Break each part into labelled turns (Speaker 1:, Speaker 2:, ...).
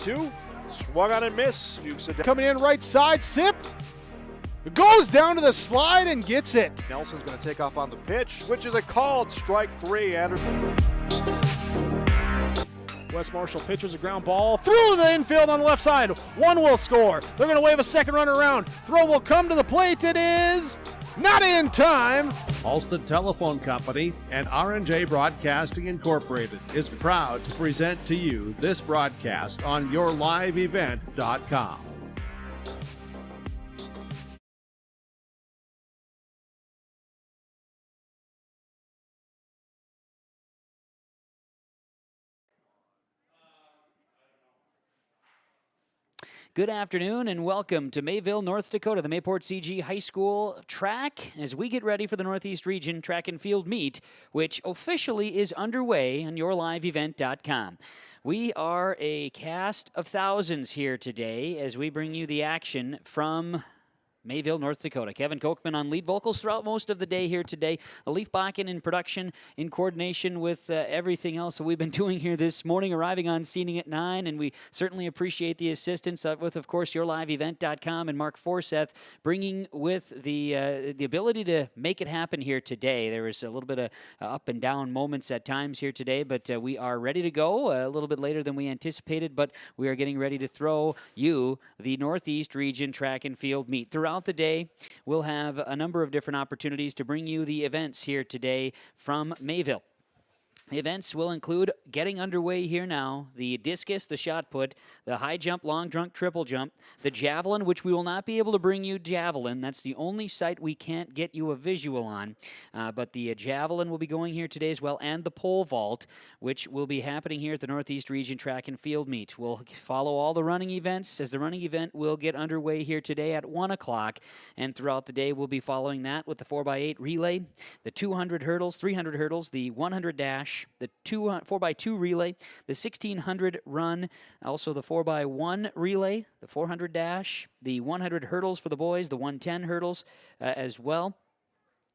Speaker 1: 2. Swung on and miss. Fuchs
Speaker 2: coming in right side, Sip. It goes down to the slide and gets it.
Speaker 1: Nelson's going to take off on the pitch, which is a called strike 3.
Speaker 2: Wes Marshall pitches a ground ball through the infield on the left side. One will score. They're going to wave a second runner around. Throw will come to the plate. It is not in time.
Speaker 3: Alston Telephone Company and R&J Broadcasting Incorporated is proud to present to you this broadcast on yourliveevent.com.
Speaker 4: Good afternoon and welcome to Mayville, North Dakota, the MPCG High School track as we get ready for the Northeast Region Track and Field Meet, which officially is underway on yourliveevent.com. We are a cast of thousands here today as we bring you the action from Mayville, North Dakota. Kevin Kochman on lead vocals throughout most of the day here today. Leaf Bakken in production in coordination with everything else that we've been doing here this morning, arriving on scene at 9, and we certainly appreciate the assistance with, of course, yourliveevent.com and Mark Forseth bringing with the ability to make it happen here today. There was a little bit of up and down moments at times here today, but we are ready to go a little bit later than we anticipated, but we are getting ready to throw you the Northeast Region Track and Field Meet. Throughout the day, we'll have a number of different opportunities to bring you the events here today from Mayville. The events will include getting underway here now, the discus, the shot put, the high jump, long jump, triple jump, the javelin, which we will not be able to bring you javelin. That's the only site we can't get you a visual on. But the javelin will be going here today as well, and the pole vault, which will be happening here at the Northeast Region Track and Field Meet. We'll follow all the running events as the running event will get underway here today at 1 o'clock. And throughout the day, we'll be following that with the 4x8 relay, the 200 hurdles, 300 hurdles, the 100 dash, the 4x2 relay, the 1600 run, also the 4x1 relay, the 400 dash, the 100 hurdles for the boys, the 110 hurdles as well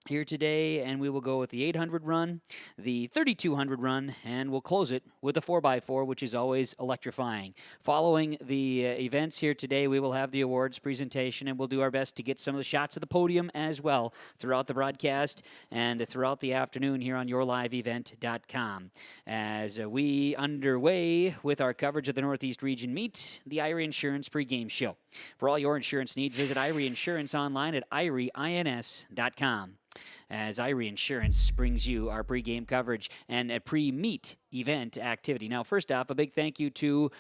Speaker 4: here today, and we will go with the 800 run, the 3200 run, and we'll close it with the 4x4, which is always electrifying. Following the events here today, we will have the awards presentation, and we'll do our best to get some of the shots of the podium as well throughout the broadcast and throughout the afternoon here on yourliveevent.com. As we underway with our coverage of the Northeast Region Meet, the Irie Insurance pregame show. For all your insurance needs, visit Irie Insurance online at irieins.com. As Irie Insurance brings you our pregame coverage and a pre-meet event activity. Now, first off, a big thank you to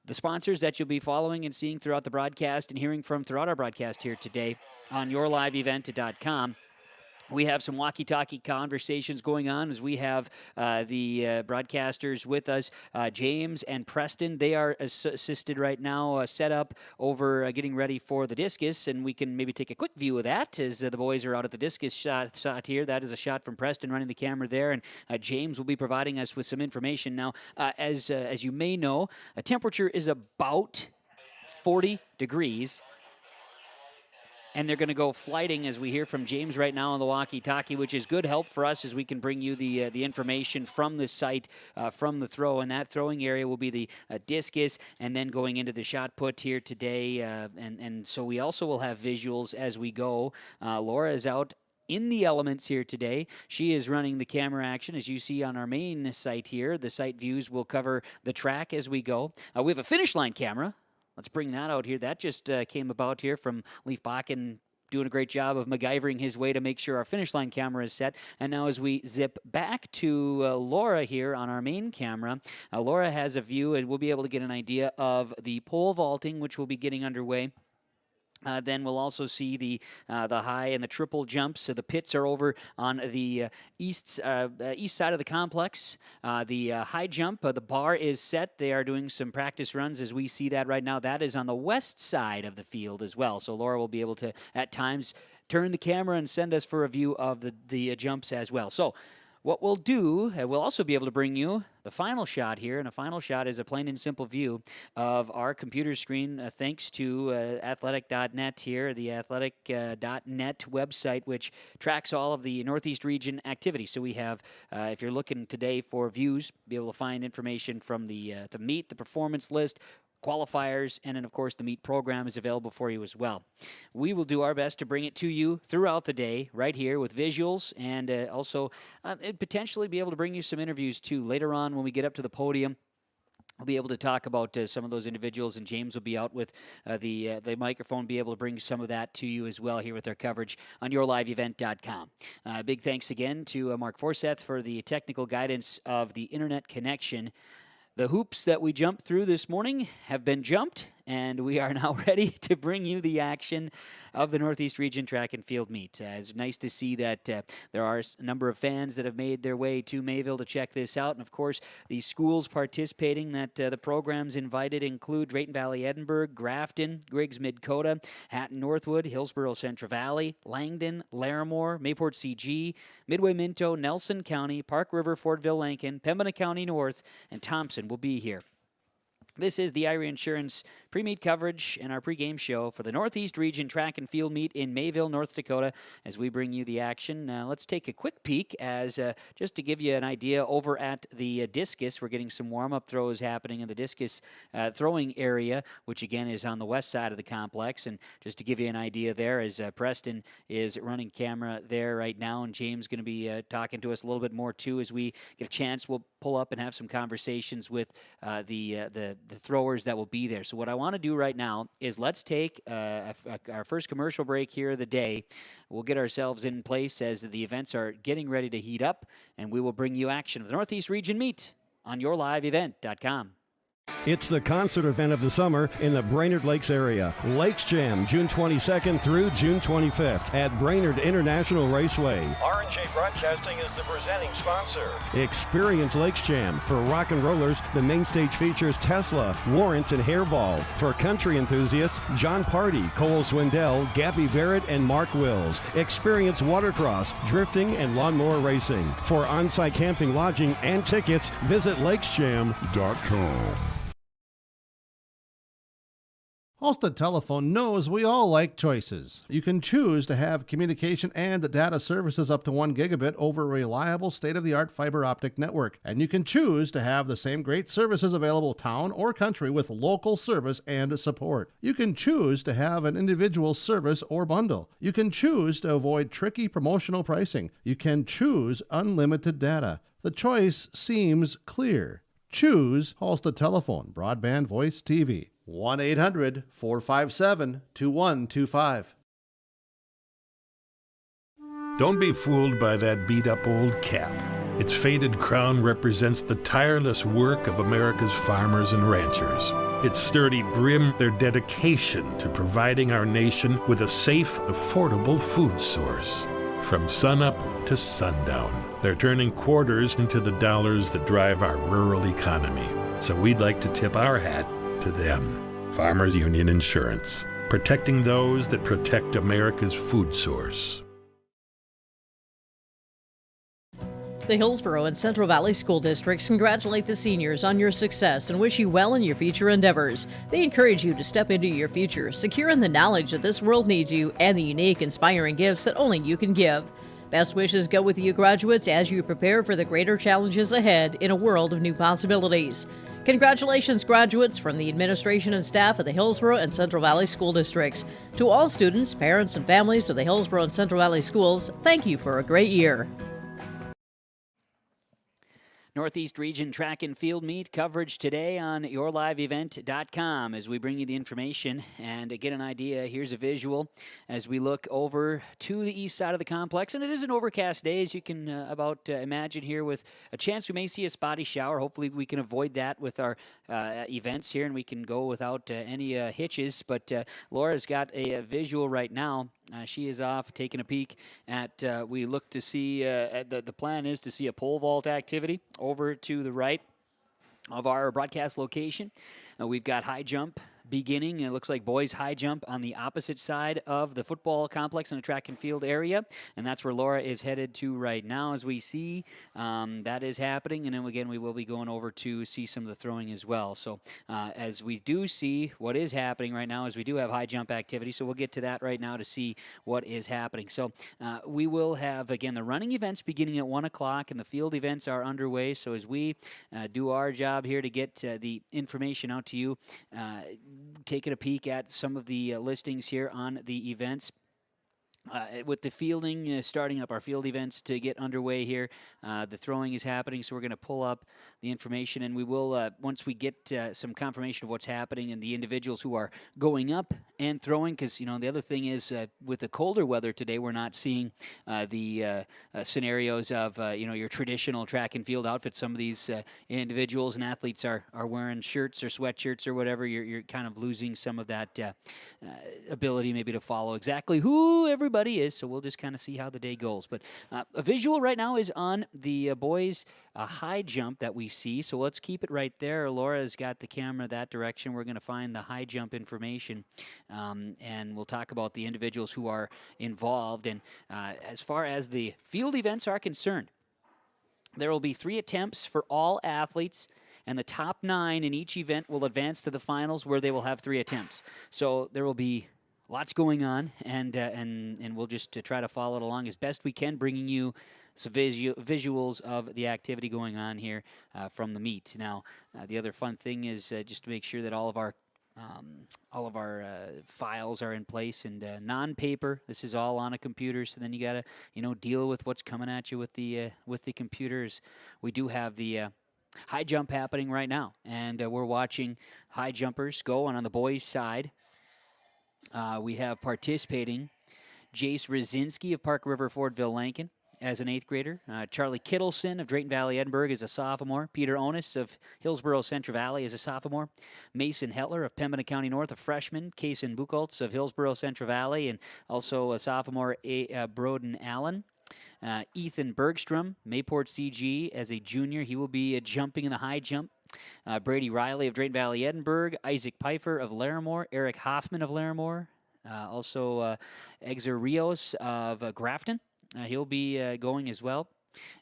Speaker 4: the sponsors that you'll be following and seeing throughout the broadcast and hearing from throughout our broadcast here today on yourliveevent.com. We have some walkie-talkie conversations going on as we have the broadcasters with us, James and Preston. They are assisted right now, set up over getting ready for the discus, and we can maybe take a quick view of that as the boys are out at the discus shot here. That is a shot from Preston running the camera there, and James will be providing us with some information. Now, as you may know, a temperature is about 40 degrees. And they're going to go flighting, as we hear from James right now on the walkie-talkie, which is good help for us as we can bring you the information from the site, from the throw. And that throwing area will be the discus, and then going into the shot put here today. And so we also will have visuals as we go. Laura is out in the elements here today. She is running the camera action, as you see on our main site here. The site views will cover the track as we go. We have a finish line camera. Let's bring that out here. That just came about here from Leaf Bakken, doing a great job of MacGyvering his way to make sure our finish line camera is set. And now as we zip back to Laura here on our main camera, Laura has a view, and we'll be able to get an idea of the pole vaulting, which will be getting underway. Then we'll also see the high and the triple jumps. So the pits are over on the east side of the complex. The high jump, the bar is set. They are doing some practice runs as we see that right now. That is on the west side of the field as well. So Laura will be able to, at times, turn the camera and send us for a view of the jumps as well. So what we'll do, we'll also be able to bring you the final shot here, and a final shot is a plain and simple view of our computer screen thanks to athletic.net here, the athletic.net website, which tracks all of the Northeast Region activities. So we have, if you're looking today for views, be able to find information from the meet, the performance list, qualifiers, and then, of course, the meet program is available for you as well. We will do our best to bring it to you throughout the day right here with visuals, and also potentially be able to bring you some interviews, too, later on when we get up to the podium. We'll be able to talk about some of those individuals, and James will be out with the microphone, be able to bring some of that to you as well here with our coverage on yourliveevent.com. Big thanks again to Mark Forseth for the technical guidance of the internet connection. The hoops that we jumped through this morning have been jumped, and we are now ready to bring you the action of the Northeast Region Track and Field Meet. It's nice to see that there are a number of fans that have made their way to Mayville to check this out. And, of course, the schools participating that the programs invited include Drayton Valley Edinburgh, Grafton, Griggs Mid-Coda, Hatton Northwood, Hillsborough Central Valley, Langdon, Larimore, Mayport CG, Midway Minto, Nelson County, Park River, Fortville, Lankin, Pembina County North, and Thompson will be here. This is the Irie Insurance pre-meet coverage and our pre-game show for the Northeast Region Track and Field Meet in Mayville, North Dakota, as we bring you the action. Let's take a quick peek as just to give you an idea over at the discus. We're getting some warm-up throws happening in the discus throwing area, which again is on the west side of the complex. And just to give you an idea there, as Preston is running camera there right now, and James going to be talking to us a little bit more too as we get a chance. We'll pull up and have some conversations with the throwers that will be there. So what I want to do right now is let's take our first commercial break here of the day. We'll get ourselves in place as the events are getting ready to heat up, and we will bring you action of the Northeast Region Meet on yourliveevent.com.
Speaker 3: It's the concert event of the summer in the Brainerd Lakes area. Lakes Jam, June 22nd through June 25th at Brainerd International Raceway.
Speaker 5: R&J Broadcasting is the presenting sponsor.
Speaker 3: Experience Lakes Jam. For rock and rollers, the main stage features Tesla, Warrant, and Hairball. For country enthusiasts, John Party, Cole Swindell, Gabby Barrett, and Mark Wills. Experience watercross, drifting, and lawnmower racing. For on-site camping, lodging, and tickets, visit lakesjam.com. Halstead Telephone knows we all like choices. You can choose to have communication and data services up to 1 gigabit over a reliable state-of-the-art fiber optic network. And you can choose to have the same great services available town or country with local service and support. You can choose to have an individual service or bundle. You can choose to avoid tricky promotional pricing. You can choose unlimited data. The choice seems clear. Choose Halstead Telephone, broadband, voice, TV. 1-800-457-2125.
Speaker 6: Don't be fooled by that beat-up old cap. Its faded crown represents the tireless work of America's farmers and ranchers. Its sturdy brim, their dedication to providing our nation with a safe, affordable food source. From sunup to sundown, they're turning quarters into the dollars that drive our rural economy. So we'd like to tip our hat to them. Farmers Union Insurance, protecting those that protect America's food source.
Speaker 7: The Hillsborough and Central Valley School Districts congratulate the seniors on your success and wish you well in your future endeavors. They encourage you to step into your future, secure in the knowledge that this world needs you and the unique, inspiring gifts that only you can give. Best wishes go with you graduates as you prepare for the greater challenges ahead in a world of new possibilities. Congratulations, graduates, from the administration and staff of the Hillsborough and Central Valley School Districts. To all students, parents, and families of the Hillsborough and Central Valley Schools, thank you for a great year.
Speaker 4: Northeast Region Track and Field Meet coverage today on yourliveevent.com as we bring you the information and get an idea. Here's a visual as we look over to the east side of the complex. And it is an overcast day, as you can imagine here, with a chance we may see a spotty shower. Hopefully we can avoid that with our events here and we can go without any hitches. But Laura's got a visual right now. She is off taking a peek at, we look to see, the plan is to see a pole vault activity over to the right of our broadcast location. We've got high jump beginning. It looks like boys high jump on the opposite side of the football complex in the track and field area, and that's where Laura is headed to right now as we see. That is happening, and then again we will be going over to see some of the throwing as well. So as we do see what is happening right now is we do have high jump activity, so we'll get to that right now to see what is happening. So we will have, again, the running events beginning at 1 o'clock, and the field events are underway. So as we do our job here to get the information out to you, taking a peek at some of the listings here on the events. With the fielding starting up, our field events to get underway here. The throwing is happening, so we're going to pull up the information, and we will, once we get some confirmation of what's happening and the individuals who are going up and throwing, because, you know, the other thing is with the colder weather today, we're not seeing the scenarios of, you know, your traditional track and field outfits. Some of these individuals and athletes are wearing shirts or sweatshirts or whatever. You're kind of losing some of that ability maybe to follow exactly who everybody is, so we'll just kind of see how the day goes. But a visual right now is on the boys' high jump that we see, so let's keep it right there. Laura's got the camera that direction. We're going to find the high jump information, and we'll talk about the individuals who are involved. And as far as the field events are concerned, there will be 3 attempts for all athletes, and the top 9 in each event will advance to the finals, where they will have 3 attempts. So there will be lots going on, and we'll just try to follow it along as best we can, bringing you some visuals of the activity going on here from the meet. Now, the other fun thing is just to make sure that all of our files are in place and non-paper. This is all on a computer, so then you got to, you know, deal with what's coming at you with the computers. We do have the high jump happening right now, and we're watching high jumpers go on the boys' side. We have participating Jace Rosinski of Park River Fordville Lankin as an 8th grader. Charlie Kittleson of Drayton Valley Edinburgh is a sophomore. Peter Onis of Hillsborough Central Valley is a sophomore. Mason Hetler of Pembina County North, a freshman. Kaysen Buchholz of Hillsborough Central Valley, and also a sophomore. Broden Allen. Ethan Bergstrom, Mayport CG, as a junior. He will be jumping in the high jump. Brady Riley of Drayton Valley Edinburgh, Isaac Pfeiffer of Larimore, Eric Hoffman of Larimore, also Exer Rios of Grafton. He'll be going as well.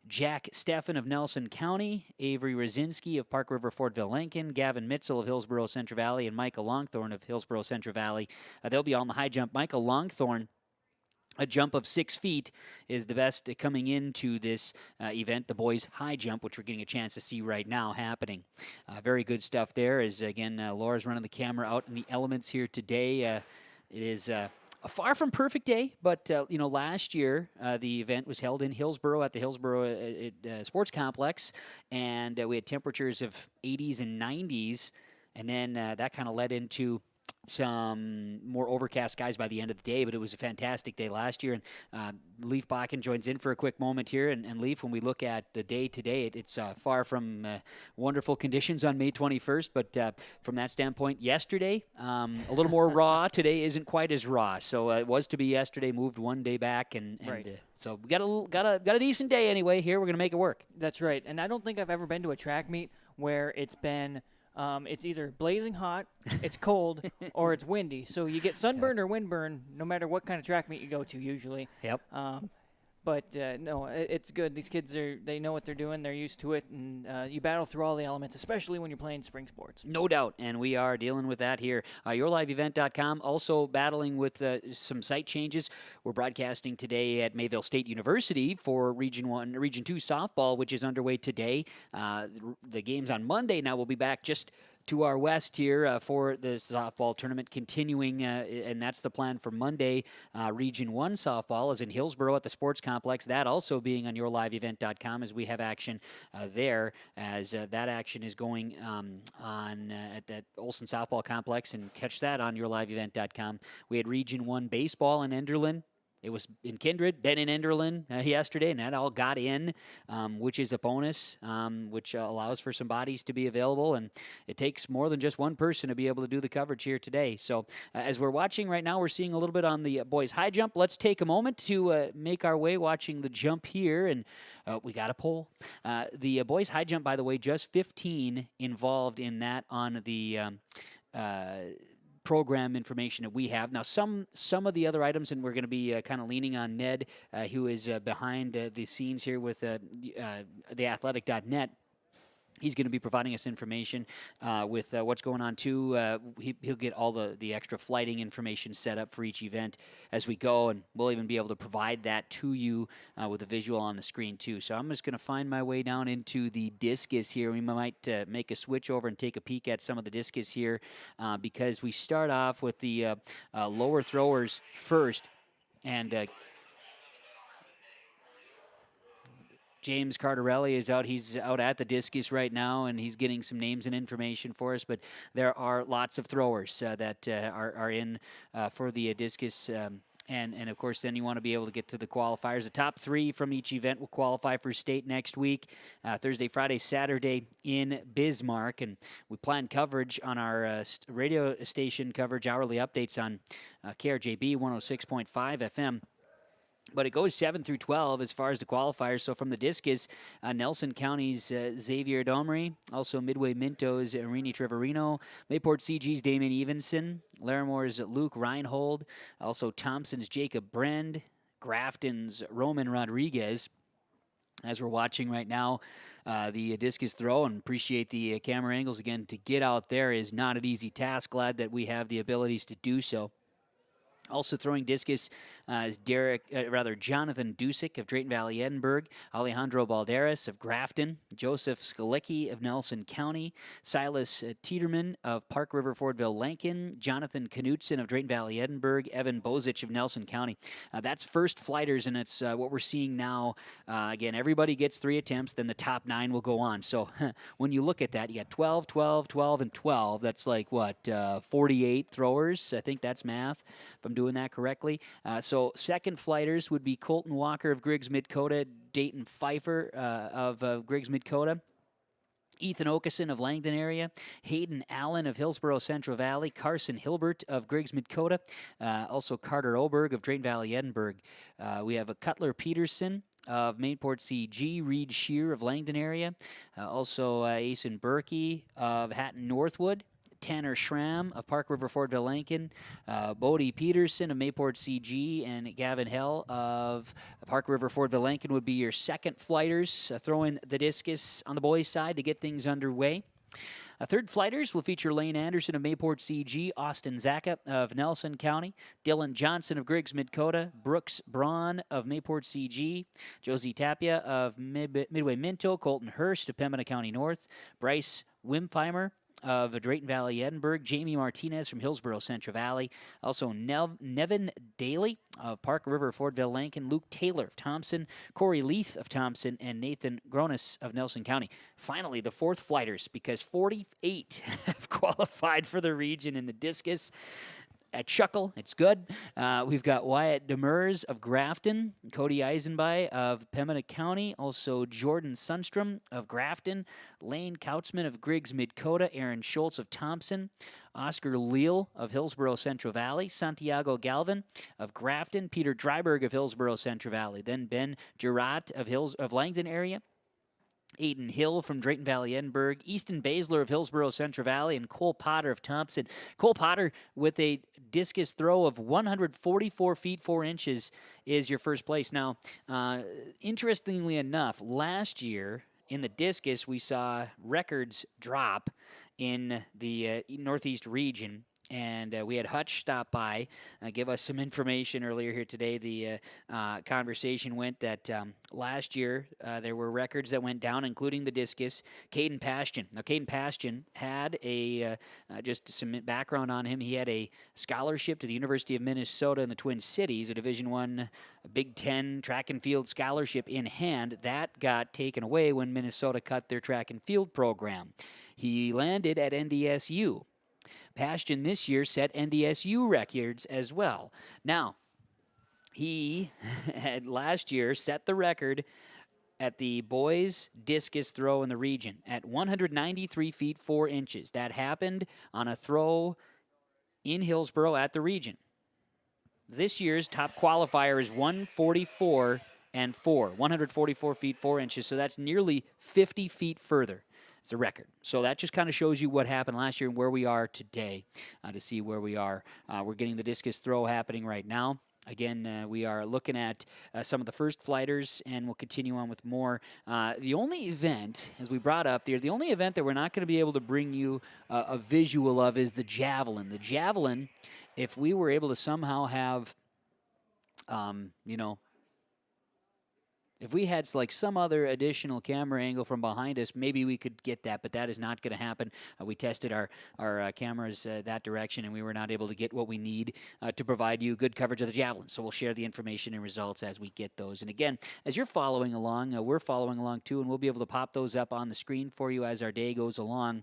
Speaker 4: Jack Steffen of Nelson County, Avery Rosinski of Park River Fordville Lankin, Gavin Mitchell of Hillsborough Central Valley, and Michael Longthorne of Hillsborough Central Valley. They'll be on the high jump. Michael Longthorne, a jump of 6 feet, is the best coming into this event, the boys' high jump, which we're getting a chance to see right now happening. Very good stuff there. As again, Laura's running the camera out in the elements here today. It is a far from perfect day, but you know, last year the event was held in Hillsborough at the Hillsborough Sports Complex, and we had temperatures of 80s and 90s, and then that kind of led into some more overcast skies by the end of the day, but it was a fantastic day last year. And Leif Bakken joins in for a quick moment here. And Leif, when we look at the day today, it's far from wonderful conditions on May 21st, but from that standpoint, yesterday, a little more raw. Today isn't quite as raw. So it was to be yesterday, moved one day back, and
Speaker 8: right.
Speaker 4: So we got a decent day anyway here. We're going to make it work.
Speaker 8: That's right. And I don't think I've ever been to a track meet where it's been it's either blazing hot, it's cold, or it's windy. So you get sunburn or windburn no matter what kind of track meet you go to usually.
Speaker 4: Yep.
Speaker 8: But no, it's good. These kids they know what they're doing. They're used to it, and you battle through all the elements, especially when you're playing spring sports.
Speaker 4: No doubt, and we are dealing with that here. YourLiveEvent.com also battling with some site changes. We're broadcasting today at Mayville State University for Region 2 softball, which is underway today. The games on Monday now will be back just to our west here for the softball tournament continuing, and that's the plan for Monday. Region 1 softball is in Hillsborough at the Sports Complex. That also being on YourLiveEvent.com as we have action there, as that action is going on at that Olson Softball Complex, and catch that on YourLiveEvent.com. We had Region 1 baseball in Enderlin. It was in Kindred, then in Enderlin yesterday, and that all got in, which is a bonus, which allows for some bodies to be available. And it takes more than just one person to be able to do the coverage here today. So as we're watching right now, we're seeing a little bit on the boys' high jump. Let's take a moment to make our way watching the jump here. And we got a poll. The boys' high jump, by the way, just 15 involved in that on the program information that we have. Now, some of the other items, and we're going to be kind of leaning on Ned, who is behind the scenes here with theathletic.net. He's going to be providing us information with what's going on, too. He'll get all the extra flighting information set up for each event as we go, and we'll even be able to provide that to you with a visual on the screen, too. So I'm just going to find my way down into the discus here. We might make a switch over and take a peek at some of the discus here because we start off with the lower throwers first, and James Cardarelli is out. He's out at the discus right now, and he's getting some names and information for us. But there are lots of throwers that are in for the discus. And, of course, then you want to be able to get to the qualifiers. The top 3 from each event will qualify for state next week, Thursday, Friday, Saturday in Bismarck. And we plan coverage on our radio station coverage, hourly updates on KRJB 106.5 FM. But it goes 7 through 12 as far as the qualifiers. So from the discus, Nelson County's Xavier Domry, also Midway Minto's Rini Trevorino, Mayport CG's Damon Evenson, Laramore's Luke Reinhold, also Thompson's Jacob Brend, Grafton's Roman Rodriguez. As we're watching right now, the discus throw, and appreciate the camera angles again. To get out there is not an easy task. Glad that we have the abilities to do so. Also throwing discus is Jonathan Dusick of Drayton Valley, Edinburgh, Alejandro Balderas of Grafton, Joseph Skalicki of Nelson County, Silas Tiederman of Park River Fordville, Lankin, Jonathan Knutson of Drayton Valley, Edinburgh, Evan Bozich of Nelson County. That's first flighters, and it's what we're seeing now. Again, everybody gets 3 attempts, then the top 9 will go on. So when you look at that, you got 12, 12, 12, and 12. That's like, 48 throwers? I think that's math, if I'm doing that correctly. So second flighters would be Colton Walker of Griggs Midkota, Dayton Pfeiffer of Griggs Midkota, Ethan Okeson of Langdon area, Hayden Allen of Hillsborough Central Valley, Carson Hilbert of Griggs Midkota, also Carter Oberg of Drayton Valley, Edinburgh. We have a Cutler Peterson of Mainport CG, Reed Shear of Langdon area, also Asen Berkey of Hatton Northwood, Tanner Schramm of Park River Fordville Lankin, Bodie Peterson of Mayport CG, and Gavin Hell of Park River Fordville Lankin would be your second flighters throwing the discus on the boys' side to get things underway. Third flighters will feature Lane Anderson of Mayport CG, Austin Zaka of Nelson County, Dylan Johnson of Griggs Midkota, Brooks Braun of Mayport CG, Josie Tapia of Midway Minto, Colton Hurst of Pembina County North, Bryce Wimpheimer of Drayton Valley, Edinburgh, Jamie Martinez from Hillsborough Central Valley, also Nevin Daly of Park River, Fordville, Lankin, Luke Taylor of Thompson, Corey Leith of Thompson, and Nathan Gronis of Nelson County. Finally, the fourth flighters, because 48 have qualified for the region in the discus. At Chuckle, it's good. We've got Wyatt Demers of Grafton, Cody Eisenby of Pembina County, also Jordan Sundstrom of Grafton, Lane Kautzman of Griggs Midkota, Aaron Schultz of Thompson, Oscar Leal of Hillsborough Central Valley, Santiago Galvin of Grafton, Peter Dryberg of Hillsborough Central Valley, then Ben Jurat of Langdon area, Aiden Hill from Drayton Valley, Edinburgh, Easton Baszler of Hillsborough Central Valley, and Cole Potter of Thompson. Cole Potter with a discus throw of 144 feet 4 inches is your first place. Now, interestingly enough, last year in the discus we saw records drop in the Northeast region. And we had Hutch stop by, give us some information earlier here today. The conversation went that last year there were records that went down, including the discus. Caden Pashtian. Now, Caden Pashtian had just some background on him. He had a scholarship to the University of Minnesota in the Twin Cities, a Division I Big Ten track and field scholarship in hand. That got taken away when Minnesota cut their track and field program. He landed at NDSU. Pashtian this year set NDSU records as well. Now, he had last year set the record at the boys' discus throw in the region at 193 feet 4 inches. That happened on a throw in Hillsborough at the region. This year's top qualifier is 144 and 4, 144 feet 4 inches, so that's nearly 50 feet further. It's a record. So that just kind of shows you what happened last year and where we are today to see where we are. We're getting the discus throw happening right now. Again, we are looking at some of the first flighters, and we'll continue on with more. The only event, as we brought up there, the only event that we're not going to be able to bring you a visual of is the javelin. The javelin, if we were able to somehow have, if we had like some other additional camera angle from behind us, maybe we could get that, but that is not going to happen. We tested our cameras that direction, and we were not able to get what we need to provide you good coverage of the javelin. So we'll share the information and results as we get those. And again, as you're following along, we're following along too, and we'll be able to pop those up on the screen for you as our day goes along.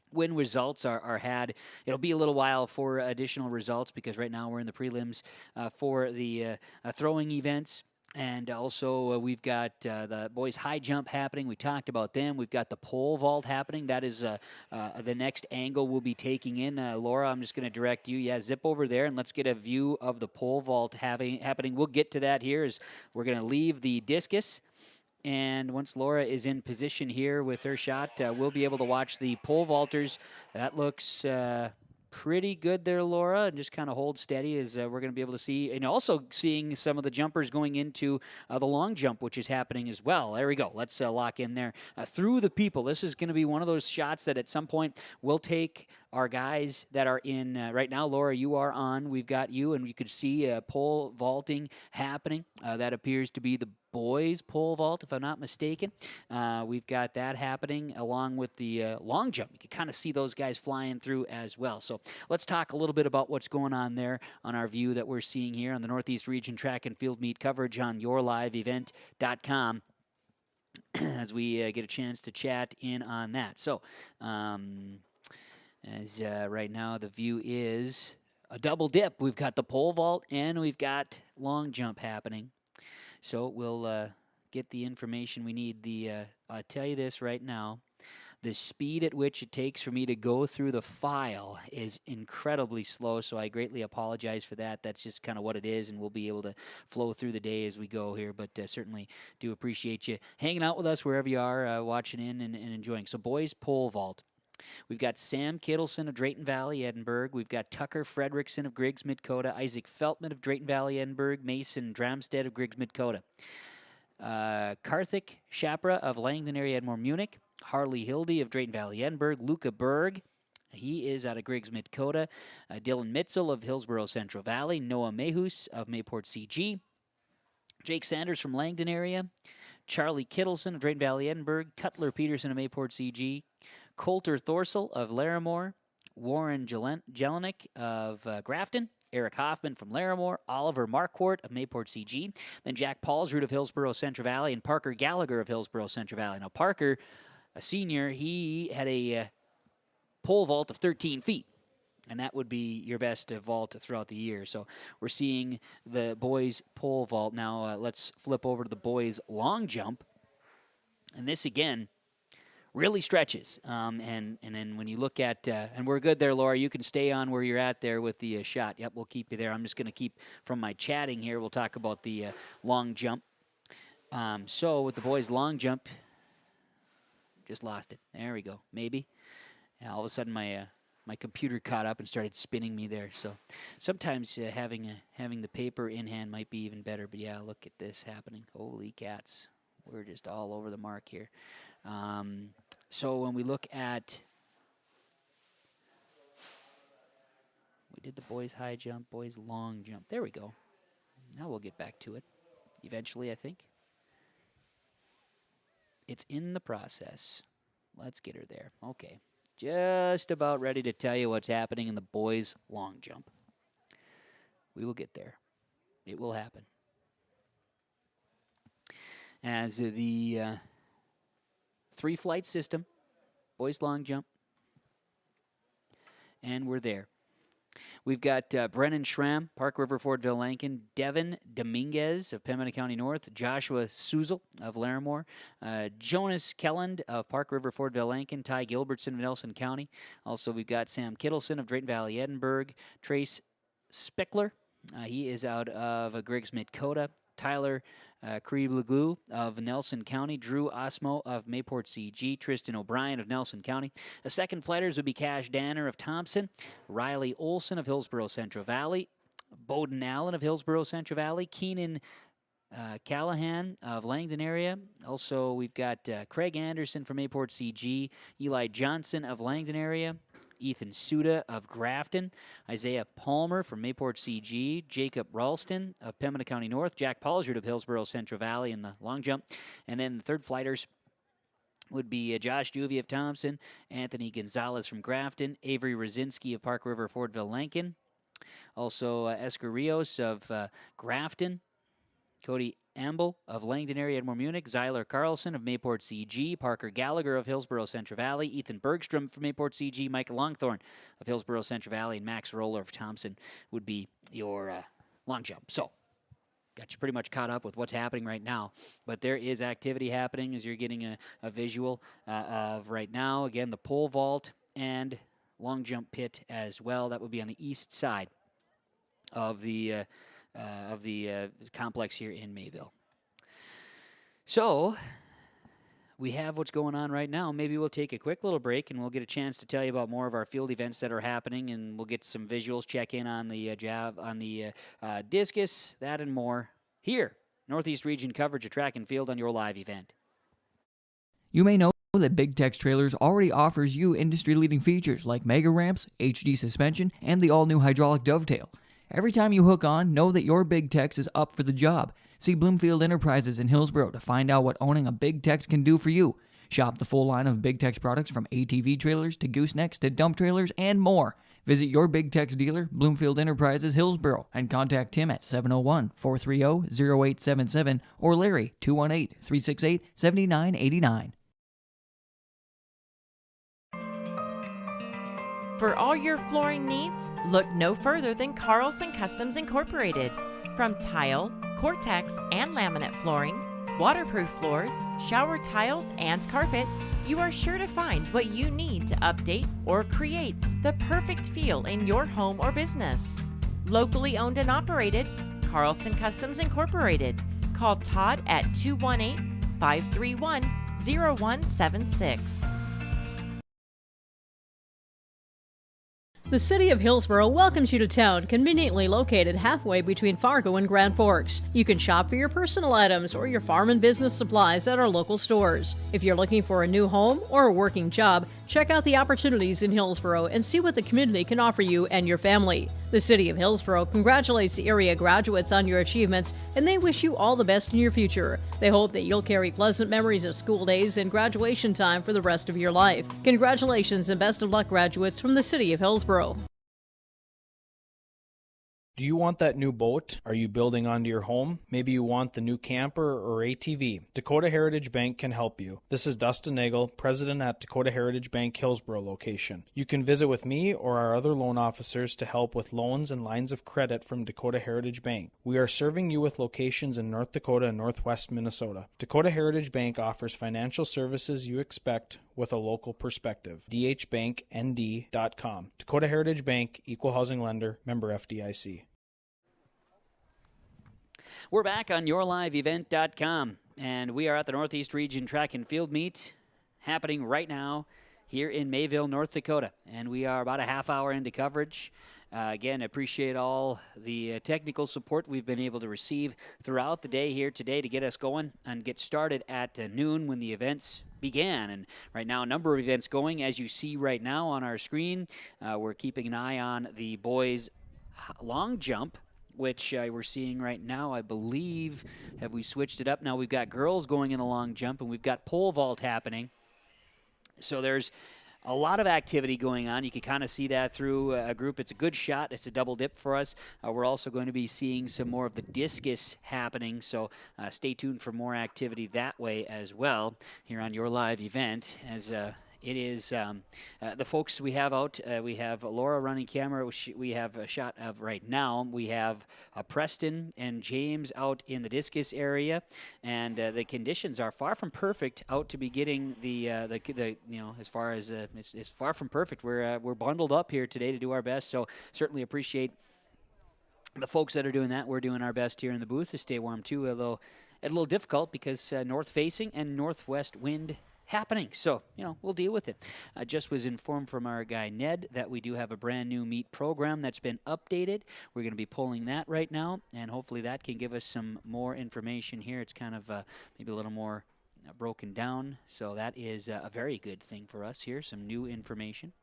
Speaker 4: When results are had, it'll be a little while for additional results because right now we're in the prelims for the throwing events. And also, we've got the boys' high jump happening. We talked about them. We've got the pole vault happening. That is the next angle we'll be taking in. Laura, I'm just going to direct you. Yeah, zip over there, and let's get a view of the pole vault happening. We'll get to that here as we're going to leave the discus. And once Laura is in position here with her shot, we'll be able to watch the pole vaulters. That looks pretty good there, Laura, and just kind of hold steady as we're going to be able to see, and also seeing some of the jumpers going into the long jump, which is happening as well. There we go. Let's lock in there. Through the people, this is going to be one of those shots that at some point we'll take our guys that are in right now. Laura, you are on. We've got you, and you could see pole vaulting happening. That appears to be the boys pole vault, if I'm not mistaken. We've got that happening along with the long jump. You can kind of see those guys flying through as well. So let's talk a little bit about what's going on there on our view that we're seeing here on the Northeast Region Track and Field Meet coverage on yourliveevent.com as we get a chance to chat in on that. So as right now the view is a double dip. We've got the pole vault and we've got long jump happening. So we'll get the information we need. I'll tell you this right now. The speed at which it takes for me to go through the file is incredibly slow, so I greatly apologize for that. That's just kind of what it is, and we'll be able to flow through the day as we go here. But certainly do appreciate you hanging out with us wherever you are, watching in and enjoying. So boys pole vault. We've got Sam Kittleson of Drayton Valley, Edinburgh. We've got Tucker Fredrickson of Griggs Midcoda, Isaac Feltman of Drayton Valley, Edinburgh, Mason Dramstead of Griggs Midcoda, Karthik Chapra of Langdon area, Edmore, Munich, Harley Hildy of Drayton Valley, Edinburgh, Luca Berg, he is out of Griggs Midcoda, Dylan Mitzel of Hillsborough Central Valley, Noah Mehus of Mayport CG, Jake Sanders from Langdon area, Charlie Kittleson of Drayton Valley, Edinburgh, Cutler Peterson of Mayport CG, Coulter Thorsel of Larimore, Warren Jelinek of Grafton, Eric Hoffman from Larimore, Oliver Marquardt of Mayport CG, then Jack Paulsrud of Hillsborough Central Valley, and Parker Gallagher of Hillsborough Central Valley. Now, Parker, a senior, he had a pole vault of 13 feet, and that would be your best vault throughout the year. So we're seeing the boys' pole vault. Now, let's flip over to the boys' long jump, and this, again, really stretches. And then when you look at, and we're good there, Laura, you can stay on where you're at there with the shot. Yep, we'll keep you there. I'm just going to keep from my chatting here. We'll talk about the long jump. So with the boys' long jump, just lost it. There we go. Maybe. Yeah, all of a sudden my computer caught up and started spinning me there. So sometimes having the paper in hand might be even better. But yeah, look at this happening. Holy cats. We're just all over the mark here. So when we look at, we did the boys' high jump, boys' long jump. There we go. Now we'll get back to it eventually, I think. It's in the process. Let's get her there. Okay. Just about ready to tell you what's happening in the boys' long jump. We will get there. It will happen. As the three-flight system, boys' long jump, and we're there. We've got Brennan Schramm, Park River, Fordville, Lankin, Devin Dominguez of Pembina County North, Joshua Suzel of Larimore, Jonas Kelland of Park River, Fordville, Lankin, Ty Gilbertson of Nelson County. Also, we've got Sam Kittleson of Drayton Valley, Edinburgh, Trace Spickler. He is out of Griggs Midcoda. Tyler Cree Leglue of Nelson County, Drew Osmo of Mayport CG, Tristan O'Brien of Nelson County. The second flighters would be Cash Danner of Thompson, Riley Olson of Hillsborough Central Valley, Bowden Allen of Hillsborough Central Valley, Keenan Callahan of Langdon area. Also, we've got Craig Anderson from Mayport CG, Eli Johnson of Langdon area, Ethan Suda of Grafton, Isaiah Palmer from Mayport CG, Jacob Ralston of Pembina County North, Jack Paulsrud of Hillsborough Central Valley in the long jump. And then the third flighters would be Josh Juvie of Thompson, Anthony Gonzalez from Grafton, Avery Rosinski of Park River Fordville Lankin, also Esker Rios of Grafton, Cody Amble of Langdon area Edmore Munich, Zyler Carlson of Mayport CG, Parker Gallagher of Hillsborough Central Valley, Ethan Bergstrom from Mayport CG, Michael Longthorne of Hillsborough Central Valley, and Max Roller of Thompson would be your long jump. So, got you pretty much caught up with what's happening right now. But there is activity happening as you're getting a visual of right now. Again, the pole vault and long jump pit as well. That would be on the east side of the complex here in Mayville. So, we have what's going on right now. Maybe we'll take a quick little break and we'll get a chance to tell you about more of our field events that are happening, and we'll get some visuals, check in on the discus, that and more here. Northeast Region coverage of track and field on your live event.
Speaker 9: You may know that Big Tex Trailers already offers you industry-leading features like mega ramps, HD suspension, and the all-new hydraulic dovetail. Every time you hook on, know that your Big Tex is up for the job. See Bloomfield Enterprises in Hillsborough to find out what owning a Big Tex can do for you. Shop the full line of Big Tex products from ATV trailers to goosenecks to dump trailers and more. Visit your Big Tex dealer, Bloomfield Enterprises, Hillsborough, and contact Tim at 701-430-0877 or Larry, 218-368-7989.
Speaker 10: For all your flooring needs, look no further than Carlson Customs Incorporated. From tile, Cortex, and laminate flooring, waterproof floors, shower tiles, and carpet, you are sure to find what you need to update or create the perfect feel in your home or business. Locally owned and operated, Carlson Customs Incorporated. Call Todd at 218-531-0176.
Speaker 7: The City of Hillsborough welcomes you to town, conveniently located halfway between Fargo and Grand Forks. You can shop for your personal items or your farm and business supplies at our local stores. If you're looking for a new home or a working job, check out the opportunities in Hillsborough and see what the community can offer you and your family. The City of Hillsborough congratulates the area graduates on your achievements, and they wish you all the best in your future. They hope that you'll carry pleasant memories of school days and graduation time for the rest of your life. Congratulations and best of luck, graduates from the City of Hillsborough.
Speaker 11: Do you want that new boat? Are you building onto your home? Maybe you want the new camper or ATV. Dakota Heritage Bank can help you. This is Dustin Nagel, president at Dakota Heritage Bank Hillsborough location. You can visit with me or our other loan officers to help with loans and lines of credit from Dakota Heritage Bank. We are serving you with locations in North Dakota and Northwest Minnesota. Dakota Heritage Bank offers financial services you expect with a local perspective. dhbanknd.com. Dakota Heritage Bank, Equal Housing Lender, member FDIC.
Speaker 4: We're back on yourliveevent.com, and we are at the Northeast Region Track and Field Meet happening right now here in Mayville, North Dakota. And we are about a half hour into coverage. Again, appreciate all the technical support we've been able to receive throughout the day here today to get us going and get started at noon when the events began. And right now, a number of events going, as you see right now on our screen. We're keeping an eye on the boys' long jump, which we're seeing right now. I believe, have we switched it up? Now we've got girls going in the long jump, and we've got pole vault happening. So there's a lot of activity going on. You can kind of see that through a group. It's a good shot. It's a double dip for us. We're also going to be seeing some more of the discus happening, so stay tuned for more activity that way as well here on your live event. As it is the folks we have out. We have Laura running camera. We have a shot of right now. We have Preston and James out in the discus area, and the conditions are far from perfect out to be getting the as far as it's far from perfect. We're bundled up here today to do our best. So certainly appreciate the folks that are doing that. We're doing our best here in the booth to stay warm too, although a little difficult because north facing and northwest wind happening. So, we'll deal with it. I just was informed from our guy Ned that we do have a brand new meet program that's been updated. We're going to be pulling that right now, and hopefully that can give us some more information here. It's kind of maybe a little more broken down, so that is a very good thing for us here, some new information.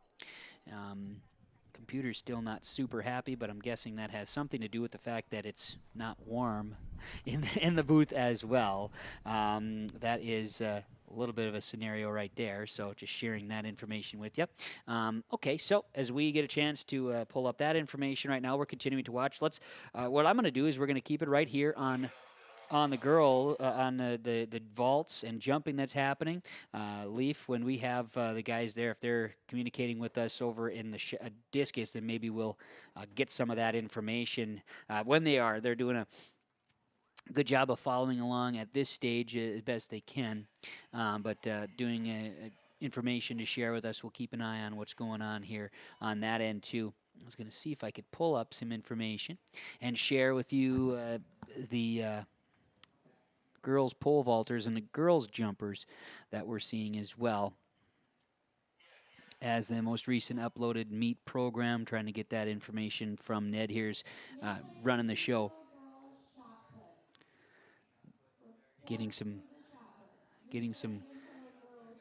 Speaker 4: Computer's still not super happy, but I'm guessing that has something to do with the fact that it's not warm in the booth as well. That is a little bit of a scenario right there, so just sharing that information with you. Okay, so as we get a chance to pull up that information right now, we're continuing to watch. What I'm going to do is we're going to keep it right here on the girl, on the vaults and jumping that's happening. Leaf, when we have the guys there, if they're communicating with us over in the discus, then maybe we'll get some of that information. When they're doing a good job of following along at this stage as best they can, but doing information to share with us. We'll keep an eye on what's going on here on that end too. I was going to see if I could pull up some information and share with you the girls pole vaulters and the girls jumpers that we're seeing as well as the most recent uploaded meet program. Trying to get that information from Ned here's running the show, getting some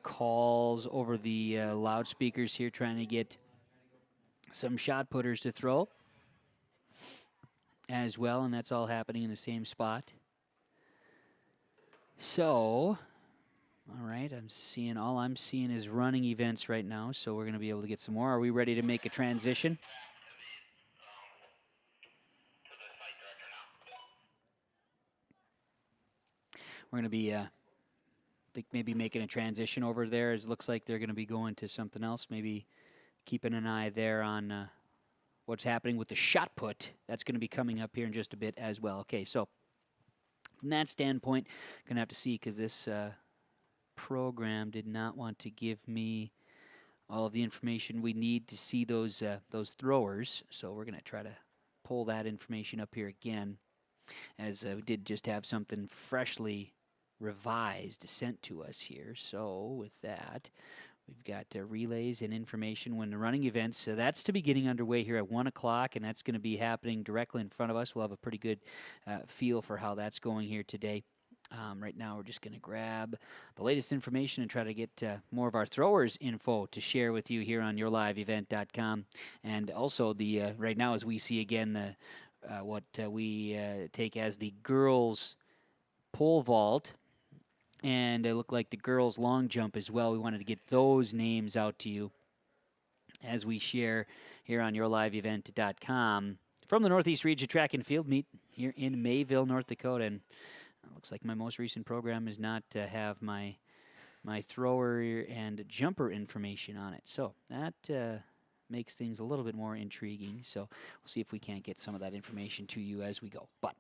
Speaker 4: calls over the loudspeakers here, trying to get some shot putters to throw as well, and that's all happening in the same spot. So, all right, all I'm seeing is running events right now, so we're going to be able to get some more. Are we ready to make a transition? We're going to be, I think, maybe making a transition over there. It looks like they're going to be going to something else, maybe keeping an eye there on what's happening with the shot put. That's going to be coming up here in just a bit as well. Okay, so from that standpoint, going to have to see, because this program did not want to give me all of the information we need to see those throwers. So we're going to try to pull that information up here again, as we did just have something freshly revised sent to us here. So with that, we've got relays and information when the running events. So that's to be getting underway here at 1 o'clock, and that's going to be happening directly in front of us. We'll have a pretty good feel for how that's going here today. Right now, we're just going to grab the latest information and try to get more of our throwers info to share with you here on yourliveevent.com. And also, right now, as we see again, what we take as the girls' pole vault, and it looked like the girls' long jump as well. We wanted to get those names out to you as we share here on yourliveevent.com from the Northeast Region Track and Field Meet here in Mayville, North Dakota. And it looks like my most recent program is not to have my thrower and jumper information on it. So that makes things a little bit more intriguing. So we'll see if we can't get some of that information to you as we go. But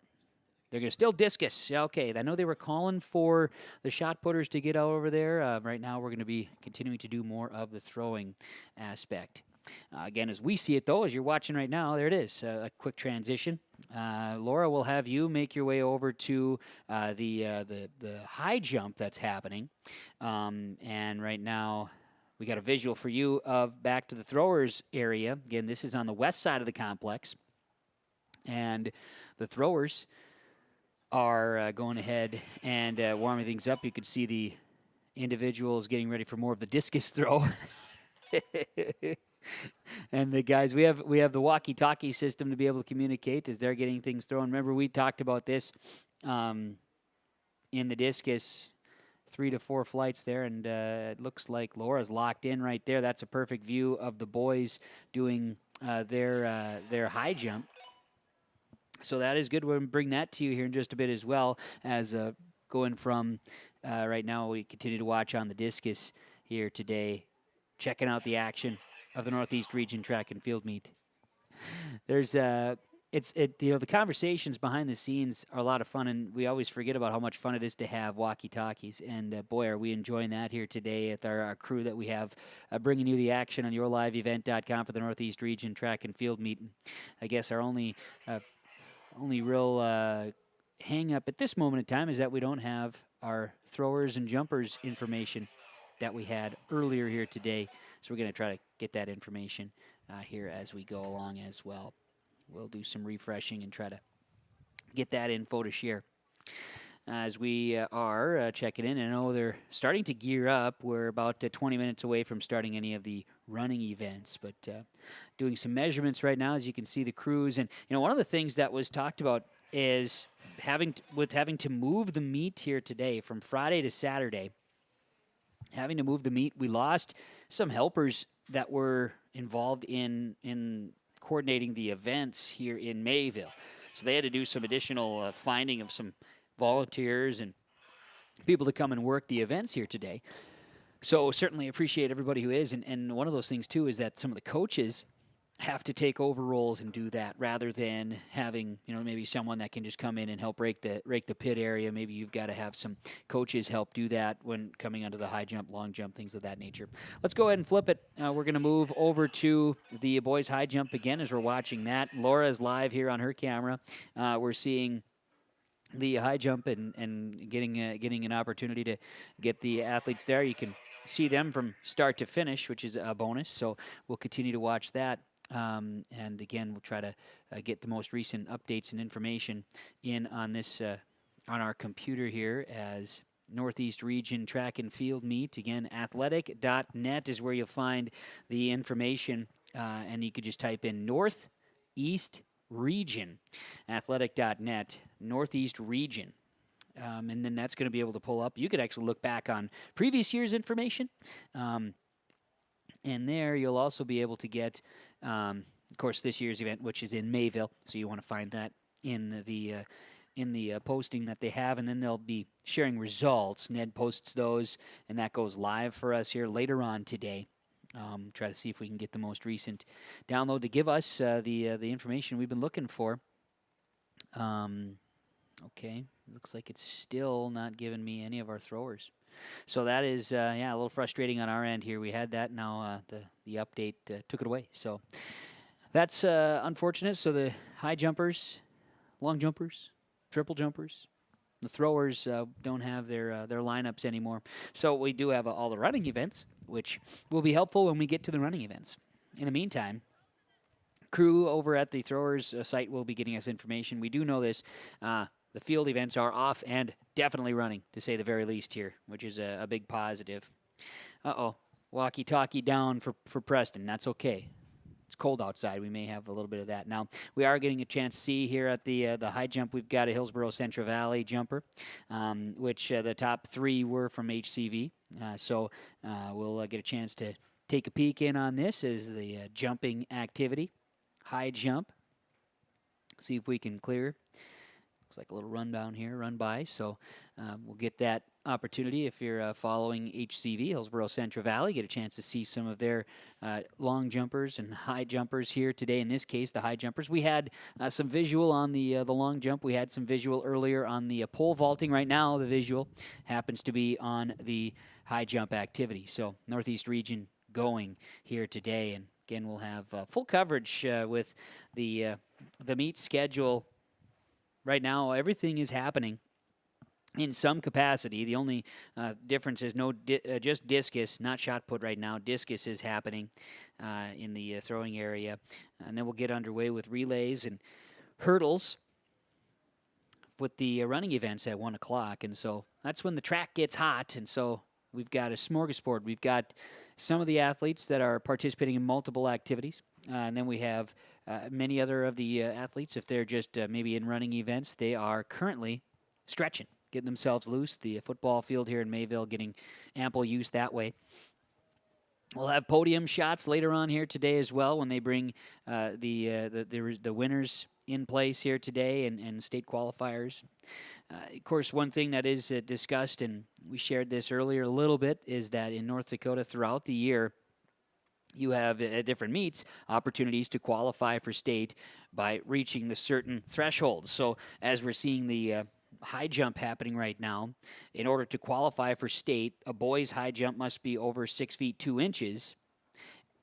Speaker 4: they're going to still discus. Okay, I know they were calling for the shot putters to get out over there. Right now, we're going to be continuing to do more of the throwing aspect. Again, as we see it, though, as you're watching right now, there it is, a quick transition. Laura, will have you make your way over to the high jump that's happening. And right now, we got a visual for you of back to the throwers area. Again, this is on the west side of the complex. And the throwers are going ahead and warming things up. You can see the individuals getting ready for more of the discus throw. And the guys, we have the walkie-talkie system to be able to communicate as they're getting things thrown. Remember, we talked about this in the discus, 3 to 4 flights there, and it looks like Laura's locked in right there. That's a perfect view of the boys doing their high jump. So that is good. We'll bring that to you here in just a bit as well, as going from right now, we continue to watch on the discus here today, checking out the action of the Northeast Region Track and Field Meet. There's the conversations behind the scenes are a lot of fun, and we always forget about how much fun it is to have walkie-talkies. And boy, are we enjoying that here today with our crew that we have bringing you the action on yourliveevent.com for the Northeast Region Track and Field Meet. I guess our only real hang up at this moment in time is that we don't have our throwers and jumpers information that we had earlier here today. So we're going to try to get that information here as we go along as well. We'll do some refreshing and try to get that info to share. As we are checking in, I know they're starting to gear up. We're about 20 minutes away from starting any of the running events, but doing some measurements right now, as you can see the crews. And one of the things that was talked about is having to move the meet here today from Friday to Saturday. Having to move the meet, we lost some helpers that were involved in coordinating the events here in Mayville. So they had to do some additional finding of some volunteers and people to come and work the events here today. So certainly appreciate everybody who is. And one of those things, too, is that some of the coaches have to take over roles and do that rather than having, maybe someone that can just come in and help rake the pit area. Maybe you've got to have some coaches help do that when coming onto the high jump, long jump, things of that nature. Let's go ahead and flip it. We're going to move over to the boys high jump again as we're watching that. Laura is live here on her camera. We're seeing the high jump and getting an opportunity to get the athletes there. You can see them from start to finish, which is a bonus. So we'll continue to watch that. And again, we'll try to get the most recent updates and information in on this on our computer here as Northeast Region Track and Field Meet. Again, athletic.net is where you'll find the information, and you could just type in Northeast Region, athletic.net, Northeast Region. And then that's going to be able to pull up. You could actually look back on previous year's information. And there you'll also be able to get, of course, this year's event, which is in Mayville. So you want to find that in the posting that they have. And then they'll be sharing results. Ned posts those, and that goes live for us here later on today. Try to see if we can get the most recent download to give us the information we've been looking for. Okay, looks like it's still not giving me any of our throwers. So that is, a little frustrating on our end here. We had that, now the update took it away. So that's unfortunate. So the high jumpers, long jumpers, triple jumpers, the throwers don't have their lineups anymore. So we do have all the running events, which will be helpful when we get to the running events. In the meantime, crew over at the throwers site will be getting us information. We do know this. The field events are off and definitely running, to say the very least here, which is a big positive. Walkie-talkie down for Preston. That's okay. It's cold outside. We may have a little bit of that. Now, we are getting a chance to see here at the high jump. We've got a Hillsborough Central Valley jumper, which the top three were from HCV. So we'll get a chance to take a peek in on this as the jumping activity. High jump. See if we can clear. Looks like a little run by. So we'll get that opportunity if you're following HCV, Hillsborough Central Valley, get a chance to see some of their long jumpers and high jumpers here today. In this case, the high jumpers. We had some visual on the long jump. We had some visual earlier on the pole vaulting. Right now, the visual happens to be on the high jump activity. So Northeast Region going here today. And again, we'll have full coverage with the meet schedule. Right now, everything is happening in some capacity. The only difference is just discus, not shot put right now. Discus is happening in the throwing area. And then we'll get underway with relays and hurdles with the running events at 1 o'clock. And so that's when the track gets hot. And so we've got a smorgasbord. We've got some of the athletes that are participating in multiple activities. And then we have many other of the athletes, if they're just maybe in running events, they are currently stretching, getting themselves loose. The football field here in Mayville getting ample use that way. We'll have podium shots later on here today as well when they bring the winners in place here today and state qualifiers. Of course, one thing that is discussed, and we shared this earlier a little bit, is that in North Dakota throughout the year, you have at different meets opportunities to qualify for state by reaching the certain thresholds. So as we're seeing the high jump happening right now, in order to qualify for state, a boys high jump must be over 6 feet 2 inches,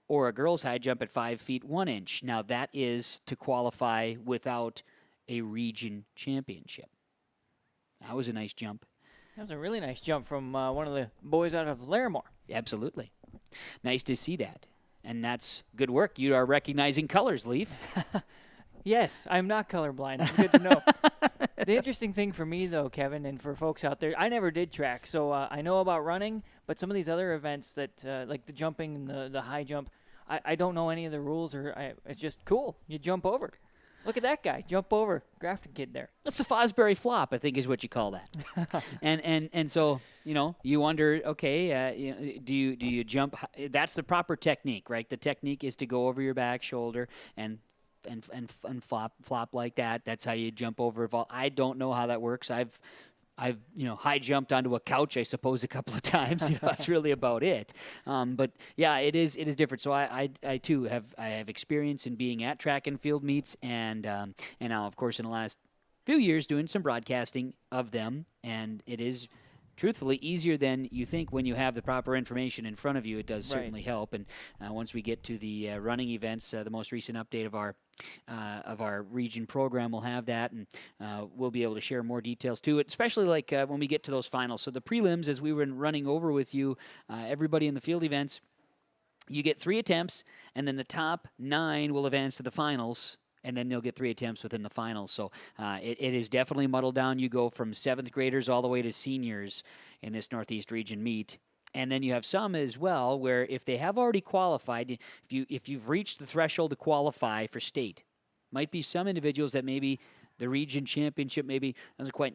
Speaker 4: or a girls high jump at 5 feet 1 inch. Now that is to qualify without a region championship. That was a nice jump.
Speaker 8: That was a really nice jump from one of the boys out of Larimore.
Speaker 4: Absolutely. Nice to see that. And that's good work. You are recognizing colors, Leaf.
Speaker 8: Yes, I'm not colorblind. It's good to know. The interesting thing for me, though, Kevin, and for folks out there, I never did track, so I know about running, but some of these other events that, like the jumping and the high jump, I don't know any of the rules, it's just cool. You jump over. Look at that guy, jump over, Grafton kid there.
Speaker 4: That's the Fosbury flop, I think is what you call that. and so, you wonder, okay, do you jump? That's the proper technique, right? The technique is to go over your back shoulder and flop like that. That's how you jump over. I don't know how that works. I've high jumped onto a couch, I suppose, a couple of times. That's really about it. But yeah, it is different. So I too have experience in being at track and field meets, and now, of course, in the last few years doing some broadcasting of them, and it is truthfully easier than you think when you have the proper information in front of you. It does certainly help. And once we get to the running events, the most recent update of our region program will have that, and we'll be able to share more details to it, especially like when we get to those finals. So the prelims, as we were running over with you, everybody in the field events, you get 3 attempts, and then the top 9 will advance to the finals, and then they'll get 3 attempts within the finals. So it is definitely muddled down. You go from 7th graders all the way to seniors in this Northeast region meet. And then you have some as well where if they have already qualified, if you've reached the threshold to qualify for state, might be some individuals that maybe the region championship maybe doesn't quite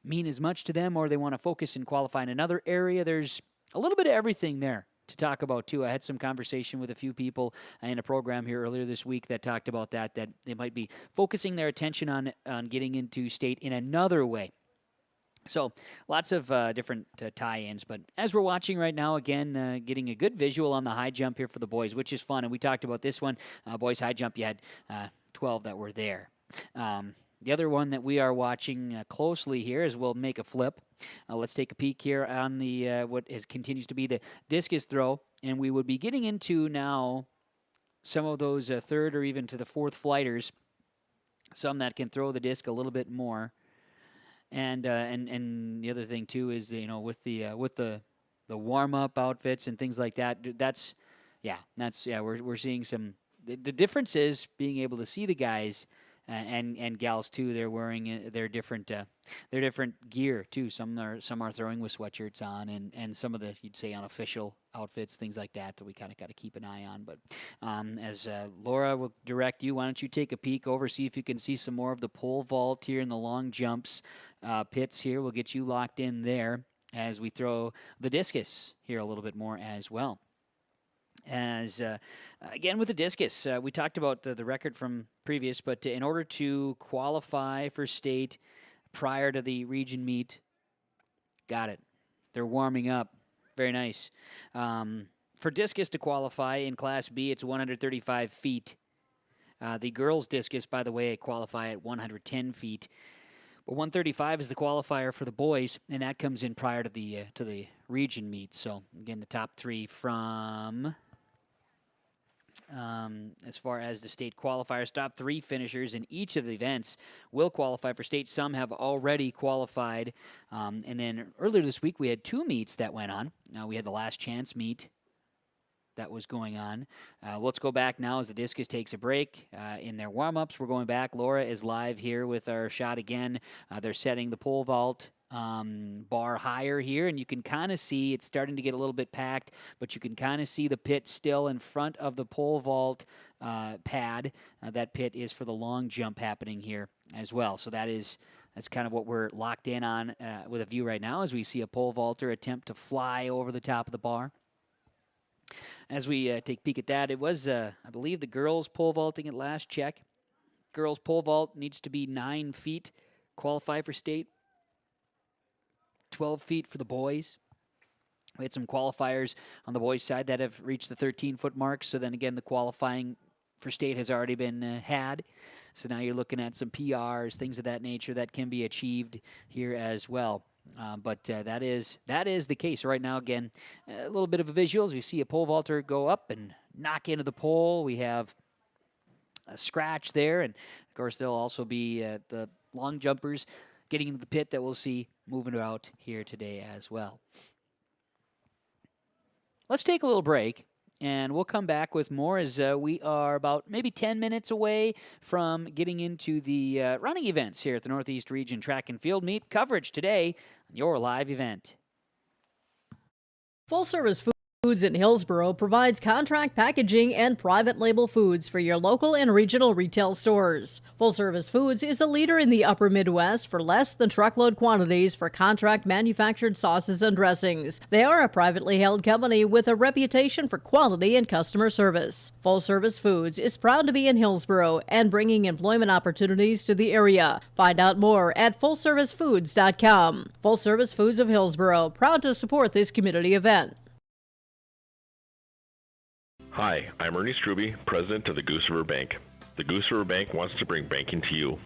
Speaker 4: mean as much to them, or they want to focus and qualify in another area. There's a little bit of everything there to talk about too. I had some conversation with a few people in a program here earlier this week that talked about that they might be focusing their attention on getting into state in another way. So lots of different tie-ins, but as we're watching right now, again, getting a good visual on the high jump here for the boys, which is fun. And we talked about this one, boys high jump. You had 12 that were there. The other one that we are watching closely here is we'll make a flip. Let's take a peek here on the continues to be the discus throw, and we would be getting into now some of those third or even to the fourth flighters, some that can throw the disc a little bit more. And the other thing too is with the warm up outfits and things like that. We're seeing some. The difference is being able to see the guys and gals too. They're wearing their different gear too. Some are throwing with sweatshirts on, and some of the, you'd say, unofficial outfits, things like that we kind of got to keep an eye on. But as Laura will direct you, why don't you take a peek over, see if you can see some more of the pole vault here in the long jumps pits here. We'll get you locked in there as we throw the discus here a little bit more as well. As again with the discus, we talked about the record from previous, but in order to qualify for state prior to the region meet, got it. They're warming up. Very nice. For discus to qualify in Class B, it's 135 feet. The girls' discus, by the way, qualify at 110 feet. But 135 is the qualifier for the boys, and that comes in prior to the region meet. So again, the top 3 from as far as the state qualifiers, top 3 finishers in each of the events will qualify for state. Some have already qualified. And then earlier this week, we had 2 meets that went on. We had the last chance meet that was going on. Let's go back now as the discus takes a break. In their warm-ups, we're going back. Laura is live here with our shot again. They're setting the pole vault bar higher here, and you can kind of see it's starting to get a little bit packed, but you can kind of see the pit still in front of the pole vault pad. That pit is for the long jump happening here as well. So that's kind of what we're locked in on with a view right now as we see a pole vaulter attempt to fly over the top of the bar. As we take a peek at that, it was, I believe, the girls pole vaulting at last check. Girls pole vault needs to be 9 feet, qualify for state. 12 feet for the boys. We had some qualifiers on the boys' side that have reached the 13-foot mark. So then again, the qualifying for state has already been had. So now you're looking at some PRs, things of that nature that can be achieved here as well. But that is the case right now. Again, a little bit of a visual as we see a pole vaulter go up and knock into the pole. We have a scratch there, and of course there'll also be the long jumpers getting into the pit that we'll see moving about here today as well. Let's take a little break, and we'll come back with more as we are about maybe 10 minutes away from getting into the running events here at the Northeast Region Track and Field Meet. Coverage today on your live event.
Speaker 7: Full Service Foods in Hillsboro provides contract packaging and private label foods for your local and regional retail stores. Full Service Foods is a leader in the upper Midwest for less than truckload quantities for contract manufactured sauces and dressings. They are a privately held company with a reputation for quality and customer service. Full Service Foods is proud to be in Hillsboro and bringing employment opportunities to the area. Find out more at fullservicefoods.com. Full Service Foods of Hillsboro, proud to support this community event.
Speaker 12: Hi, I'm Ernie Struby, president of the Goose River Bank. The Goose River Bank wants to bring banking to you.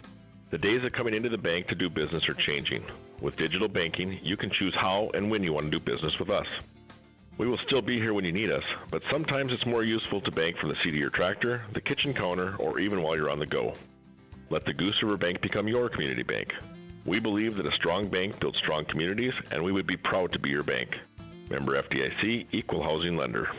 Speaker 12: The days of coming into the bank to do business are changing. With digital banking, you can choose how and when you want to do business with us. We will still be here when you need us, but sometimes it's more useful to bank from the seat of your tractor, the kitchen counter, or even while you're on the go. Let the Goose River Bank become your community bank. We believe that a strong bank builds strong communities, and we would be proud to be your bank. Member FDIC, Equal Housing Lender.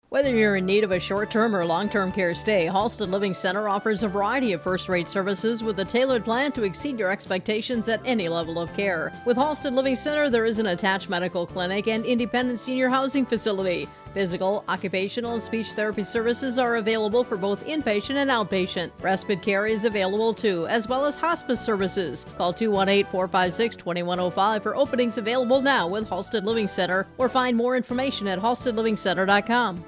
Speaker 7: Whether you're in need of a short-term or long-term care stay, Halsted Living Center offers a variety of first-rate services with a tailored plan to exceed your expectations at any level of care. With Halsted Living Center, there is an attached medical clinic and independent senior housing facility. Physical, occupational, and speech therapy services are available for both inpatient and outpatient. Respite care is available too, as well as hospice services. Call 218-456-2105 for openings available now with Halsted Living Center, or find more information at halstedlivingcenter.com.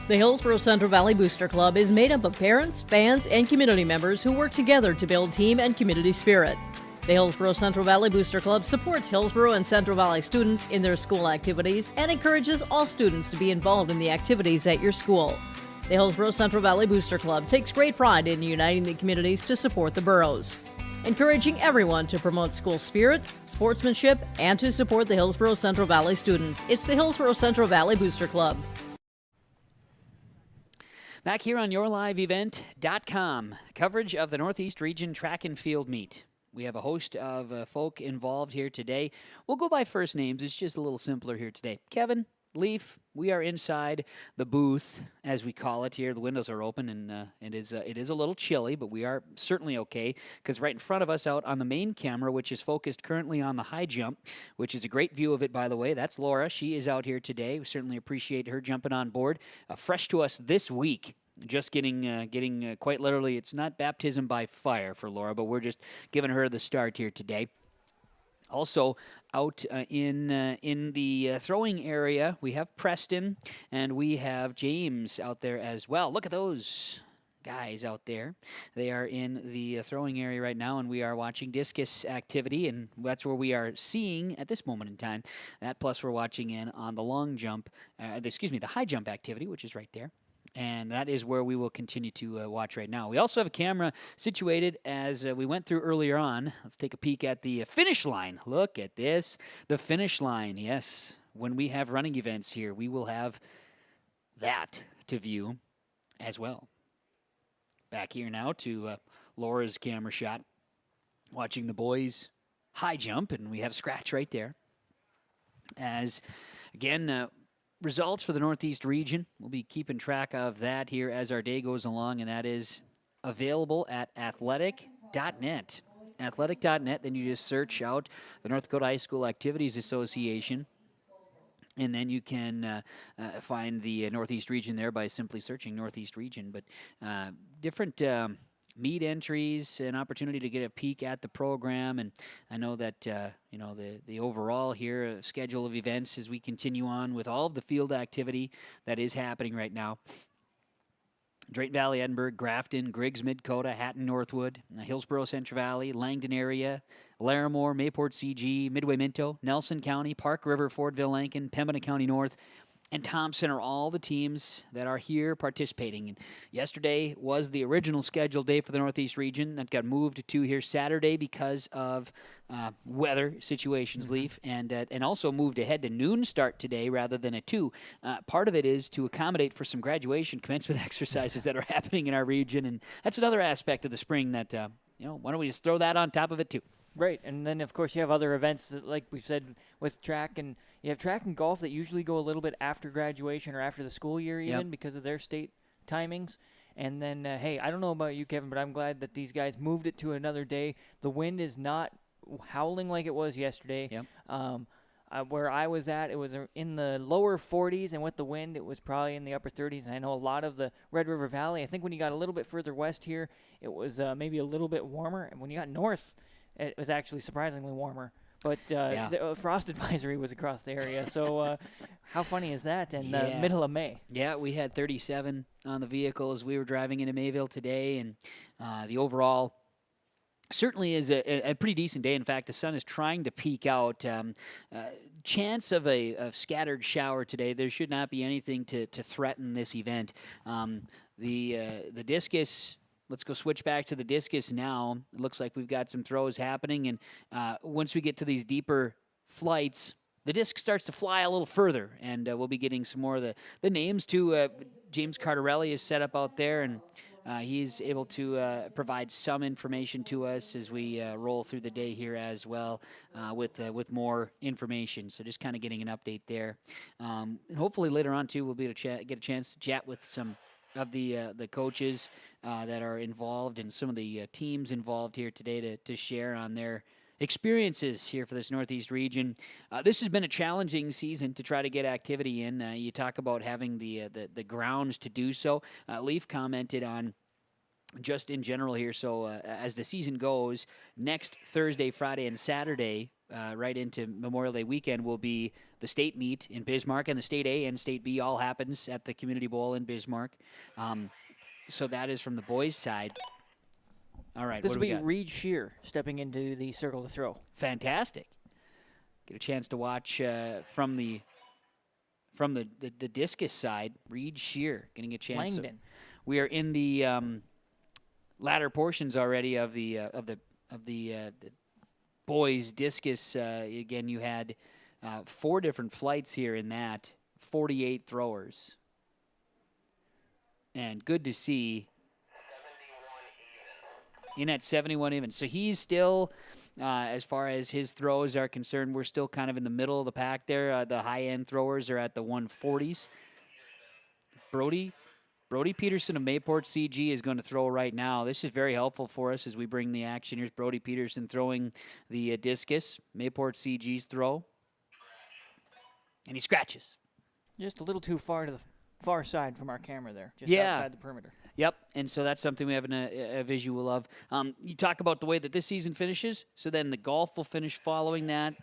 Speaker 7: The Hillsboro Central Valley Booster Club is made up of parents, fans, and community members who work together to build team and community spirit. The Hillsboro Central Valley Booster Club supports Hillsboro and Central Valley students in their school activities and encourages all students to be involved in the activities at your school. The Hillsboro Central Valley Booster Club takes great pride in uniting the communities to support the boroughs, encouraging everyone to promote school spirit, sportsmanship, and to support the Hillsboro Central Valley students. It's the Hillsboro Central Valley Booster Club.
Speaker 4: Back here on yourliveevent.com, coverage of the Northeast Region Track and Field Meet. We have a host of folk involved here today. We'll go by first names. It's just a little simpler here today. Kevin, Leaf, we are inside the booth, as we call it here. The windows are open, and it is a little chilly, but we are certainly okay, because right in front of us out on the main camera, which is focused currently on the high jump, which is a great view of it, by the way, that's Laura. She is out here today. We certainly appreciate her jumping on board. Fresh to us this week. Just getting quite literally, it's not baptism by fire for Laura, but we're just giving her the start here today. Also, out in the throwing area, we have Preston and we have James out there as well. Look at those guys out there. They are in the throwing area right now, and we are watching discus activity, and that's where we are seeing at this moment in time. That plus we're watching in on the long jump, the high jump activity, which is right there. And that is where we will continue to watch right now. We also have a camera situated as we went through earlier on. Let's take a peek at the finish line. Look at this. The finish line, yes. When we have running events here, we will have that to view as well. Back here now to Laura's camera shot, watching the boys high jump, and we have Scratch right there. As, again, results for the Northeast region. We'll be keeping track of that here as our day goes along, and that is available at athletic.net. Athletic.net, then you just search out the North Dakota High School Activities Association, and then you can find the Northeast region there by simply searching Northeast region. But different meet entries, an opportunity to get a peek at the program, and I know that the overall here schedule of events as we continue on with all of the field activity that is happening right now. Drayton Valley, Edinburgh, Grafton, Griggs, Mid-Dakota, Hatton, Northwood, Hillsboro, Central Valley, Langdon area, Larimore, Mayport CG, Midway, Minto, Nelson County, Park River, Fordville, Lankin, Pembina County North, and Thompson are all the teams that are here participating. And yesterday was the original scheduled day for the Northeast region that got moved to here Saturday because of weather situations, Leaf, and also moved ahead to noon start today rather than at 2. Part of it is to accommodate for some graduation commencement exercises that are happening in our region, and that's another aspect of the spring that, why don't we just throw that on top of it too?
Speaker 8: Right, and then of course you have other events that, like we've said, with track, and you have track and golf that usually go a little bit after graduation or after the school year even because of their state timings. And then, hey, I don't know about you, Kevin, but I'm glad that these guys moved it to another day. The wind is not howling like it was yesterday.
Speaker 4: Yep.
Speaker 8: Where I was at, it was in the lower 40s, and with the wind, it was probably in the upper 30s. And I know a lot of the Red River Valley, I think when you got a little bit further west here, it was maybe a little bit warmer. And when you got north, it was actually surprisingly warmer. But the frost advisory was across the area. So how funny is that in the middle of May?
Speaker 4: Yeah, we had 37 on the vehicle as we were driving into Mayville today. And the overall certainly is a pretty decent day. In fact, the sun is trying to peek out. Chance of a scattered shower today. There should not be anything to threaten this event. The discus... Let's go switch back to the discus now. It looks like we've got some throws happening, and once we get to these deeper flights, the disc starts to fly a little further, and we'll be getting some more of the names too. James Cardarelli is set up out there, and he's able to provide some information to us as we roll through the day here as well with more information. So just kind of getting an update there. And hopefully later on too, we'll be able to get a chance to chat with some of the coaches that are involved and some of the teams involved here today to share on their experiences here for this Northeast region. This has been a challenging season to try to get activity in. You talk about having the grounds to do so. Leaf commented on just in general here. So as the season goes, next Thursday, Friday, and Saturday, right into Memorial Day weekend, will be the state meet in Bismarck, and the state A and state B all happens at the Community Bowl in Bismarck. So that is from the boys' side. All right,
Speaker 8: this will be Reed Shear stepping into the circle to throw.
Speaker 4: Fantastic. Get a chance to watch from the discus side. Reed Shear getting a chance.
Speaker 8: Langdon.
Speaker 4: We are in the latter portions already of the boys discus. Again, you had 4 different flights here in that, 48 throwers. And good to see in at 71 even. So he's still, as far as his throws are concerned, we're still kind of in the middle of the pack there. The high-end throwers are at the 140s. Brody Peterson of Mayport CG is going to throw right now. This is very helpful for us as we bring the action. Here's Brody Peterson throwing the discus. Mayport CG's throw. And he scratches.
Speaker 8: Just a little too far to the far side from our camera there, just
Speaker 4: Yeah.
Speaker 8: outside the perimeter.
Speaker 4: Yep, and so that's something we have a visual of. You talk about the way that this season finishes, so then the golf will finish following that.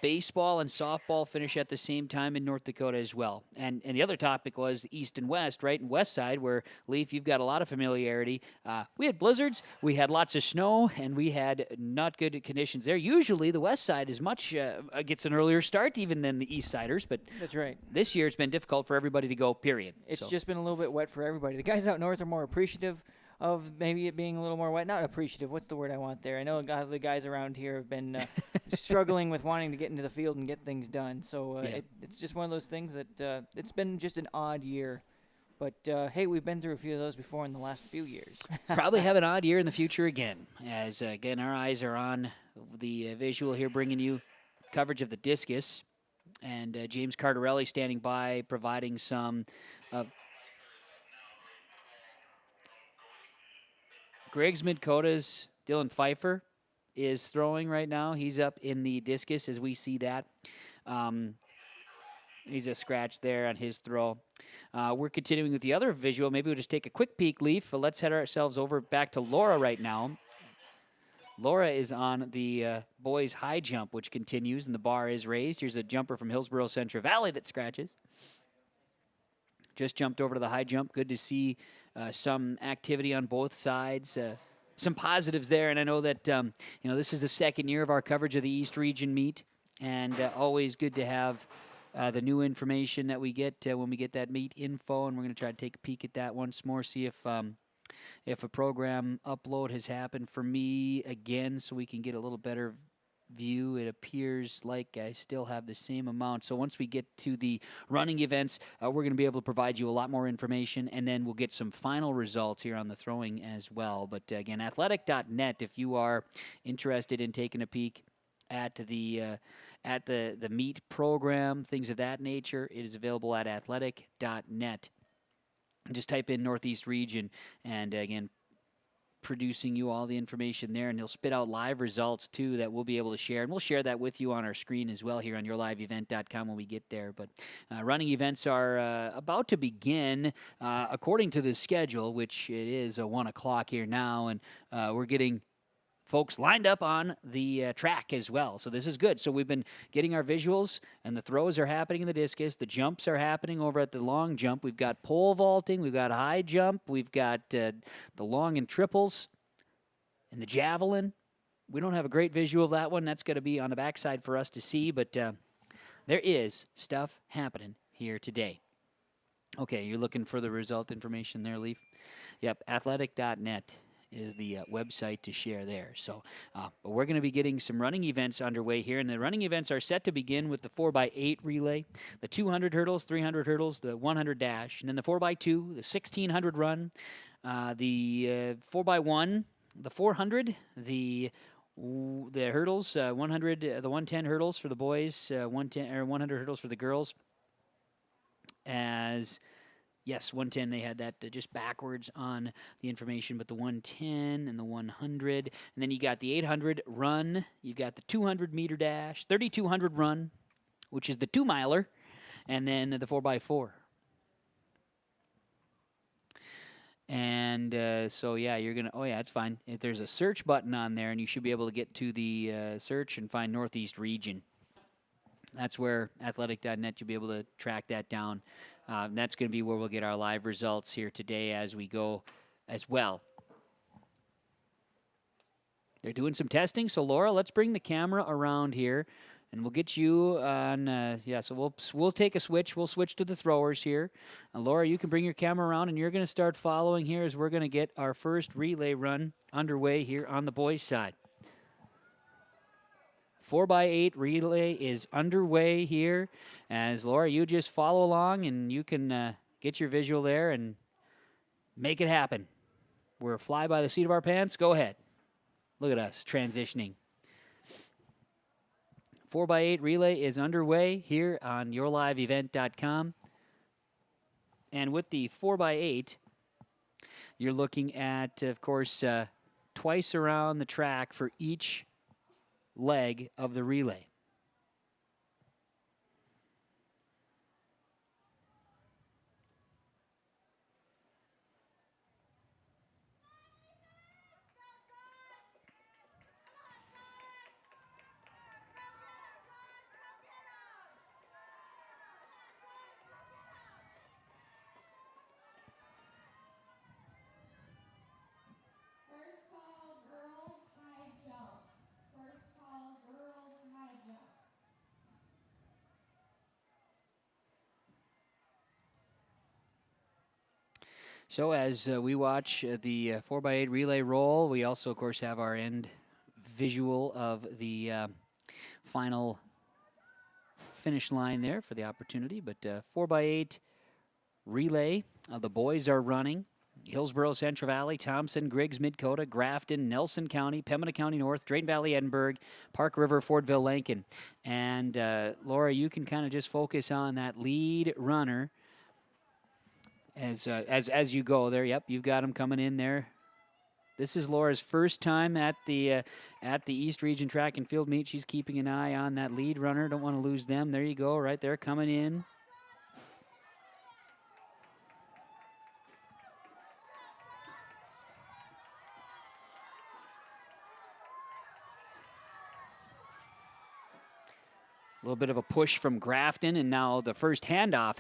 Speaker 4: Baseball and softball finish at the same time in North Dakota as well. And the other topic was East and West, right? And West side, where, Leaf, you've got a lot of familiarity. We had blizzards, we had lots of snow, and we had not good conditions there. Usually the West side is much gets an earlier start even than the East Siders, but
Speaker 8: that's right.
Speaker 4: This year it's been difficult for everybody to go, period.
Speaker 8: It's just been a little bit wet for everybody. The guys out north are more appreciative of maybe it being a little more wet. Not appreciative. What's the word I want there? I know the guys around here have been struggling with wanting to get into the field and get things done. So it's just one of those things that it's been just an odd year. But, hey, we've been through a few of those before in the last few years.
Speaker 4: Probably have an odd year in the future again, as, again, our eyes are on the visual here, bringing you coverage of the discus. And James Cardarelli standing by, providing some Greg's Midcota's Dylan Pfeiffer is throwing right now. He's up in the discus as we see that. He's a scratch there on his throw. We're continuing with the other visual. Maybe we'll just take a quick peek, Leaf. Let's head ourselves over back to Laura right now. Laura is on the boys' high jump, which continues, and the bar is raised. Here's a jumper from Hillsborough Central Valley that scratches. Just jumped over to the high jump. Good to see some activity on both sides. Some positives there, and I know that this is the second year of our coverage of the East Region meet, and always good to have the new information that we get when we get that meet info, and we're going to try to take a peek at that once more, see if a program upload has happened for me again, so we can get a little better view. It appears like I still have the same amount. So once we get to the running events, we're going to be able to provide you a lot more information, and then we'll get some final results here on the throwing as well. But again, athletic.net, if you are interested in taking a peek at the meet program, things of that nature, it is available at athletic.net. Just type in Northeast Region, and again, producing you all the information there, and he'll spit out live results too that we'll be able to share, and we'll share that with you on our screen as well here on yourliveevent.com when we get there. But running events are about to begin according to the schedule, which it is 1 o'clock here now, and we're getting folks lined up on the track as well. So this is good. So we've been getting our visuals, and the throws are happening in the discus. The jumps are happening over at the long jump. We've got pole vaulting. We've got high jump. We've got the long and triples and the javelin. We don't have a great visual of that one. That's going to be on the backside for us to see, but there is stuff happening here today. Okay, you're looking for the result information there, Leaf? Yep, athletic.net is the website to share there. So but we're going to be getting some running events underway here, and the running events are set to begin with the 4x8 relay, the 200 hurdles, 300 hurdles, the 100 dash, and then the 4x2, the 1600 run, the 4x1, the 400, the hurdles, 100, the 110 hurdles for the boys, 110 or 100 hurdles for the girls. Yes, 110, they had that just backwards on the information, but the 110 and the 100. And then you got the 800 run. You've got the 200-meter dash, 3,200 run, which is the 2-miler, and then the 4x4. And so, yeah, you're going to, oh, yeah, it's fine. If there's a search button on there, and you should be able to get to the search and find Northeast Region. That's where athletic.net, you'll be able to track that down. That's going to be where we'll get our live results here today as we go as well. They're doing some testing. So, Laura, let's bring the camera around here, and we'll get you on, so we'll take a switch. We'll switch to the throwers here. Laura, you can bring your camera around, and you're going to start following here as we're going to get our first relay run underway here on the boys' side. 4x8 relay is underway here. As Laura, you just follow along, and you can get your visual there and make it happen. We're fly by the seat of our pants. Go ahead. Look at us transitioning. 4x8 relay is underway here on yourliveevent.com. And with the 4x8, you're looking at, of course, twice around the track for each leg of the relay. So as we watch the 4x8 relay roll, we also, of course, have our end visual of the final finish line there for the opportunity. But 4x8 relay, the boys are running. Hillsborough, Central Valley, Thompson, Griggs, Midcota, Grafton, Nelson County, Pembina County North, Drayton Valley, Edinburgh, Park River, Fordville, Lincoln. And Laura, you can kind of just focus on that lead runner as you go there. Yep, you've got him coming in there. This is Laura's first time at the East Region Track and Field Meet. She's keeping an eye on that lead runner. Don't want to lose them. There you go, right there, coming in. A little bit of a push from Grafton, and now the first handoff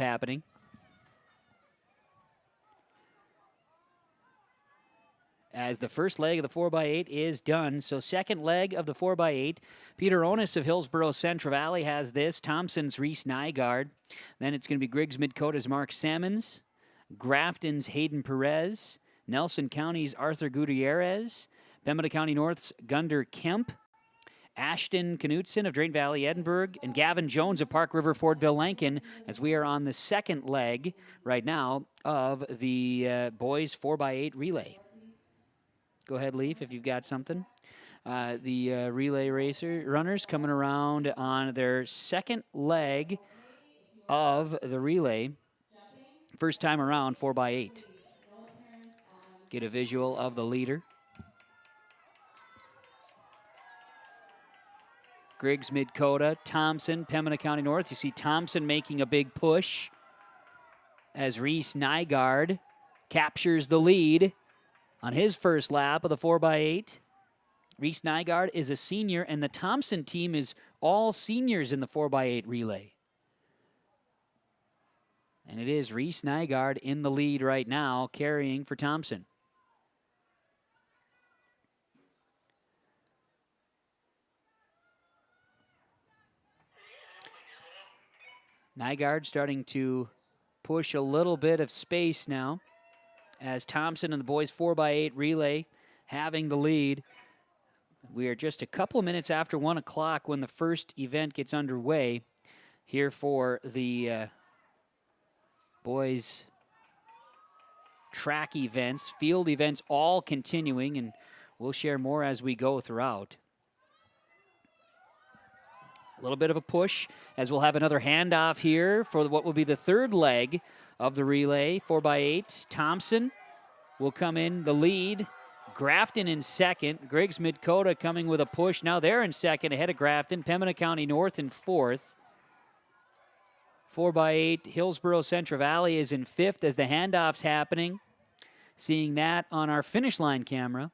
Speaker 4: as the first leg of the 4x8 is done. So second leg of the 4x8, Peter Onis of Hillsborough Central Valley has this. Thompson's Reese Nygaard. Then it's going to be Griggs Midcota's Mark Sammons, Grafton's Hayden Perez, Nelson County's Arthur Gutierrez, Pembina County North's Gunder Kemp, Ashton Knutson of Drayton Valley, Edinburgh, and Gavin Jones of Park River, Fordville, Lankin, as we are on the second leg right now of the boys 4x8 relay. Go ahead, Leaf, if you've got something. The relay runners coming around on their second leg of the relay. First time around, 4x8. Get a visual of the leader. Griggs Midcota, Thompson, Pembina County North. You see Thompson making a big push as Reese Nygaard captures the lead on his first lap of the 4x8. Reese Nygaard is a senior, and the Thompson team is all seniors in the 4x8 relay. And it is Reese Nygaard in the lead right now, carrying for Thompson. Nygaard starting to push a little bit of space now as Thompson and the boys 4x8 relay having the lead. We are just a couple minutes after 1 o'clock when the first event gets underway here for the boys track events, field events all continuing, and we'll share more as we go throughout. A little bit of a push as we'll have another handoff here for what will be the third leg of the relay, 4x8. Thompson will come in the lead. Grafton in second. Griggs Midcota coming with a push. Now they're in second ahead of Grafton. Pembina County North in fourth. 4x8. Hillsborough Central Valley is in fifth as the handoff's happening. Seeing that on our finish line camera.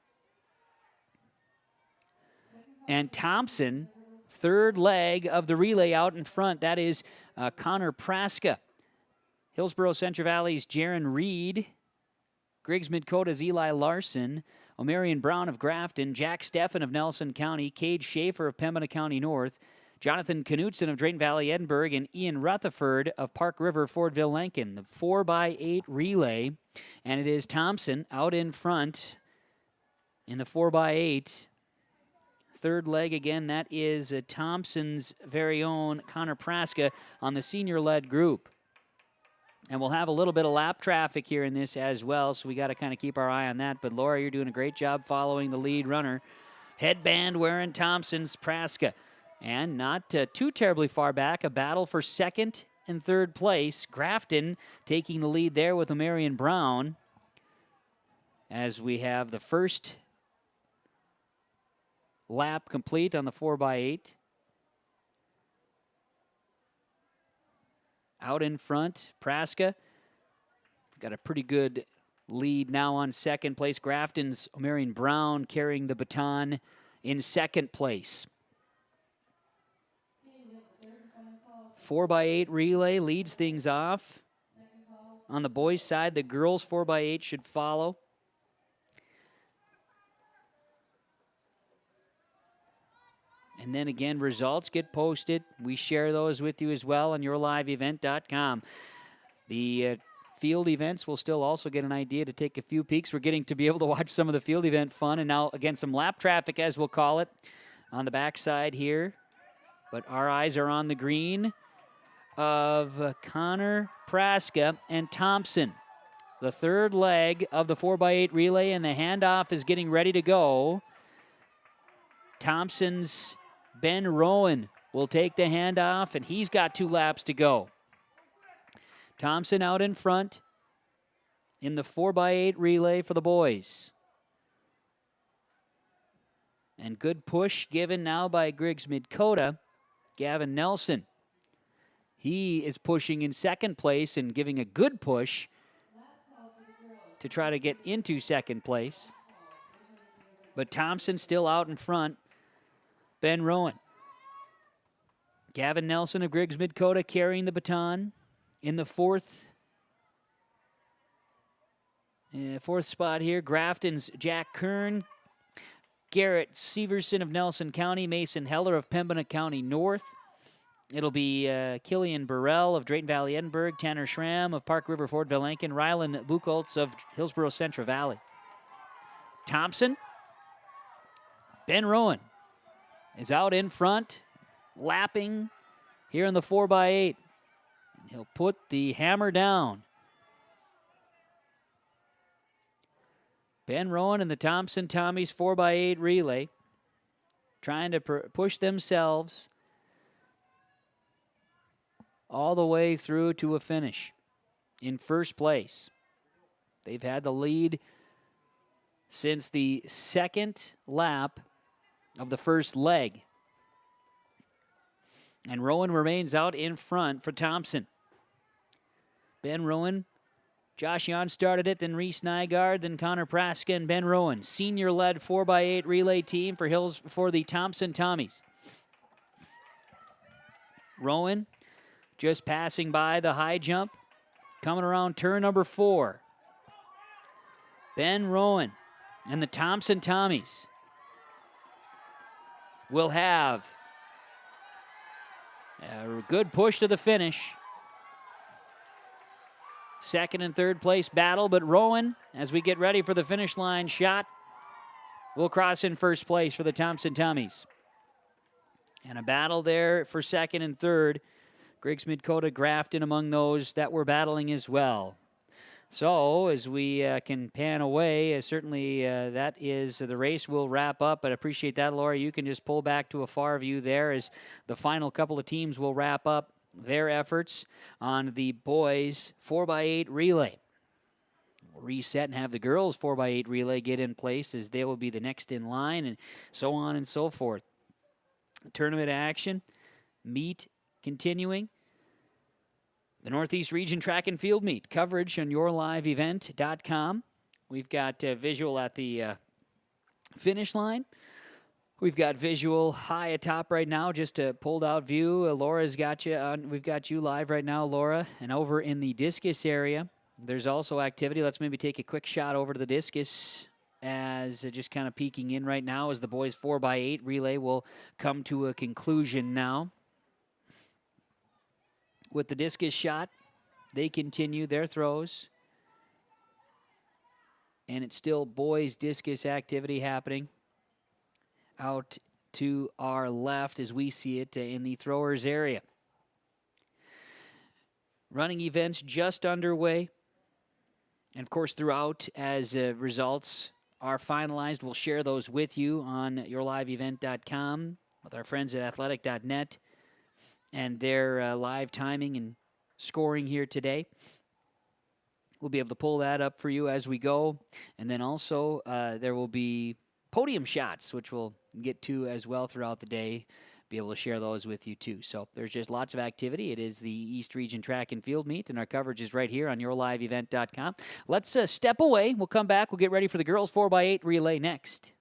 Speaker 4: And Thompson, third leg of the relay out in front. That is Connor Praska. Hillsborough Central Valley's Jaron Reed. Griggs Midcota's Eli Larson. O'Marion Brown of Grafton. Jack Steffen of Nelson County. Cade Schaefer of Pembina County North. Jonathan Knutson of Drayton Valley, Edinburgh. And Ian Rutherford of Park River, Fordville, Lankin. The 4x8 relay. And it is Thompson out in front in the 4x8. Third leg again, that is Thompson's very own Connor Praska on the senior-led group. And we'll have a little bit of lap traffic here in this as well, so we got to kind of keep our eye on that. But Laura, you're doing a great job following the lead runner. Headband wearing Thompson's Praska. And not too terribly far back, a battle for second and third place. Grafton taking the lead there with O'Marion Brown as we have the first lap complete on the 4x8. Out in front, Praska got a pretty good lead now on second place. Grafton's O'Marion Brown carrying the baton in second place. 4x8 relay leads things off. On the boys' side, the girls' 4x8 should follow. And then again, results get posted. We share those with you as well on yourliveevent.com. The field events will still also get an idea to take a few peeks. We're getting to be able to watch some of the field event fun. And now, again, some lap traffic, as we'll call it, on the backside here. But our eyes are on the green of Connor Praska and Thompson. The third leg of the 4x8 relay, and the handoff is getting ready to go. Thompson's Ben Rowan will take the handoff, and he's got 2 laps to go. Thompson out in front in the 4x8 relay for the boys. And good push given now by Griggs Midcota. Gavin Nelson. He is pushing in second place and giving a good push to try to get into second place. But Thompson still out in front. Ben Rowan. Gavin Nelson of Griggs Midcota carrying the baton in the fourth Fourth spot here, Grafton's Jack Kern, Garrett Severson of Nelson County, Mason Heller of Pembina County North. It'll be Killian Burrell of Drayton Valley Edinburgh, Tanner Schramm of Park River Fort Vilankin, Rylan Buchholz of Hillsborough Central Valley. Thompson, Ben Rowan is out in front, lapping here in the 4x8. He'll put the hammer down. Ben Rowan and the Thompson Tommies 4x8 relay trying to push themselves all the way through to a finish in first place. They've had the lead since the second lap of the first leg. And Rowan remains out in front for Thompson. Ben Rowan, Josh Yon started it, then Reese Nygaard, then Connor Praska and Ben Rowan. Senior-led 4x8 relay team for the Thompson Tommies. Rowan just passing by the high jump, coming around turn number 4. Ben Rowan and the Thompson Tommies will have a good push to the finish. Second and third place battle, but Rowan, as we get ready for the finish line shot, will cross in first place for the Thompson Tommies. And a battle there for second and third. Griggs Midkota Grafton among those that were battling as well. So as we can pan away, certainly that is the race will wrap up. But I appreciate that, Laura. You can just pull back to a far view there as the final couple of teams will wrap up their efforts on the boys 4x8 relay. We'll reset and have the girls 4x8 relay get in place as they will be the next in line and so on and so forth. Tournament action, meet continuing. The Northeast Region Track and Field Meet coverage on yourliveevent.com. We've got visual at the finish line. We've got visual high atop right now, just a pulled out view. Laura's got you on. We've got you live right now, Laura. And over in the discus area, there's also activity. Let's maybe take a quick shot over to the discus as just kind of peeking in right now as the boys 4x8 relay will come to a conclusion now. With the discus shot, they continue their throws. And it's still boys discus activity happening out to our left as we see it in the throwers area. Running events just underway. And of course, throughout, as results are finalized, we'll share those with you on yourliveevent.com with our friends at athletic.net. And their live timing and scoring here today. We'll be able to pull that up for you as we go. And then also there will be podium shots, which we'll get to as well throughout the day. Be able to share those with you too. So there's just lots of activity. It is the East Region Track and Field Meet, and our coverage is right here on yourliveevent.com. Let's step away. We'll come back. We'll get ready for the girls 4x8 relay next.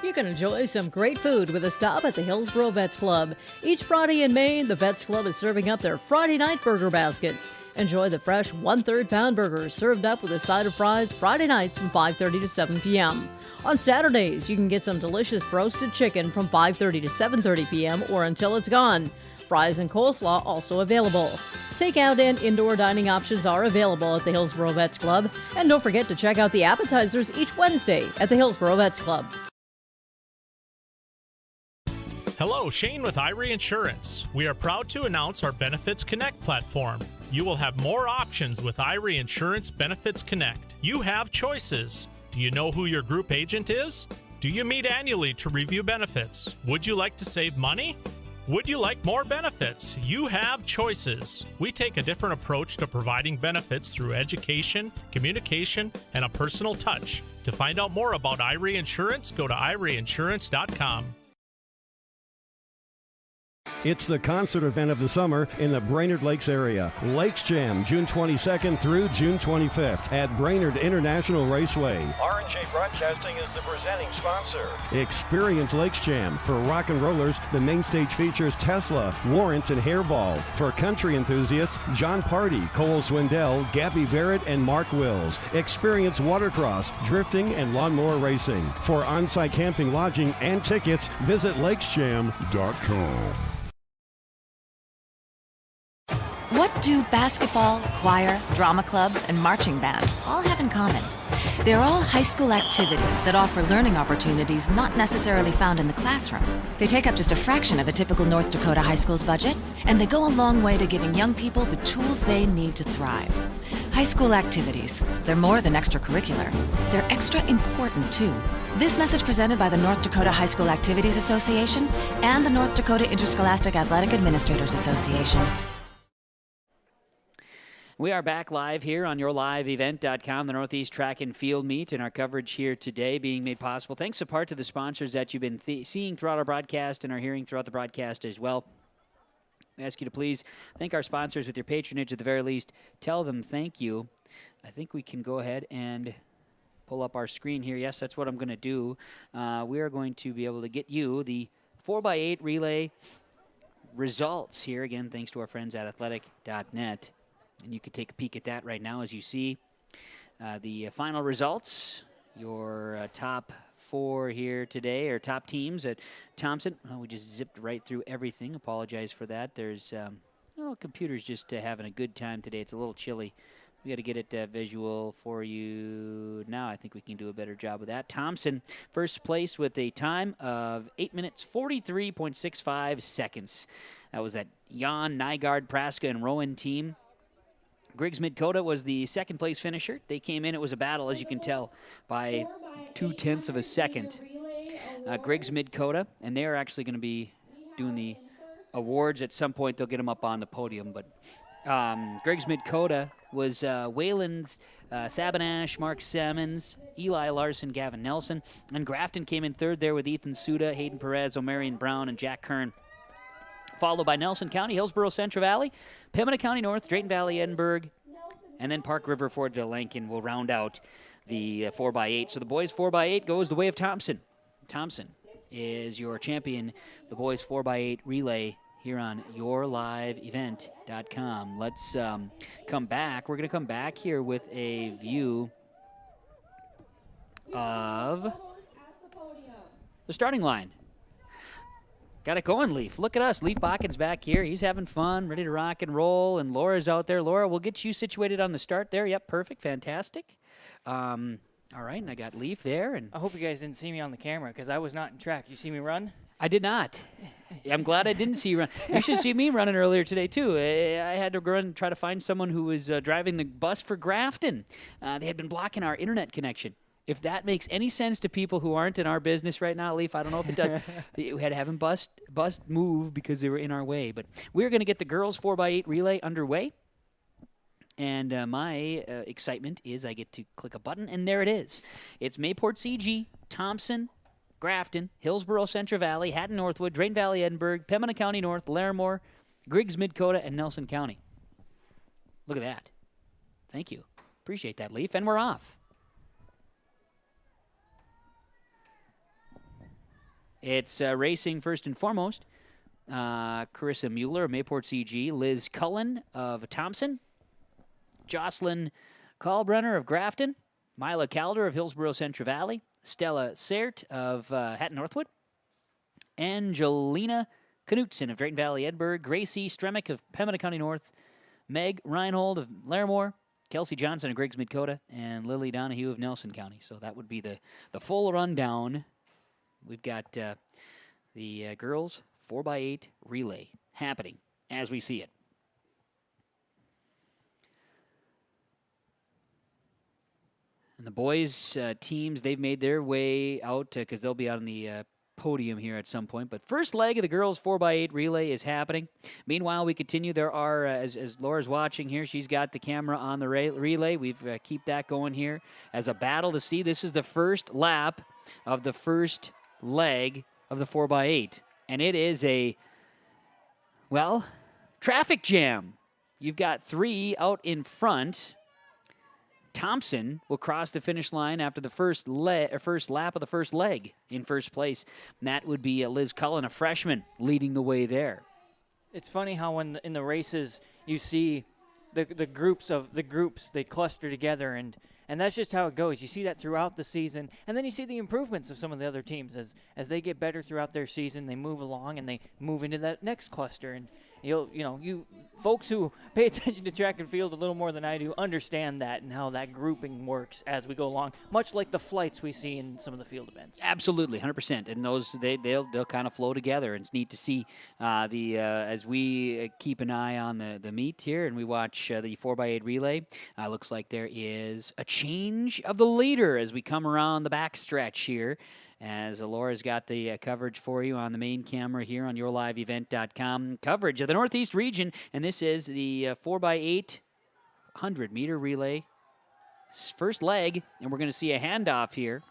Speaker 7: You can enjoy some great food with a stop at the Hillsborough Vets Club. Each Friday in May, the Vets Club is serving up their Friday night burger baskets. Enjoy the fresh 1/3 pound burgers served up with a side of fries Friday nights from 5:30 to 7 p.m. On Saturdays, you can get some delicious roasted chicken from 5:30 to 7:30 p.m. or until it's gone. Fries and coleslaw also available. Takeout and indoor dining options are available at the Hillsborough Vets Club. And don't forget to check out the appetizers each Wednesday at the Hillsborough Vets Club.
Speaker 13: Hello, Shane with Irie Insurance. We are proud to announce our Benefits Connect platform. You will have more options with Irie Insurance Benefits Connect. You have choices. Do you know who your group agent is? Do you meet annually to review benefits? Would you like to save money? Would you like more benefits? You have choices. We take a different approach to providing benefits through education, communication, and a personal touch. To find out more about Irie Insurance, go to irieinsurance.com.
Speaker 14: It's the concert event of the summer in the Brainerd Lakes area. Lakes Jam, June 22nd through June 25th at Brainerd International Raceway.
Speaker 5: R&J Broadcasting is the presenting sponsor.
Speaker 14: Experience Lakes Jam. For rock and rollers, the main stage features Tesla, Warrants, and Hairball. For country enthusiasts, John Party, Cole Swindell, Gabby Barrett, and Mark Wills. Experience watercross, drifting, and lawnmower racing. For on-site camping, lodging, and tickets, visit lakesjam.com.
Speaker 15: What do basketball, choir, drama club, and marching band all have in common? They're all high school activities that offer learning opportunities not necessarily found in the classroom. They take up just a fraction of a typical North Dakota high school's budget, and they go a long way to giving young people the tools they need to thrive. High school activities, they're more than extracurricular. They're extra important, too. This message presented by the North Dakota High School Activities Association and the North Dakota Interscholastic Athletic Administrators Association.
Speaker 4: We are back live here on yourliveevent.com, the Northeast Track and Field Meet, and our coverage here today being made possible thanks in part to the sponsors that you've been seeing throughout our broadcast and are hearing throughout the broadcast as well. I ask you to please thank our sponsors with your patronage at the very least. Tell them thank you. I think we can go ahead and pull up our screen here. Yes, that's what I'm going to do. We are going to be able to get you the 4x8 relay results here. Again, thanks to our friends at athletic.net. And you can take a peek at that right now as you see the final results. Your top four here today, or top teams at Thompson. Oh, we just zipped right through everything. Apologize for that. There's, computer's just having a good time today. It's a little chilly. We got to get it visual for you now. I think we can do a better job of that. Thompson, first place with a time of 8 minutes, 43.65 seconds. That was that Jan, Nygaard, Praska, and Rowan team. Griggs Midkota was the second place finisher. They came in, it was a battle, as you can tell, by 0.2 of a second. Griggs Midkota, and they're actually going to be doing the awards at some point. They'll get them up on the podium. But Griggs Midkota was Wayland's Sabanash, Mark Sammons, Eli Larson, Gavin Nelson. And Grafton came in third there with Ethan Suda, Hayden Perez, O'Marion Brown, and Jack Kern. Followed by Nelson County, Hillsborough, Central Valley, Pembina County North, Drayton Valley, Edinburgh, and then Park River, Fortville, Lincoln will round out the 4x8. So the boys 4x8 goes the way of Thompson. Thompson is your champion, the boys 4x8 relay here on yourliveevent.com. Let's come back. We're going to come back here with a view of the starting line. Got it going, Leaf. Look at us. Leaf Bakken's back here. He's having fun, ready to rock and roll, and Laura's out there. Laura, we'll get you situated on the start there. Yep, perfect. Fantastic. All right, and I got Leaf there. And
Speaker 8: I hope you guys didn't see me on the camera because I was not in track. You see me run?
Speaker 4: I did not. I'm glad I didn't see you run. You should see me running earlier today, too. I had to run and try to find someone who was driving the bus for Grafton. They had been blocking our internet connection. If that makes any sense to people who aren't in our business right now, Leaf, I don't know if it does. We had to have them bust move because they were in our way. But we're going to get the girls 4x8 relay underway. And my excitement is I get to click a button, and there it is. It's Mayport CG, Thompson, Grafton, Hillsborough, Central Valley, Hatton Northwood, Drayton Valley, Edinburgh, Pembina County North, Larimore, Griggs Midkota, and Nelson County. Look at that. Thank you. Appreciate that, Leaf. And we're off. It's racing first and foremost. Carissa Mueller of Mayport CG, Liz Cullen of Thompson, Jocelyn Kalbrenner of Grafton, Mila Calder of Hillsborough Central Valley, Stella Sert of Hatton Northwood, Angelina Knutson of Drayton Valley Edinburgh, Gracie Stremick of Pembina County North, Meg Reinhold of Larimore, Kelsey Johnson of Griggs Midkota, and Lily Donahue of Nelson County. So that would be the full rundown. We've got the girls 4x8 relay happening as we see it. And the boys teams, they've made their way out because they'll be out on the podium here at some point. But first leg of the girls 4x8 relay is happening. Meanwhile, we continue. There are, as Laura's watching here, she's got the camera on the relay. We've keep that going here as a battle to see. This is the first lap of the first leg of the 4x8. And it is a Well, traffic jam. You've got 3 out in front. Thompson will cross the finish line after the first lap of the first leg in first place. And that would be Liz Cullen, a freshman, leading the way there.
Speaker 8: It's funny how in the races you see the groups, they cluster together, and that's just how it goes. You see that throughout the season, and then you see the improvements of some of the other teams as they get better throughout their season. They move along and they move into that next cluster, and you folks who pay attention to track and field a little more than I do understand that and how that grouping works as we go along, much like the flights we see in some of the field events.
Speaker 4: Absolutely, 100%. And those they'll kind of flow together, and it's neat to see as we keep an eye on the meet here and we watch the 4x8 relay. Looks like there is a change of the leader as we come around the back stretch here. As Laura's got the coverage for you on the main camera here on yourliveevent.com. Coverage of the Northeast region, and this is the 4x8 100-meter relay first leg, and we're going to see a handoff here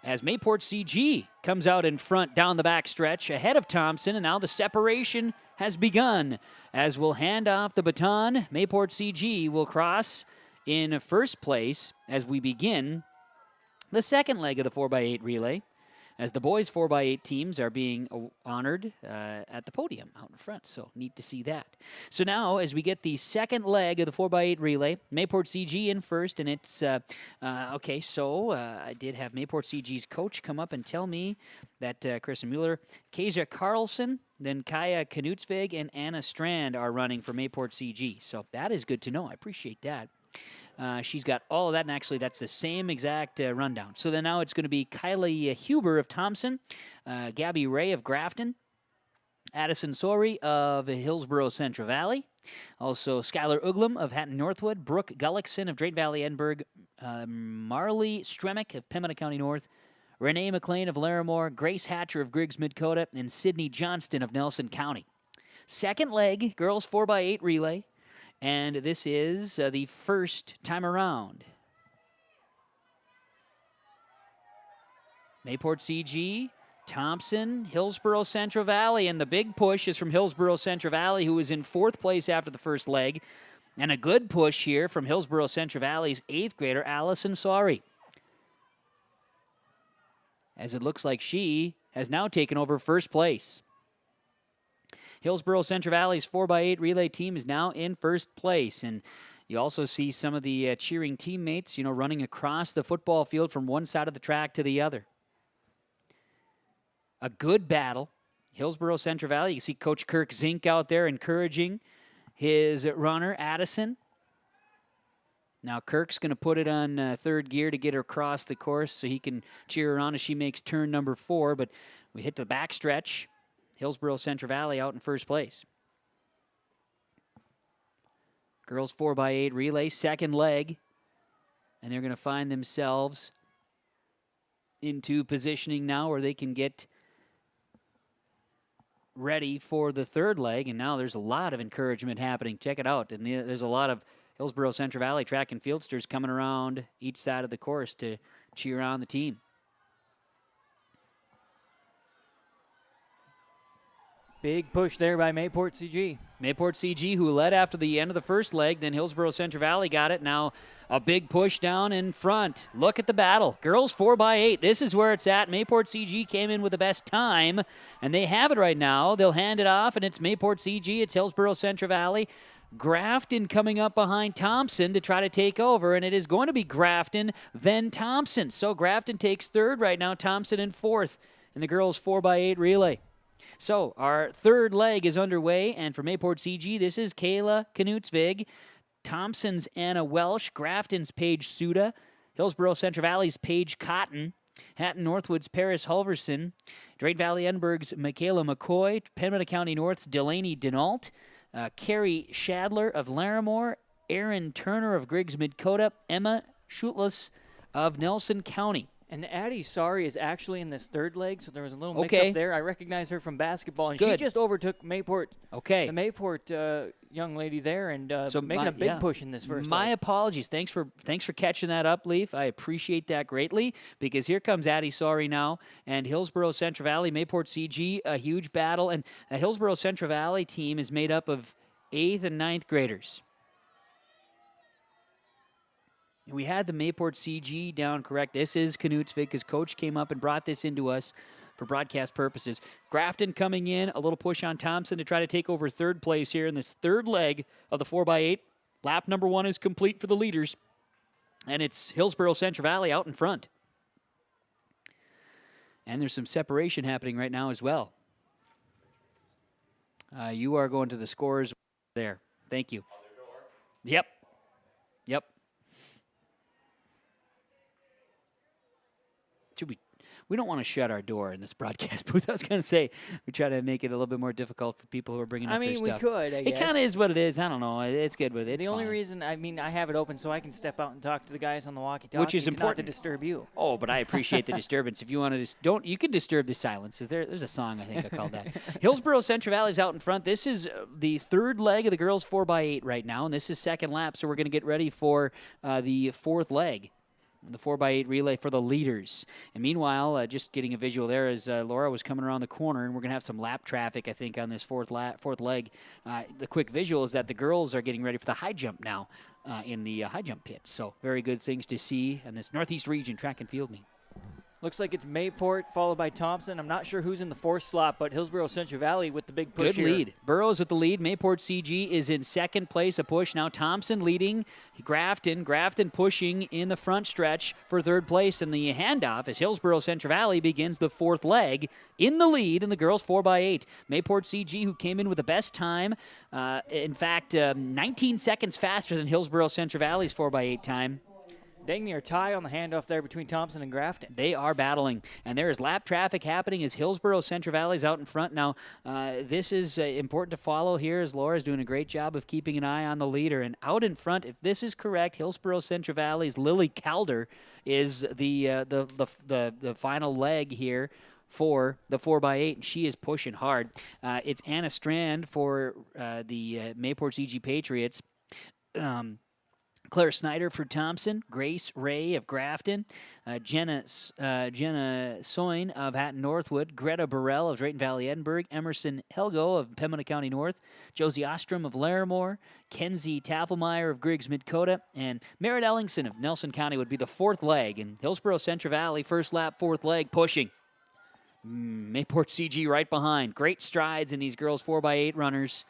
Speaker 4: as Mayport CG comes out in front down the back stretch ahead of Thompson, and now the separation has begun. As we'll hand off the baton, Mayport CG will cross in first place as we begin the second leg of the 4x8 relay, as the boys 4x8 teams are being honored at the podium out in front. So neat to see that. So now, as we get the second leg of the 4x8 relay, Mayport CG in first, and it's okay. So I did have Mayport CG's coach come up and tell me that Kristen Mueller, Kasia Carlson, then Kaya Knutsvig, and Anna Strand are running for Mayport CG. So that is good to know. I appreciate that. She's got all of that, and actually that's the same exact rundown. So then now it's going to be Kylie Huber of Thompson, Gabby Ray of Grafton, Addison Sori of Hillsborough Central Valley, also Skylar Uglum of Hatton Northwood, Brooke Gullickson of Drayton Valley Edinburgh, Marley Stremick of Pembina County North, Renee McLean of Larimore, Grace Hatcher of Griggs Midkota, and Sydney Johnston of Nelson County. Second leg, girls 4x8 relay. And this is the first time around. Mayport CG, Thompson, Hillsborough Central Valley, and the big push is from Hillsborough Central Valley, who was in fourth place after the first leg. And a good push here from Hillsborough Central Valley's 8th grader, Allison Sawry, as it looks like she has now taken over first place. Hillsborough Central Valley's 4x8 relay team is now in first place. And you also see some of the cheering teammates, running across the football field from one side of the track to the other. A good battle. Hillsborough Central Valley, you see Coach Kirk Zink out there encouraging his runner, Addison. Now Kirk's going to put it on third gear to get her across the course so he can cheer her on as she makes turn number 4. But we hit the back stretch. Hillsborough Central Valley out in first place. Girls 4x8 relay, second leg. And they're going to find themselves into positioning now where they can get ready for the third leg. And now there's a lot of encouragement happening. Check it out. And there's a lot of Hillsborough Central Valley track and fieldsters coming around each side of the course to cheer on the team.
Speaker 8: Big push there by Mayport CG.
Speaker 4: Mayport CG, who led after the end of the first leg, then Hillsborough Central Valley got it. Now a big push down in front. Look at the battle. Girls 4x8. This is where it's at. Mayport CG came in with the best time, and they have it right now. They'll hand it off, and it's Mayport CG. It's Hillsborough Central Valley. Grafton coming up behind Thompson to try to take over, and it is going to be Grafton, then Thompson. So Grafton takes third right now, Thompson in fourth in the girls 4x8 relay. So our third leg is underway, and for Mayport CG, this is Kayla Knutsvig, Thompson's Anna Welsh, Grafton's Paige Suda, Hillsborough Central Valley's Paige Cotton, Hatton Northwood's Paris Halverson, Drayton Valley Edinburgh's Michaela McCoy, Pembina County North's Delaney Denault, Carrie Shadler of Larimore, Aaron Turner of Griggs Midkota, Emma Schutlis of Nelson County.
Speaker 8: And Addie Sari is actually in this third leg, so there was a little
Speaker 4: Okay.
Speaker 8: mix-up there. I recognize her from basketball, and she
Speaker 4: Good.
Speaker 8: just overtook Mayport.
Speaker 4: Okay.
Speaker 8: The Mayport young lady there, and
Speaker 4: So
Speaker 8: making a big push in this first
Speaker 4: My
Speaker 8: leg.
Speaker 4: apologies. Thanks for catching that up, Leaf. I appreciate that greatly, because here comes Addie Sari now, and Hillsborough Central Valley, Mayport CG, a huge battle, and the Hillsborough Central Valley team is made up of 8th and 9th graders. We had the Mayport CG down correct. This is Knutsvik, because Coach came up and brought this into us for broadcast purposes. Grafton coming in, a little push on Thompson to try to take over third place here in this third leg of the 4x8. Lap number 1 is complete for the leaders, and it's Hillsborough Central Valley out in front. And there's some separation happening right now as well. You are going to the scores there. Thank you. Yep. Yep. We don't want to shut our door in this broadcast booth. I was going to say we try to make it a little bit more difficult for people who are bringing up their stuff.
Speaker 8: We could, I guess.
Speaker 4: It kind of is what it is. I don't know. It's good with it.
Speaker 8: The only reason, I have it open so I can step out and talk to the guys on the walkie-talkie.
Speaker 4: Which is important.
Speaker 8: Not to disturb you.
Speaker 4: Oh, but I appreciate the disturbance. If you want to you can disturb the silence. There's a song, I think I called that. Hillsborough Central Valley's out in front. This is the third leg of the girls 4x8 right now, and this is second lap, so we're going to get ready for the fourth leg. The 4x8 relay for the leaders. And meanwhile, just getting a visual there as Laura was coming around the corner, and we're going to have some lap traffic, I think, on this fourth leg. The quick visual is that the girls are getting ready for the high jump now in the high jump pit. So very good things to see in this Northeast Region track and field meet.
Speaker 8: Looks like it's Mayport followed by Thompson. I'm not sure who's in the fourth slot, but Hillsborough Central Valley with the big push
Speaker 4: Good lead. Burrows with the lead. Mayport CG is in second place, a push. Now Thompson leading. Grafton pushing in the front stretch for third place. And the handoff as Hillsborough Central Valley begins the fourth leg in the lead in the girls 4x8. Mayport CG, who came in with the best time, in fact, 19 seconds faster than Hillsborough Central Valley's 4x8 time.
Speaker 8: Dang near tie on the handoff there between Thompson and Grafton.
Speaker 4: They are battling, and there is lap traffic happening as Hillsborough Central Valley's out in front. Now, this is important to follow here as Laura's doing a great job of keeping an eye on the leader. And out in front, if this is correct, Hillsborough Central Valley's Lily Calder is the final leg here for the 4x8, and she is pushing hard. It's Anna Strand for the Mayport CG Patriots. Claire Snyder for Thompson, Grace Ray of Grafton, Jenna Soyne of Hatton Northwood, Greta Burrell of Drayton Valley Edinburgh, Emerson Helgo of Pembina County North, Josie Ostrom of Larimore, Kenzie Tafelmeyer of Griggs Midkota, and Merritt Ellingson of Nelson County would be the fourth leg. And Hillsborough Central Valley, first lap, fourth leg, pushing. Mayport CG right behind. Great strides in these girls 4x8 runners,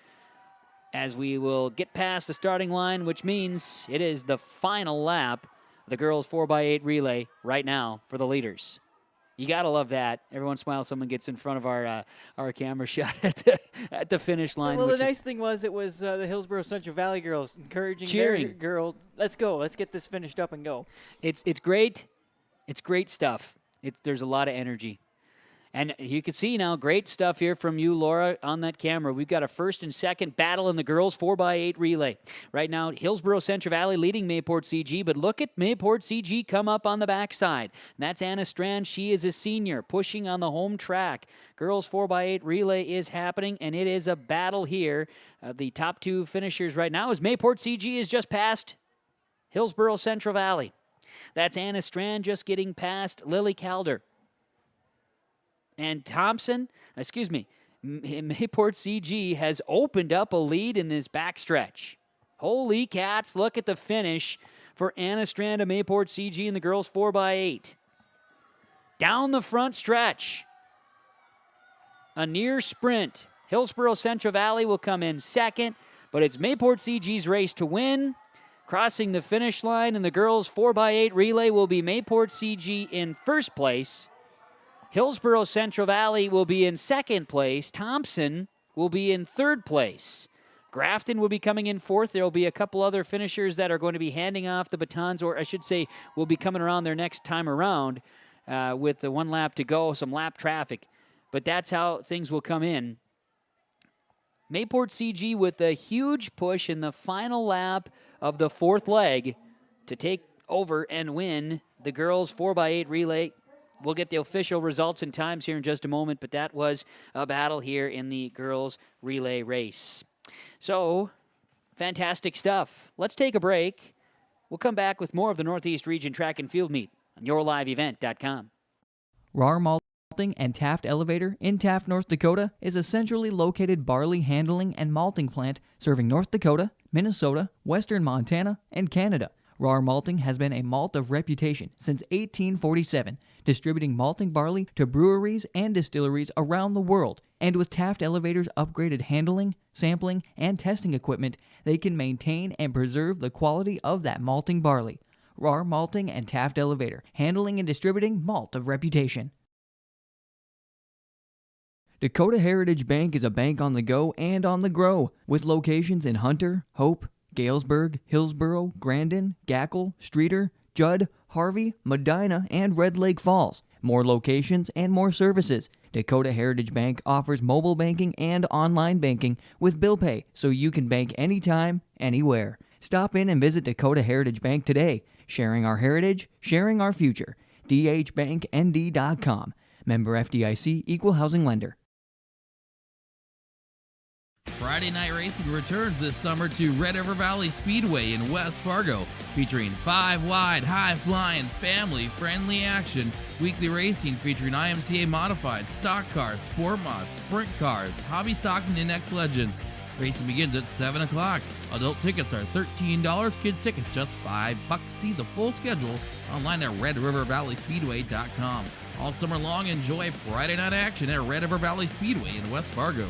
Speaker 4: as we will get past the starting line, which means it is the final lap of the girls 4x8 relay right now for the leaders. You got to love that. Every once in a while, someone gets in front of our camera shot at the finish line.
Speaker 8: Well, the nice thing was it was the Hillsborough Central Valley girls encouraging
Speaker 4: cheering.
Speaker 8: Their girl. Let's go. Let's get this finished up and go.
Speaker 4: It's great. It's great stuff. There's a lot of energy. And you can see now, great stuff here from you, Laura, on that camera. We've got a first and second battle in the girls 4x8 relay. Right now, Hillsborough Central Valley leading Mayport CG, but look at Mayport CG come up on the backside. And that's Anna Strand. She is a senior, pushing on the home track. Girls 4x8 relay is happening, and it is a battle here. The top two finishers right now is Mayport CG is just past Hillsborough Central Valley. That's Anna Strand just getting past Lily Calder. And Mayport CG has opened up a lead in this backstretch. Holy cats, look at the finish for Anna Strand of Mayport CG in the girls 4x8. Down the front stretch, a near sprint. Hillsborough Central Valley will come in second, but it's Mayport CG's race to win. Crossing the finish line in the girls 4x8 relay will be Mayport CG in first place. Hillsborough Central Valley will be in second place. Thompson will be in third place. Grafton will be coming in fourth. There will be a couple other finishers that are going to be handing off the batons, or I should say will be coming around their next time around with the one lap to go, some lap traffic. But that's how things will come in. Mayport CG with a huge push in the final lap of the fourth leg to take over and win the girls 4x8 relay. We'll get the official results and times here in just a moment, but that was a battle here in the girls relay race. So, fantastic stuff. Let's take a break. We'll come back with more of the Northeast Region Track and Field Meet on yourliveevent.com.
Speaker 9: Rar Malting and Taft Elevator in Taft, North Dakota is a centrally located barley handling and malting plant serving North Dakota, Minnesota, western Montana, and Canada. Rar Malting has been a malt of reputation since 1847, distributing malting barley to breweries and distilleries around the world. And with Taft Elevator's upgraded handling, sampling, and testing equipment, they can maintain and preserve the quality of that malting barley. Rar Malting and Taft Elevator, handling and distributing malt of reputation. Dakota Heritage Bank is a bank on the go and on the grow, with locations in Hunter, Hope, Galesburg, Hillsboro, Grandin, Gackle, Streeter, Judd, Harvey, Medina, and Red Lake Falls. More locations and more services. Dakota Heritage Bank offers mobile banking and online banking with bill pay, so you can bank anytime, anywhere. Stop in and visit Dakota Heritage Bank today. Sharing our heritage, sharing our future. dhbanknd.com. Member FDIC, Equal Housing Lender.
Speaker 16: Friday Night Racing returns this summer to Red River Valley Speedway in West Fargo, featuring 5-wide, high-flying, family-friendly action. Weekly racing featuring IMCA modified, stock cars, sport mods, sprint cars, hobby stocks, and index legends. Racing begins at 7 o'clock. Adult tickets are $13, kids tickets just $5. See the full schedule online at RedRiverValleySpeedway.com. All summer long, enjoy Friday night action at Red River Valley Speedway in West Fargo.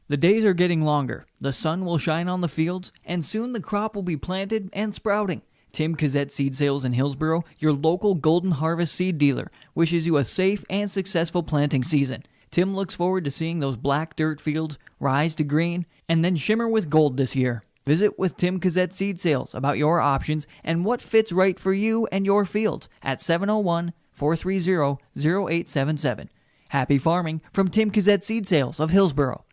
Speaker 9: The days are getting longer, the sun will shine on the fields, and soon the crop will be planted and sprouting. Tim Kazette Seed Sales in Hillsboro, your local Golden Harvest seed dealer, wishes you a safe and successful planting season. Tim looks forward to seeing those black dirt fields rise to green and then shimmer with gold this year. Visit with Tim Kazette Seed Sales about your options and what fits right for you and your fields at 701-430-0877. Happy farming from Tim Kazette Seed Sales of Hillsboro.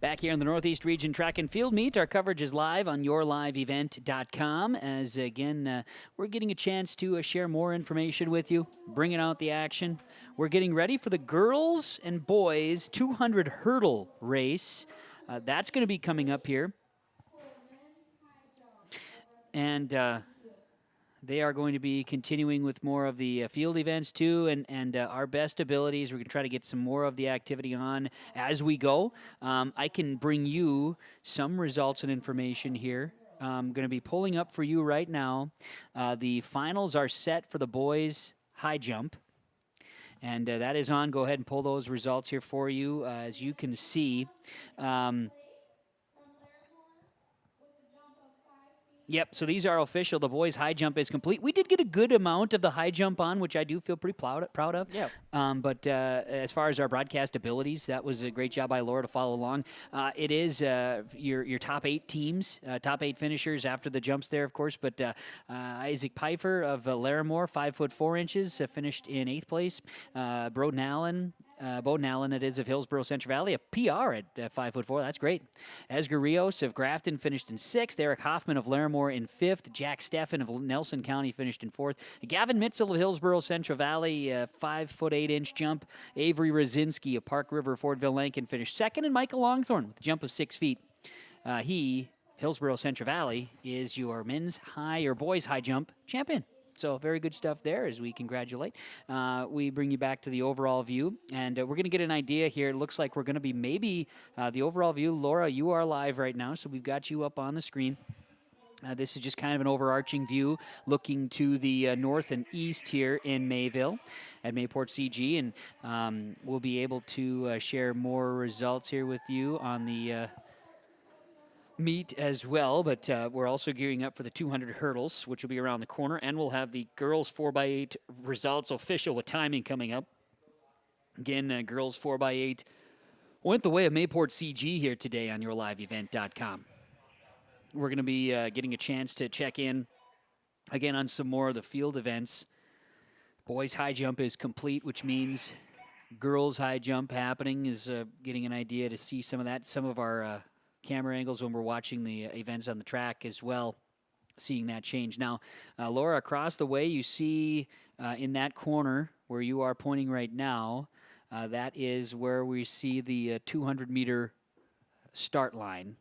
Speaker 4: Back here in the Northeast Region Track and Field Meet, our coverage is live on yourliveevent.com. As again, we're getting a chance to share more information with you, bringing out the action. We're getting ready for the girls and boys 200 hurdle race. That's going to be coming up here. And they are going to be continuing with more of the field events too, and our best abilities. We're going to try to get some more of the activity on as we go. I can bring you some results and information here. I'm going to be pulling up for you right now. The finals are set for the boys high jump, and that is on. Go ahead and pull those results here for you. As you can see, yep, so these are official. The boys' high jump is complete. We did get a good amount of the high jump on, which I do feel pretty proud of.
Speaker 8: Yeah.
Speaker 4: But as far as our broadcast abilities, that was a great job by Laura to follow along. It is your top 8 teams, top 8 finishers after the jumps there, of course. But Isaac Pfeiffer of Larimore, 5'4", finished in 8th place. Bowden Allen, it is, of Hillsboro Central Valley, a PR at 5'4". That's great. Esger Rios of Grafton finished in 6th. Eric Hoffman of Larimore in 5th. Jack Steffen of Nelson County finished in 4th. Gavin Mitzel of Hillsboro Central Valley, 5'8" jump. Avery Rosinski of Park River Fordville Lankin finished 2nd. And Michael Longthorne with a jump of 6 feet. Hillsboro Central Valley, is your men's high or boys high jump champion. So very good stuff there as we congratulate. We bring you back to the overall view, and we're going to get an idea here. It looks like we're going to be maybe the overall view. Laura, you are live right now, so we've got you up on the screen. This is just kind of an overarching view looking to the north and east here in Mayville at Mayport CG, and we'll be able to share more results here with you on the meet as well, but we're also gearing up for the 200 hurdles, which will be around the corner, and we'll have the girls 4x8 results official with timing coming up. Again, girls 4x8 went the way of Mayport CG here today on yourliveevent.com. We're going to be getting a chance to check in again on some more of the field events. Boys high jump is complete, which means girls high jump happening is getting an idea to see some of that. Some of our camera angles when we're watching the events on the track as well, seeing that change. Now, Laura, across the way, you see in that corner where you are pointing right now, that is where we see the 200-meter start line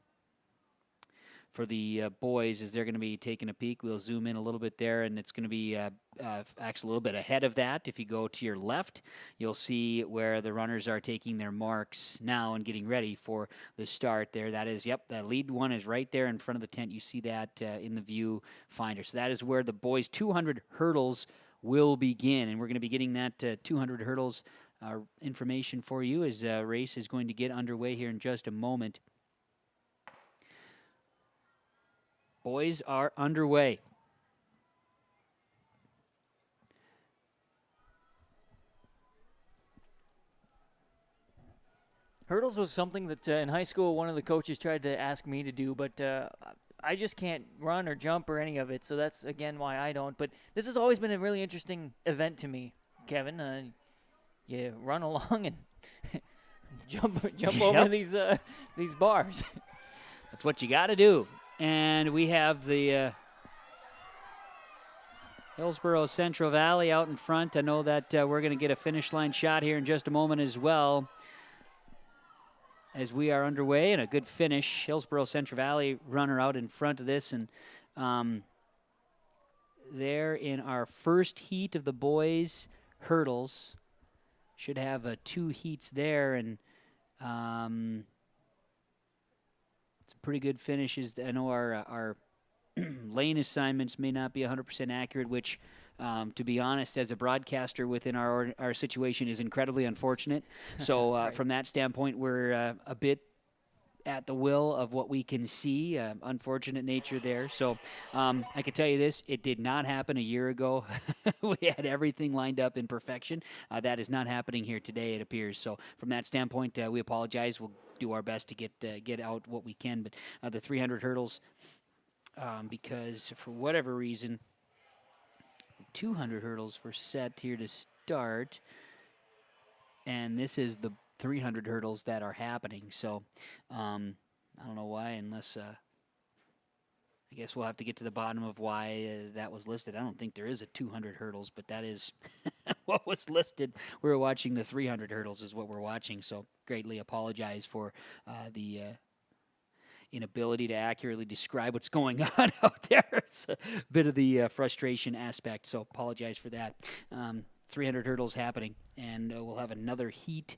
Speaker 4: for the boys as they're going to be taking a peek. We'll zoom in a little bit there, and it's going to be actually a little bit ahead of that. If you go to your left, you'll see where the runners are taking their marks now and getting ready for the start there. That is, yep, the lead one is right there in front of the tent. You see that in the view finder. So that is where the boys' 200 hurdles will begin, and we're going to be getting that 200 hurdles information for you as race is going to get underway here in just a moment. Boys are underway.
Speaker 8: Hurdles was something that in high school one of the coaches tried to ask me to do, but I just can't run or jump or any of it, so that's, again, why I don't. But this has always been a really interesting event to me, Kevin. You run along and jump over these bars.
Speaker 4: That's what you got to do. And we have the Hillsborough Central Valley out in front. I know that we're going to get a finish line shot here in just a moment as well as we are underway, and a good finish. Hillsborough Central Valley runner out in front of this, and there in our first heat of the boys' hurdles. Should have 2 heats there, and some pretty good finishes. I know our lane assignments may not be 100% accurate, which, to be honest, as a broadcaster within our situation is incredibly unfortunate. So right. From that standpoint, we're a bit at the will of what we can see. Unfortunate nature there. So I can tell you this, it did not happen a year ago. We had everything lined up in perfection. That is not happening here today, it appears. So from that standpoint, we apologize. We'll do our best to get out what we can. But the 300 hurdles, because for whatever reason, 200 hurdles were set here to start. And this is the 300 hurdles that are happening. So I don't know why, unless I guess we'll have to get to the bottom of why that was listed. I don't think there is a 200 hurdles, but that is what was listed. We're watching the 300 hurdles is what we're watching. So greatly apologize for the inability to accurately describe what's going on out there. It's a bit of the frustration aspect, so apologize for that. 300 hurdles happening, and we'll have another heat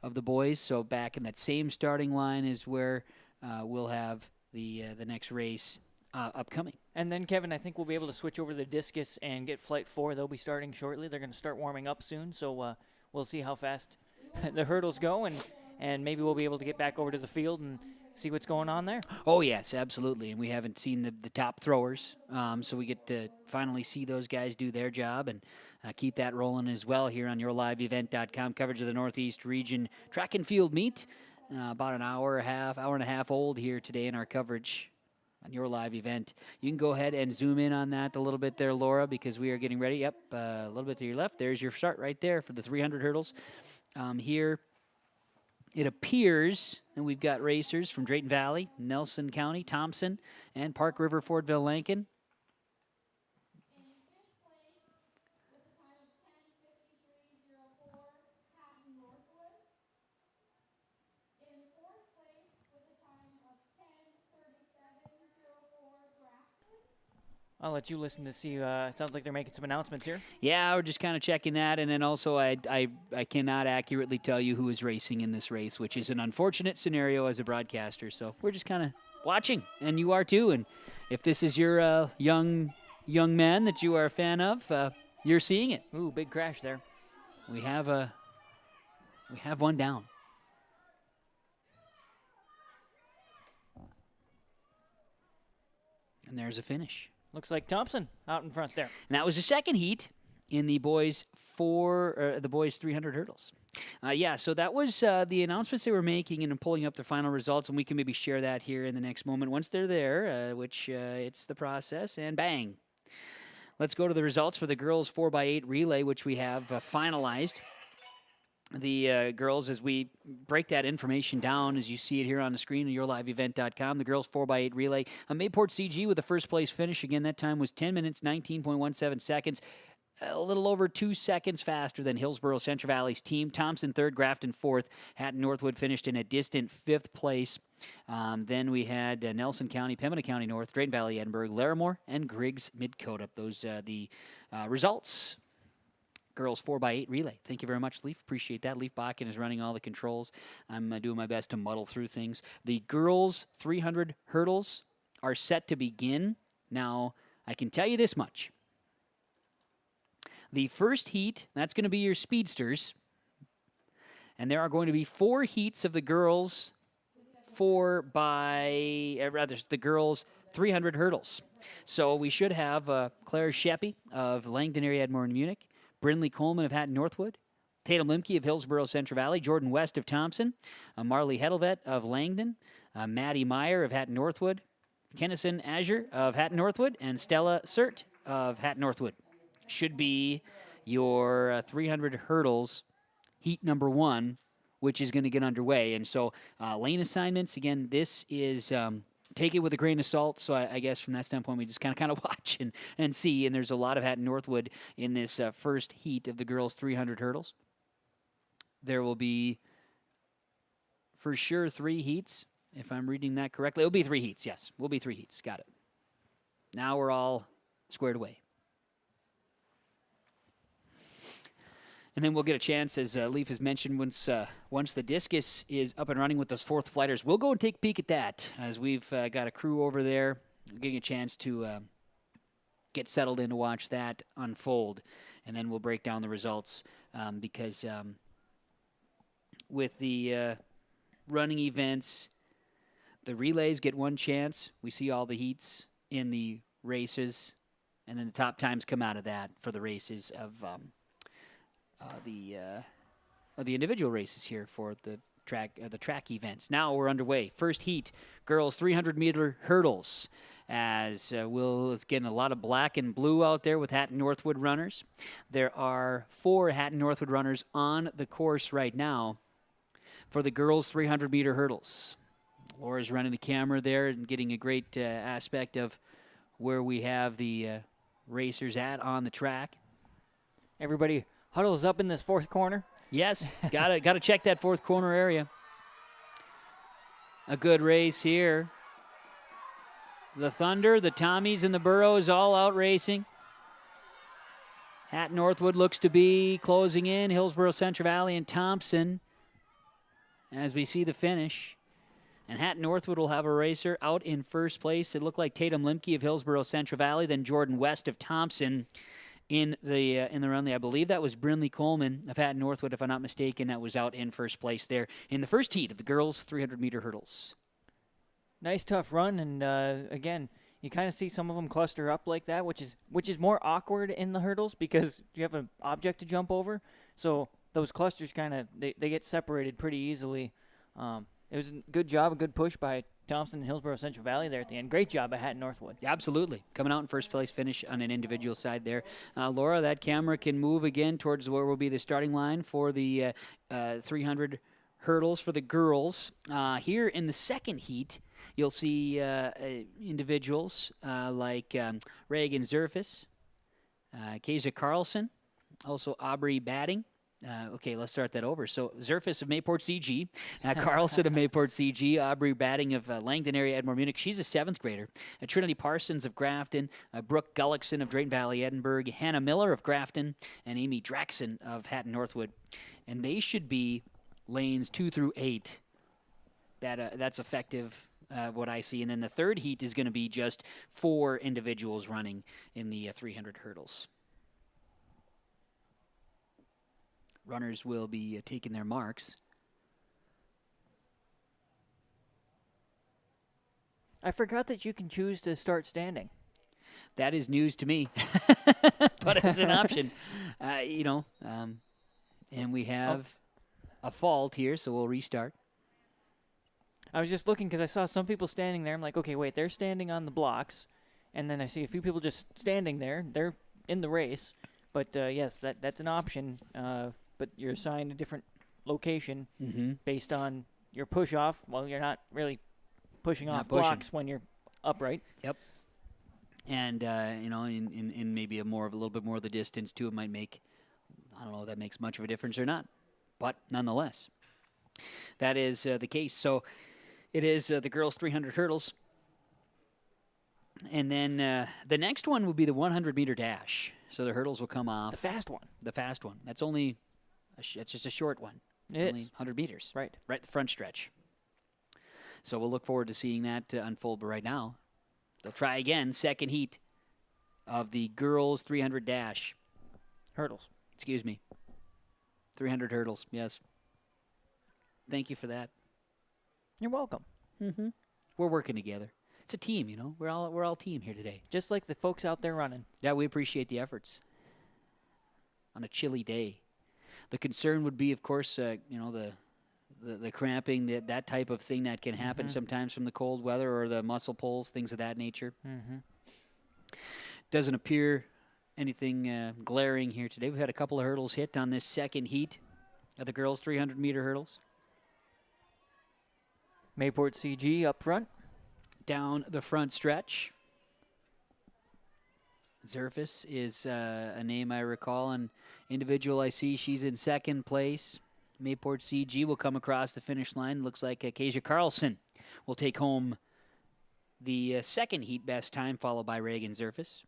Speaker 4: of the boys. So back in that same starting line is where we'll have the next race upcoming.
Speaker 8: And then, Kevin, I think we'll be able to switch over to the discus and get Flight 4. They'll be starting shortly. They're going to start warming up soon, so we'll see how fast the hurdles go, and maybe we'll be able to get back over to the field and see what's going on there.
Speaker 4: Oh, yes, absolutely. And we haven't seen the top throwers, so we get to finally see those guys do their job and keep that rolling as well here on yourliveevent.com. Coverage of the Northeast Region Track and Field Meet. About an hour and a half old here today in our coverage on your live event. You can go ahead and zoom in on that a little bit there, Laura, because we are getting ready. Yep, a little bit to your left. There's your start right there for the 300 hurdles. Here it appears that we've got racers from Drayton Valley, Nelson County, Thompson, and Park River, Fordville, Lankin.
Speaker 8: I'll let you listen to see. It sounds like they're making some announcements here.
Speaker 4: Yeah, we're just kind of checking that. And then also I cannot accurately tell you who is racing in this race, which is an unfortunate scenario as a broadcaster. So we're just kind of watching, and you are too. And if this is your young man that you are a fan of, you're seeing it.
Speaker 8: Ooh, big crash there.
Speaker 4: We have one down. And there's a finish.
Speaker 8: Looks like Thompson out in front there.
Speaker 4: And that was the second heat in the boys' 300 hurdles. So that was the announcements they were making and pulling up the final results, and we can maybe share that here in the next moment once they're there, which it's the process, and bang. Let's go to the results for the girls' 4x8 relay, which we have finalized. the girls, as we break that information down, as you see it here on the screen at yourliveevent.com, the girls 4x8 relay. Mayport CG with the first place finish. Again, that time was 10 minutes, 19.17 seconds. A little over 2 seconds faster than Hillsborough Central Valley's team. Thompson third, Grafton fourth. Hatton Northwood finished in a distant fifth place. Then we had Nelson County, Pembina County North, Drayton Valley, Edinburgh, Larimore, and Griggs Midcote. Those the results. Girls 4x8 relay. Thank you very much, Leaf. Appreciate that. Leaf Bakken is running all the controls. I'm doing my best to muddle through things. The girls 300 hurdles are set to begin. Now, I can tell you this much. The first heat, that's going to be your speedsters. And there are going to be 4 heats of the girls the girls 300 hurdles. So we should have Claire Sheppy of Langdon area, Edmore and Munich, Brindley Coleman of Hatton Northwood, Tatum Limke of Hillsborough Central Valley, Jordan West of Thompson, Marley Hedelvet of Langdon, Maddie Meyer of Hatton Northwood, Kennison Azure of Hatton Northwood, and Stella Sert of Hatton Northwood. Should be your 300 hurdles heat number 1, which is going to get underway. And so lane assignments, again, this is take it with a grain of salt. So I guess from that standpoint, we just kind of watch and see. And there's a lot of Hatton Northwood in this first heat of the girls 300 hurdles. There will be, for sure, 3 heats, if I'm reading that correctly. It'll be 3 heats, yes. Will be 3 heats. Got it. Now we're all squared away. And then we'll get a chance, as Leaf has mentioned, once the discus is up and running with those 4th flighters, we'll go and take a peek at that, as we've got a crew over there getting a chance to get settled in to watch that unfold. And then we'll break down the results because with the running events, the relays get 1 chance. We see all the heats in the races, and then the top times come out of that for the races of the individual races here for the track events. Now we're underway. First heat, girls 300-meter hurdles. As it's getting a lot of black and blue out there with Hatton Northwood runners. There are 4 Hatton Northwood runners on the course right now for the girls 300-meter hurdles. Laura's running the camera there and getting a great aspect of where we have the racers at on the track.
Speaker 8: Everybody huddles up in this 4th corner.
Speaker 4: Yes, gotta check that 4th corner area. A good race here. The Thunder, the Tommies, and the Burrows all out racing. Hatton Northwood looks to be closing in. Hillsborough Central Valley and Thompson as we see the finish. And Hatton Northwood will have a racer out in first place. It looked like Tatum Limke of Hillsborough Central Valley, then Jordan West of Thompson in the run. I believe that was Brindley Coleman of Hatton Northwood, if I'm not mistaken, that was out in first place there in the first heat of the girls 300-meter hurdles.
Speaker 8: Nice tough run, and again, you kind of see some of them cluster up like that, which is more awkward in the hurdles because you have an object to jump over. So those clusters kind of they get separated pretty easily. It was a good job, a good push by Thompson and Hillsborough Central Valley there at the end. Great job by Hatton Northwood.
Speaker 4: Yeah, absolutely. Coming out in first place finish on an individual side there. Laura, that camera can move again towards where will be the starting line for the 300 hurdles for the girls. Here in the second heat, you'll see individuals like Reagan Zerfis, Kaiser Carlson, also Aubrey Batting. Okay, let's start that over. So Zerfis of Mayport CG, Carlson of Mayport CG, Aubrey Batting of Langdon area, Edmore Munich. She's a 7th grader. Trinity Parsons of Grafton, Brooke Gullickson of Drayton Valley, Edinburgh, Hannah Miller of Grafton, and Amy Draxon of Hatton Northwood. And they should be lanes 2 through 8. That's effective, what I see. And then the third heat is going to be just 4 individuals running in the 300 hurdles. Runners will be taking their marks.
Speaker 8: I forgot that you can choose to start standing.
Speaker 4: That is news to me, but it's an option. And we have a fault here, so we'll restart.
Speaker 8: I was just looking because I saw some people standing there. I'm like, okay, wait, they're standing on the blocks. And then I see a few people just standing there. They're in the race. But, yes, that's an option. But you're assigned a different location
Speaker 4: Mm-hmm.
Speaker 8: based on your push off. Well, you're not really pushing
Speaker 4: Not
Speaker 8: off
Speaker 4: pushing.
Speaker 8: blocks when you're upright.
Speaker 4: Yep. And in maybe a little bit more of the distance too, it might make, I don't know if that makes much of a difference or not, but nonetheless, that is the case. So it is the girls' 300 hurdles, and then the next one will be the 100-meter dash. So the hurdles will come off.
Speaker 8: The fast one.
Speaker 4: The fast one. That's only, it's just a short one. It's
Speaker 8: It
Speaker 4: only
Speaker 8: is.
Speaker 4: 100 meters.
Speaker 8: Right.
Speaker 4: Right, the front stretch. So we'll look forward to seeing that unfold. But right now, they'll try again, second heat of the girls' 300 dash.
Speaker 8: Hurdles.
Speaker 4: Excuse me. 300 hurdles, yes. Thank you for that.
Speaker 8: You're welcome.
Speaker 4: Mm-hmm. We're working together. It's a team, you know. We're all team here today.
Speaker 8: Just like the folks out there running.
Speaker 4: Yeah, we appreciate the efforts on a chilly day. The concern would be, of course, the cramping, that type of thing that can happen sometimes from the cold weather or the muscle pulls, things of that nature.
Speaker 8: Mm-hmm.
Speaker 4: Doesn't appear anything glaring here today. We've had a couple of hurdles hit on this second heat of the girls' 300-meter hurdles.
Speaker 8: Mayport CG up front.
Speaker 4: Down the front stretch. Zerfis is a name I recall, an individual I see. She's in second place. Mayport CG will come across the finish line. Looks like Kasia Carlson will take home the second heat best time, followed by Reagan Zerfis.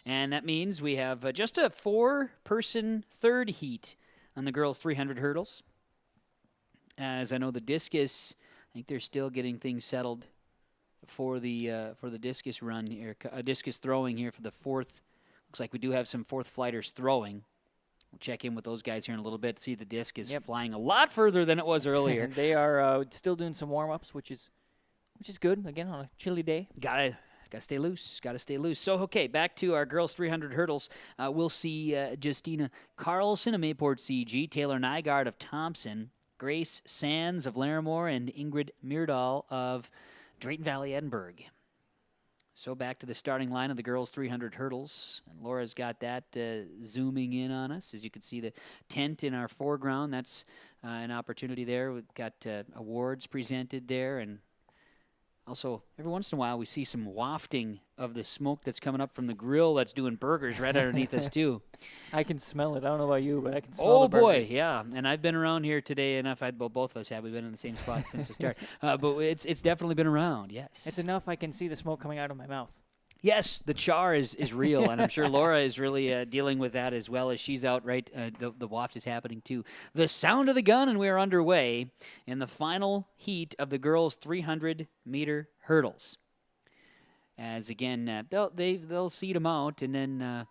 Speaker 4: And that means we have just a 4-person third heat on the girls' 300 hurdles. As I know the discus, I think they're still getting things settled for the discus run here, discus throwing here for the fourth. Looks like we do have some fourth flighters throwing. We'll check in with those guys here in a little bit. See the disc is flying a lot further than it was earlier.
Speaker 8: They are still doing some warm-ups, which is good, again, on a chilly day.
Speaker 4: Gotta stay loose. Gotta stay loose. So, okay, back to our girls' 300 hurdles. We'll see Justina Carlson of Mayport CG, Taylor Nygaard of Thompson, Grace Sands of Larimore, and Ingrid Myrdal of Drayton Valley Edinburgh. So back to the starting line of the girls' 300 hurdles. And Laura's got that zooming in on us. As you can see the tent in our foreground, that's an opportunity there. We've got awards presented there, and also, every once in a while, we see some wafting of the smoke that's coming up from the grill that's doing burgers right underneath us, too.
Speaker 8: I can smell it. I don't know about you, but I can smell the burgers.
Speaker 4: Oh, boy, yeah. And I've been around here today enough. Both of us have. We've been in the same spot since the start. But it's definitely been around, yes.
Speaker 8: It's enough I can see the smoke coming out of my mouth.
Speaker 4: Yes, the char is real, and I'm sure Laura is really dealing with that as well as she's out, right? The waft is happening, too. The sound of the gun, and we are underway in the final heat of the girls' 300-meter hurdles. As, again, they'll seed them out, and then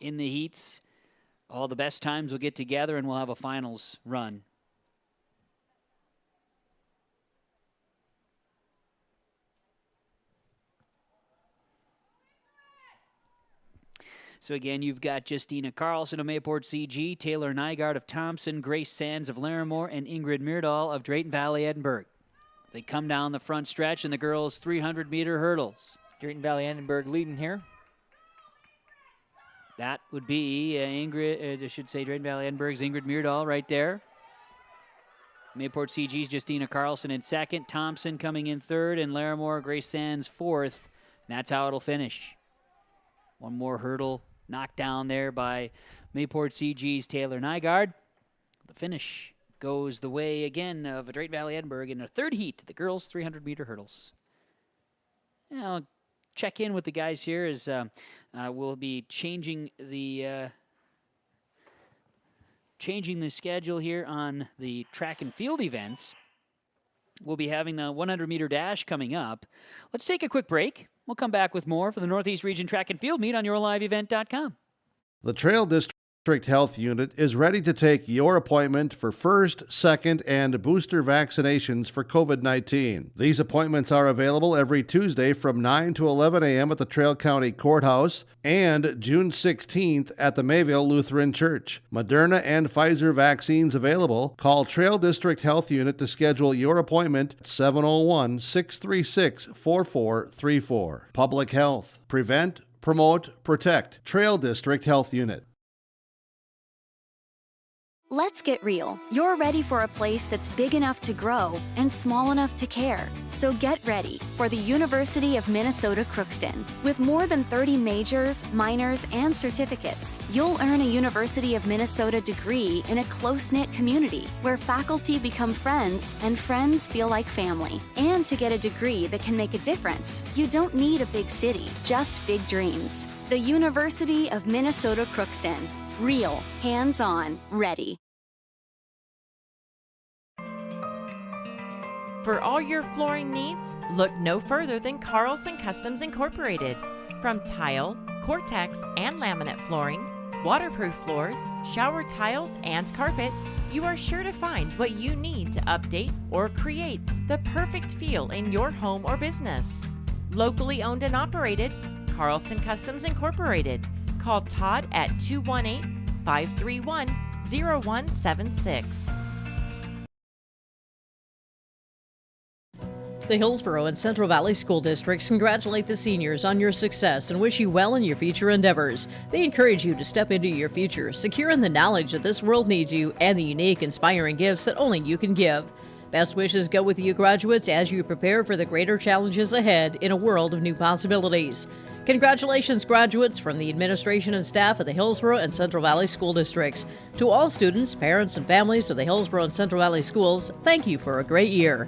Speaker 4: in the heats, all the best times will get together, and we'll have a finals run. So again, you've got Justina Carlson of Mayport CG, Taylor Nygaard of Thompson, Grace Sands of Larimore, and Ingrid Myrdal of Drayton Valley Edinburgh. They come down the front stretch in the girls' 300-meter hurdles.
Speaker 8: Drayton Valley Edinburgh leading here.
Speaker 4: That would be Drayton Valley Edinburgh's Ingrid Myrdal right there. Mayport CG's Justina Carlson in second, Thompson coming in third, and Larimore, Grace Sands fourth. And that's how it'll finish. One more hurdle knocked down there by Mayport CG's Taylor Nygaard. The finish goes the way again of Drayton Valley Edinburgh in a third heat, the girls' 300-meter hurdles. I'll check in with the guys here as we'll be changing the schedule here on the track and field events. We'll be having the 100-meter dash coming up. Let's take a quick break. We'll come back with more for the Northeast Region Track and Field Meet on yourliveevent.com.
Speaker 3: The Trail District Health Unit is ready to take your appointment for first, second, and booster vaccinations for COVID-19. These appointments are available every Tuesday from 9 to 11 a.m. at the Trail County Courthouse and June 16th at the Mayville Lutheran Church. Moderna and Pfizer vaccines available. Call Trail District Health Unit to schedule your appointment at 701-636-4434. Public Health. Prevent, promote, protect. Trail District Health Unit.
Speaker 17: Let's get real. You're ready for a place that's big enough to grow and small enough to care. So get ready for the University of Minnesota Crookston. With more than 30 majors, minors, and certificates, you'll earn a University of Minnesota degree in a close-knit community where faculty become friends and friends feel like family. And to get a degree that can make a difference, you don't need a big city, just big dreams. The University of Minnesota Crookston. Real, hands-on, ready.
Speaker 10: For all your flooring needs, look no further than Carlson Customs Incorporated. From tile, Cortex, and laminate flooring, waterproof floors, shower tiles, and carpet, you are sure to find what you need to update or create the perfect feel in your home or business. Locally owned and operated, Carlson Customs Incorporated. Call Todd at 218-531-0176.
Speaker 7: The Hillsborough and Central Valley School Districts congratulate the seniors on your success and wish you well in your future endeavors. They encourage you to step into your future, secure in the knowledge that this world needs you and the unique, inspiring gifts that only you can give. Best wishes go with you graduates as you prepare for the greater challenges ahead in a world of new possibilities. Congratulations, graduates, from the administration and staff of the Hillsborough and Central Valley School Districts. To all students, parents, and families of the Hillsborough and Central Valley Schools, thank you for a great year.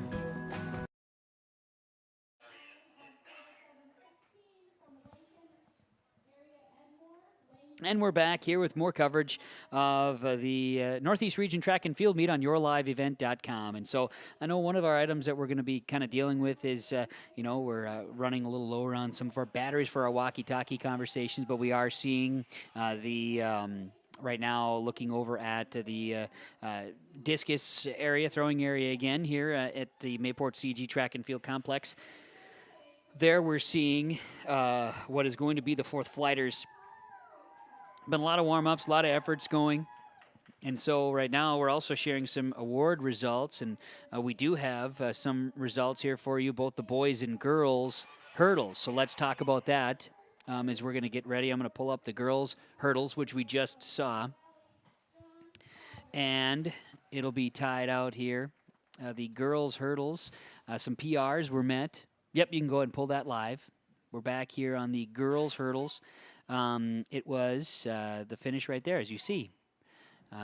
Speaker 4: And we're back here with more coverage of the Northeast Region Track and Field Meet on yourliveevent.com. And so I know one of our items that we're going to be kind of dealing with is, we're running a little lower on some of our batteries for our walkie-talkie conversations, but we are seeing right now looking over at the discus area, throwing area again here at the Mayport CG Track and Field Complex. There we're seeing what is going to be the fourth flighters. Been a lot of warm-ups, a lot of efforts going. And so right now we're also sharing some award results, and we do have some results here for you, both the boys and girls hurdles. So let's talk about that as we're going to get ready. I'm going to pull up the girls hurdles, which we just saw. And it'll be tied out here. The girls hurdles, some PRs were met. Yep, you can go ahead and pull that live. We're back here on the girls hurdles. It was the finish right there, as you see.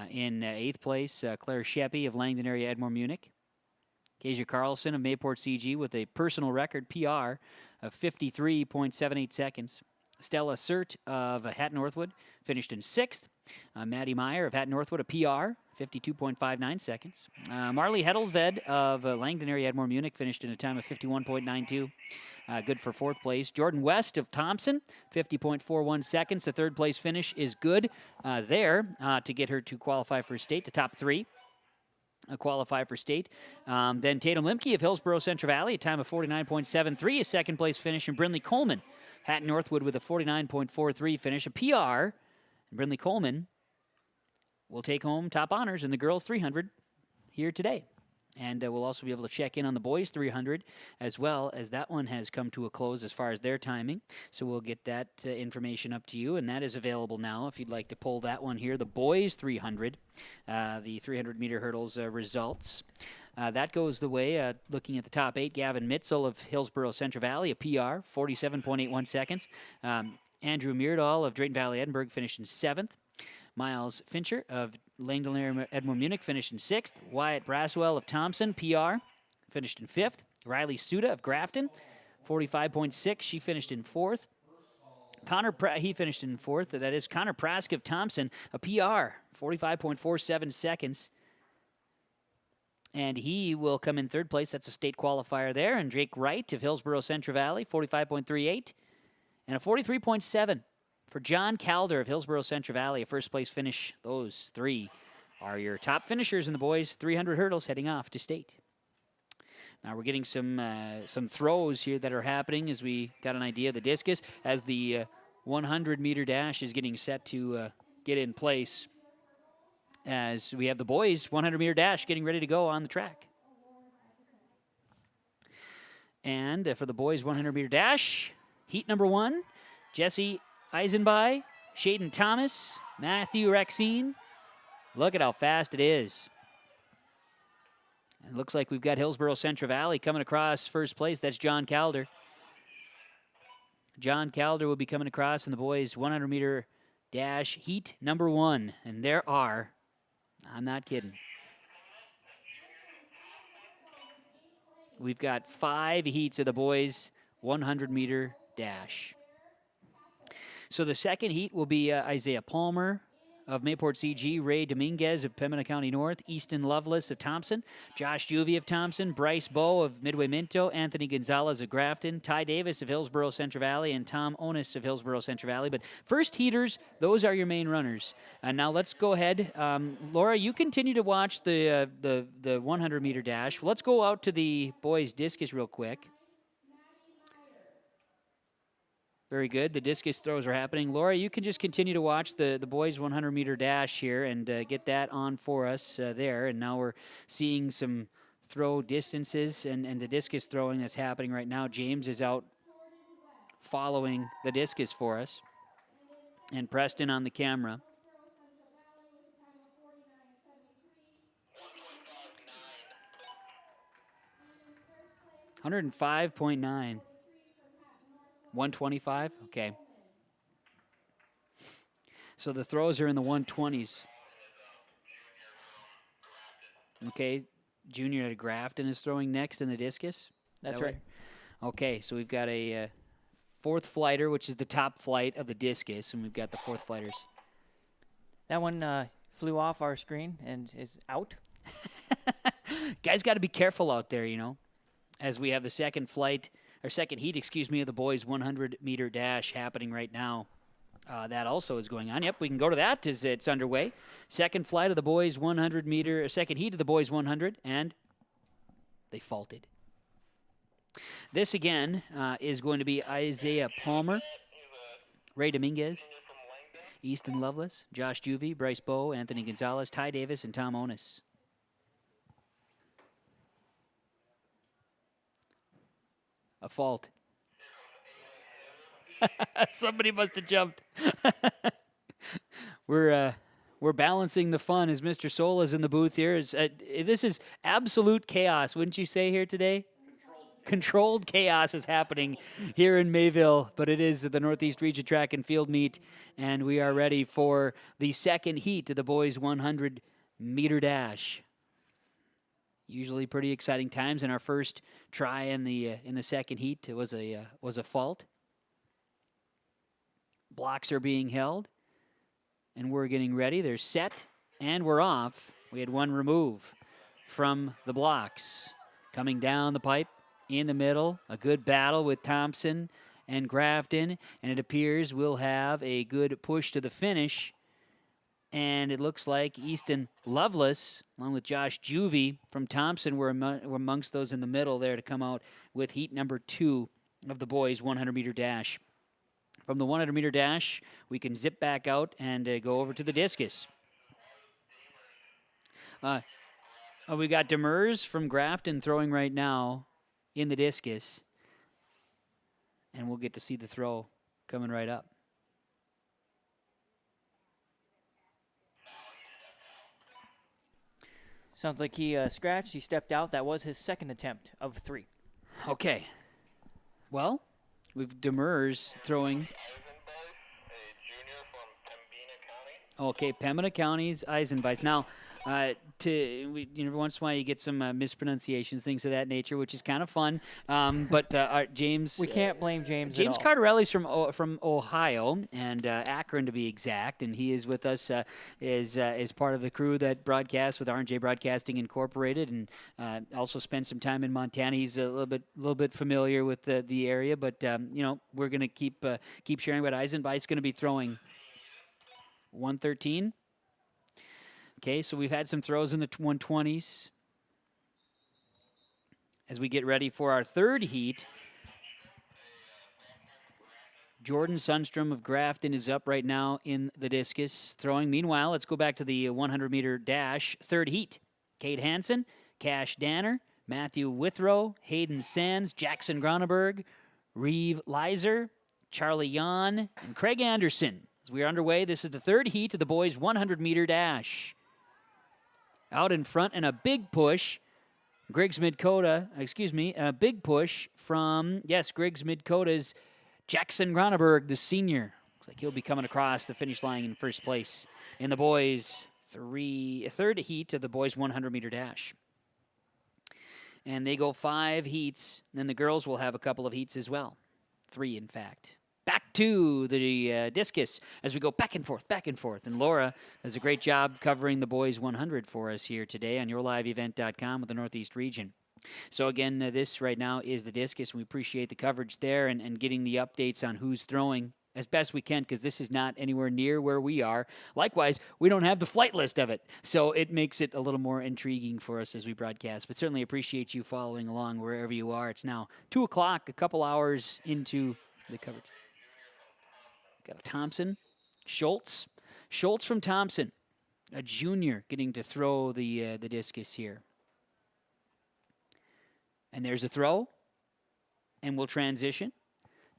Speaker 4: In 8th place, Claire Sheppy of Langdon area, Edmore, Munich. Kezia Carlson of Mayport CG with a personal record PR of 53.78 seconds. Stella Sert of Hatton Northwood finished in 6th. Maddie Meyer of Hatton Northwood, a PR, 52.59 seconds. Marley Hedelsved of Langdon area, Edmore, Munich finished in a time of 51.92. Good for 4th place. Jordan West of Thompson, 50.41 seconds. The 3rd place finish is good there to get her to qualify for state, the top 3. Qualify for state. Then Tatum Limke of Hillsborough Central Valley, a time of 49.73, a 2nd place finish. And Brindley Coleman, Hatton Northwood with a 49.43 finish, a PR. And Brindley Coleman will take home top honors in the girls 300 here today. And we'll also be able to check in on the boys 300 as well, as that one has come to a close as far as their timing. So we'll get that information up to you, and that is available now if you'd like to pull that one here. The boys 300, the 300-meter hurdles results. That goes the way, looking at the top 8, Gavin Mitzel of Hillsborough Central Valley, a PR, 47.81 seconds. Andrew Meardall of Drayton Valley Edinburgh finished in 7th. Miles Fincher of Langdon area, Edmore, Munich finished in 6th. Wyatt Braswell of Thompson, PR, finished in 5th. Riley Suda of Grafton, 45.6. She finished in 4th. He finished in 4th. That is Connor Prask of Thompson, a PR, 45.47 seconds. And he will come in 3rd place. That's a state qualifier there. And Drake Wright of Hillsborough Central Valley, 45.38. And a 43.7 for John Calder of Hillsborough Central Valley, a 1st place finish. Those 3 are your top finishers in the boys 300 hurdles heading off to state. Now we're getting some throws here that are happening as we got an idea of the discus as the 100-meter dash is getting set to get in place, as we have the boys 100-meter dash getting ready to go on the track. And for the boys 100-meter dash, heat number 1, Jesse Eisenby, Shaden Thomas, Matthew Rexine, Look at how fast it is. It looks like we've got Hillsborough Central Valley coming across first place. That's John Calder. John Calder will be coming across in the boys' 100-meter dash heat number 1. And there are, I'm not kidding, we've got 5 heats of the boys' 100-meter dash. So the second heat will be Isaiah Palmer of Mayport CG, Ray Dominguez of Pembina County North, Easton Lovelace of Thompson, Josh Juvie of Thompson, Bryce Bowe of Midway Minto, Anthony Gonzalez of Grafton, Ty Davis of Hillsborough Central Valley, and Tom Onis of Hillsborough Central Valley. But first heaters, those are your main runners. And now let's go ahead. Laura, you continue to watch the 100-meter dash. Let's go out to the boys' discus real quick. Very good. The discus throws are happening. Laura, you can just continue to watch the boys' 100-meter dash here and get that on for us there. And now we're seeing some throw distances and the discus throwing that's happening right now. James is out following the discus for us. And Preston on the camera. $105.9. 125? Okay. So the throws are in the 120s. Okay. Junior at Grafton is throwing next in the discus?
Speaker 8: That's right.
Speaker 4: Okay, so we've got a fourth flighter, which is the top flight of the discus, and we've got the fourth flighters.
Speaker 8: That one flew off our screen and is out.
Speaker 4: Guys got to be careful out there, you know, as we have the second flight. Or second heat, of the boys' 100-meter dash happening right now. That also is going on. Yep, we can go to that as it's underway. Second flight of the boys' 100-meter, second heat of the boys' 100, and they faulted. This, again, is going to be Isaiah Palmer, Ray Dominguez, Easton Lovelace, Josh Juvie, Bryce Bowe, Anthony Gonzalez, Ty Davis, and Tom Onis. A fault. Somebody must have jumped. We're balancing the fun as Mr. Soul is in the booth here. This is absolute chaos, wouldn't you say here today? Controlled chaos is happening here in Mayville, but it is the Northeast Region Track and Field Meet, and we are ready for the second heat of the boys' 100-meter dash. Usually pretty exciting times. In our first try in the second heat, it was a fault. Blocks are being held, and we're getting ready. They're set, and we're off. We had one remove from the blocks. Coming down the pipe in the middle, a good battle with Thompson and Grafton, and it appears we'll have a good push to the finish. And it looks like Easton Lovelace, along with Josh Juvie from Thompson, were amongst those in the middle there to come out with heat number 2 of the boys' 100-meter dash. From the 100-meter dash, we can zip back out and go over to the discus. We got Demers from Grafton throwing right now in the discus. And we'll get to see the throw coming right up.
Speaker 8: Sounds like he scratched. He stepped out. That was his second attempt of 3.
Speaker 4: Okay. Well, we've Demers throwing. Okay, Pembina County's Eisenbeis. Now, every once in a while you get some mispronunciations, things of that nature, which is kind of fun. But James,
Speaker 8: we can't blame James.
Speaker 4: James
Speaker 8: at all.
Speaker 4: Cardarelli's from Ohio and Akron to be exact, and he is with us as part of the crew that broadcasts with R&J Broadcasting Incorporated, and also spent some time in Montana. He's a little bit familiar with the area, but we're going to keep sharing what Eisenbeis going to be throwing. 113. Okay, so we've had some throws in the 120s. As we get ready for our third heat, Jordan Sundstrom of Grafton is up right now in the discus throwing. Meanwhile, let's go back to the 100-meter dash, third heat. Cade Hansen, Cash Danner, Matthew Withrow, Hayden Sands, Jackson Groneberg, Reeve Leiser, Charlie Jan, and Craig Anderson. As we are underway, this is the third heat of the boys' 100-meter dash. out in front, and a big push. Griggs Midcoda, a big push from, Griggs Midcoda's Jackson Groneberg, the senior. Looks like he'll be coming across the finish line in first place in the boys' third heat of the boys' 100-meter dash. And they go 5 heats. Then the girls will have a couple of heats as well. 3, in fact. Back to the discus as we go back and forth. And Laura does a great job covering the boys 100 for us here today on yourliveevent.com with the Northeast region. So again, this right now is the discus. We appreciate the coverage there and getting the updates on who's throwing as best we can, because this is not anywhere near where we are. Likewise, we don't have the flight list of it, so it makes it a little more intriguing for us as we broadcast. But certainly appreciate you following along wherever you are. It's now 2 o'clock, a couple hours into the coverage. Got a Thompson, Schultz from Thompson, a junior, getting to throw the discus here. And there's a throw, and we'll transition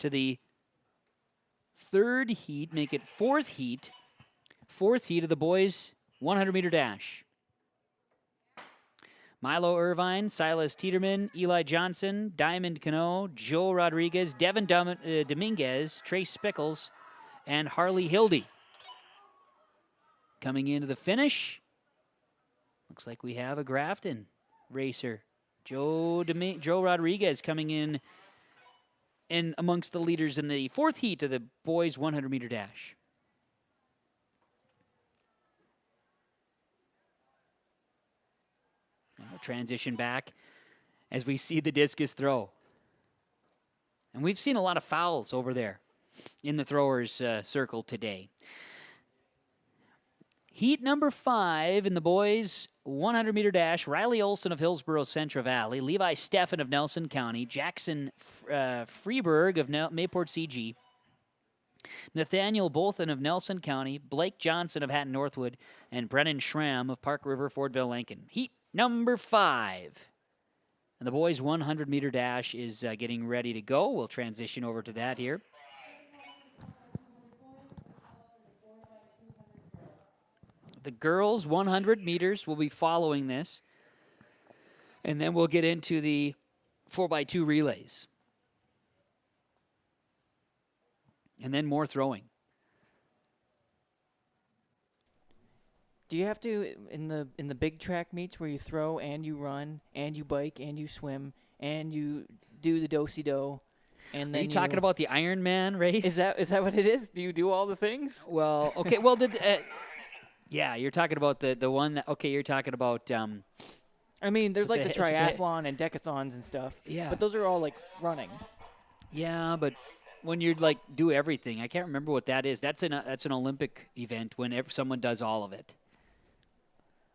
Speaker 4: to the third heat, make it fourth heat of the boys' 100-meter dash. Milo Irvine, Silas Tiedemann, Eli Johnson, Diamond Cano, Joe Rodriguez, Devin Dominguez, Trace Spickles, and Harley Hildy. Coming into the finish, looks like we have a Grafton racer. Joe Rodriguez coming in amongst the leaders in the fourth heat of the boys' 100-meter dash. And we'll transition back as we see the discus throw. And we've seen a lot of fouls over there in the throwers' circle today. Heat number 5 in the boys' 100-meter dash, Riley Olson of Hillsborough Central Valley, Levi Steffen of Nelson County, Jackson Freeberg of Mayport CG, Nathaniel Bolton of Nelson County, Blake Johnson of Hatton Northwood, and Brennan Schramm of Park River Fordville Lincoln. Heat number 5. And the boys' 100-meter dash is getting ready to go. We'll transition over to that here. The girls' 100 meters will be following this. And then we'll get into the 4x2 relays. And then more throwing.
Speaker 8: Do you have to, in the big track meets where you throw and you run and you bike and you swim and you do the do-si-do, and then
Speaker 4: Are you talking about the Ironman race?
Speaker 8: Is that what it is? Do you do all the things?
Speaker 4: Well, okay. Well, yeah, you're talking about the one that, okay, you're talking about,
Speaker 8: I mean, there's like the triathlon and decathons and stuff.
Speaker 4: Yeah.
Speaker 8: But those are all like running.
Speaker 4: Yeah, but when you're like do everything, I can't remember what that is. That's an Olympic event when someone does all of it.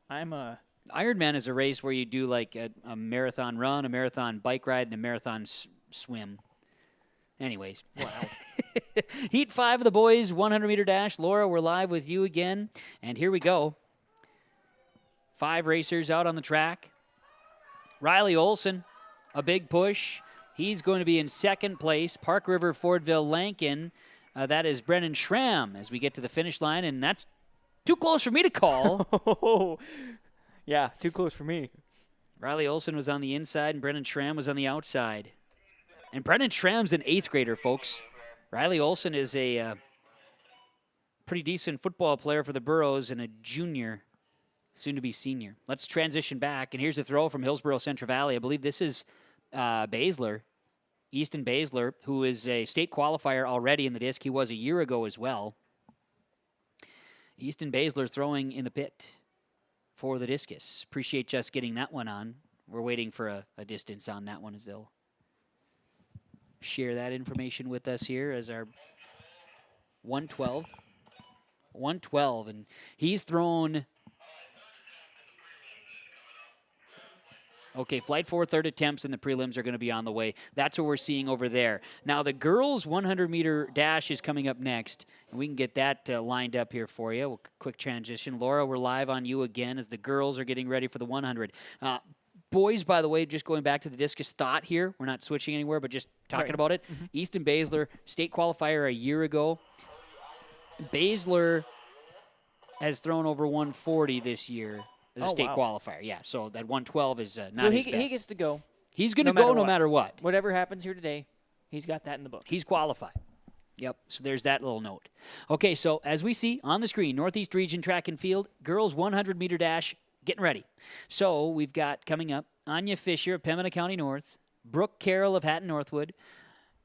Speaker 4: Ironman is a race where you do like a marathon run, a marathon bike ride, and a marathon swim. Anyways, wow. Heat 5 of the boys, 100-meter dash. Laura, we're live with you again, and here we go. 5 racers out on the track. Riley Olson, a big push. He's going to be in second place. Park River Fordville Lankin. That is Brennan Schramm as we get to the finish line, and that's too close for me to call.
Speaker 8: Yeah, too close for me.
Speaker 4: Riley Olson was on the inside, and Brennan Schramm was on the outside. And Brennan Schramm's an 8th grader, folks. Riley Olson is a pretty decent football player for the Burros and a junior, soon to be senior. Let's transition back, and here's a throw from Hillsborough Central Valley. I believe this is Baszler, Easton Baszler, who is a state qualifier already in the disc. He was a year ago as well. Easton Baszler throwing in the pit for the discus. Appreciate just getting that one on. We're waiting for a distance on that one as they'll share that information with us here as our 112. 112, and he's thrown. Okay, flight 4 third attempts in the prelims are going to be on the way. That's what we're seeing over there. Now, the girls' 100-meter dash is coming up next, and we can get that lined up here for you. Quick transition. Laura, we're live on you again as the girls are getting ready for the 100. Boys, by the way, just going back to the discus thought here. We're not switching anywhere, but just talking about it. Mm-hmm. Easton Baszler, state qualifier a year ago. Baszler has thrown over 140 this year. as a
Speaker 8: Oh,
Speaker 4: state
Speaker 8: wow.
Speaker 4: qualifier. Yeah, so that 112 is not
Speaker 8: So
Speaker 4: his
Speaker 8: he
Speaker 4: best.
Speaker 8: gets to go.
Speaker 4: He's going to go no matter what.
Speaker 8: Whatever happens here today, he's got that in the book.
Speaker 4: He's qualified. Yep, so there's that little note. Okay, so as we see on the screen, Northeast Region Track and Field, girls 100-meter dash, getting ready. So we've got coming up Anya Fisher of Pembina County North, Brooke Carroll of Hatton Northwood,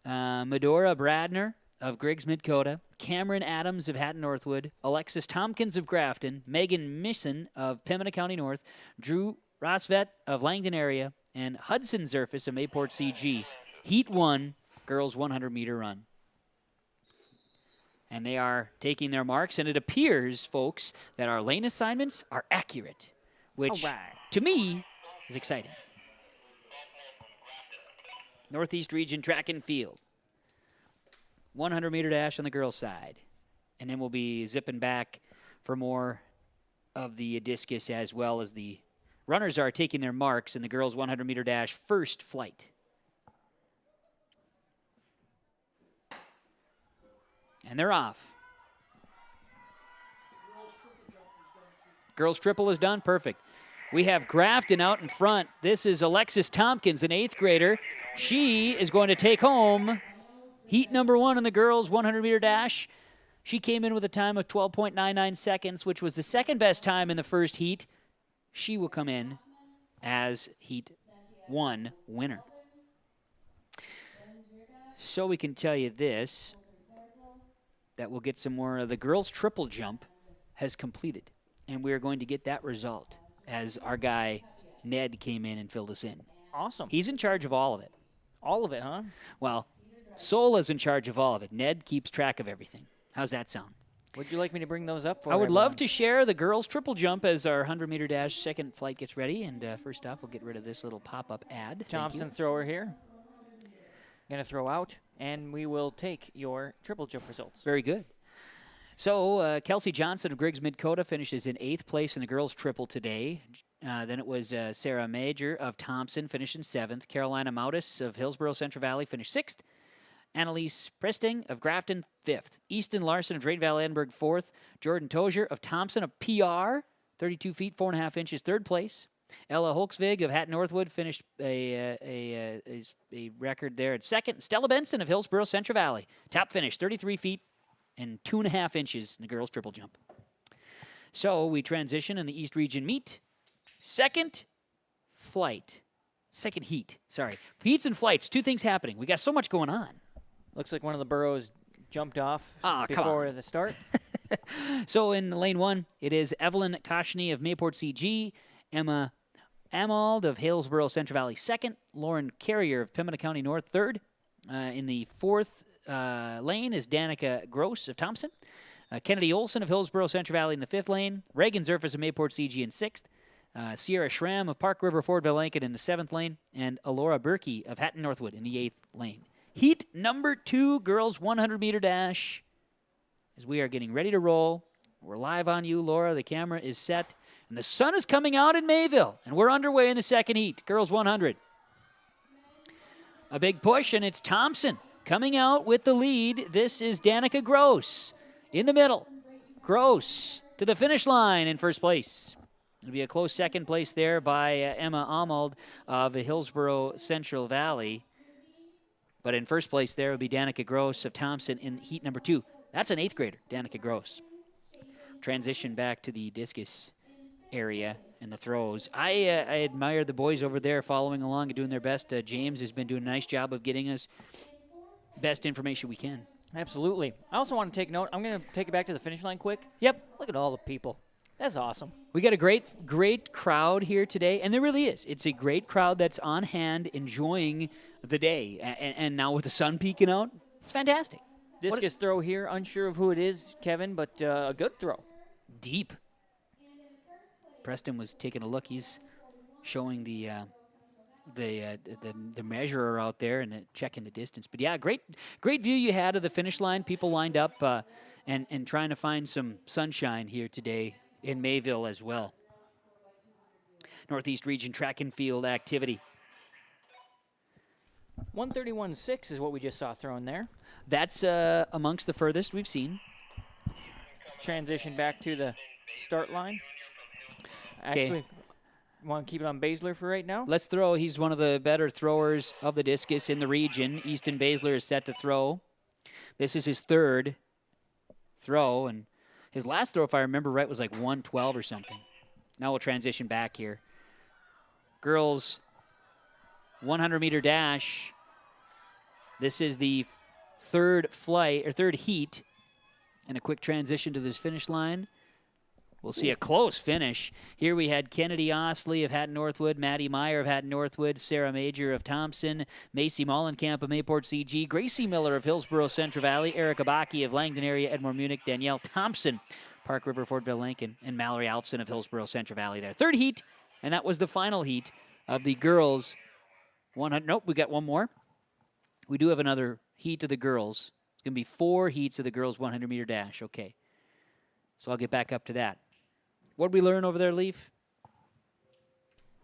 Speaker 4: Medora Bradner of Griggs Mid-Coda, Cameron Adams of Hatton Northwood, Alexis Tompkins of Grafton, Megan Misson of Pembina County North, Drew Rosvet of Langdon area, and Hudson Zerfus of Mayport CG. Heat 1, girls 100-meter run. And they are taking their marks, and it appears, folks, that our lane assignments are accurate, which, to me, is exciting. Northeast Region Track and Field. 100-meter dash on the girls' side. And then we'll be zipping back for more of the discus, as well as the runners are taking their marks in the girls' 100-meter dash first flight. And they're off. Girls triple is done. Perfect. We have Grafton out in front. This is Alexis Tompkins, an 8th grader. She is going to take home heat number 1 in the girls 100-meter dash. She came in with a time of 12.99 seconds, which was the second best time in the first heat. She will come in as heat 1 winner. So we can tell you this, that we'll get some more of the girls' triple jump has completed. And we're going to get that result as our guy Ned came in and filled us in.
Speaker 8: Awesome.
Speaker 4: He's in charge of all of it.
Speaker 8: All of it, huh?
Speaker 4: Well, Sola's in charge of all of it. Ned keeps track of everything. How's that sound?
Speaker 8: Would you like me to bring those up for
Speaker 4: I would
Speaker 8: everyone?
Speaker 4: love to share the girls' triple jump as our 100-meter dash second flight gets ready. And first off, we'll get rid of this little pop-up ad.
Speaker 8: Thompson thrower here. Going to throw out, and we will take your triple jump results.
Speaker 4: Very good. So Kelsey Johnson of Griggs Mid-Coda finishes in 8th place in the girls' triple today. Then it was Sarah Major of Thompson finished in 7th. Carolina Mautis of Hillsborough Central Valley finished 6th. Annalise Pristing of Grafton 5th. Easton Larson of Drayton Valley Edinburgh 4th. Jordan Tozier of Thompson of PR, 32 feet 4.5 inches, 3rd place. Ella Holksvig of Hatton Northwood finished a record there at 2nd. Stella Benson of Hillsborough Central Valley, top finish, 33 feet and 2.5 inches in the girls' triple jump. So we transition in the East Region meet. Second heat, sorry. Heats and flights, 2 things happening. We got so much going on.
Speaker 8: Looks like one of the burros jumped off
Speaker 4: come
Speaker 8: before
Speaker 4: on.
Speaker 8: the start.
Speaker 4: So in lane 1, it is Evelyn Koshny of Mayport CG, Emma Amald of Hillsborough Central Valley 2nd, Lauren Carrier of Pembina County North 3rd. In the 4th lane is Danica Gross of Thompson, Kennedy Olson of Hillsborough Central Valley in the 5th lane, Reagan Zerfus of Mayport CG in 6th, Sierra Schramm of Park River Fordville Lincoln in the 7th lane, and Alora Berkey of Hatton Northwood in the 8th lane. Heat number 2, girls 100-meter dash, as we are getting ready to roll. We're live on you, Laura. The camera is set, and the sun is coming out in Mayville, and we're underway in the second heat, girls 100. A big push, and it's Thompson coming out with the lead. This is Danica Gross in the middle. Gross to the finish line in first place. It'll be a close second place there by Emma Amald of Hillsborough Central Valley. But in first place there would be Danica Gross of Thompson in heat number 2. That's an 8th grader, Danica Gross. Transition back to the discus area and the throws. I admire the boys over there following along and doing their best. James has been doing a nice job of getting us best information we can.
Speaker 8: Absolutely. I also want to take note. I'm going to take it back to the finish line quick.
Speaker 4: Yep.
Speaker 8: Look at all the people. That's awesome.
Speaker 4: We got a great crowd here today, and there really is. It's a great crowd that's on hand enjoying the day. And now with the sun peeking out, it's fantastic.
Speaker 8: Discus throw here. Unsure of who it is, Kevin, but a good throw.
Speaker 4: Deep. Preston was taking a look. He's showing the measurer out there and checking the distance. But yeah, great view you had of the finish line. People lined up and trying to find some sunshine here today in Mayville as well. Northeast Region Track and Field activity.
Speaker 8: 131.6 is what we just saw thrown there.
Speaker 4: That's amongst the furthest we've seen.
Speaker 8: Transition back to the start line. Actually, want to keep it on Baszler for right now?
Speaker 4: Let's throw. He's one of the better throwers of the discus in the region. Easton Baszler is set to throw. This is his third throw, and his last throw, if I remember right, was like 112 or something. Now we'll transition back here. Girls 100-meter dash. This is the third heat, and a quick transition to this finish line. We'll see a close finish. Here we had Kennedy Osley of Hatton Northwood, Maddie Meyer of Hatton Northwood, Sarah Major of Thompson, Macy Mollenkamp of Mayport CG, Gracie Miller of Hillsborough Central Valley, Erica Baki of Langdon Area, Edmore Munich, Danielle Thompson, Park River Fordville Lincoln, and Mallory Alfson of Hillsborough Central Valley there. Third heat, and that was the final heat of the girls 100. Nope, we got one more. We do have another heat of the girls. It's going to be 4 heats of the girls 100-meter dash. Okay. So I'll get back up to that. What did we learn over there, Leaf?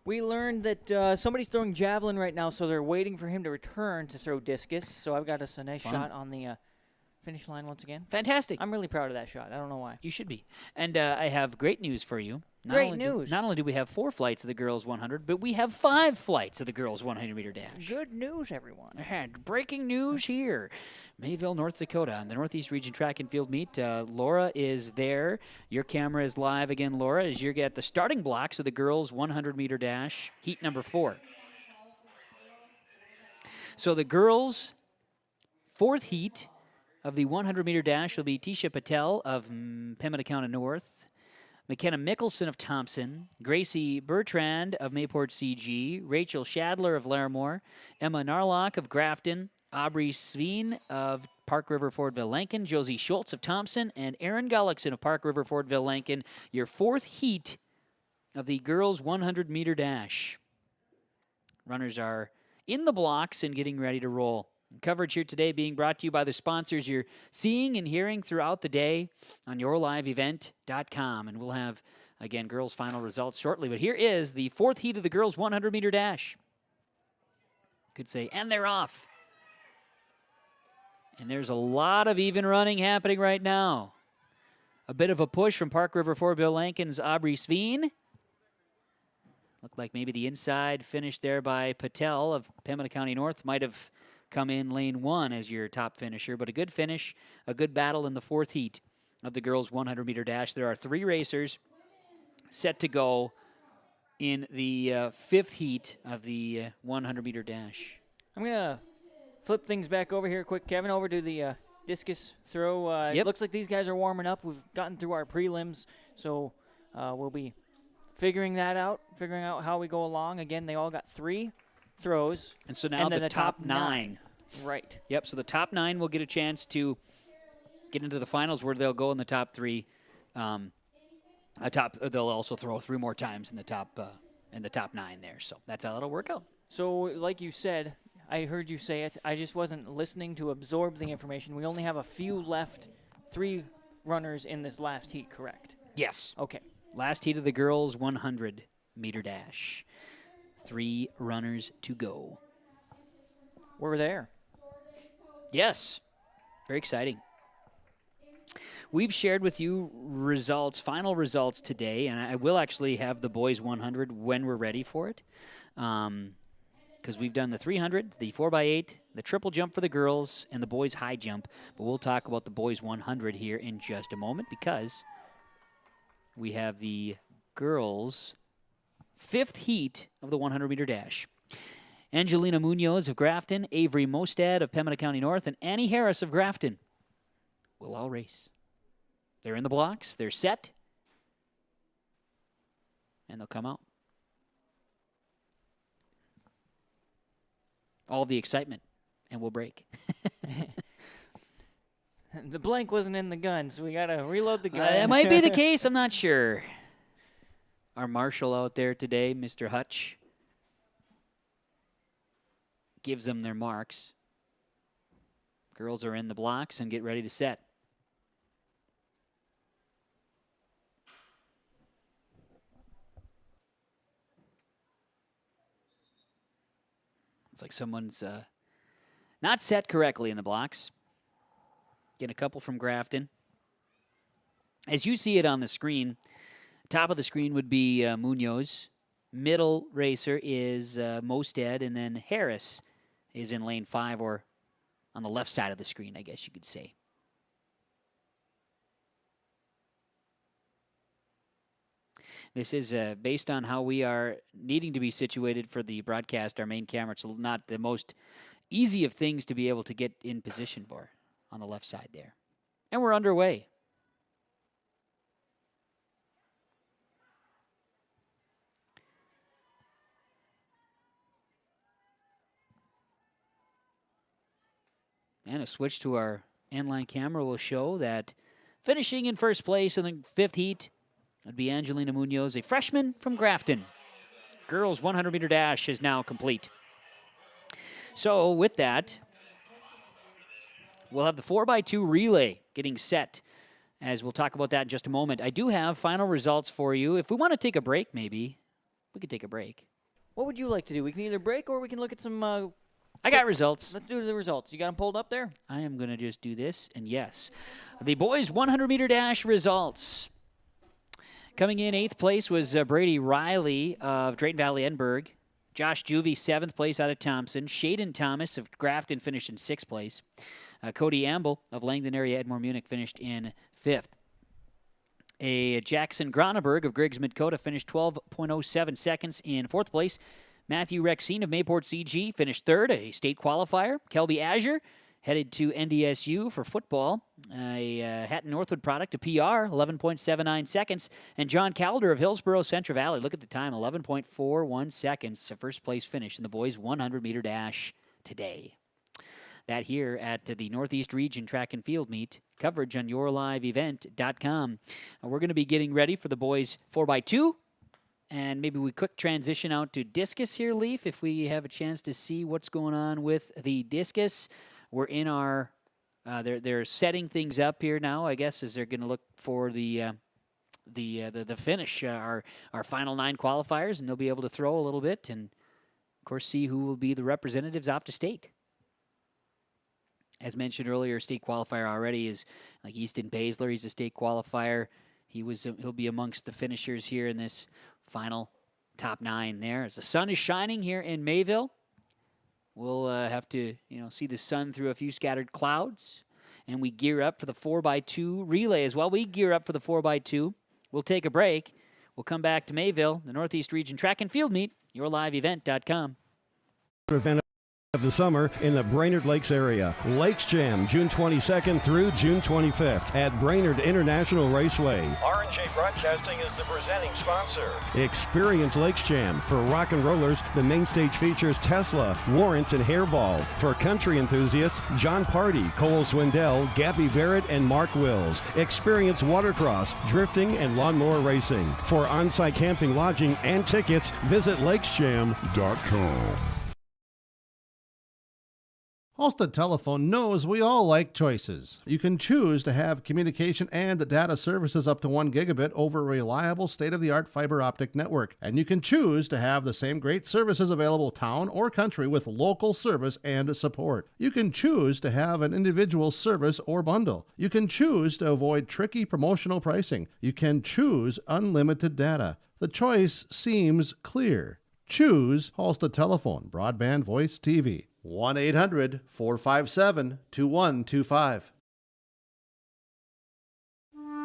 Speaker 8: We learned that somebody's throwing javelin right now, so they're waiting for him to return to throw discus. So I've got us a nice shot on the finish line once again.
Speaker 4: Fantastic.
Speaker 8: I'm really proud of that shot. I don't know why.
Speaker 4: You should be. And I have great news for you.
Speaker 8: Great news.
Speaker 4: Not only do we have 4 flights of the girls 100, but we have 5 flights of the girls 100-meter dash.
Speaker 8: Good news, everyone.
Speaker 4: Breaking news here. Mayville, North Dakota, on the Northeast Region Track and Field Meet. Laura is there. Your camera is live again, Laura, as you get the starting blocks of the girls 100-meter dash, heat number 4. So the girls' 4th heat of the 100-meter dash will be Tisha Patel of Pembina County North, McKenna Mickelson of Thompson, Gracie Bertrand of Mayport CG, Rachel Shadler of Larimore, Emma Narlock of Grafton, Aubrey Sveen of Park River Fordville Lincoln, Josie Schultz of Thompson, and Aaron Gullickson of Park River Fordville Lincoln. Your 4th heat of the girls 100-meter dash. Runners are in the blocks and getting ready to roll. Coverage here today being brought to you by the sponsors you're seeing and hearing throughout the day on yourliveevent.com. And we'll have, again, girls' final results shortly. But here is the 4th heat of the girls' 100-meter dash. Could say, and they're off. And there's a lot of even running happening right now. A bit of a push from Park River Fordville Lincoln's Aubrey Sveen. Looked like maybe the inside finish there by Patel of Pembina County North might have come in lane 1 as your top finisher, but a good finish, a good battle in the 4th heat of the girls' 100-meter dash. There are 3 racers set to go in the 5th heat of the 100-meter dash.
Speaker 8: I'm going to flip things back over here quick, Kevin, over to the discus throw. It looks like these guys are warming up. We've gotten through our prelims, so we'll be figuring out how we go along. Again, they all got 3 throws.
Speaker 4: And so now the top 9.
Speaker 8: Right.
Speaker 4: Yep, so the top 9 will get a chance to get into the finals where they'll go in the top 3. They'll also throw 3 more times in the top 9 there. So that's how it'll work out.
Speaker 8: So like you said, I heard you say it. I just wasn't listening to absorb the information. We only have a few left, 3 runners in this last heat, correct?
Speaker 4: Yes.
Speaker 8: Okay.
Speaker 4: Last heat of the girls' 100-meter dash. 3 runners to go.
Speaker 8: We're there.
Speaker 4: Yes. Very exciting. We've shared with you final results today, and I will actually have the boys 100 when we're ready for it. Because we've done the 300, the 4x8, the triple jump for the girls, and the boys high jump. But we'll talk about the boys 100 here in just a moment because we have the girls' 5th heat of the 100-meter dash. Angelina Munoz of Grafton, Avery Mostad of Pembina County North, and Annie Harris of Grafton will all race. They're in the blocks. They're set. And they'll come out. All the excitement, and we'll break.
Speaker 8: The blank wasn't in the gun, so we got to reload the gun.
Speaker 4: That might be the case. I'm not sure. Our marshal out there today, Mr. Hutch, gives them their marks. Girls are in the blocks and get ready to set. It's like someone's not set correctly in the blocks. Get a couple from Grafton. As you see it on the screen, Top of the screen would be Munoz. Middle racer is Mosted, and then Harris is in lane 5, or on the left side of the screen, I guess you could say. This is based on how we are needing to be situated for the broadcast, our main camera. It's not the most easy of things to be able to get in position for on the left side there. And we're underway. And a switch to our inline camera will show that finishing in first place in the 5th heat would be Angelina Munoz, a freshman from Grafton. Girls 100-meter dash is now complete. So with that, we'll have the 4x2 relay getting set, as we'll talk about that in just a moment. I do have final results for you. If we want to take a break, maybe, we could take a break.
Speaker 8: What would you like to do? We can either break or we can look at some...
Speaker 4: I got results.
Speaker 8: Let's do the results. You got them pulled up there?
Speaker 4: I am going to just do this, and yes. The boys' 100-meter dash results. Coming in 8th place was Brady Riley of Drayton Valley Edinburgh. Josh Juvie, 7th place out of Thompson. Shaden Thomas of Grafton finished in 6th place. Cody Amble of Langdon area Edmore Munich finished in 5th. Jackson Groneberg of Griggs Midkota finished 12.07 seconds in 4th place. Matthew Rexine of Mayport CG finished 3rd, a state qualifier. Kelby Azure headed to NDSU for football. A Hatton Northwood product, a PR, 11.79 seconds. And John Calder of Hillsborough Central Valley, look at the time, 11.41 seconds. A first place finish in the boys' 100-meter dash today. That here at the Northeast Region Track and Field Meet. Coverage on yourliveevent.com. We're going to be getting ready for the boys' 4x2. And maybe we quick transition out to discus here, Leaf, if we have a chance to see what's going on with the discus. We're in our, they're setting things up here now, I guess, as they're going to look for the finish, our final 9 qualifiers, and they'll be able to throw a little bit and, of course, see who will be the representatives off to state. As mentioned earlier, state qualifier already is like Easton Baszler. He's a state qualifier. He'll be amongst the finishers here in this final top 9 there. As the sun is shining here in Mayville, we'll have to see the sun through a few scattered clouds, and we gear up for the 4x2 relay as well. We gear up for the 4x2. We'll take a break. We'll come back to Mayville, the Northeast Region Track and Field Meet, yourliveevent.com.
Speaker 14: Event of the summer in the Brainerd Lakes area. Lakes Jam, June 22nd through June 25th at Brainerd International Raceway.
Speaker 5: R&J Broadcasting is the presenting sponsor.
Speaker 14: Experience Lakes Jam. For rock and rollers, the main stage features Tesla, Warrants, and Hairball. For country enthusiasts, John Party, Cole Swindell, Gabby Barrett, and Mark Wills. Experience watercross, drifting, and lawnmower racing. For on-site camping, lodging, and tickets, visit lakesjam.com.
Speaker 3: Halstead Telephone knows we all like choices. You can choose to have communication and data services up to 1 gigabit over a reliable state-of-the-art fiber optic network. And you can choose to have the same great services available town or country with local service and support. You can choose to have an individual service or bundle. You can choose to avoid tricky promotional pricing. You can choose unlimited data. The choice seems clear. Choose Halstead Telephone, broadband voice TV. 1-800-457-2125.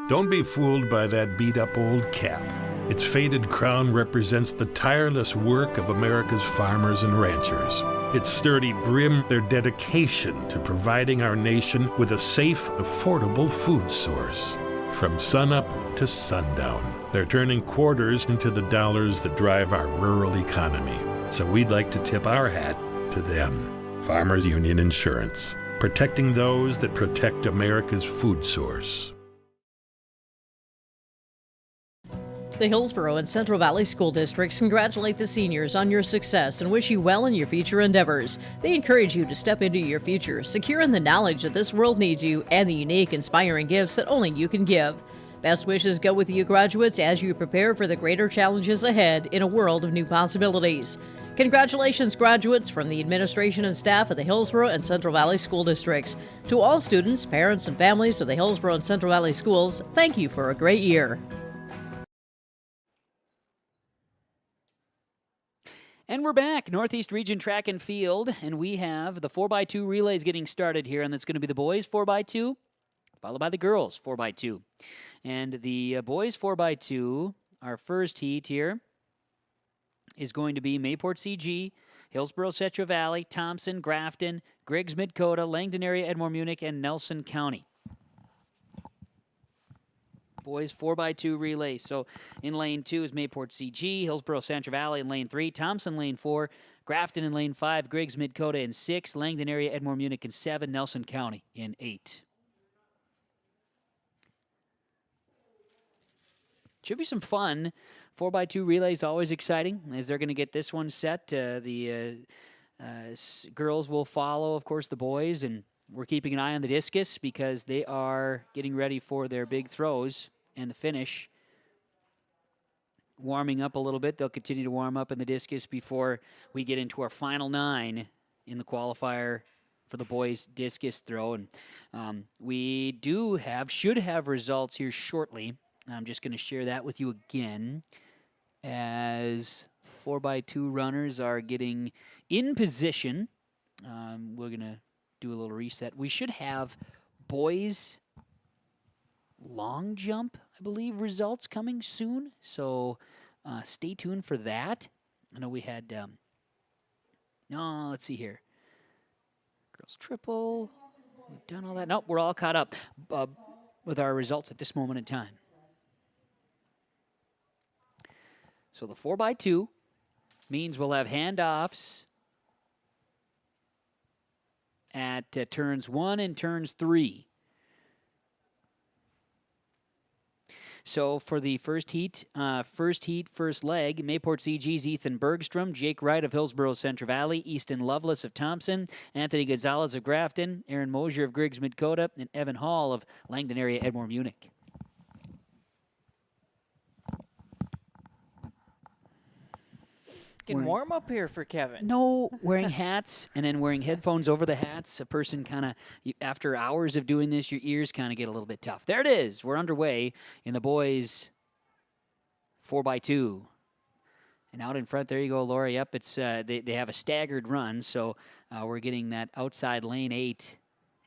Speaker 6: Don't be fooled by that beat-up old cap. Its faded crown represents the tireless work of America's farmers and ranchers. Its sturdy brim, their dedication to providing our nation with a safe, affordable food source. From sunup to sundown, they're turning quarters into the dollars that drive our rural economy. So we'd like to tip our hat to them. Farmers Union Insurance, protecting those that protect America's food source.
Speaker 7: The Hillsborough and Central Valley School Districts congratulate the seniors on your success and wish you well in your future endeavors. They encourage you to step into your future, secure in the knowledge that this world needs you and the unique, inspiring gifts that only you can give. Best wishes go with you graduates as you prepare for the greater challenges ahead in a world of new possibilities. Congratulations, graduates, from the administration and staff of the Hillsborough and Central Valley School Districts. To all students, parents, and families of the Hillsborough and Central Valley Schools, thank you for a great year.
Speaker 4: And we're back, Northeast Region Track and Field, and we have the 4x2 relays getting started here, and that's going to be the boys 4x2, followed by the girls 4x2. And the boys 4x2, our first heat here, is going to be Mayport CG, Hillsborough Central Valley, Thompson, Grafton, Griggs Midkota, Langdon area, Edmore Munich, and Nelson County. Boys 4x2 relay. So in lane 2 is Mayport CG, Hillsborough Central Valley in lane 3, Thompson lane 4, Grafton in lane 5, Griggs Midkota in 6, Langdon area, Edmore Munich in 7, Nelson County in 8. Should be some fun. 4x2 relays always exciting as they're going to get this one set. The girls will follow, of course, the boys, and we're keeping an eye on the discus because they are getting ready for their big throws and the finish. Warming up a little bit. They'll continue to warm up in the discus before we get into our final 9 in the qualifier for the boys' discus throw. And we should have results here shortly. I'm just going to share that with you again as 4x2 runners are getting in position. We're going to do a little reset. We should have boys long jump, I believe, results coming soon. So stay tuned for that. I know we had, let's see here. Girls triple. We've done all that. Nope, we're all caught up with our results at this moment in time. So the 4x2 means we'll have handoffs at turns 1 and turns 3. So for the first heat, first leg, Mayport CG's Ethan Bergstrom, Jake Wright of Hillsborough Central Valley, Easton Lovelace of Thompson, Anthony Gonzalez of Grafton, Aaron Mosier of Griggs Midkota, and Evan Hall of Langdon area, Edmore Munich.
Speaker 8: Getting warm up here for Kevin.
Speaker 4: No, wearing hats and then wearing headphones over the hats. A person kind of, after hours of doing this, your ears kind of get a little bit tough. There it is. We're underway in the boys 4x2. And out in front, there you go, Laura. Yep, it's they have a staggered run, so we're getting that outside lane 8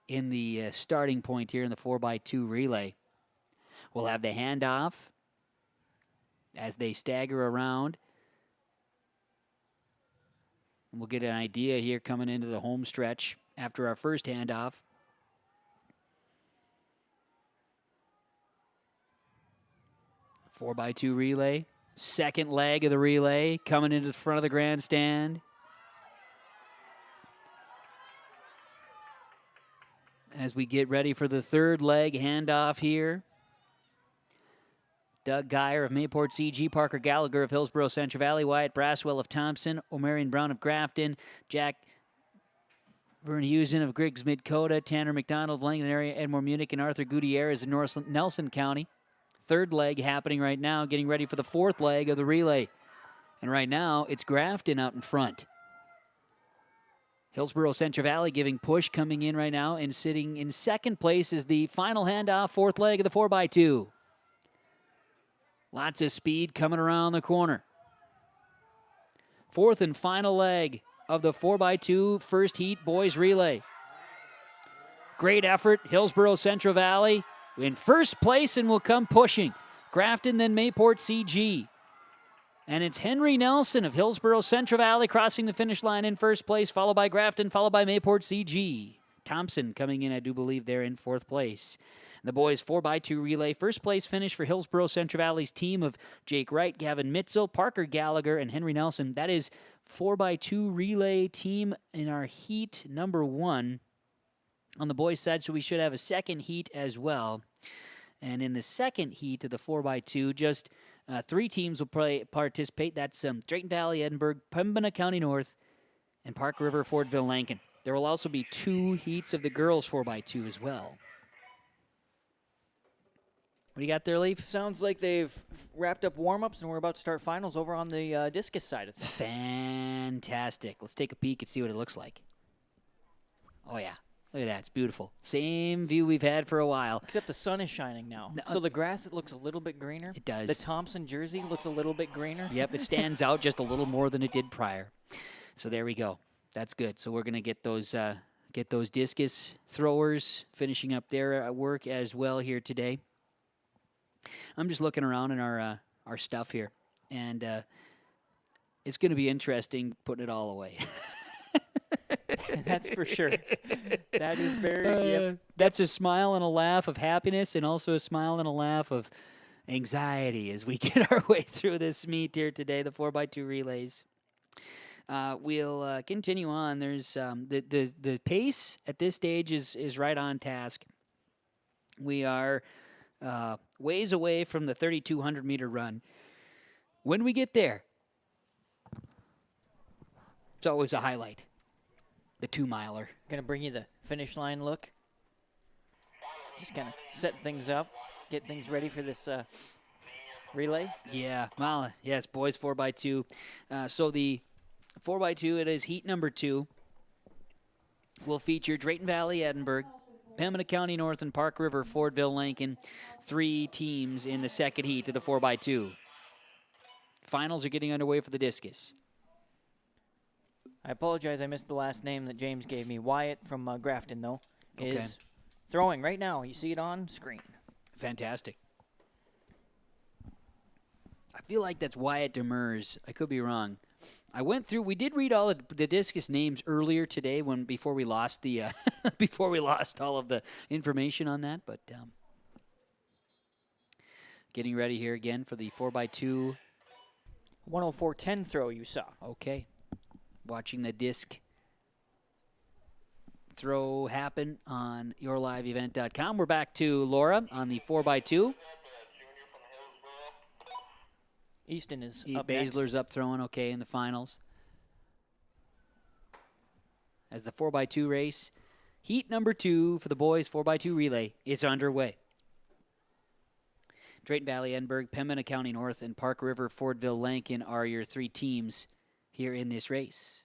Speaker 4: in the starting point here in the 4x2 relay. We'll have the handoff as they stagger around. We'll get an idea here coming into the home stretch after our first handoff. Four by two relay. Second leg of the relay coming into the front of the grandstand. As we get ready for the third leg handoff here. Doug Geyer of Mayport CG, Parker Gallagher of Hillsborough Central Valley, Wyatt Braswell of Thompson, O'Marion Brown of Grafton, Jack Verheusen of Griggs Midkota, Tanner McDonald, Langdon area, Edmore Munich, and Arthur Gutierrez in Nelson County. Third leg happening right now, getting ready for the fourth leg of the relay. And right now, it's Grafton out in front. Hillsborough Central Valley giving push coming in right now and sitting in second place is the final handoff, fourth leg of the 4x2. Lots of speed coming around the corner. Fourth and final leg of the 4x2 first heat boys relay. Great effort, Hillsborough Central Valley in first place and will come pushing. Grafton, then Mayport CG. And it's Henry Nelson of Hillsborough Central Valley crossing the finish line in first place, followed by Grafton, followed by Mayport CG. Thompson coming in, I do believe, there in fourth place. The boys 4x2 relay, first place finish for Hillsborough Central Valley's team of Jake Wright, Gavin Mitzel, Parker Gallagher, and Henry Nelson. That is 4x2 relay team in our heat number 1 on the boys' side, so we should have a second heat as well. And in the second heat of the 4x2, just 3 teams will participate. That's Drayton Valley, Edinburgh, Pembina County North, and Park River, Fortville, Lankin. There will also be 2 heats of the girls 4x2 as well. What do you got there, Leaf?
Speaker 8: Sounds like they've wrapped up warm-ups and we're about to start finals over on the discus side of things.
Speaker 4: Fantastic. Let's take a peek and see what it looks like. Oh, yeah. Look at that. It's beautiful. Same view we've had for a while.
Speaker 8: Except the sun is shining now. So the grass, it looks a little bit greener.
Speaker 4: It does.
Speaker 8: The Thompson jersey looks a little bit greener.
Speaker 4: Yep, it stands out just a little more than it did prior. So there we go. That's good. So we're going to get those discus throwers finishing up their work as well here today. I'm just looking around in our stuff here, and it's going to be interesting putting it all away.
Speaker 8: That's for sure. That is very.
Speaker 4: That's a smile and a laugh of happiness, and also a smile and a laugh of anxiety as we get our way through this meet here today, the 4x2 relays. We'll continue on. There's the pace at this stage is right on task. We are ways away from the 3,200 meter run. When we get there, it's always a highlight. The 2-miler.
Speaker 8: Going to bring you the finish line look. Just kind of set things up, get things ready for this relay.
Speaker 4: Yeah, well, yes, boys 4x2. So the 4x2, it is heat number 2. Will feature Drayton Valley, Edinburgh, Pembina County North, and Park River, Fordville, Lincoln. 3 teams in the second heat of the 4x2. Finals are getting underway for the discus.
Speaker 8: I apologize, I missed the last name that James gave me. Wyatt from Grafton, though,
Speaker 4: Okay.
Speaker 8: is throwing right now. You see it on screen.
Speaker 4: Fantastic. I feel like that's Wyatt Demers. I could be wrong. I went through. We did read all of the discus names earlier today before we lost the before we lost all of the information on that. But getting ready here again for the 4x2.
Speaker 8: 104.10 throw you saw.
Speaker 4: Okay. Watching the disc throw happen on yourliveevent.com. We're back to Laura on the 4x2.
Speaker 8: Easton is up
Speaker 4: Baszler's
Speaker 8: next.
Speaker 4: up throwing okay in the finals. As the 4x2 race, heat number 2 for the boys 4x2 relay is underway. Drayton Valley, Edinburgh, Pembina County North, and Park River, Fordville, Lincoln are your 3 teams here in this race.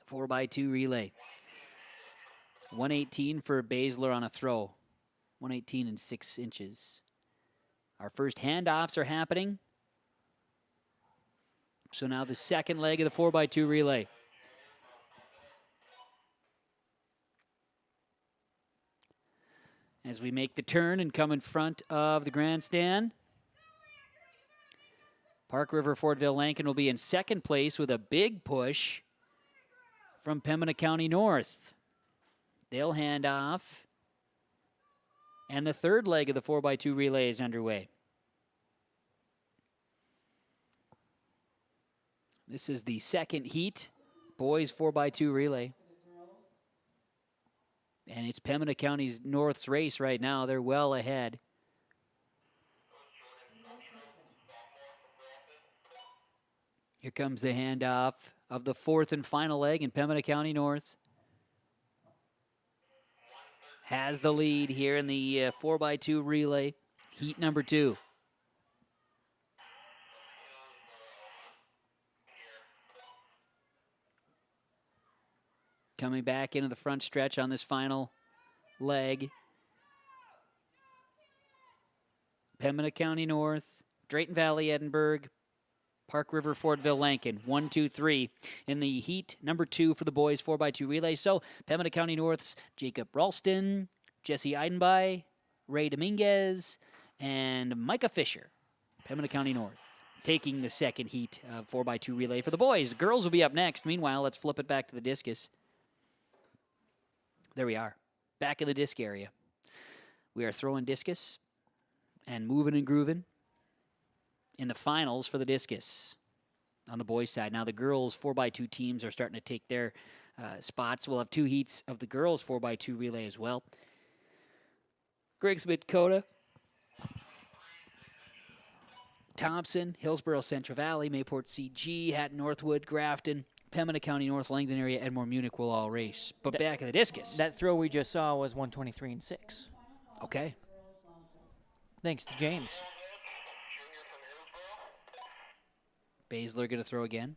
Speaker 4: 4x2 relay. 118 for Baszler on a throw. 118 and 6 inches. Our first handoffs are happening. So now the second leg of the 4x2 relay. As we make the turn and come in front of the grandstand, Park River, Fordville, Lincoln will be in second place with a big push from Pembina County North. They'll hand off. And the third leg of the 4x2 relay is underway. This is the second heat, boys 4x2 relay. And it's Pembina County North's race right now. They're well ahead. Here comes the handoff of the fourth and final leg, in Pembina County North has the lead here in the 4x2 relay, heat number 2. Coming back into the front stretch on this final leg, Pembina County North, Drayton Valley, Edinburgh, Park River, Fordville, Lincoln. 1, 2, 3 in the heat number 2 for the boys 4x2 relay. So Pembina County North's Jacob Ralston, Jesse Eidenby, Ray Dominguez, and Micah Fisher. Pembina County North taking the second heat of 4x2 relay for the boys. The girls will be up next. Meanwhile, let's flip it back to the discus. There we are, back in the disc area. We are throwing discus and moving and grooving in the finals for the discus on the boys' side. Now the girls' 4x2 teams are starting to take their spots. We'll have 2 heats of the girls' 4x2 relay as well. Griggs Mid-Dakota, Thompson, Hillsborough, Central Valley, Mayport CG, Hatton, Northwood, Grafton, Pembina County North, Langdon area, Edmore, Munich will all race. But back in the discus.
Speaker 8: That throw we just saw was 123 and 6.
Speaker 4: Okay.
Speaker 8: Thanks to James.
Speaker 4: Baszler going to throw again.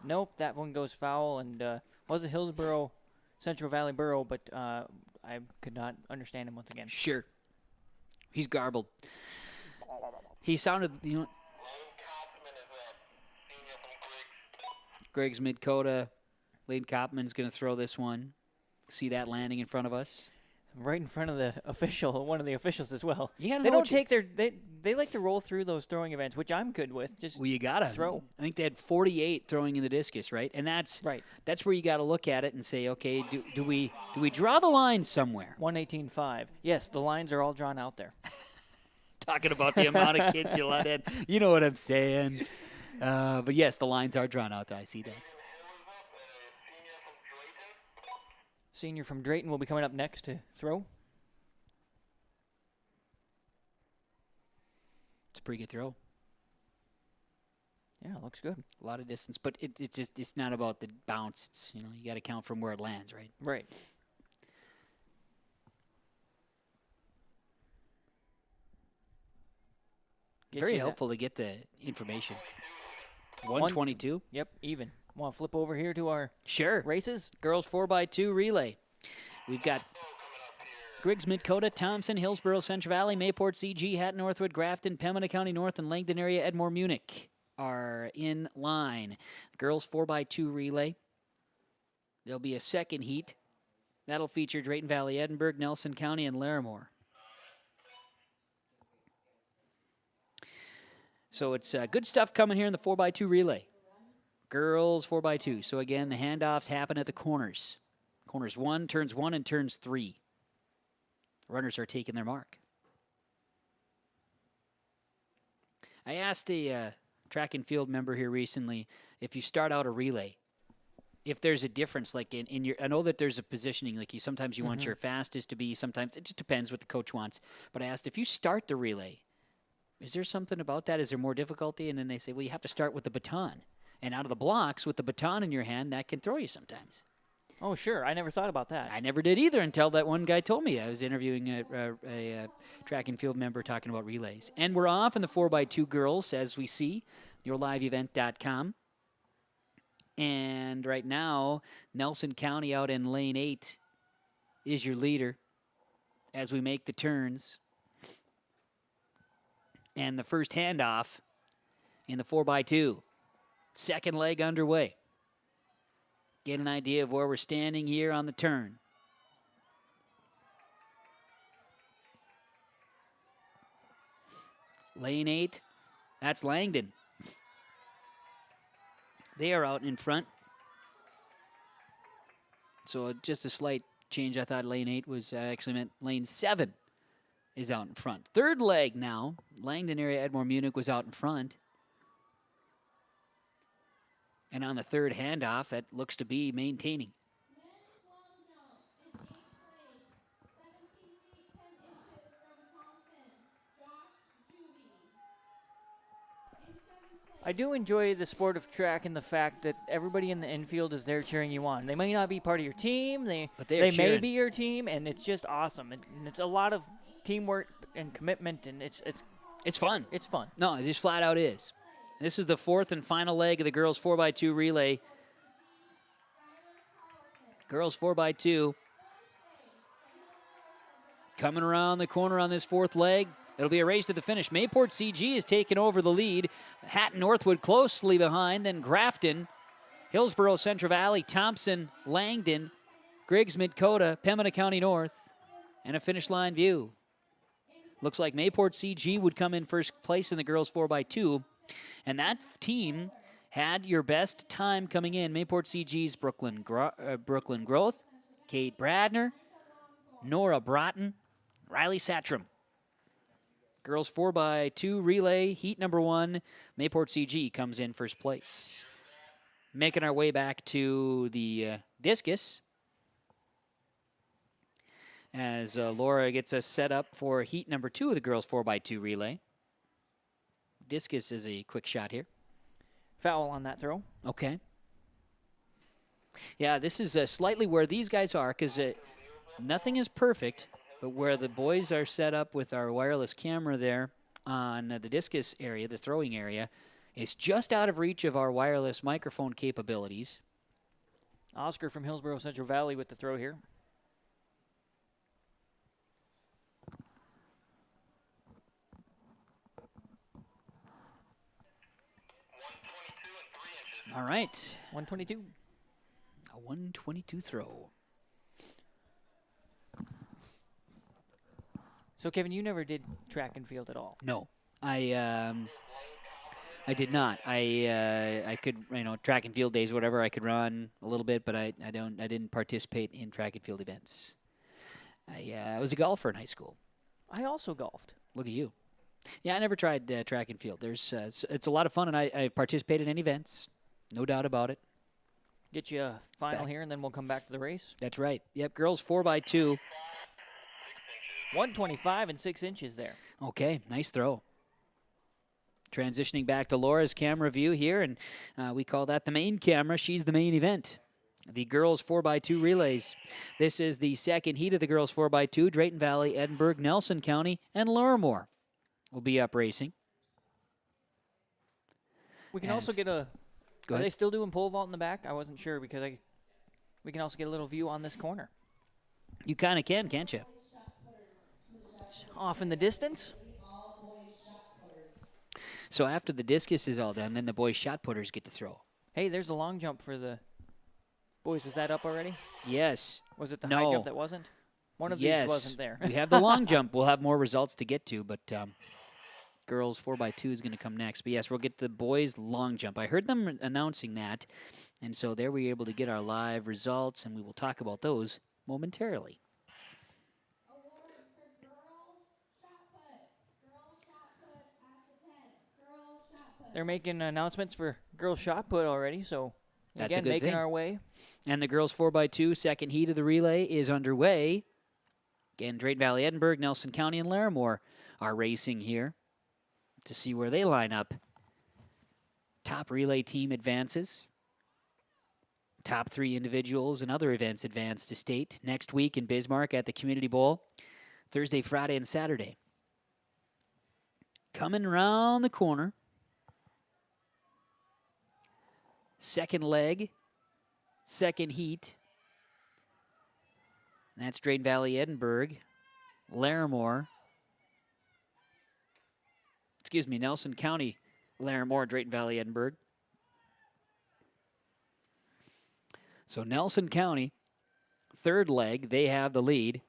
Speaker 8: Nope, that one goes foul, and was a Hillsboro Central Valley Borough, but I could not understand him once again.
Speaker 4: Sure. He's garbled. He sounded, Greg's Mid-Coda. Lane Kopman's going to throw this one. See that landing in front of us?
Speaker 8: Right in front of the official, one of the officials as well.
Speaker 4: You gotta
Speaker 8: they
Speaker 4: know
Speaker 8: don't take their they like to roll through those throwing events, which I'm good with. Just
Speaker 4: you gotta
Speaker 8: throw.
Speaker 4: I think they had 48 throwing in the discus, right? And that's
Speaker 8: right.
Speaker 4: That's where you got to look at it and say, okay, do we draw the line somewhere?
Speaker 8: 118.5. Yes, the lines are all drawn out there.
Speaker 4: Talking about the amount of kids you let in, you know what I'm saying? But yes, the lines are drawn out there. I see that.
Speaker 8: Senior from Drayton will be coming up next to throw.
Speaker 4: It's a pretty good throw.
Speaker 8: Yeah, looks good.
Speaker 4: A lot of distance, but it's not about the bounce. It's you got to count from where it lands, right?
Speaker 8: Right.
Speaker 4: Very helpful to get the information. 122.
Speaker 8: Yep, even. Want to flip over here to our races?
Speaker 4: Girls 4x2 relay. We've got Griggs, Mid-Coda, Thompson, Hillsboro, Central Valley, Mayport, CG, Hatton, Northwood, Grafton, Pembina County North, and Langdon area, Edmore, Munich are in line. Girls 4x2 relay. There'll be a second heat. That'll feature Drayton Valley, Edinburgh, Nelson County, and Larimore. So it's good stuff coming here in the 4x2 relay. Girls 4x2. So again, the handoffs happen at the corners. Corners 1, turns 1, and turns 3. Runners are taking their mark. I asked a track and field member here recently if you start out a relay, if there's a difference, like in your, I know that there's a positioning, like sometimes you want your fastest to be, sometimes it just depends what the coach wants. But I asked if you start the relay, is there something about that? Is there more difficulty? And then they say, well, you have to start with the baton. And out of the blocks, with the baton in your hand, that can throw you sometimes.
Speaker 8: Oh, sure. I never thought about that.
Speaker 4: I never did either until that one guy told me. I was interviewing a track and field member talking about relays. And we're off in the 4x2 girls, as we see, yourliveevent.com. And right now, Nelson County out in lane 8 is your leader as we make the turns. And the first handoff in the 4x2. Second leg underway. Get an idea of where we're standing here on the turn. Lane 8, that's Langdon. They are out in front. So just a slight change. I thought lane 8 was actually meant lane 7 is out in front. Third leg now. Langdon area, Edmore, Munich was out in front. And on the third handoff, that looks to be maintaining.
Speaker 8: I do enjoy the sport of track and the fact that everybody in the infield is there cheering you on. They may not be part of your team, they may be your team, and it's just awesome. And it's a lot of teamwork and commitment, and it's
Speaker 4: fun.
Speaker 8: It's fun.
Speaker 4: No, it just flat out is. This is the fourth and final leg of the girls 4x2 relay. Girls 4x2 coming around the corner on this fourth leg. It'll be a race to the finish. Mayport CG is taking over the lead. Hatton Northwood closely behind. Then Grafton, Hillsboro, Central Valley, Thompson, Langdon, Griggs, Mid-Coda, Pembina County North, and a finish line view. Looks like Mayport CG would come in first place in the girls 4x2. And that team had your best time coming in. Mayport CG's Brooklyn Growth, Kate Bradner, Nora Broughton, Riley Satram. Girls 4x2 relay, heat number 1. Mayport CG comes in first place. Making our way back to the discus as Laura gets us set up for heat number 2 of the girls 4x2 relay. Discus is a quick shot here.
Speaker 8: Foul on that throw.
Speaker 4: Okay. Yeah, this is slightly where these guys are because nothing is perfect, but where the boys are set up with our wireless camera there on the discus area, the throwing area, It's just out of reach of our wireless microphone capabilities.
Speaker 8: Oscar from Hillsborough Central Valley with the throw here.
Speaker 4: All right.
Speaker 8: 122.
Speaker 4: A 122 throw.
Speaker 8: So, Kevin, you never did track and field at all?
Speaker 4: No. I did not. I could, track and field days, whatever, I could run a little bit, but I didn't participate in track and field events. I was a golfer in high school.
Speaker 8: I also golfed.
Speaker 4: Look at you. Yeah, I never tried track and field. It's a lot of fun, and I participated in events. No doubt about it.
Speaker 8: Get you a final here, and then we'll come back to the race.
Speaker 4: That's right. Yep, girls 4x2.
Speaker 8: 125 and 6 inches there.
Speaker 4: Okay, nice throw. Transitioning back to Laura's camera view here, and we call that the main camera. She's the main event. The girls 4x2 relays. This is the second heat of the girls 4x2. Drayton Valley, Edinburgh, Nelson County, and Larimore will be up racing.
Speaker 8: We can also get a...
Speaker 4: Go
Speaker 8: Are
Speaker 4: ahead.
Speaker 8: they still doing pole vault in the back? I wasn't sure because we can also get a little view on this corner.
Speaker 4: You kind of can, can't you?
Speaker 8: It's off in the distance.
Speaker 4: So after the discus is all done, then the boys shot putters get to throw.
Speaker 8: Hey, there's the long jump for the boys. Was that up already?
Speaker 4: Yes.
Speaker 8: Was it the
Speaker 4: No.
Speaker 8: high jump that wasn't? One of
Speaker 4: Yes.
Speaker 8: these wasn't there.
Speaker 4: We have the long jump. We'll have more results to get to, but girls 4x2 is going to come next. But yes, we'll get the boys long jump. I heard them announcing that, and so there we were able to get our live results, and we will talk about those momentarily.
Speaker 8: They're making announcements for girls shot put already, so
Speaker 4: That's
Speaker 8: again,
Speaker 4: a good
Speaker 8: making
Speaker 4: thing.
Speaker 8: our way.
Speaker 4: And the girls 4x2 second heat of the relay is underway. Again, Drayton Valley, Edinburgh, Nelson County, and Larimore are racing here to see where they line up. Top relay team advances. Top 3 individuals and other events advance to state next week in Bismarck at the Community Bowl, Thursday, Friday, and Saturday. Coming around the corner. Second leg, second heat. That's Drayton Valley, Edinburgh, Larimore. Nelson County, Larimore, Drayton Valley, Edinburgh. So Nelson County, third leg, they have the lead.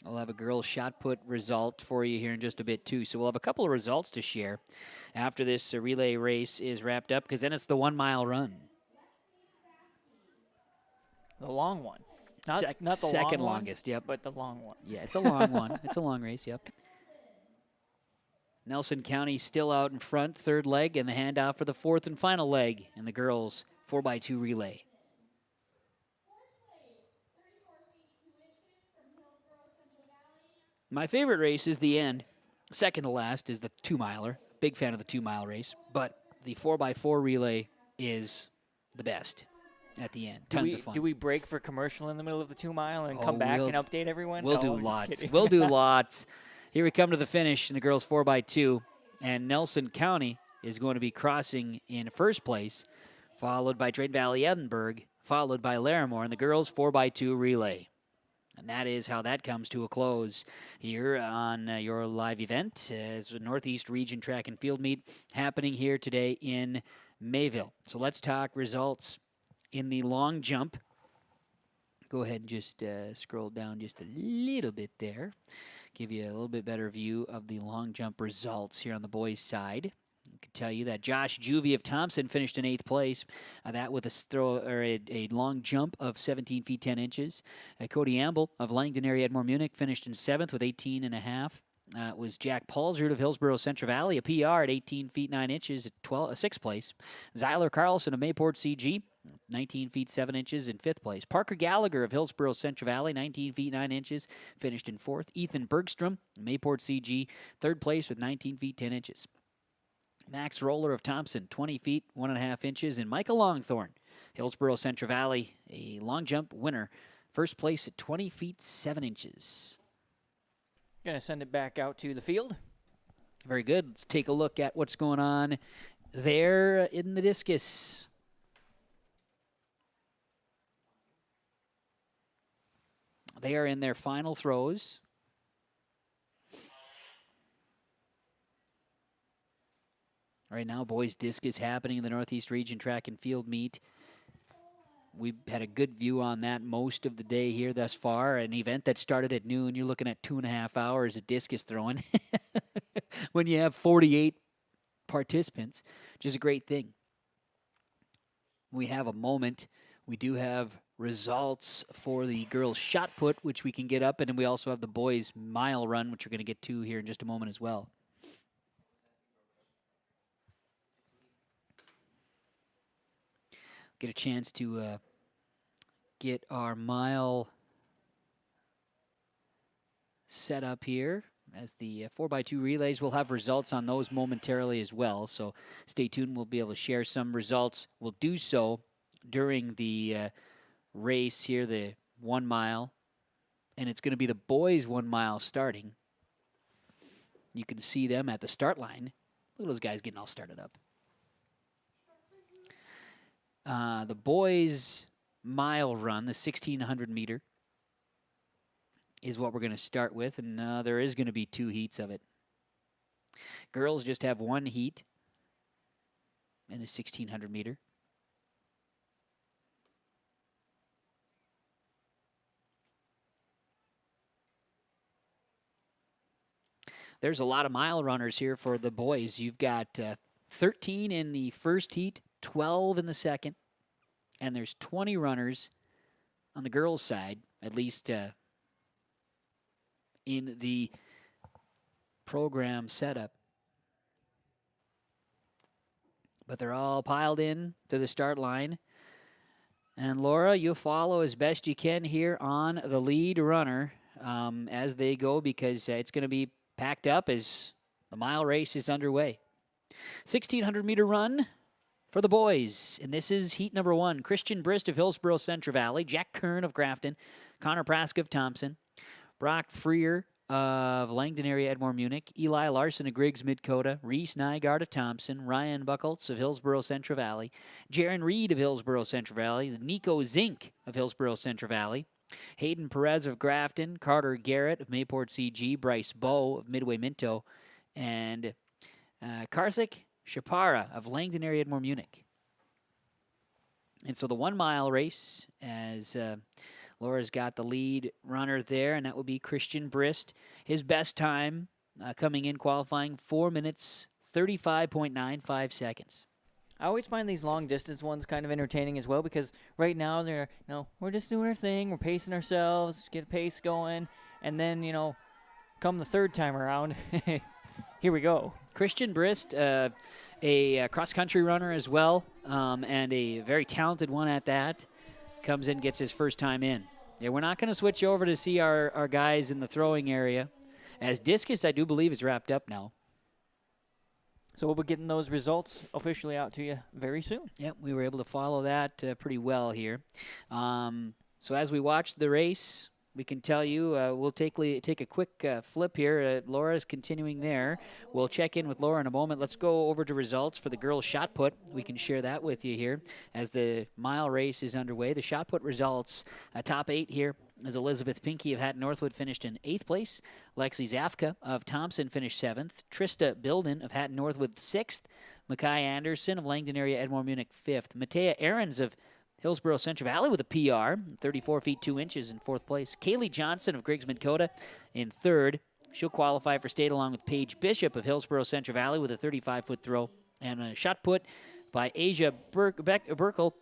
Speaker 4: I'll have a girls' shot put result for you here in just a bit, too. So we'll have a couple of results to share after this relay race is wrapped up, because then it's the 1 mile run.
Speaker 8: The long one. Not the
Speaker 4: second
Speaker 8: long
Speaker 4: longest,
Speaker 8: one,
Speaker 4: yep.
Speaker 8: but the long one.
Speaker 4: Yeah, it's a long one. It's a long race, yep. Nelson County still out in front, third leg, and the handoff for the fourth and final leg in the girls' 4x2 relay. My favorite race is the end. Second to last is the 2 miler. Big fan of the 2 mile race. But the 4x4 relay is the best at the end. Tons of fun.
Speaker 8: Do we break for commercial in the middle of the 2 mile and come back and update everyone?
Speaker 4: We'll
Speaker 8: No,
Speaker 4: do
Speaker 8: I'm just
Speaker 4: lots.
Speaker 8: kidding.
Speaker 4: We'll do lots. Here we come to the finish in the girls 4x2. And Nelson County is going to be crossing in first place, followed by Drayton Valley, Edinburgh, followed by Larimore in the girls 4x2 relay. And that is how that comes to a close here on your live event as the Northeast Region Track and Field Meet happening here today in Mayville. So let's talk results in the long jump. Go ahead and just scroll down just a little bit there. Give you a little bit better view of the long jump results here on the boys' side. I can tell you that Josh Juvie of Thompson finished in 8th place. That with a long jump of 17 feet 10 inches. Cody Amble of Langdon area Edmore Munich finished in 7th with 18.5. It was Jack Paulsrud of Hillsborough Central Valley, a PR at 18 feet 9 inches at 6th place. Zyler Carlson of Mayport CG, 19 feet 7 inches in 5th place. Parker Gallagher of Hillsborough Central Valley, 19 feet 9 inches, finished in 4th. Ethan Bergstrom, Mayport CG, 3rd place with 19 feet 10 inches. Max Roller of Thompson, 20 feet 1.5 inches. And Michael Longthorne, Hillsborough Central Valley, a long jump winner, 1st place at 20 feet 7 inches.
Speaker 8: Going to send it back out to the field.
Speaker 4: Very good. Let's take a look at what's going on there in the discus. They are in their final throws. Right now, boys discus happening in the Northeast Region Track and Field Meet. We've had a good view on that most of the day here thus far. An event that started at noon, you're looking at 2.5 hours of discus throwing when you have 48 participants, which is a great thing. We have a moment. We do have results for the girls' shot put, which we can get up, and then we also have the boys' mile run, which we're going to get to here in just a moment as well. Get a chance to get our mile set up here as the 4x2 relays. We'll have results on those momentarily as well, so stay tuned. We'll be able to share some results. We'll do so during the race here, the 1 mile, and it's going to be the boys' 1 mile starting. You can see them at the start line. Look at those guys getting all started up. The boys' mile run, the 1,600 meter, is what we're going to start with, and there is going to be 2 heats of it. Girls just have 1 heat in the 1,600 meter. There's a lot of mile runners here for the boys. You've got 13 in the first heat, 12 in the second, and there's 20 runners on the girls' side, at least in the program setup. But they're all piled in to the start line. And Laura, you'll follow as best you can here on the lead runner as they go, because it's going to be packed up as the mile race is underway. 1,600 meter run for the boys, and this is heat number 1. Christian Brist of Hillsborough Central Valley, Jack Kern of Grafton, Connor Prask of Thompson, Brock Freer of Langdon area Edmore Munich, Eli Larson of Griggs Midcoda, Reese Nygaard of Thompson, Ryan Buckholtz of Hillsborough Central Valley, Jaron Reed of Hillsborough Central Valley, Nico Zink of Hillsborough Central Valley, Hayden Perez of Grafton, Carter Garrett of Mayport CG, Bryce Bowe of Midway Minto, and Karthik Shapara of Langdon area Edmore Munich. And so the 1 mile race, as Laura's got the lead runner there, and that will be Christian Brist. His best time coming in qualifying 4 minutes, 35.95 seconds.
Speaker 8: I always find these long distance ones kind of entertaining as well, because right now they're, we're just doing our thing, we're pacing ourselves, get a pace going, and then, come the third time around, here we go.
Speaker 4: Christian Brist, a cross-country runner as well, and a very talented one at that, comes in, gets his first time in. Yeah, we're not going to switch over to see our guys in the throwing area, as discus, I do believe, is wrapped up now.
Speaker 8: So we'll be getting those results officially out to you very soon.
Speaker 4: Yep, we were able to follow that pretty well here. So as we watch the race, we can tell you, we'll take a quick flip here. Laura's continuing there. We'll check in with Laura in a moment. Let's go over to results for the girls' shot put. We can share that with you here as the mile race is underway. The shot put results, top 8 here, as Elizabeth Pinkey of Hatton Northwood finished in 8th place. Lexi Zafka of Thompson finished 7th. Trista Bilden of Hatton Northwood 6th. Makai Anderson of Langdon area Edmore Munich 5th. Matea Ahrens of Hillsborough Central Valley with a PR, 34 feet 2 inches in 4th place. Kaylee Johnson of Griggs Midcoda in 3rd. She'll qualify for state along with Paige Bishop of Hillsborough Central Valley with a 35-foot throw. And a shot put by Asia Burkle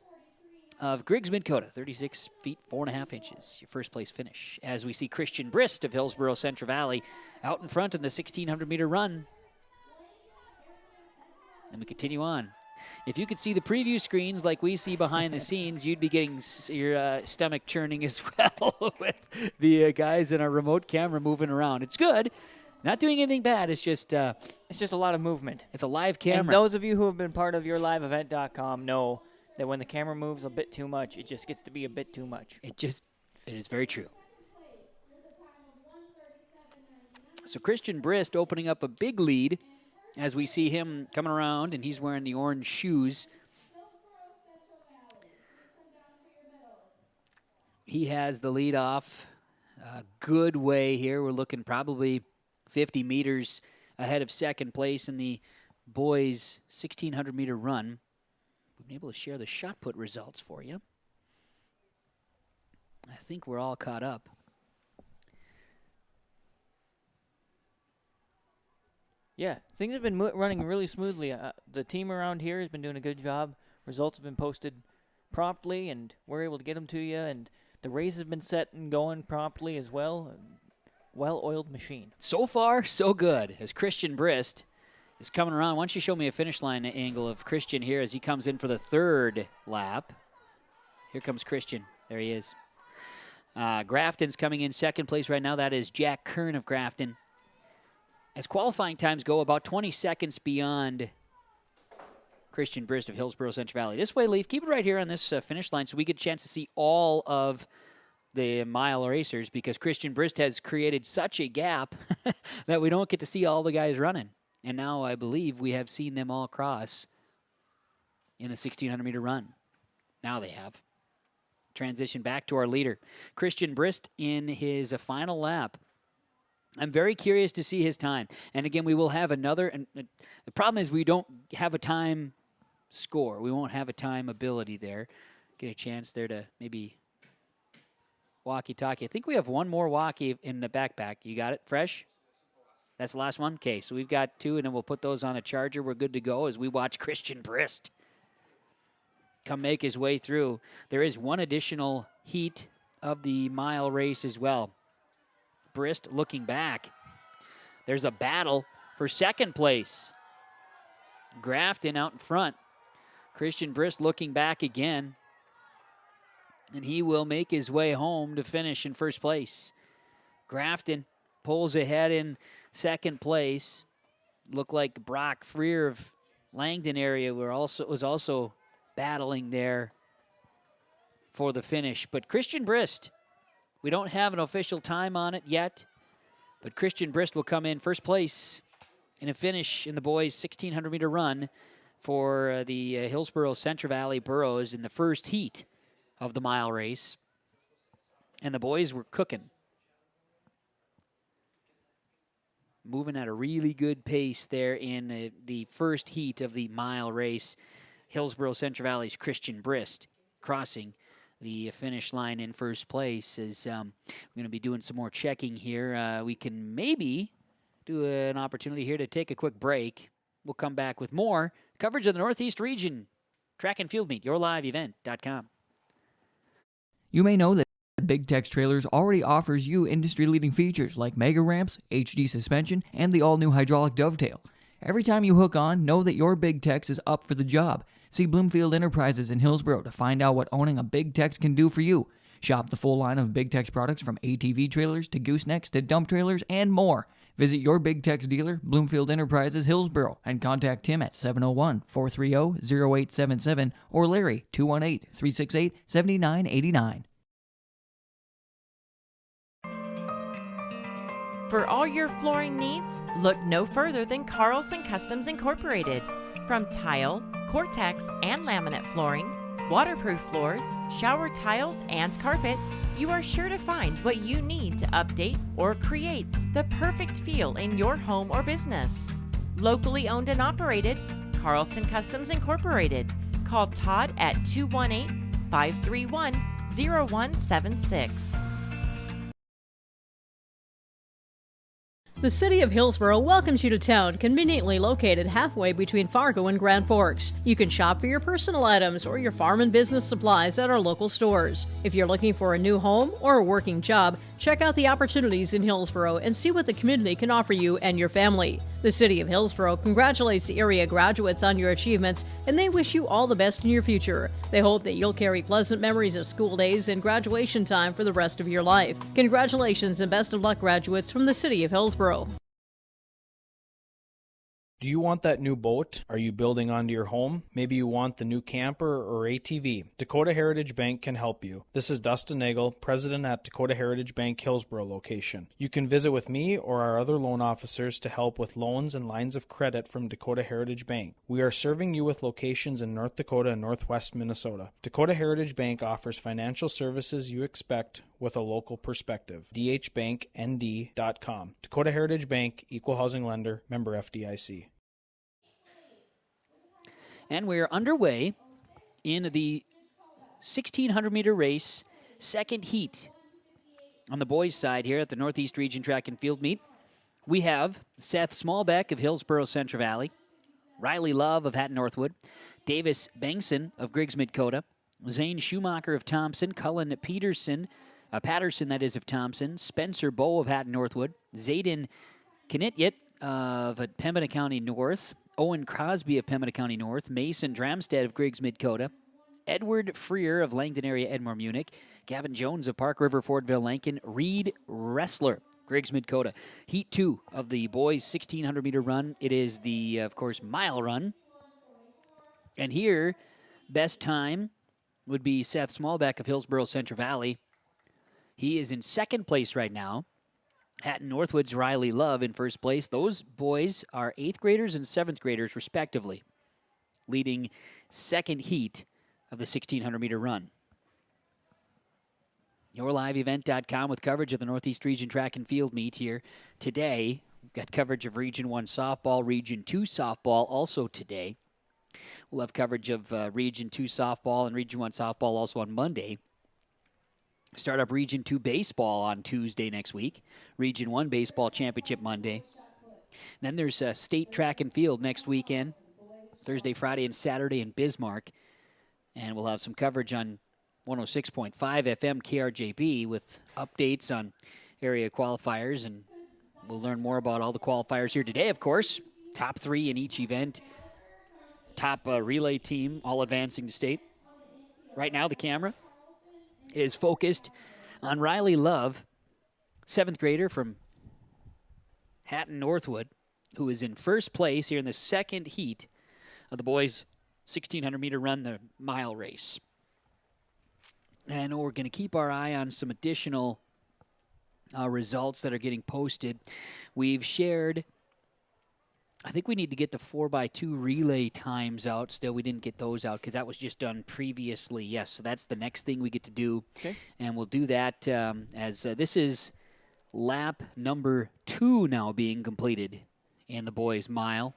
Speaker 4: of Griggs Midcoda, 36 feet 4.5 inches. Your first place finish. As we see Christian Brist of Hillsborough Central Valley out in front in the 1,600 meter run. And we continue on. If you could see the preview screens like we see behind the scenes, you'd be getting your stomach churning as well with the guys in our remote camera moving around. It's good. Not doing anything bad. It's just a
Speaker 8: lot of movement.
Speaker 4: It's a live camera.
Speaker 8: And those of you who have been part of yourliveevent.com know that when the camera moves a bit too much, it just gets to be a bit too much.
Speaker 4: It is very true. So Christian Brist opening up a big lead as we see him coming around, and he's wearing the orange shoes. He has the lead off a good way here. We're looking probably 50 meters ahead of second place in the boys' 1,600-meter run. We've been able to share the shot put results for you. I think we're all caught up.
Speaker 8: Yeah, things have been running really smoothly. The team around here has been doing a good job. Results have been posted promptly, and we're able to get them to you. And the race has been set and going promptly as well. Well-oiled machine.
Speaker 4: So far, so good. As Christian Brist is coming around. Why don't you show me a finish line angle of Christian here as he comes in for the third lap. Here comes Christian. There he is. Grafton's coming in second place right now. That is Jack Kern of Grafton. As qualifying times go, about 20 seconds beyond Christian Brist of Hillsborough Central Valley. This way, Leaf, keep it right here on this finish line so we get a chance to see all of the mile racers, because Christian Brist has created such a gap that we don't get to see all the guys running. And now I believe we have seen them all cross in the 1,600-meter run. Now they have. Transition back to our leader, Christian Brist, in his final lap. I'm very curious to see his time. And again, we will have another. And the problem is we don't have a time score. We won't have a time ability there. Get a chance there to maybe walkie-talkie. I think we have one more walkie in the backpack. You got it, Fresh? That's the last one? Okay, so we've got two, and then we'll put those on a charger. We're good to go as we watch Christian Brist come make his way through. There is one additional heat of the mile race as well. Brist looking back. There's a battle for second place. Grafton out in front. Christian Brist looking back again. And he will make his way home to finish in first place. Grafton pulls ahead in second place. Looked like Brock Freer of Langdon area was also battling there for the finish. But Christian Brist, we don't have an official time on it yet, but Christian Brist will come in first place in a finish in the boys' 1,600-meter run for the Hillsborough Central Valley Burros in the first heat of the mile race. And the boys were cooking. Moving at a really good pace there in the first heat of the mile race. Hillsborough Central Valley's Christian Brist crossing the finish line in first place. As we're going to be doing some more checking here. We can maybe do an opportunity here to take a quick break. We'll come back with more coverage of the Northeast region. Track and Field Meet, yourliveevent.com.
Speaker 9: You may know that Big Tex Trailers already offers you industry-leading features like mega ramps, HD suspension, and the all-new hydraulic dovetail. Every time you hook on, know that your Big Tex is up for the job. See Bloomfield Enterprises in Hillsborough to find out what owning a Big Tex can do for you. Shop the full line of Big Tex products from ATV trailers to goosenecks to dump trailers and more. Visit your Big Tex dealer, Bloomfield Enterprises, Hillsborough, and contact Tim at 701-430-0877 or Larry, 218-368-7989.
Speaker 10: For all your flooring needs, look no further than Carlson Customs Incorporated. From tile, Cortex, and laminate flooring, waterproof floors, shower tiles, and carpet, you are sure to find what you need to update or create the perfect feel in your home or business. Locally owned and operated, Carlson Customs Incorporated. Call Todd at 218-531-0176.
Speaker 7: The City of Hillsborough welcomes you to town, conveniently located halfway between Fargo and Grand Forks. You can shop for your personal items or your farm and business supplies at our local stores. If you're looking for a new home or a working job, check out the opportunities in Hillsborough and see what the community can offer you and your family. The City of Hillsborough congratulates the area graduates on your achievements, and they wish you all the best in your future. They hope that you'll carry pleasant memories of school days and graduation time for the rest of your life. Congratulations and best of luck, graduates from the City of Hillsborough.
Speaker 11: Do you want that new boat? Are you building onto your home? Maybe you want the new camper or ATV. Dakota Heritage Bank can help you. This is Dustin Nagel, President at Dakota Heritage Bank Hillsborough location. You can visit with me or our other loan officers to help with loans and lines of credit from Dakota Heritage Bank. We are serving you with locations in North Dakota and Northwest Minnesota. Dakota Heritage Bank offers financial services you expect with a local perspective. dhbanknd.com. Dakota Heritage Bank, Equal Housing Lender, member FDIC.
Speaker 4: And we're underway in the 1,600-meter race, second heat. On the boys' side here at the Northeast Region Track and Field Meet, we have Seth Smallbeck of Hillsborough Central Valley, Riley Love of Hatton Northwood, Davis Bengtson of Griggs Midkota, Zane Schumacher of Thompson, Cullen Patterson, that is, of Thompson, Spencer Bow of Hatton Northwood, Zayden Knityet of Pembina County North, Owen Crosby of Pembina County North, Mason Dramstead of Griggs Midkota, Edward Freer of Langdon area Edmore Munich, Gavin Jones of Park River Fordville Lincoln, Reed Wrestler, Griggs Midkota. Heat 2 of the boys' 1,600-meter run. It is the, of course, mile run. And here, best time would be Seth Smallbeck of Hillsborough Central Valley. He is in second place right now. Hatton Northwood's Riley Love in first place. Those boys are 8th graders and 7th graders, respectively, leading second heat of the 1,600-meter run. YourLiveEvent.com with coverage of the Northeast Region Track and Field Meet here today. We've got coverage of Region 1 softball, Region 2 softball also today. We'll have coverage of Region 2 softball and Region 1 softball also on Monday. Start up Region 2 baseball on Tuesday next week. Region 1 baseball championship Monday. Then there's state track and field next weekend, Thursday, Friday, and Saturday in Bismarck. And we'll have some coverage on 106.5 FM KRJB with updates on area qualifiers. And we'll learn more about all the qualifiers here today, of course. Top 3 in each event. Top relay team all advancing to state. Right now the camera is focused on Riley Love, 7th grader from Hatton Northwood, who is in first place here in the second heat of the boys' 1,600-meter run, the mile race. And we're going to keep our eye on some additional results that are getting posted. We've shared, I think we need to get the 4x2 relay times out still. We didn't get those out because that was just done previously. Yes, so that's the next thing we get to do.
Speaker 8: Okay.
Speaker 4: And we'll do that as this is lap number 2 now being completed in the boys' mile.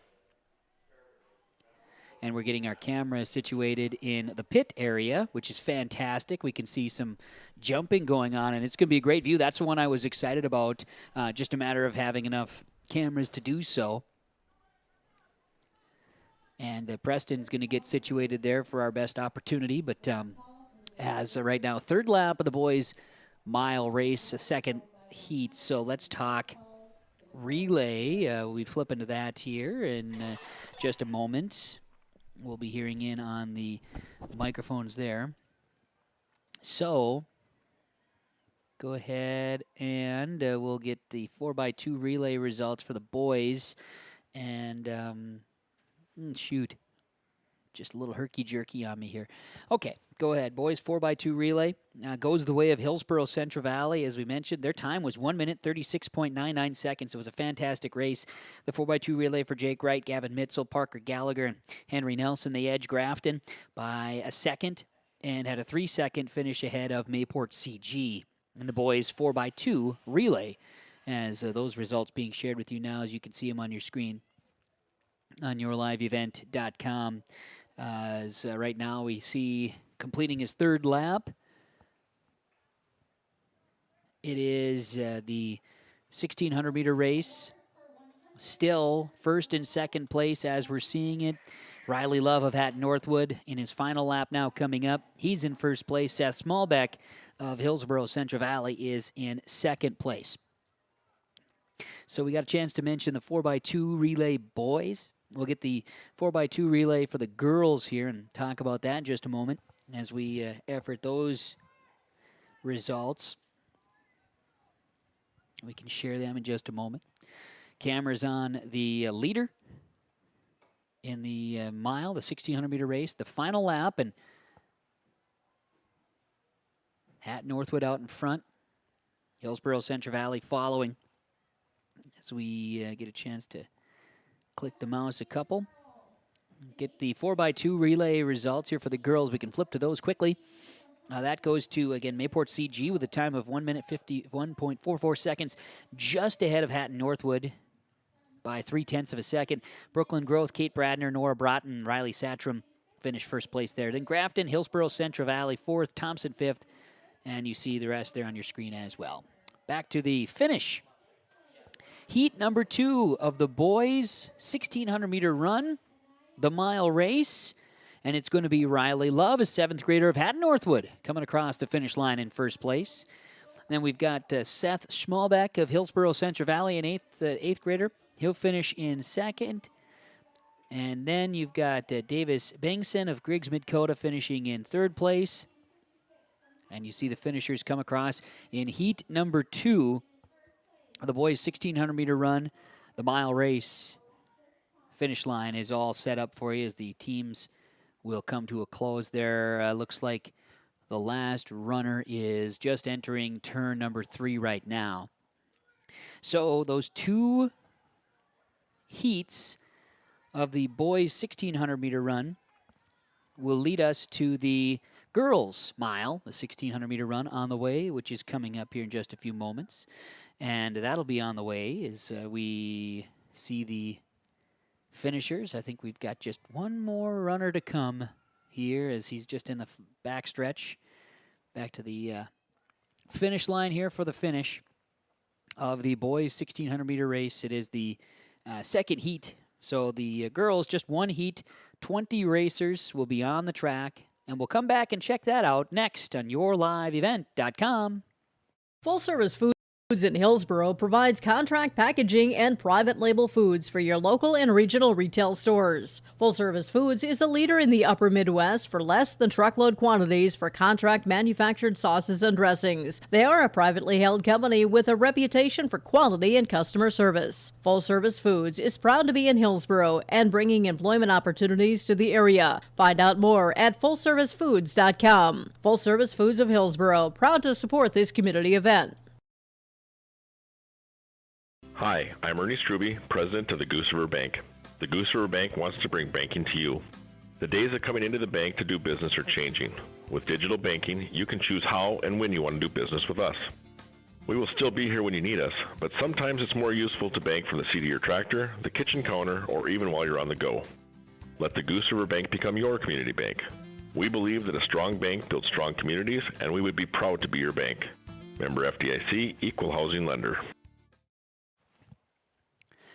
Speaker 4: And we're getting our camera situated in the pit area, which is fantastic. We can see some jumping going on, and it's going to be a great view. That's the one I was excited about, just a matter of having enough cameras to do so. And Preston's going to get situated there for our best opportunity. But as right now, third lap of the boys' mile race, a second heat. So let's talk relay. We flip into that here in just a moment. We'll be hearing in on the microphones there. So go ahead and we'll get the 4x2 relay results for the boys. And shoot, just a little herky-jerky on me here. Okay, go ahead. Boys, 4x2 relay goes the way of Hillsborough Central Valley. As we mentioned, their time was 1 minute, 36.99 seconds. It was a fantastic race. The 4x2 relay for Jake Wright, Gavin Mitzel, Parker Gallagher, and Henry Nelson. They edged Grafton by a second and had a 3-second finish ahead of Mayport CG. And the boys, 4x2 relay, as those results being shared with you now, as you can see them on your screen on YourLiveEvent.com. As right now we see completing his third lap. It is the 1,600-meter race. Still first and second place as we're seeing it. Riley Love of Hatton Northwood in his final lap now coming up. He's in first place. Seth Smallbeck of Hillsborough Central Valley is in second place. So we got a chance to mention the 4x2 relay boys. We'll get the 4x2 relay for the girls here and talk about that in just a moment as we effort those results. We can share them in just a moment. Cameras on the leader in the mile, the 1,600-meter race, the final lap, and Hat Northwood out in front. Hillsborough Central Valley following as we get a chance to click the mouse a couple. Get the 4x2 relay results here for the girls. We can flip to those quickly. That goes to, again, Mayport CG with a time of 1 minute 51.44 seconds, just ahead of Hatton Northwood by 0.3 of a second. Brooklyn Growth, Kate Bradner, Nora Broughton, Riley Satram finished first place there. Then Grafton, Hillsborough Central Valley, fourth, Thompson fifth, and you see the rest there on your screen as well. Back to the finish. Heat number 2 of the boys' 1,600-meter run, the mile race. And it's going to be Riley Love, a 7th grader of Hatton Northwood, coming across the finish line in first place. Then we've got Seth Schmalbeck of Hillsborough Central Valley, an 8th grader. He'll finish in second. And then you've got Davis Bengson of Griggs Midkota finishing in third place. And you see the finishers come across in heat number 2 of the boys' 1,600-meter run, the mile race. Finish line is all set up for you as the teams will come to a close there. Looks like the last runner is just entering turn number 3 right now. So those 2 heats of the boys' 1,600-meter run will lead us to the girls' mile, the 1,600-meter run on the way, which is coming up here in just a few moments. And that'll be on the way as we see the finishers. I think we've got just one more runner to come here as he's just in the back stretch. Back to the finish line here for the finish of the boys' 1,600-meter race. It is the second heat. So the girls, just one heat, 20 racers will be on the track. And we'll come back and check that out next on yourliveevent.com.
Speaker 7: Full Service Foods in Hillsborough provides contract packaging and private label foods for your local and regional retail stores. Full Service Foods is a leader in the upper Midwest for less than truckload quantities for contract manufactured sauces and dressings. They are a privately held company with a reputation for quality and customer service. Full Service Foods is proud to be in Hillsborough and bringing employment opportunities to the area. Find out more at fullservicefoods.com. Full Service Foods of Hillsborough, proud to support this community event.
Speaker 12: Hi, I'm Ernie Struby, president of the Goose River Bank. The Goose River Bank wants to bring banking to you. The days of coming into the bank to do business are changing. With digital banking, you can choose how and when you want to do business with us. We will still be here when you need us, but sometimes it's more useful to bank from the seat of your tractor, the kitchen counter, or even while you're on the go. Let the Goose River Bank become your community bank. We believe that a strong bank builds strong communities, and we would be proud to be your bank. Member FDIC, Equal Housing Lender.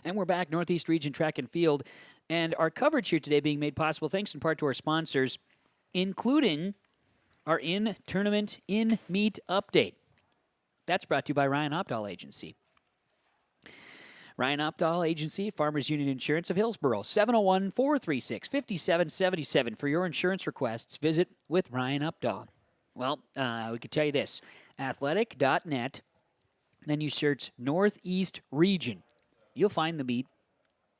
Speaker 4: And we're back, Northeast Region Track and Field. And our coverage here today being made possible thanks in part to our sponsors, including our in-tournament, in-meet update. That's brought to you by Ryan Opdahl Agency. Ryan Opdahl Agency, Farmers Union Insurance of Hillsborough, 701-436-5777. For your insurance requests, visit with Ryan Opdahl. Well, we could tell you this. Athletic.net, then you search Northeast Region. You'll find the meet.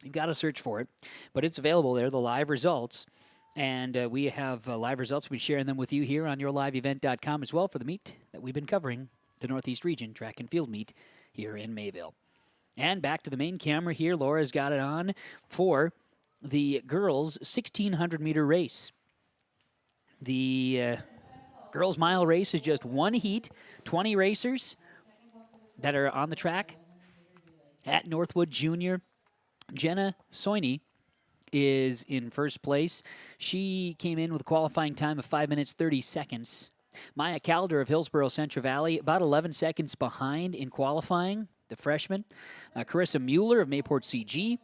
Speaker 4: You've got to search for it, but it's available there, the live results. And we have live results. We'll be sharing them with you here on yourliveevent.com as well for the meet that we've been covering, the Northeast Region Track and Field meet here in Mayville. And back to the main camera here. Laura's got it on for the girls' 1,600-meter race. The girls' mile race is just one heat, 20 racers that are on the track. At Northwood Jr., Jenna Soini is in first place. She came in with a qualifying time of 5 minutes, 30 seconds. Maya Calder of Hillsborough Central Valley, about 11 seconds behind in qualifying, the freshman. Carissa Mueller of Mayport CG.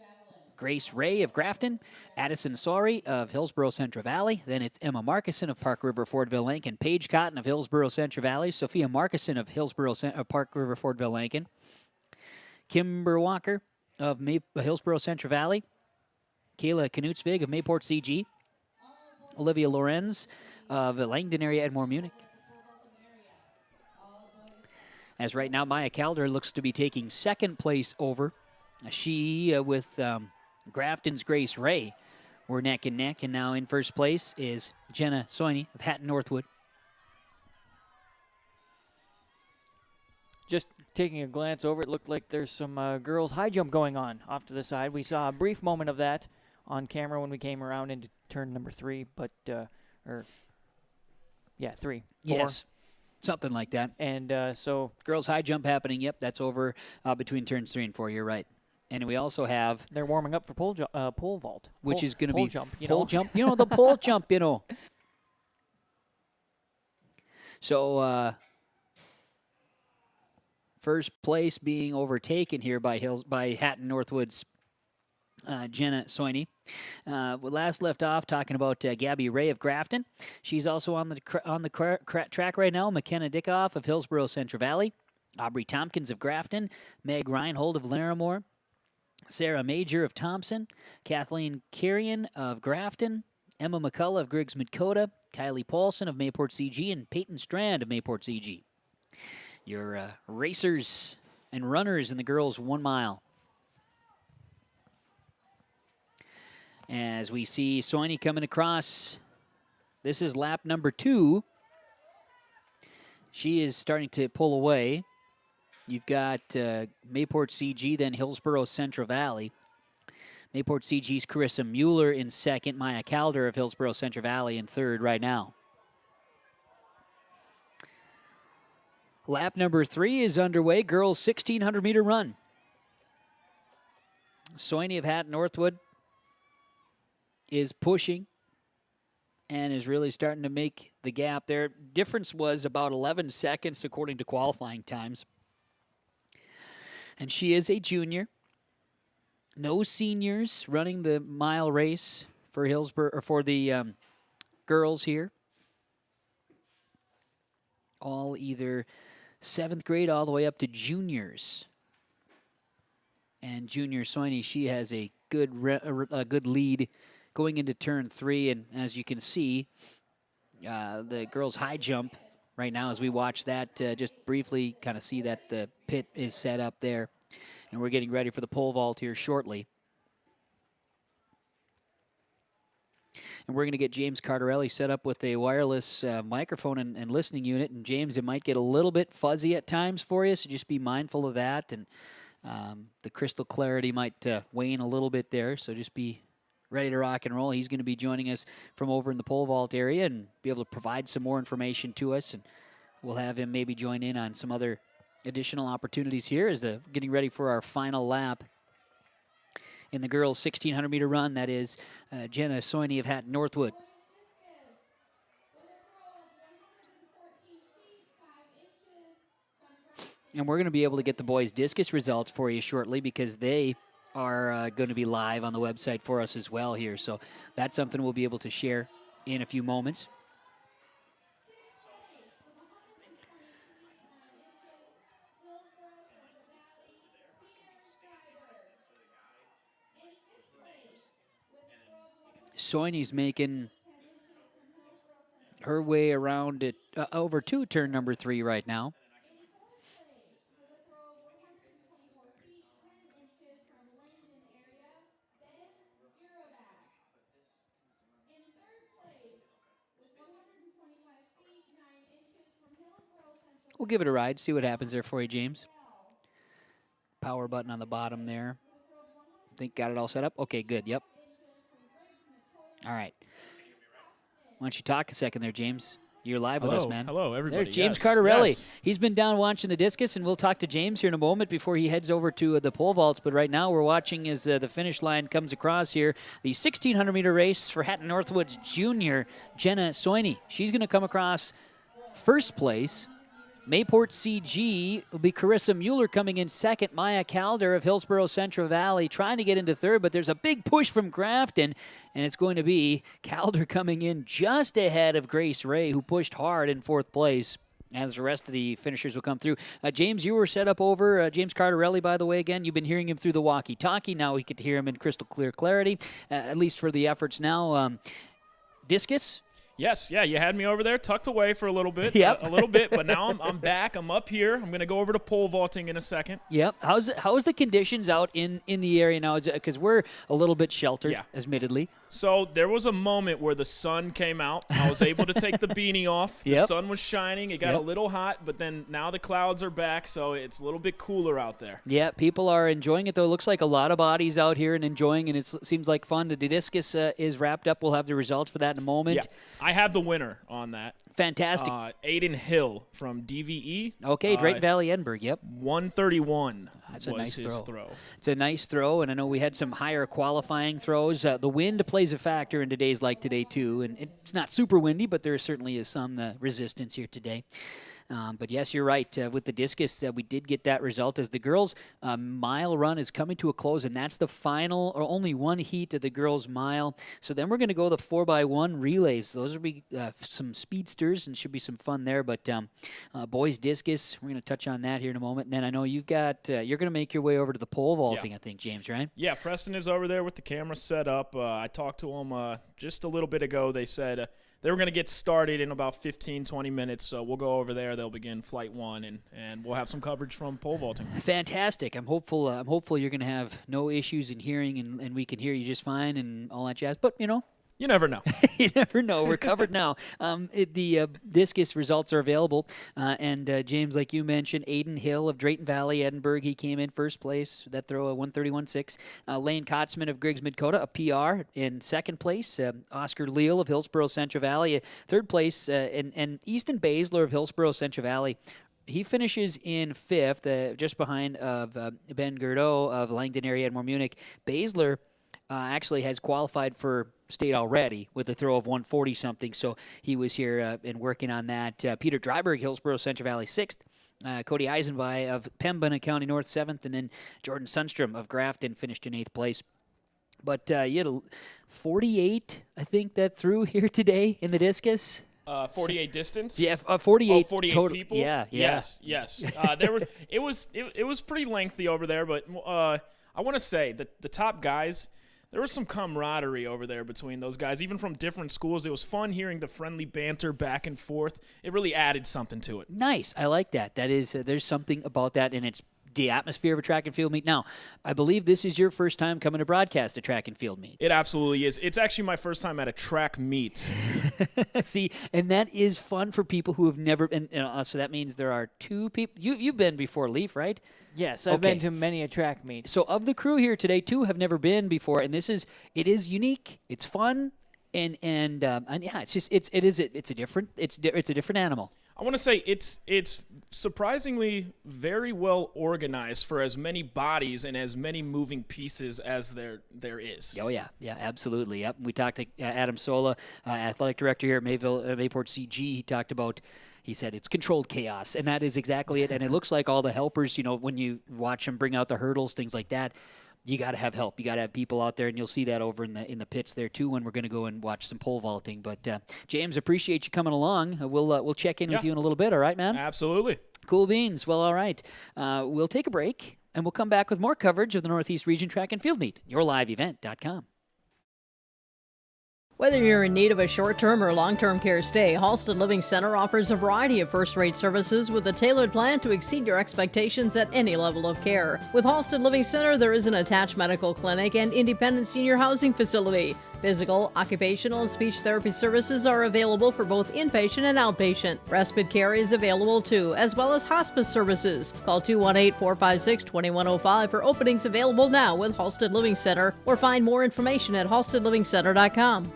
Speaker 4: Grace Ray of Grafton. Addison Sori of Hillsborough Central Valley. Then it's Emma Markison of Park River Fordville Lincoln. Paige Cotton of Hillsborough Central Valley. Sophia Markison of Park River Fordville Lincoln. Kimber Walker of Hillsborough Central Valley. Kayla Knutsvig of Mayport CG. Olivia Lorenz of Langdon area Edmore Munich. As right now, Maya Calder looks to be taking second place over. She, with Grafton's Grace Ray, We're neck and neck, and now in first place is Jenna Soini of Hatton Northwood.
Speaker 8: Just taking a glance over, it looked like there's some girls' high jump going on off to the side. We saw a brief moment of that on camera when we came around into turn number 3, but, 3. 4.
Speaker 4: Yes, something like that.
Speaker 8: And so
Speaker 4: girls' high jump happening. Yep, that's over between turns 3 and 4. You're right. And we also have
Speaker 8: they're warming up for pole vault,
Speaker 4: which is going to be
Speaker 8: jump.
Speaker 4: Pole jump. You know, the pole jump. You know. So first place being overtaken here by Hatton Northwood's Jenna Soini. We last left off talking about Gabby Ray of Grafton. She's also on the track right now. McKenna Dickoff of Hillsborough Central Valley. Aubrey Tompkins of Grafton. Meg Reinhold of Larimore. Sarah Major of Thompson. Kathleen Carrion of Grafton. Emma McCullough of Griggs Midkota. Kylie Paulson of Mayport CG. And Peyton Strand of Mayport CG. Your racers and runners in the girls' 1 mile. As we see Soini coming across, this is lap number 2. She is starting to pull away. You've got Mayport CG, then Hillsborough Central Valley. Mayport CG's Carissa Mueller in second. Maya Calder of Hillsborough Central Valley in third right now. Lap number 3 is underway. Girls 1,600-meter run. Soini of Hatton Northwood is pushing and is really starting to make the gap there. Difference was about 11 seconds according to qualifying times. And she is a junior. No seniors running the mile race for Hillsborough or for the girls here. All either 7th grade all the way up to juniors. And junior Soini, she has a good lead going into turn 3, and as you can see, the girls' high jump right now, as we watch that, just briefly kind of see that the pit is set up there, and we're getting ready for the pole vault here shortly. And we're going to get James Cardarelli set up with a wireless microphone and listening unit. And James, it might get a little bit fuzzy at times for you, so just be mindful of that. And the crystal clarity might wane a little bit there, so just be ready to rock and roll. He's going to be joining us from over in the pole vault area and be able to provide some more information to us. And we'll have him maybe join in on some other additional opportunities here as getting ready for our final lap in the girls' 1,600-meter run. That is Jenna Soini of Hatton Northwood. And we're going to be able to get the boys' discus results for you shortly because they are going to be live on the website for us as well here. So that's something we'll be able to share in a few moments. Soini's making her way around it over to turn number 3 right now. We'll give it a ride, see what happens there for you, James. Power button on the bottom there. Think got it all set up? Okay, good, yep. All right. Why don't you talk a second there, James? You're live with us, man.
Speaker 18: Hello, everybody.
Speaker 4: There's James
Speaker 18: Yes,
Speaker 4: Cardarelli.
Speaker 18: yes.
Speaker 4: He's been down watching the discus, and we'll talk to James here in a moment before he heads over to the pole vaults. But right now we're watching as the finish line comes across here. The 1,600-meter race for Hatton Northwood's junior, Jenna Soini. She's going to come across first place. Mayport CG will be Carissa Mueller coming in second. Maya Calder of Hillsborough Central Valley trying to get into third, but there's a big push from Grafton, and it's going to be Calder coming in just ahead of Grace Ray, who pushed hard in fourth place. As the rest of the finishers will come through. James, you were set up over James Cardarelli, by the way, again. You've been hearing him through the walkie-talkie. Now we get to hear him in crystal clear clarity, at least for the efforts now. Discus?
Speaker 18: Yes, yeah, you had me over there tucked away for a little bit.
Speaker 4: Yep.
Speaker 18: A little bit, but now I'm back. I'm up here. I'm going to go over to pole vaulting in a second.
Speaker 4: Yep. How's the conditions out in the area now? Because we're a little bit sheltered, admittedly.
Speaker 18: So there was a moment where the sun came out. I was able to take the beanie off. The sun was shining. It got a little hot, but then now the clouds are back, so it's a little bit cooler out there.
Speaker 4: Yeah, people are enjoying it, though. It looks like a lot of bodies out here and enjoying, and it seems like fun. The discus is wrapped up. We'll have the results for that in a moment.
Speaker 18: Yeah, I have the winner on that.
Speaker 4: Fantastic.
Speaker 18: Aiden Hill from DVE.
Speaker 4: Okay, Drayton Valley, Edinburgh,
Speaker 18: 131.
Speaker 4: That's a nice
Speaker 18: throw.
Speaker 4: It's a nice throw, and I know we had some higher qualifying throws. The wind plays a factor in days like today, too, and it's not super windy, but there certainly is some resistance here today. But yes, you're right. With the discus, we did get that result as the girls' mile run is coming to a close, and that's the final or only one heat of the girls' mile. So then we're going to go the 4x1 relays. Those will be some speedsters and should be some fun there. But boys' discus, we're going to touch on that here in a moment. And then I know you've got you're going to make your way over to the pole vaulting, I think, James, right?
Speaker 18: Yeah, Preston is over there with the camera set up. I talked to him just a little bit ago. They said they were going to get started in about 15, 20 minutes, so we'll go over there. They'll begin Flight 1, and we'll have some coverage from pole vaulting.
Speaker 4: Fantastic. I'm hopeful you're going to have no issues in hearing, and we can hear you just fine and all that jazz. But,
Speaker 18: you never know.
Speaker 4: You never know. We're covered now. The discus results are available. And James, like you mentioned, Aiden Hill of Drayton Valley, Edinburgh, he came in first place. That throw a 131.6. Lane Kotzman of Griggs Midkota, a PR in second place. Oscar Leal of Hillsborough Central Valley, third place. And Easton Baszler of Hillsborough Central Valley, he finishes in fifth, just behind of Ben Gerdeau of Langdon area and Munich. Baszler actually has qualified for state already with a throw of 140-something, so he was here and working on that. Peter Dryberg, Hillsborough Central Valley, 6th. Cody Eisenby of Pembina County North, 7th. And then Jordan Sundstrom of Grafton finished in 8th place. But you had 48, I think, that threw here today in the discus.
Speaker 18: 48 distance?
Speaker 4: Yeah, 48
Speaker 18: 48
Speaker 4: total.
Speaker 18: people?
Speaker 4: Yeah.
Speaker 18: Yes. It was pretty lengthy over there, but I want to say that the top guys, there was some camaraderie over there between those guys, even from different schools. It was fun hearing the friendly banter back and forth. It really added something to it.
Speaker 4: Nice. I like that. That is, there's something about that, and it's the atmosphere of a track and field meet. Now, I believe this is your first time coming to broadcast a track and field meet.
Speaker 18: It absolutely is. It's actually my first time at a track meet.
Speaker 4: See, and that is fun for people who have never been. So that means there are two people. You've been before, Leaf, right?
Speaker 8: Yes, I've been to many a track meet.
Speaker 4: So of the crew here today, 2 have never been before, and it is unique. It's fun, and yeah, it's a different animal.
Speaker 18: I want to say it's surprisingly very well organized for as many bodies and as many moving pieces as there is.
Speaker 4: Oh yeah, absolutely. Yep. We talked to Adam Sola, athletic director here at Mayport CG. He talked about. He said it's controlled chaos, and that is exactly it. And it looks like all the helpers, when you watch them bring out the hurdles, things like that, you got to have help. You got to have people out there, and you'll see that over in the pits there too when we're going to go and watch some pole vaulting. But James, appreciate you coming along. We'll check in with you in a little bit. All right, man?
Speaker 18: Absolutely.
Speaker 4: Cool beans. Well, all right. We'll take a break, and we'll come back with more coverage of the Northeast Region Track and Field Meet. YourLiveEvent.com.
Speaker 7: Whether you're in need of a short-term or long-term care stay, Halsted Living Center offers a variety of first-rate services with a tailored plan to exceed your expectations at any level of care. With Halsted Living Center, there is an attached medical clinic and independent senior housing facility. Physical, occupational, and speech therapy services are available for both inpatient and outpatient. Respite care is available too, as well as hospice services. Call 218-456-2105 for openings available now with Halsted Living Center, or find more information at halstedlivingcenter.com.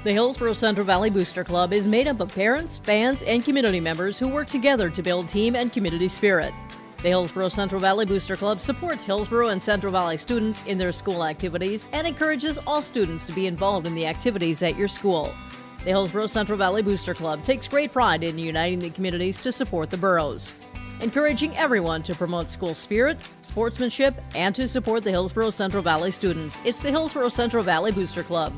Speaker 7: The Hillsborough Central Valley Booster Club is made up of parents, fans, and community members who work together to build team and community spirit. The Hillsborough Central Valley Booster Club supports Hillsborough and Central Valley students in their school activities and encourages all students to be involved in the activities at your school. The Hillsborough Central Valley Booster Club takes great pride in uniting the communities to support the boroughs, encouraging everyone to promote school spirit, sportsmanship, and to support the Hillsborough Central Valley students. It's the Hillsborough Central Valley Booster Club.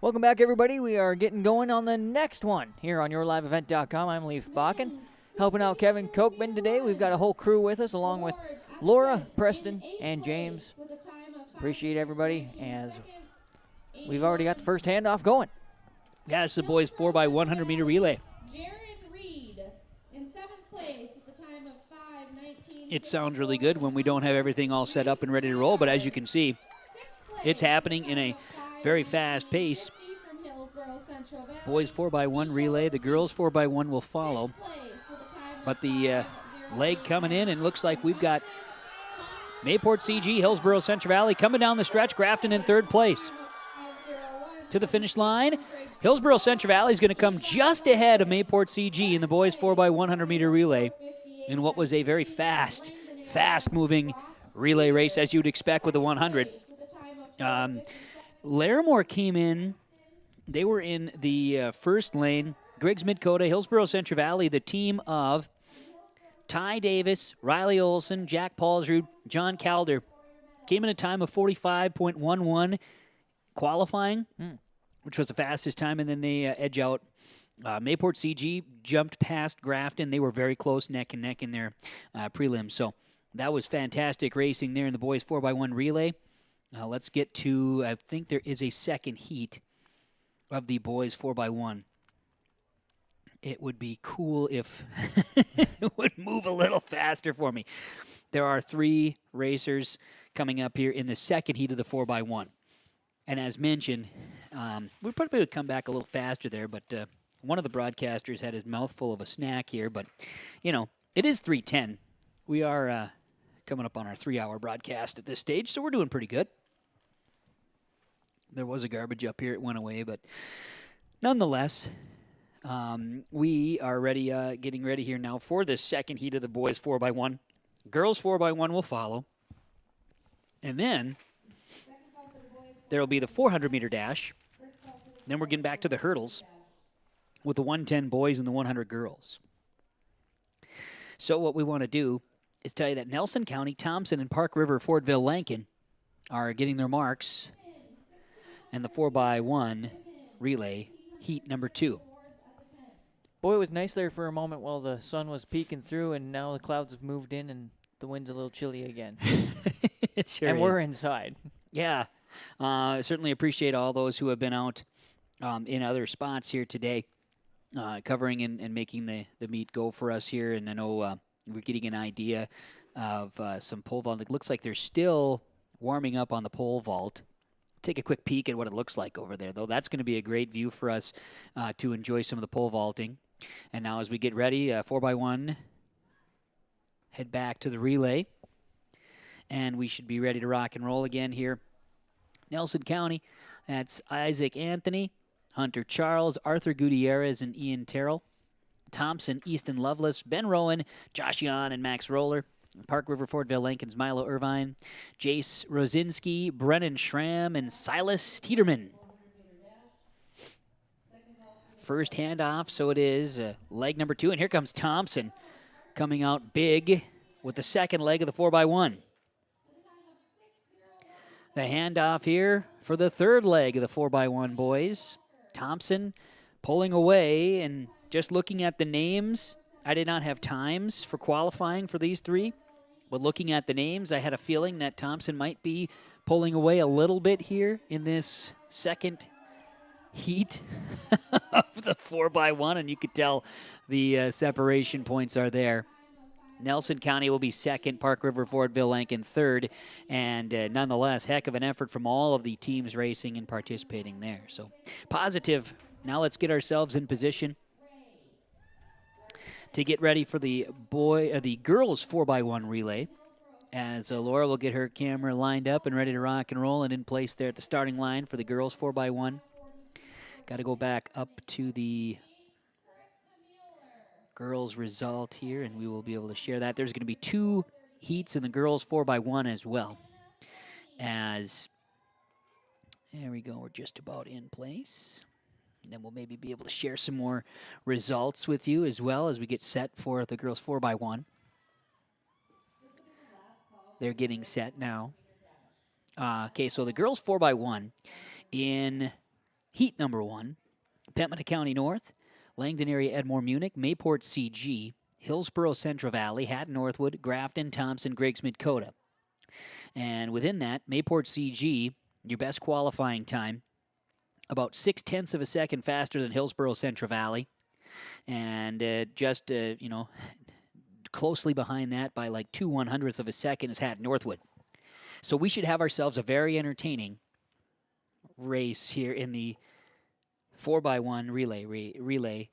Speaker 8: Welcome back, everybody. We are getting going on the next one here on YourLiveEvent.com. I'm Leif Bakken, helping out Kevin Kochman today. We've got a whole crew with us, along with Laura, Preston, and James. Appreciate everybody, as we've already got the first handoff going.
Speaker 4: Yeah, it's the boys' 4x100 meter relay.
Speaker 19: Jared Reed in
Speaker 4: It sounds really good when we don't have everything all set up and ready to roll, but as you can see, it's happening in a very fast pace. Boys 4x1 relay, the girls 4x1 will follow. But the leg coming in, and looks like we've got Mayport CG, Hillsborough Central Valley coming down the stretch. Grafton in third place. To the finish line, Hillsborough Central Valley is going to come just ahead of Mayport CG in the boys 4x100 meter relay in what was a very fast-moving relay race, as you'd expect with the 100. Larimore came in. They were in the first lane. Griggs Midcoda, Hillsborough Central Valley, the team of Ty Davis, Riley Olson, Jack Paulsrud, John Calder, came in a time of 45.11 qualifying, which was the fastest time, and then they edge out. Mayport CG jumped past Grafton. They were very close, neck and neck in their prelims. So that was fantastic racing there in the boys 4x1 relay. Let's get to, I think there is a second heat of the boys 4x1. It would be cool if it would move a little faster for me. There are 3 racers coming up here in the second heat of the 4x1. And as mentioned, we probably would come back a little faster there, but one of the broadcasters had his mouth full of a snack here. But, you know, it is 3:10. We are coming up on our 3-hour broadcast at this stage, so we're doing pretty good. There was a garbage up here. It went away, but nonetheless, we are ready, getting ready here now for the second heat of the boys 4x1. Girls 4x1 will follow. And then there will be the 400-meter dash. Then we're getting back to the hurdles with the 110 boys and the 100 girls. So what we want to do is tell you that Nelson County, Thompson, and Park River, Fortville, Lankin are getting their marks in the 4x1 relay heat number 2.
Speaker 8: Boy, it was nice there for a moment while the sun was peeking through, and now the clouds have moved in and the wind's a little chilly again.
Speaker 4: It sure
Speaker 8: and
Speaker 4: is.
Speaker 8: we're inside.
Speaker 4: Yeah. Certainly appreciate all those who have been out in other spots here today, covering and making the meet go for us here. And I know we're getting an idea of some pole vault. It looks like they're still warming up on the pole vault. Take a quick peek at what it looks like over there, though. That's going to be a great view for us to enjoy some of the pole vaulting. And now as we get ready, 4x1, head back to the relay. And we should be ready to rock and roll again here. Nelson County, that's Isaac Anthony, Hunter Charles, Arthur Gutierrez, and Ian Terrell. Thompson, Easton Lovelace, Ben Rowan, Josh Yan, and Max Roller. Park River, Fortville, Lincoln's Milo Irvine, Jace Rosinski, Brennan Schramm, and Silas Tiederman. First handoff, so it is leg number 2, and here comes Thompson coming out big with the second leg of the 4x1. The handoff here for the third leg of the 4x1 boys. Thompson pulling away, and just looking at the names, I did not have times for qualifying for these 3. But looking at the names, I had a feeling that Thompson might be pulling away a little bit here in this second heat of the 4x1, and you could tell the separation points are there. Nelson County will be second, Park River, Fortville, Lankin third, and nonetheless, heck of an effort from all of the teams racing and participating there. So positive. Now let's get ourselves in position to get ready for the girls 4x1 relay, as Laura will get her camera lined up and ready to rock and roll and in place there at the starting line for the girls 4x1. Got to go back up to the girls result here, and we will be able to share that. There's going to be 2 heats in the girls 4x1 as well. As there we go, we're just about in place. And then we'll maybe be able to share some more results with you as well as we get set for the girls 4x1. They're getting set now. Okay, so the girls 4x1 in heat number 1, Pembina County North, Langdon area Edmore Munich, Mayport CG, Hillsborough Central Valley, Haddon Northwood, Grafton, Thompson, Griggs Midcoda. And within that, Mayport CG, your best qualifying time, about 0.6 of a second faster than Hillsborough Central Valley. And just, closely behind that by like 2/100ths of a second is Hat Northwood. So we should have ourselves a very entertaining race here in the 4x1 relay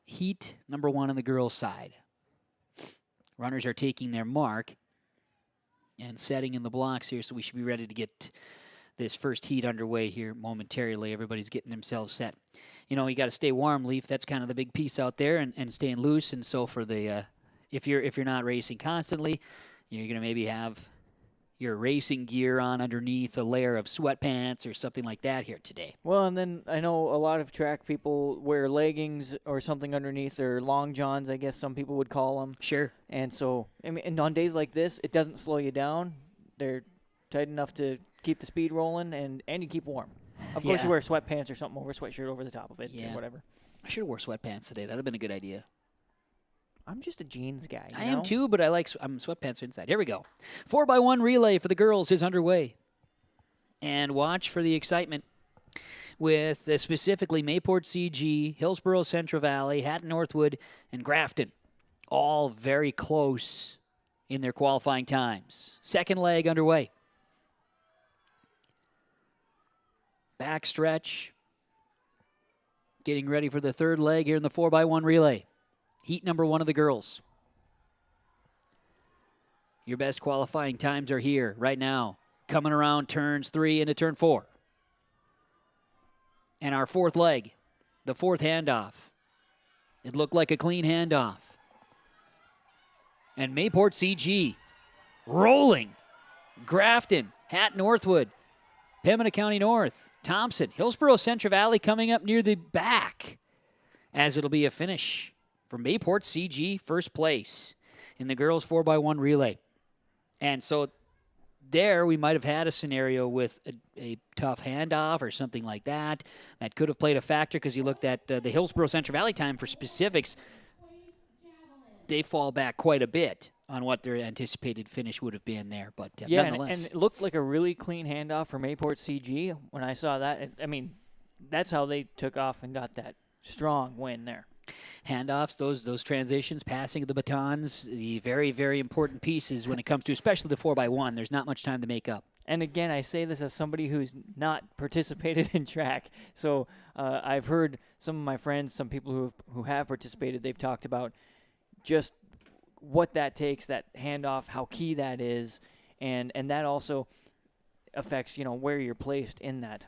Speaker 4: heat number 1 on the girls' side. Runners are taking their mark and setting in the blocks here, so we should be ready to get this first heat underway here momentarily. Everybody's getting themselves set. You got to stay warm, Leaf. That's kind of the big piece out there, and staying loose. And so for the if you're not racing constantly, you're going to maybe have your racing gear on underneath a layer of sweatpants or something like that here today.
Speaker 8: Well, and then I know a lot of track people wear leggings or something underneath, or long johns, I guess some people would call them.
Speaker 4: Sure.
Speaker 8: And so, and on days like this, it doesn't slow you down. They're tight enough to keep the speed rolling, and you keep warm. Of course, you wear sweatpants or something over, a sweatshirt over the top of it, or whatever.
Speaker 4: I should have wore sweatpants today. That would have been a good idea.
Speaker 8: I'm just a jeans guy.
Speaker 4: I am too, but I'm sweatpants inside. Here we go. 4x1 relay for the girls is underway. And watch for the excitement with specifically Mayport CG, Hillsborough Central Valley, Hatton Northwood, and Grafton. All very close in their qualifying times. Second leg underway. Backstretch. Getting ready for the third leg here in the 4x1 relay. Heat number 1 of the girls. Your best qualifying times are here right now. Coming around turns 3 into turn 4. And our fourth leg, the fourth handoff. It looked like a clean handoff. And Mayport CG rolling. Grafton, Hat Northwood, Pembina County North, Thompson, Hillsborough Central Valley coming up near the back, as it'll be a finish for Mayport CG first place in the girls 4x1 relay. And so there we might have had a scenario with a tough handoff or something like that. That could have played a factor because you looked at the Hillsborough Central Valley time for specifics. They fall back quite a bit on what their anticipated finish would have been there. But nonetheless.
Speaker 8: And it looked like a really clean handoff for Mayport CG. When I saw that, that's how they took off and got that strong win there.
Speaker 4: Handoffs, those transitions, passing of the batons, the very, very important pieces when it comes to especially the 4x1. There's not much time to make up.
Speaker 8: And again, I say this as somebody who's not participated in track. So I've heard some of my friends, some people who have participated, they've talked about just what that takes, that handoff, how key that is, and that also affects, where you're placed in that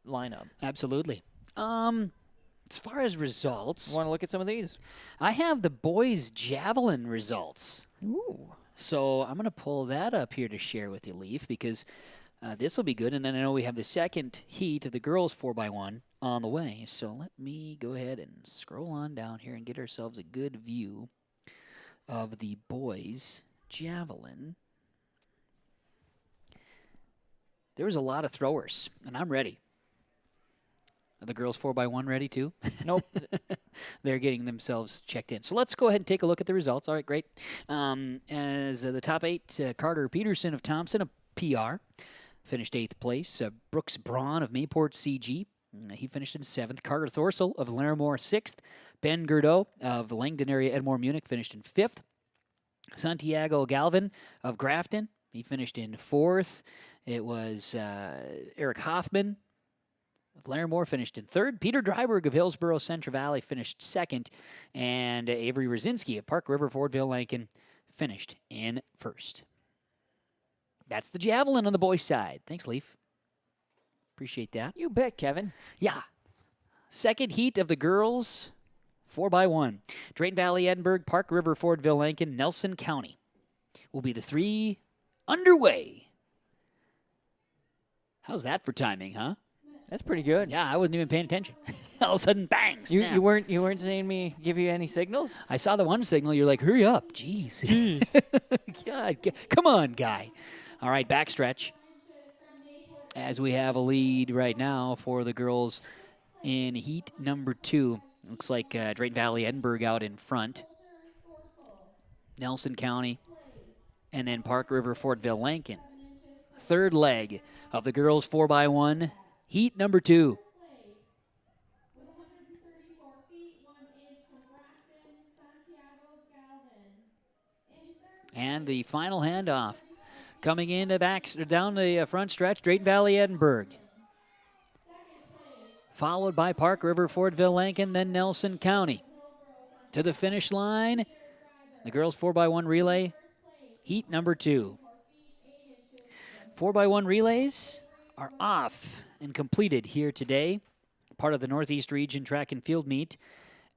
Speaker 8: lineup.
Speaker 4: Absolutely. As far as results,
Speaker 8: want to look at some of these?
Speaker 4: I have the boys' javelin results.
Speaker 8: Ooh.
Speaker 4: So I'm going to pull that up here to share with you, Leaf, because this will be good. And then I know we have the second heat of the girls 4x1 on the way. So let me go ahead and scroll on down here and get ourselves a good view of the boys' javelin. There was a lot of throwers, and I'm ready. Are the girls 4x1 ready too?
Speaker 8: Nope.
Speaker 4: They're getting themselves checked in. So let's go ahead and take a look at the results. All right, great. As the top 8, Carter Peterson of Thompson, a PR, finished 8th place. Brooks Braun of Mayport CG, he finished in 7th. Carter Thorsel of Larimore, 6th. Ben Gerdeau of Langdon area Edmore Munich finished in 5th. Santiago Galvin of Grafton, he finished in 4th. It was Eric Hoffman of Larimore finished in 3rd. Peter Dryberg of Hillsborough Central Valley finished 2nd. And Avery Rosinski of Park River Fordville Lincoln finished in 1st. That's the javelin on the boys' side. Thanks, Leaf. Appreciate that.
Speaker 8: You bet, Kevin.
Speaker 4: Yeah. Second heat of the girls 4x1. Drayton Valley, Edinburgh, Park River, Fordville, Lincoln, Nelson County will be the 3 underway. How's that for timing, huh?
Speaker 8: That's pretty good.
Speaker 4: Yeah, I wasn't even paying attention. All of a sudden, bang, snap.
Speaker 8: You weren't seeing me give you any signals?
Speaker 4: I saw the one signal. You're like, hurry up. Jeez. God, come on, guy. All right, backstretch. As we have a lead right now for the girls in heat number 2. Looks like Drayton Valley, Edinburgh out in front. Nelson County, and then Park River, Fortville, Lincoln. Third leg of the girls 4x1, heat number 2. And the final handoff coming in down the front stretch, Drayton Valley Edinburgh. Followed by Park River, Fordville, Lincoln, then Nelson County. To the finish line, the girls 4x1 relay, heat number 2. 4x1 relays are off and completed here today. Part of the Northeast Region Track and Field Meet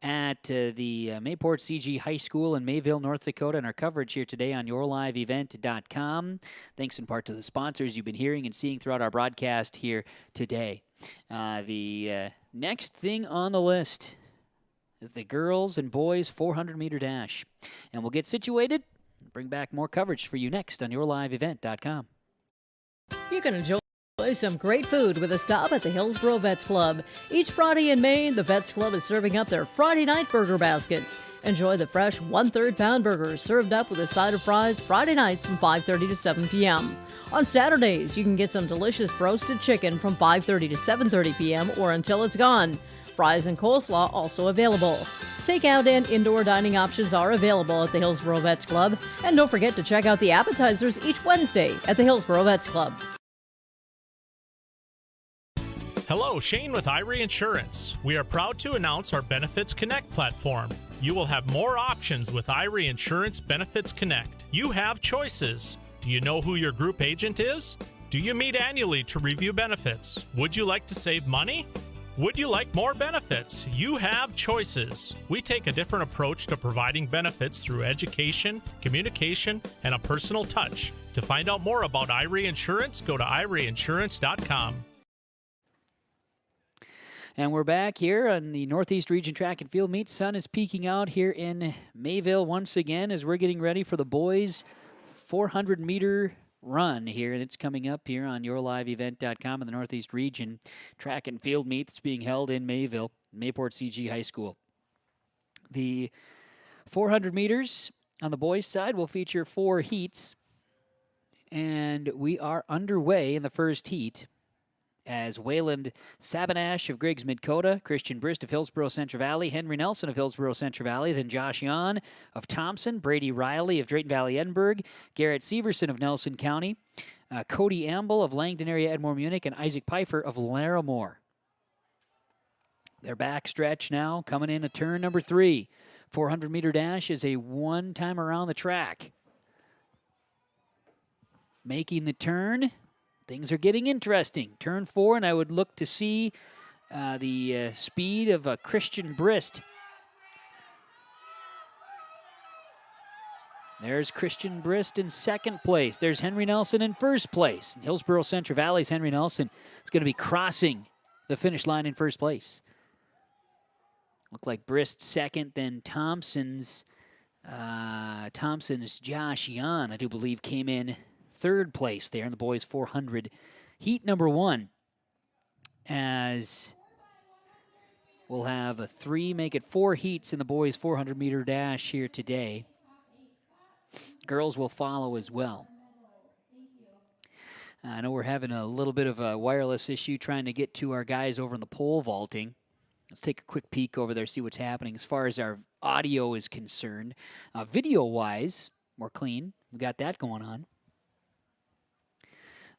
Speaker 4: at the Mayport CG High School in Mayville, North Dakota, and our coverage here today on yourliveevent.com. Thanks in part to the sponsors you've been hearing and seeing throughout our broadcast here today. The next thing on the list is the girls and boys 400-meter dash. And we'll get situated and bring back more coverage for you next on yourliveevent.com.
Speaker 7: You can enjoy some great food with a stop at the Hillsboro Vets Club. Each Friday in May, the Vets Club is serving up their Friday night burger baskets. Enjoy the fresh 1/3 pound burgers served up with a side of fries Friday nights from 5:30 to 7 p.m. On Saturdays, you can get some delicious roasted chicken from 5:30 to 7:30 p.m. or until it's gone. Fries and coleslaw also available. Takeout and indoor dining options are available at the Hillsboro Vets Club. And don't forget to check out the appetizers each Wednesday at the Hillsboro Vets Club.
Speaker 13: Hello, Shane with Irie Insurance. We are proud to announce our Benefits Connect platform. You will have more options with Irie Insurance Benefits Connect. You have choices. Do you know who your group agent is? Do you meet annually to review benefits? Would you like to save money? Would you like more benefits? You have choices. We take a different approach to providing benefits through education, communication, and a personal touch. To find out more about Irie Insurance, go to irieinsurance.com.
Speaker 4: And we're back here on the Northeast Region Track and Field Meet. Sun is peeking out here in Mayville once again as we're getting ready for the boys' 400-meter run here. And it's coming up here on yourliveevent.com in the Northeast Region Track and Field Meet that's being held in Mayville, Mayport CG High School. The 400 meters on the boys' side will feature 4 heats. And we are underway in the first heat, as Wayland Sabanash of Griggs Midkota, Christian Brist of Hillsboro Central Valley, Henry Nelson of Hillsboro Central Valley, then Josh Yon of Thompson, Brady Riley of Drayton Valley Edinburgh, Garrett Severson of Nelson County, Cody Amble of Langdon area Edmore Munich, and Isaac Pfeiffer of Larimore. Their back stretch now coming in a turn number 3. 400-meter dash is a one-time around the track. Making the turn. Things are getting interesting. Turn 4, and I would look to see the speed of Christian Brist. There's Christian Brist in second place. There's Henry Nelson in first place. In Hillsboro Central Valley's Henry Nelson is going to be crossing the finish line in first place. Look like Brist second, then Thompson's Josh Yan, I do believe, came in third place there in the boys 400 heat number 1, as we'll have a 3, make it 4 heats in the boys 400-meter dash here today. Girls will follow as well. I know we're having a little bit of a wireless issue trying to get to our guys over in the pole vaulting. Let's take a quick peek over there, see what's happening as far as our audio is concerned. Video-wise, we're clean. We got that going on.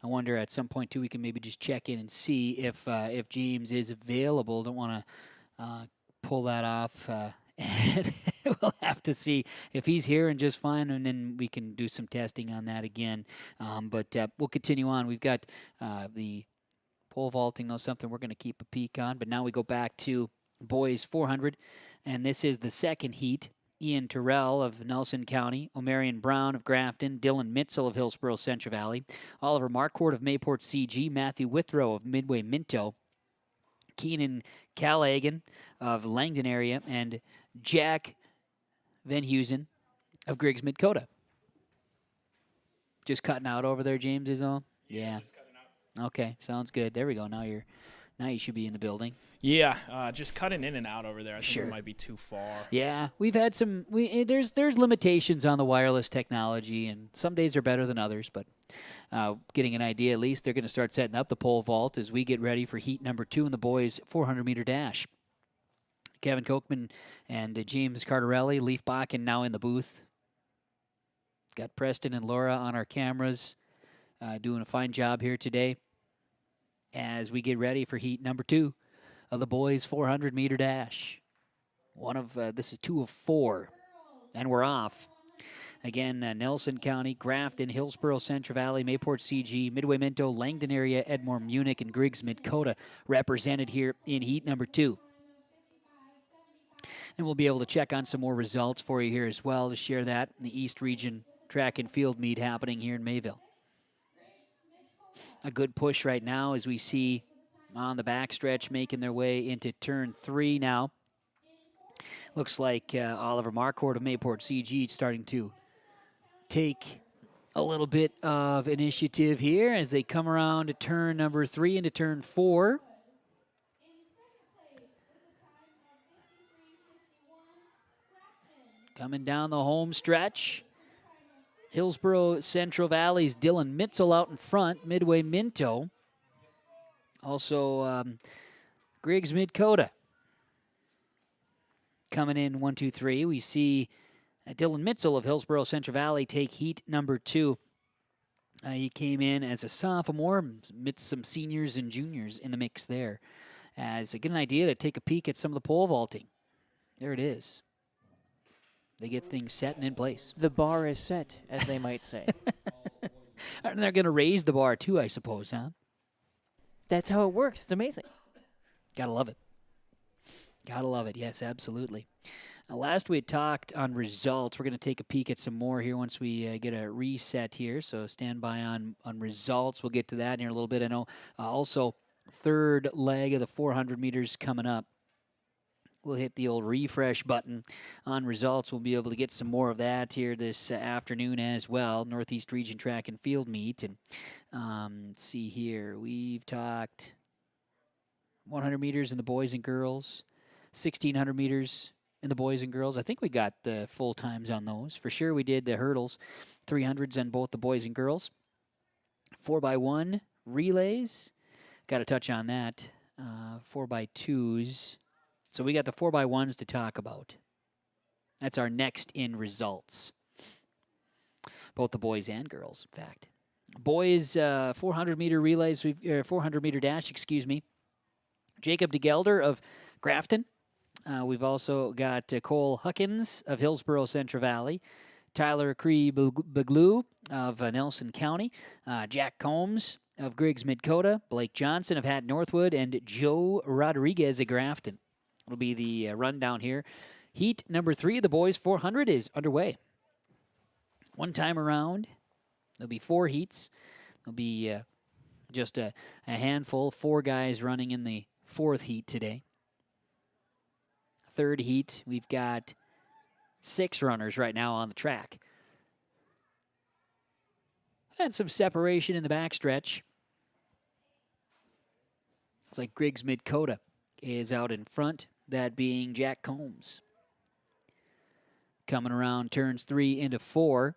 Speaker 4: I wonder at some point, too, we can maybe just check in and see if James is available. Don't want to pull that off. We'll have to see if he's here and just fine, and then we can do some testing on that again. But we'll continue on. We've got the pole vaulting, though, something we're going to keep a peek on. But now we go back to boys 400, and this is the second heat. Ian Terrell of Nelson County, Omarion Brown of Grafton, Dylan Mitzel of Hillsboro Central Valley, Oliver Marquardt of Mayport CG, Matthew Withrow of Midway Minto, Keenan Callaghan of Langdon area, and Jack Van Heusen of Griggs Midkota. Just cutting out over there, James, is all? Yeah. Okay, sounds good. There we go. Now you should be in the building.
Speaker 18: Yeah, just cutting in and out over there. I think
Speaker 4: Sure.
Speaker 18: it might be too far.
Speaker 4: Yeah, we've had some. There's limitations on the wireless technology, and some days are better than others. But getting an idea, at least they're going to start setting up the pole vault as we get ready for heat number 2 in the boys' 400-meter dash. Kevin Kochman and James Cardarelli, Leaf Bakken now in the booth. Got Preston and Laura on our cameras doing a fine job here today as we get ready for heat number 2 of the boys 400-meter dash. This is 2 of 4, and we're off. Again, Nelson County, Grafton, Hillsborough, Central Valley, Mayport CG, Midway Minto, Langdon area, Edmore, Munich, and Griggs Midkota represented here in heat number 2. And we'll be able to check on some more results for you here as well to share that in the East Region track and field meet happening here in Mayville. A good push right now as we see on the backstretch making their way into turn 3 now. Looks like Oliver Marcourt of Mayport CG starting to take a little bit of initiative here as they come around to turn number 3 into turn 4. Coming down the home stretch. Hillsborough Central Valley's Dylan Mitzel out in front. Midway Minto. Also Griggs Midkota coming in 1, 2, 3. We see Dylan Mitzel of Hillsborough Central Valley take heat number 2. He came in as a sophomore, amidst some seniors and juniors in the mix there. As a good idea to take a peek at some of the pole vaulting. There it is. They get things set and in place.
Speaker 8: The bar is set, as they might say.
Speaker 4: And they're going to raise the bar too, I suppose, huh?
Speaker 8: That's how it works. It's amazing.
Speaker 4: Gotta love it. Gotta love it. Yes, absolutely. Last we had talked on results. We're going to take a peek at some more here once we get a reset here. So stand by on results. We'll get to that in here a little bit. I know also third leg of the 400 meters coming up. We'll hit the old refresh button on results. We'll be able to get some more of that here this afternoon as well. Northeast Region Track and Field Meet. And let's see here. We've talked 100 meters in the boys and girls, 1,600 meters in the boys and girls. I think we got the full times on those. For sure we did the hurdles, 300s on both the boys and girls. 4x1 relays. Got to touch on that. 4x2s. So we got the 4x1s to talk about. That's our next in results. Both the boys and girls, in fact. Boys 400-meter relays, 400-meter dash, excuse me. Jacob DeGelder of Grafton. We've also got Cole Huckins of Hillsborough Central Valley. Tyler Cree-Beglue of Nelson County. Jack Combs of Griggs Midkota. Blake Johnson of Hat Northwood. And Joe Rodriguez of Grafton. Will be the rundown here. Heat number 3 of the boys 400 is underway. One time around, there'll be 4 heats. There'll be just a handful, 4 guys running in the 4th heat today. Third heat, we've got 6 runners right now on the track. And some separation in the backstretch. It's like Griggs Midkota is out in front. That being Jack Combs. Coming around turns 3 into 4.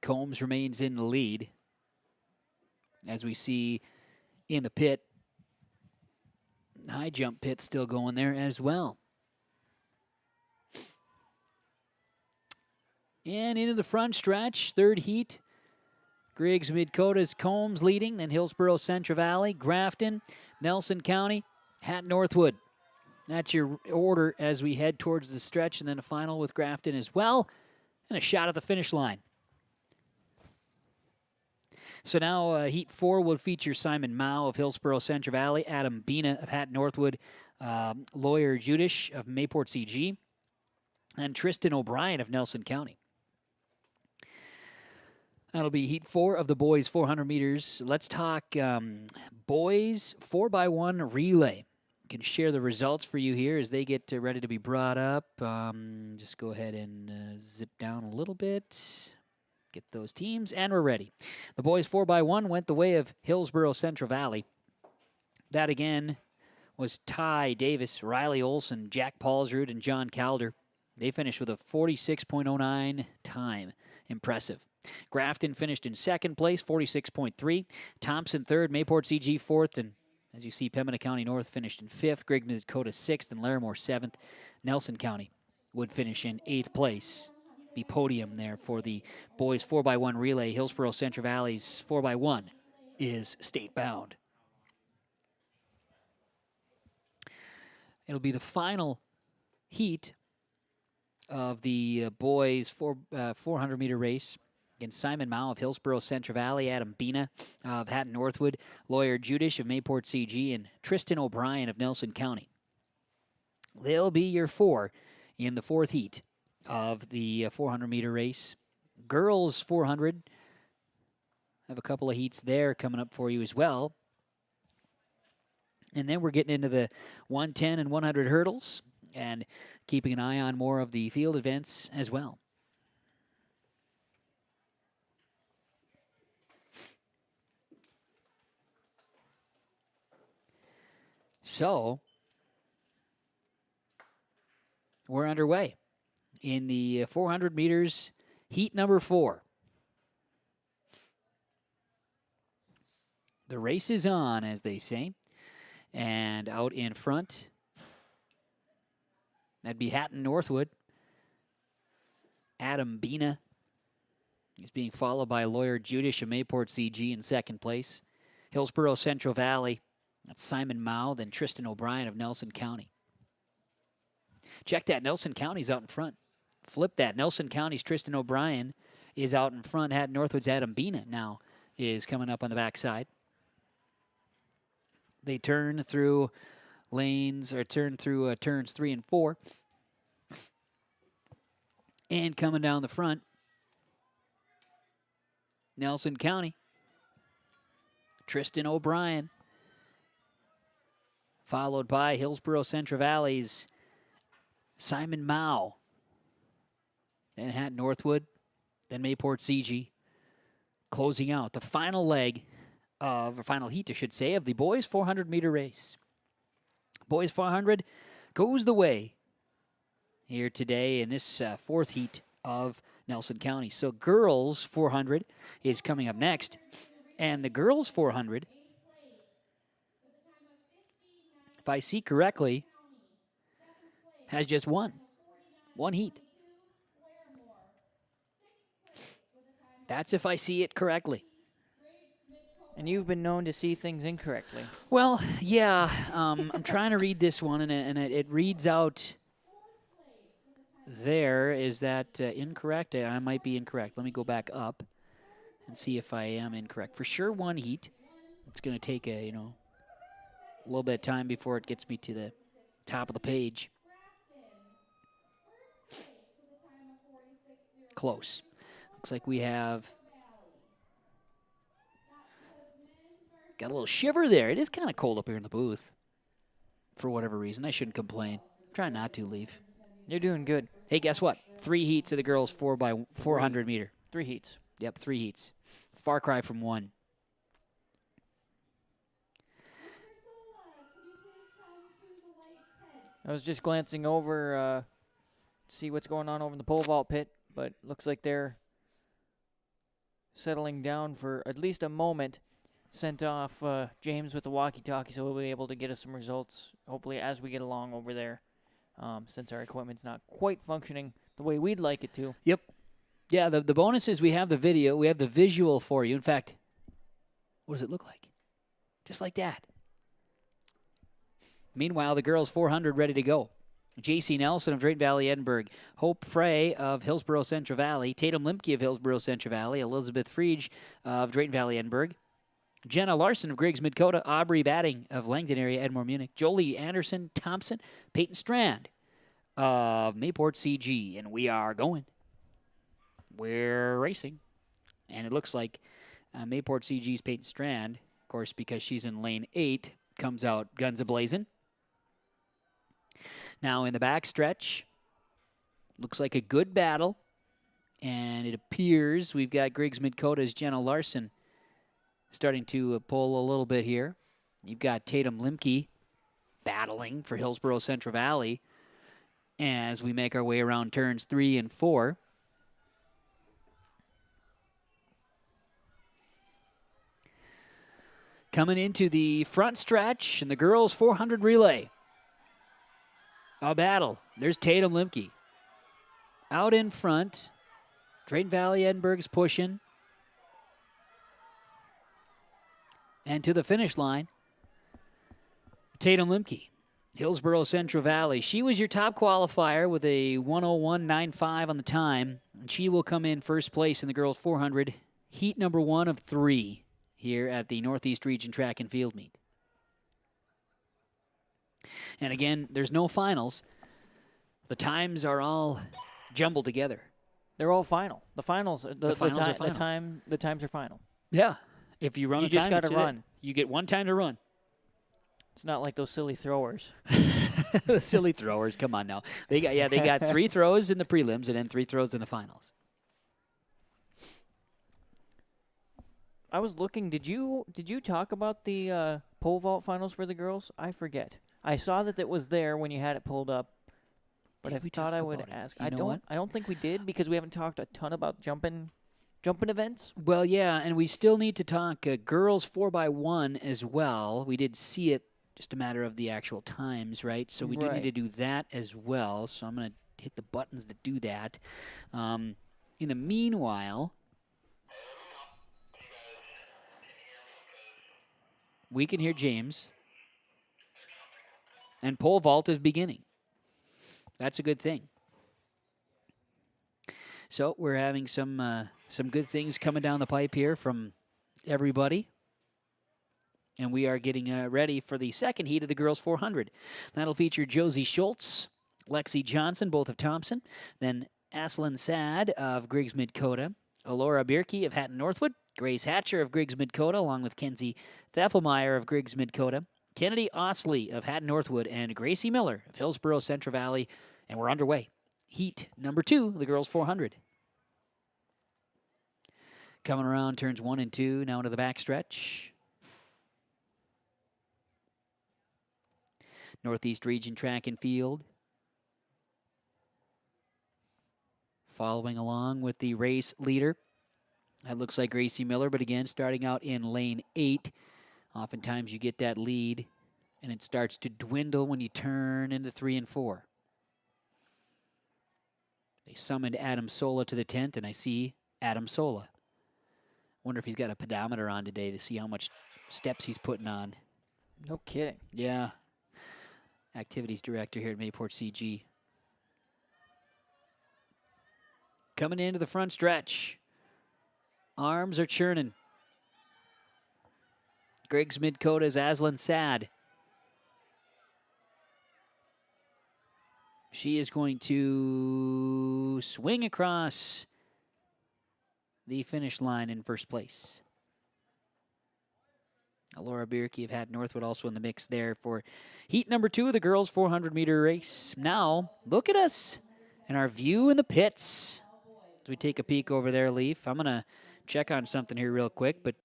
Speaker 4: Combs remains in the lead. As we see in the pit, high jump pit still going there as well. And into the front stretch, third heat. Griggs Midkota's Combs leading, then Hillsborough Central Valley, Grafton, Nelson County, Hat Northwood. That's your order as we head towards the stretch, and then a final with Grafton as well, and a shot at the finish line. So now Heat 4 will feature Simon Mao of Hillsborough Central Valley, Adam Bina of Hat Northwood, Lawyer Judish of Mayport CG, and Tristan O'Brien of Nelson County. That'll be Heat 4 of the boys 400 meters. Let's talk boys 4x1 relay. Can share the results for you here as they get ready to be brought up. Just go ahead and zip down a little bit. Get those teams, and we're ready. The boys 4x1 went the way of Hillsborough Central Valley. That again was Ty Davis, Riley Olson, Jack Paulsrud, and John Calder. They finished with a 46.09 time. Impressive. Grafton finished in second place, 46.3. Thompson third, Mayport CG fourth, and as you see, Pembina County North finished in 5th, Griggs Midkota 6th, and Larimore 7th. Nelson County would finish in 8th place be podium there for the boys 4x1 relay. Hillsboro Central Valley's 4x1 is state bound. It'll be the final heat of the boys 400-meter race against Simon Mao of Hillsboro Central Valley, Adam Bina of Hatton Northwood, Lawyer Judish of Mayport CG, and Tristan O'Brien of Nelson County. They'll be your 4 in the 4th heat of the 400-meter race. Girls 400 have a couple of heats there coming up for you as well. And then we're getting into the 110 and 100 hurdles and keeping an eye on more of the field events as well. So, we're underway in the 400 meters, heat number 4. The race is on, as they say. And out in front, that'd be Hatton Northwood. Adam Bina is being followed by Lawyer Judish of Mayport CG in 2nd place. Hillsboro Central Valley, that's Simon Mao, then Tristan O'Brien of Nelson County. Check that, Nelson County's out in front. Flip that, Nelson County's Tristan O'Brien is out in front. Hatton Northwood's Adam Bina now is coming up on the backside. They turn through turns 3 and 4. And coming down the front, Nelson County, Tristan O'Brien, followed by Hillsboro Central Valley's Simon Mao, then Hatton Northwood, then Mayport CG, closing out the final leg of, or final heat, I should say, of the boys 400-meter race. Boys 400 goes the way here today in this 4th heat of Nelson County. So girls 400 is coming up next, and the girls 400, if I see correctly, has just one heat. That's if I see it correctly.
Speaker 8: And you've been known to see things incorrectly.
Speaker 4: Well, yeah, I'm trying to read this one, and it reads out there. Is that incorrect? I might be incorrect. Let me go back up and see if I am incorrect. For sure, one heat. It's going to take a little bit of time before it gets me to the top of the page. Close. Looks like we have got a little shiver there. It is kind of cold up here in the booth for whatever reason. I shouldn't complain. Try not to leave.
Speaker 8: You're doing good.
Speaker 4: Hey, guess what? 3 heats of the girls 4x400 meter.
Speaker 8: 3 heats.
Speaker 4: Yep, 3 heats. Far cry from 1.
Speaker 8: I was just glancing over to see what's going on over in the pole vault pit, but looks like they're settling down for at least a moment. Sent off James with the walkie-talkie, so we'll be able to get us some results, hopefully, as we get along over there, since our equipment's not quite functioning the way we'd like it to.
Speaker 4: Yep. Yeah, the bonus is we have the video, we have the visual for you. In fact, what does it look like? Just like that. Meanwhile, the girls 400 ready to go. J.C. Nelson of Drayton Valley, Edinburgh. Hope Frey of Hillsboro Central Valley. Tatum Limke of Hillsboro Central Valley. Elizabeth Friege of Drayton Valley, Edinburgh. Jenna Larson of Griggs Midkota. Aubrey Batting of Langdon area, Edmore, Munich. Jolie Anderson Thompson. Peyton Strand of Mayport CG. And we are going. We're racing. And it looks like Mayport CG's Peyton Strand, of course, because she's in lane 8, comes out guns a-blazing. Now in the backstretch, looks like a good battle. And it appears we've got Griggs Midkota's Jenna Larson starting to pull a little bit here. You've got Tatum Limke battling for Hillsboro Central Valley as we make our way around turns 3 and 4. Coming into the front stretch in the girls 400 relay. A battle. There's Tatum Limke. Out in front, Drayton Valley Edinburgh's pushing. And to the finish line, Tatum Limke, Hillsborough Central Valley. She was your top qualifier with a 101.95 on the time. And she will come in first place in the girls 400, heat number 1 of 3 here at the Northeast Region Track and Field Meet. And again, there's no finals. The times are all jumbled together.
Speaker 8: They're all final. The finals, the
Speaker 4: finals are final.
Speaker 8: The times are final.
Speaker 4: Yeah. If you run
Speaker 8: you
Speaker 4: a
Speaker 8: just
Speaker 4: time,
Speaker 8: got to
Speaker 4: that's
Speaker 8: run.
Speaker 4: it. You get one time to run.
Speaker 8: It's not like those silly throwers.
Speaker 4: The silly throwers, come on now. They got 3 throws in the prelims and then 3 throws in the finals.
Speaker 8: I was looking. Did you talk about the pole vault finals for the girls? I forget. I saw that it was there when you had it pulled up, but I thought I would ask. I don't think we did because we haven't talked a ton about jumping events.
Speaker 4: Well, yeah, and we still need to talk girls 4x1 as well. We did see it, just a matter of the actual times, right? So we do need to do that as well. So I'm going to hit the buttons that do that. In the meanwhile, we can hear James. And pole vault is beginning. That's a good thing. So we're having some good things coming down the pipe here from everybody. And we are getting ready for the second heat of the girls 400. That'll feature Josie Schultz, Lexi Johnson, both of Thompson, then Aslan Sad of Griggs Mid-Coda, Alora Bierke of Hatton Northwood, Grace Hatcher of Griggs Mid-Coda, along with Kenzie Theffelmeyer of Griggs Mid-Coda, Kennedy Osley of Hatton Northwood, and Gracie Miller of Hillsborough Central Valley. And we're underway. Heat number 2, the girls 400. Coming around turns 1 and 2, now into the backstretch. Northeast Region Track and Field. Following along with the race leader. That looks like Gracie Miller, but again, starting out in lane 8. Oftentimes you get that lead, and it starts to dwindle when you turn into 3 and 4. They summoned Adam Sola to the tent, and I see Adam Sola. Wonder if he's got a pedometer on today to see how much steps he's putting on.
Speaker 8: No kidding.
Speaker 4: Yeah. Activities director here at Mayport CG. Coming into the front stretch. Arms are churning. Griggs Mid-Coda's Aslan Sad. She is going to swing across the finish line in first place. Laura Bierke of Hatton Northwood also in the mix there for heat number 2 of the girls' 400-meter race. Now, look at us and our view in the pits. As we take a peek over there, Leaf, I'm going to check on something here real quick, but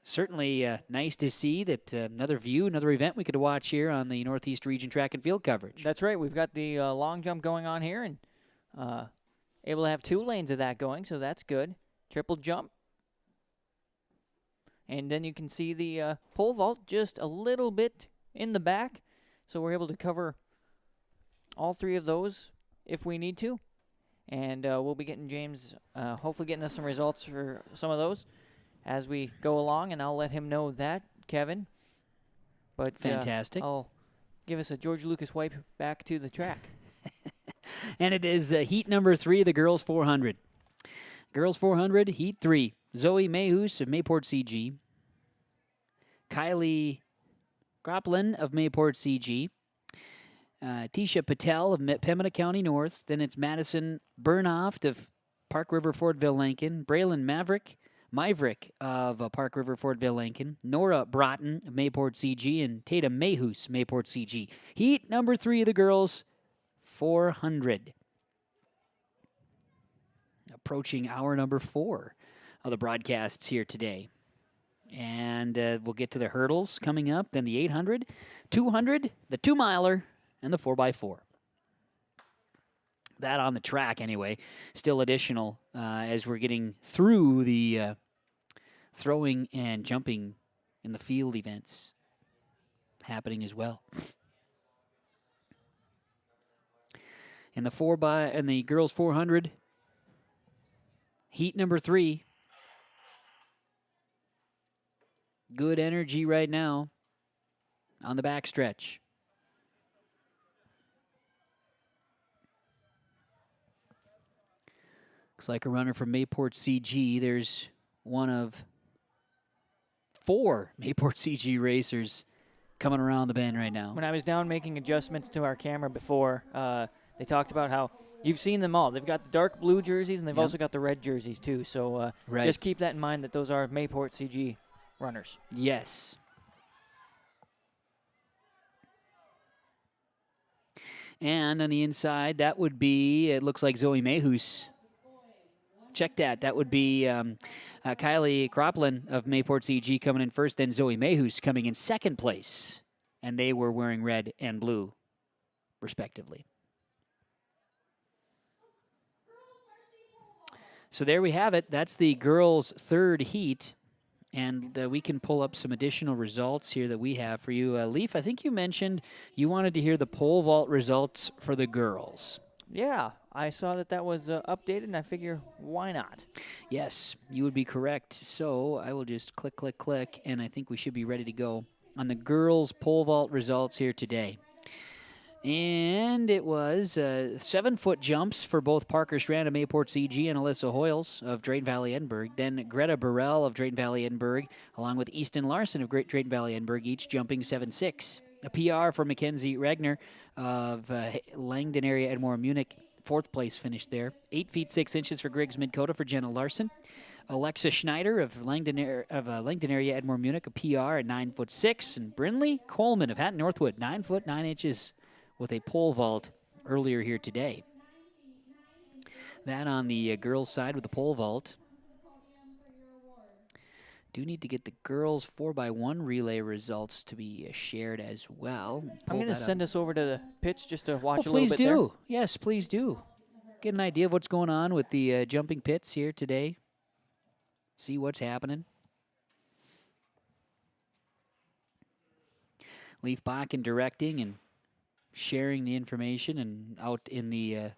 Speaker 4: certainly nice to see that another view, another event we could watch here on the Northeast Region Track and Field coverage.
Speaker 8: That's right. We've got the long jump going on here and able to have 2 lanes of that going, so that's good. Triple jump. And then you can see the pole vault just a little bit in the back. So we're able to cover all 3 of those if we need to. And we'll be getting James, hopefully getting us some results for some of those as we go along. And I'll let him know that, Kevin. But
Speaker 4: fantastic.
Speaker 8: I'll give us a George Lucas wipe back to the track.
Speaker 4: And it is heat number 3 of the girls 400. Girls 400, heat 3. Zoe Mayhus of Mayport CG. Kylie Groplin of Mayport CG. Tisha Patel of Pembina County North. Then it's Madison Bernhoft of Park River Fortville Lincoln. Braylon Maverick of Park River Fortville Lincoln. Nora Broughton of Mayport CG. And Tatum Mayhus, Mayport CG. Heat number 3 of the girls 400. Approaching hour number 4 of the broadcasts here today. And we'll get to the hurdles coming up, then the 800, 200, the 2-miler, and the 4x4. That on the track anyway. Still additional as we're getting through the throwing and jumping in the field events happening as well. In the girls 400, Heat number 3. Good energy right now on the backstretch. Looks like a runner from Mayport CG. There's one of 4 Mayport CG racers coming around the bend right now.
Speaker 8: When I was down making adjustments to our camera before, they talked about how you've seen them all. They've got the dark blue jerseys, and they've also got the red jerseys, too. So just keep that in mind that those are Mayport CG runners.
Speaker 4: Yes. And on the inside, that would be, it looks like Zoe Mayhus. Check that. That would be Kylie Croplin of Mayport CG coming in first, then Zoe Mayhus coming in second place. And they were wearing red and blue, respectively. So there we have it. That's the girls' third heat. And we can pull up some additional results here that we have for you. Leaf, I think you mentioned you wanted to hear the pole vault results for the girls.
Speaker 8: Yeah, I saw that was updated, and I figure, why not?
Speaker 4: Yes, you would be correct. So I will just click, click, click, and I think we should be ready to go on the girls' pole vault results here today. And it was 7-foot jumps for both Parker Strand of Mayport CG and Alyssa Hoyles of Drayton Valley Edinburgh. Then Greta Burrell of Drayton Valley Edinburgh, along with Easton Larson of Drayton Valley Edinburgh, each jumping 7.6. A PR for Mackenzie Regner of Langdon area Edmore Munich, 4th place finish there. 8 feet 6 inches for Griggs Midcoda for Jenna Larson. Alexa Schneider of Langdon area Edmore Munich, a PR at 9'6", and Brinley Coleman of Hatton Northwood, 9 foot 9 inches with a pole vault earlier here today. That on the girls' side with the pole vault. Do need to get the girls' 4x1 relay results to be shared as well.
Speaker 8: I'm going to send us over to the pitch just to watch a little bit
Speaker 4: there. Please do.
Speaker 8: There.
Speaker 4: Yes, please do. Get an idea of what's going on with the jumping pits here today. See what's happening. Leaf Bakken directing and sharing the information and out in the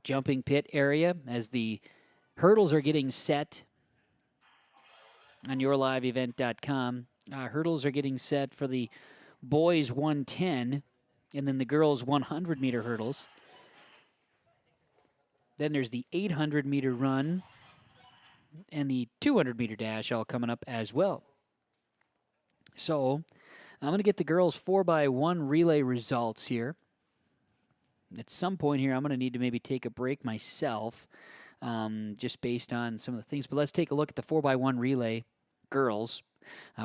Speaker 4: jumping pit area as the hurdles are getting set on yourliveevent.com. Hurdles are getting set for the boys 110 and then the girls 100-meter hurdles. Then there's the 800-meter run and the 200-meter dash all coming up as well. So I'm going to get the girls' 4x1 relay results here. At some point here, I'm going to need to maybe take a break myself, just based on some of the things. But let's take a look at the 4x1 relay girls.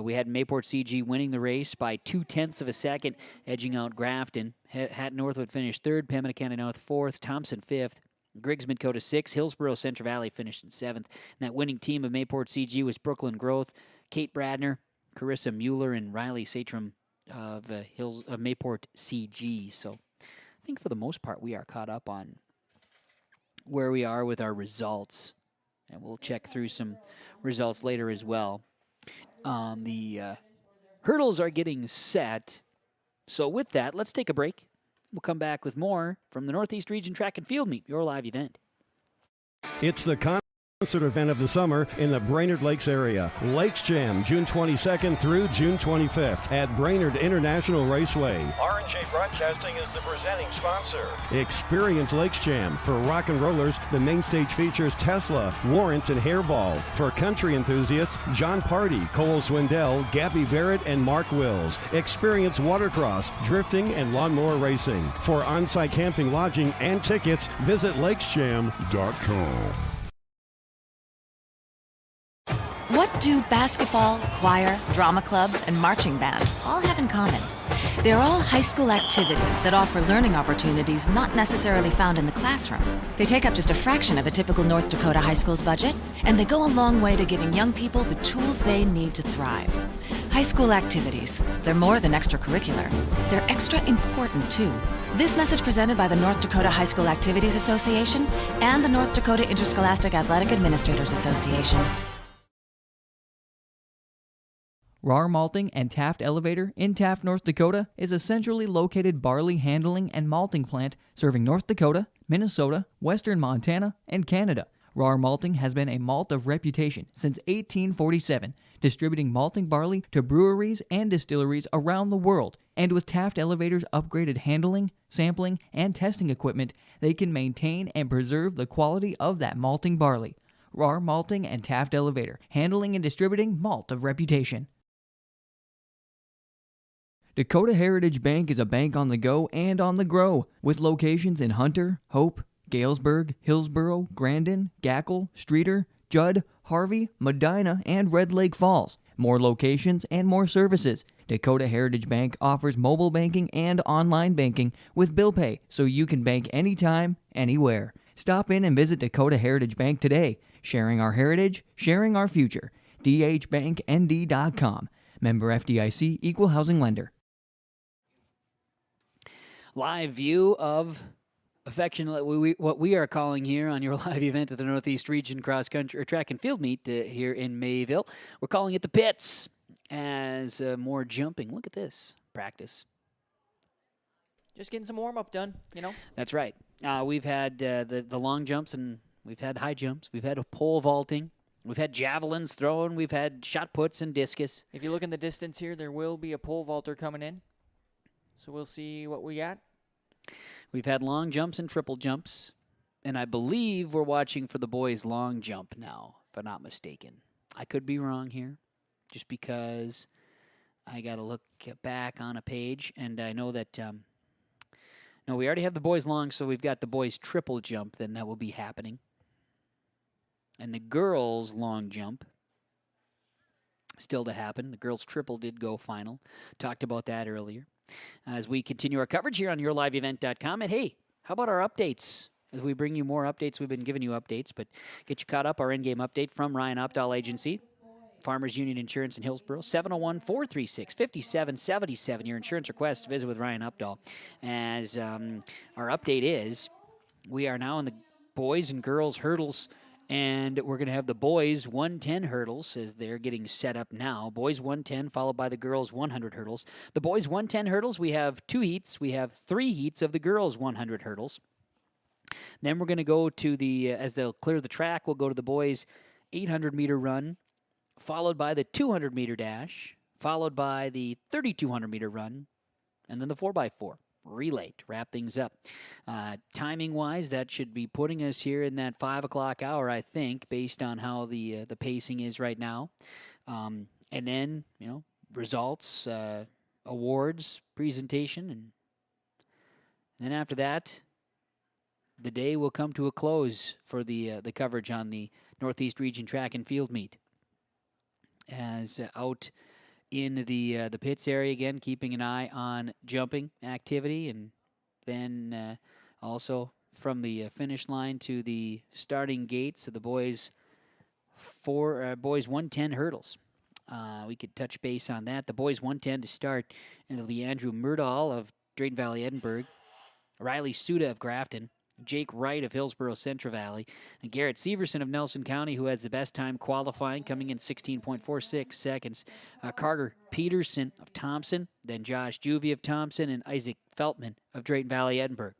Speaker 4: We had Mayport CG winning the race by 0.2 of a second, edging out Grafton. Hatton Northwood finished 3rd, Pembina County North 4th, Thompson 5th, Griggs Midcoda 6th, Hillsborough Central Valley finished in 7th. And that winning team of Mayport CG was Brooklyn Growth, Kate Bradner, Carissa Mueller, and Riley Satram of Mayport CG. So I think for the most part we are caught up on where we are with our results. And we'll check through some results later as well. The hurdles are getting set. So with that, let's take a break. We'll come back with more from the Northeast Region Track and Field Meet, your live event.
Speaker 14: It's the concert event of the summer in the Brainerd Lakes area. Lakes Jam, June 22nd through June 25th at Brainerd International Raceway.
Speaker 5: R&J Broadcasting is the presenting sponsor.
Speaker 14: Experience Lakes Jam. For rock and rollers, the main stage features Tesla, Warrant, and Hairball. For country enthusiasts, John Party, Cole Swindell, Gabby Barrett, and Mark Wills. Experience watercross, drifting, and lawnmower racing. For on-site camping, lodging, and tickets, visit lakesjam.com.
Speaker 15: What do basketball, choir, drama club, and marching band all have in common? They're all high school activities that offer learning opportunities not necessarily found in the classroom. They take up just a fraction of a typical North Dakota high school's budget, and they go a long way to giving young people the tools they need to thrive. High school activities, they're more than extracurricular. They're extra important, too. This message presented by the North Dakota High School Activities Association and the North Dakota Interscholastic Athletic Administrators Association.
Speaker 9: Rar Malting and Taft Elevator in Taft, North Dakota is a centrally located barley handling and malting plant serving North Dakota, Minnesota, western Montana, and Canada. Rahr Malting has been a malt of reputation since 1847, distributing malting barley to breweries and distilleries around the world. And with Taft Elevator's upgraded handling, sampling, and testing equipment, they can maintain and preserve the quality of that malting barley. Rahr Malting and Taft Elevator, handling and distributing malt of reputation. Dakota Heritage Bank is a bank on the go and on the grow, with locations in Hunter, Hope, Galesburg, Hillsboro, Grandin, Gackle, Streeter, Judd, Harvey, Medina, and Red Lake Falls. More locations and more services. Dakota Heritage Bank offers mobile banking and online banking with bill pay, so you can bank anytime, anywhere. Stop in and visit Dakota Heritage Bank today. Sharing our heritage, sharing our future. dhbanknd.com. Member FDIC, Equal Housing Lender.
Speaker 4: Live view of affectionately what we are calling here on your live event at the Northeast Region Cross Country or Track and Field Meet here in Mayville. We're calling it the Pits as more jumping. Look at this practice.
Speaker 8: Just getting some warm-up done, you know?
Speaker 4: That's right. We've had the long jumps, and we've had high jumps. We've had a pole vaulting. We've had javelins thrown. We've had shot puts and discus.
Speaker 8: If you look in the distance here, there will be a pole vaulter coming in. So we'll see what we got.
Speaker 4: We've had long jumps and triple jumps. And I believe we're watching for the boys' long jump now, if I'm not mistaken. I could be wrong here, just because I got to look back on a page, and I know that... No, we already have the boys long, so we've got the boys triple jump, then that will be happening. And the girls long jump, still to happen. The girls triple did go final. Talked about that earlier. As we continue our coverage here on yourliveevent.com. And hey, how about our updates? As we bring you more updates, we've been giving you updates, but get you caught up. Our in-game update from Ryan Opdahl Agency. Farmers Union Insurance in Hillsboro, 701-436-5777. Your insurance request, visit with Ryan Updahl. As our update is, we are now in the boys and girls hurdles, and we're going to have the boys 110 hurdles as they're getting set up now. Boys 110 followed by the girls 100 hurdles. The boys 110 hurdles, we have 2 heats. We have 3 heats of the girls 100 hurdles. Then we're going to go to the, as they'll clear the track, we'll go to the boys 800-meter run, followed by the 200-meter dash, followed by the 3,200-meter run, and then the 4x4 relay to wrap things up. Timing-wise, that should be putting us here in that 5 o'clock hour, I think, based on how the pacing is right now. And then, you know, results, awards, presentation, and then after that, the day will come to a close for the coverage on the Northeast Region Track and Field Meet. As out in the pits area again, keeping an eye on jumping activity, and then also from the finish line to the starting gates of the boys 110 hurdles. We could touch base on that. The boys 110 to start, and it'll be Andrew Murdahl of Drayton Valley Edinburgh, Riley Suda of Grafton, Jake Wright of Hillsboro Central Valley, and Garrett Severson of Nelson County, who has the best time qualifying, coming in 16.46 seconds. Carter Peterson of Thompson, then Josh Juvie of Thompson, and Isaac Feltman of Drayton Valley Edinburgh.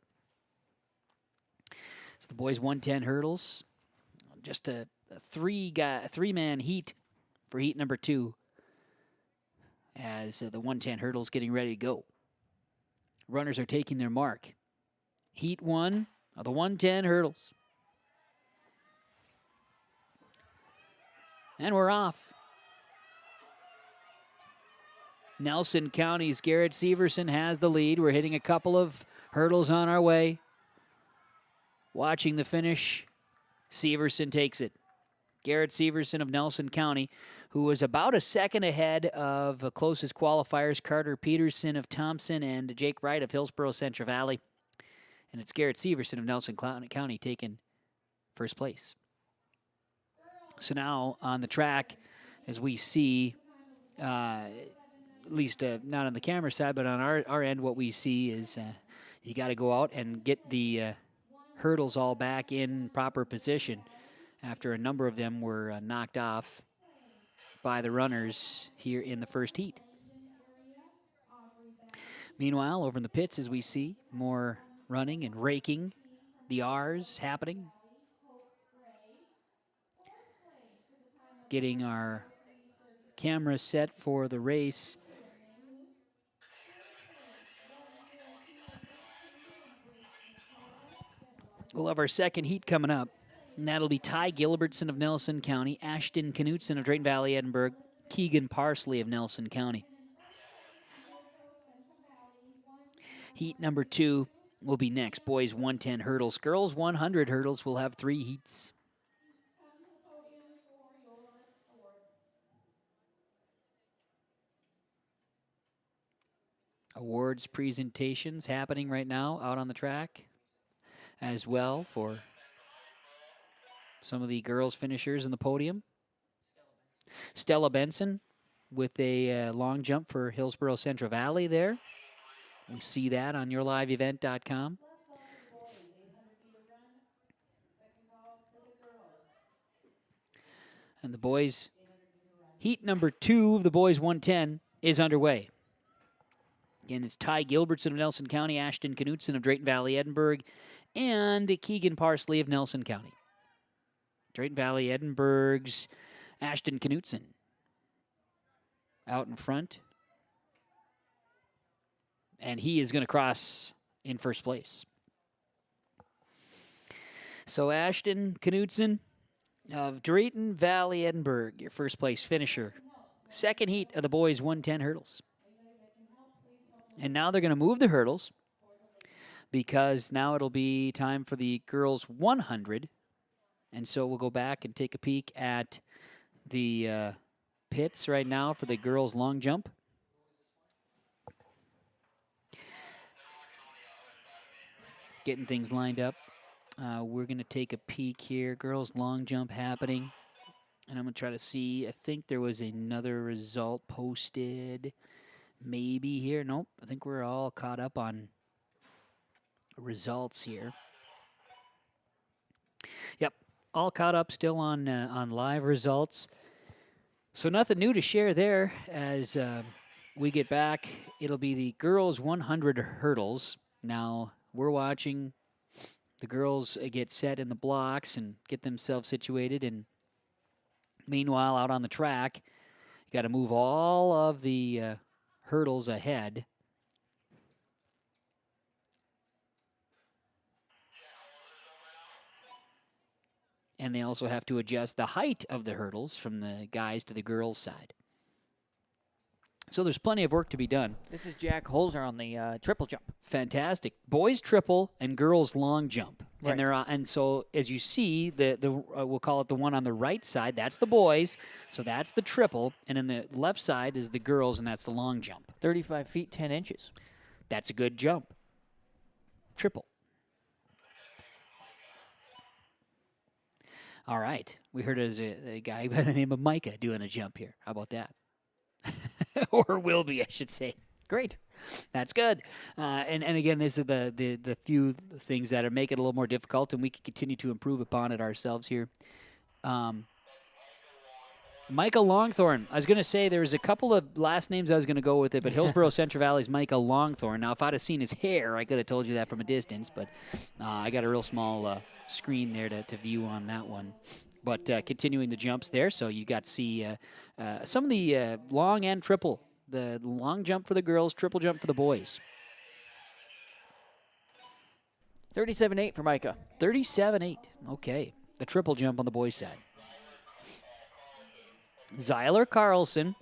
Speaker 4: It's the boys 110 hurdles. Just a three-man heat for heat number 2, as the 110 hurdles getting ready to go. Runners are taking their mark. Heat 1 of the 110 hurdles. And we're off. Nelson County's Garrett Severson has the lead. We're hitting a couple of hurdles on our way. Watching the finish, Severson takes it. Garrett Severson of Nelson County, who was about a second ahead of closest qualifiers, Carter Peterson of Thompson and Jake Wright of Hillsboro Central Valley. And it's Garrett Severson of Nelson County taking first place. So now on the track, as we see, at least not on the camera side, but on our end, what we see is you got to go out and get the hurdles all back in proper position after a number of them were knocked off by the runners here in the first heat. Meanwhile, over in the pits, as we see more running and raking, the R's happening. getting our camera set for the race. We'll have our second heat coming up, and that'll be Ty Gilbertson of Nelson County, Ashton Knutson of Drayton Valley, Edinburgh, Keegan Parsley of Nelson County. Heat number 2 will be next. Boys 110 hurdles. Girls 100 hurdles will have 3 heats. Awards presentations happening right now out on the track as well for some of the girls finishers in the podium. Stella Benson with a long jump for Hillsborough Central Valley there. We see that on yourliveevent.com. And the boys, heat number 2 of the boys 110 is underway. Again, it's Ty Gilbertson of Nelson County, Ashton Knutson of Drayton Valley, Edinburgh, and Keegan Parsley of Nelson County. Drayton Valley, Edinburgh's Ashton Knutson out in front. And he is going to cross in first place. So Ashton Knutson of Drayton Valley, Edinburgh, your first place finisher. Second heat of the boys 110 hurdles. And now they're going to move the hurdles because now it'll be time for the girls 100. And so we'll go back and take a peek at the pits right now for the girls long jump. Getting things lined up. We're going to take a peek here. Girls long jump happening. And I'm going to try to see. I think there was another result posted. Maybe here. Nope. I think we're all caught up on results here. Yep. All caught up still on live results. So nothing new to share there as we get back. It'll be the girls 100 hurdles. Now we're watching the girls get set in the blocks and get themselves situated. And meanwhile, out on the track, you got to move all of the hurdles ahead. And they also have to adjust the height of the hurdles from the guys to the girls' side. So there's plenty of work to be done.
Speaker 8: This is Jack Holzer on the triple jump.
Speaker 4: Fantastic. Boys triple and girls long jump.
Speaker 8: Right.
Speaker 4: And and so as you see, we'll call it the one on the right side, that's the boys. So that's the triple. And then the left side is the girls, and that's the long jump.
Speaker 8: 35 feet, 10 inches.
Speaker 4: That's a good jump. Triple. All right. We heard there's a guy by the name of Micah doing a jump here. How about that? Or will be, I should say.
Speaker 8: Great.
Speaker 4: That's good. And again, this is the few things that are make it a little more difficult, and we can continue to improve upon it ourselves here. Michael Longthorn. I was going to say there was a couple of last names I was going to go with it, but Hillsborough Central Valley's Michael Longthorn. Now, if I'd have seen his hair, I could have told you that from a distance, but I got a real small screen there to view on that one. But continuing the jumps there, so you got to see some of the long and triple. The long jump for the girls, triple jump for the boys.
Speaker 8: 37.8 for Micah.
Speaker 4: 37.8. Okay. The triple jump on the boys' side. Zyler Carlson.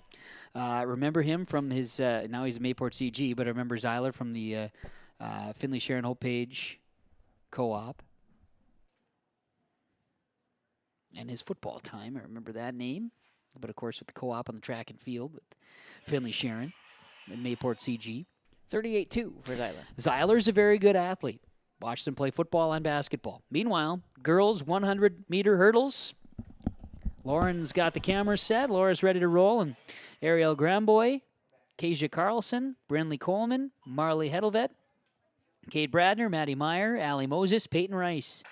Speaker 4: Remember him from his, now he's a Mayport CG, but I remember Zyler from the Finley Sharon Hope Page co-op. And his football time, I remember that name. But, of course, with the co-op on the track and field with Finley Sharon and Mayport CG.
Speaker 8: 38.2 for Zyler.
Speaker 4: Zyler's a very good athlete. Watched them play football and basketball. Meanwhile, girls 100-meter hurdles. Lauren's got the camera set. Laura's ready to roll. And Ariel Gramboy, Kezia Carlson, Brinley Coleman, Marley Hedelvet, Kate Bradner, Maddie Meyer, Allie Moses, Peyton Rice.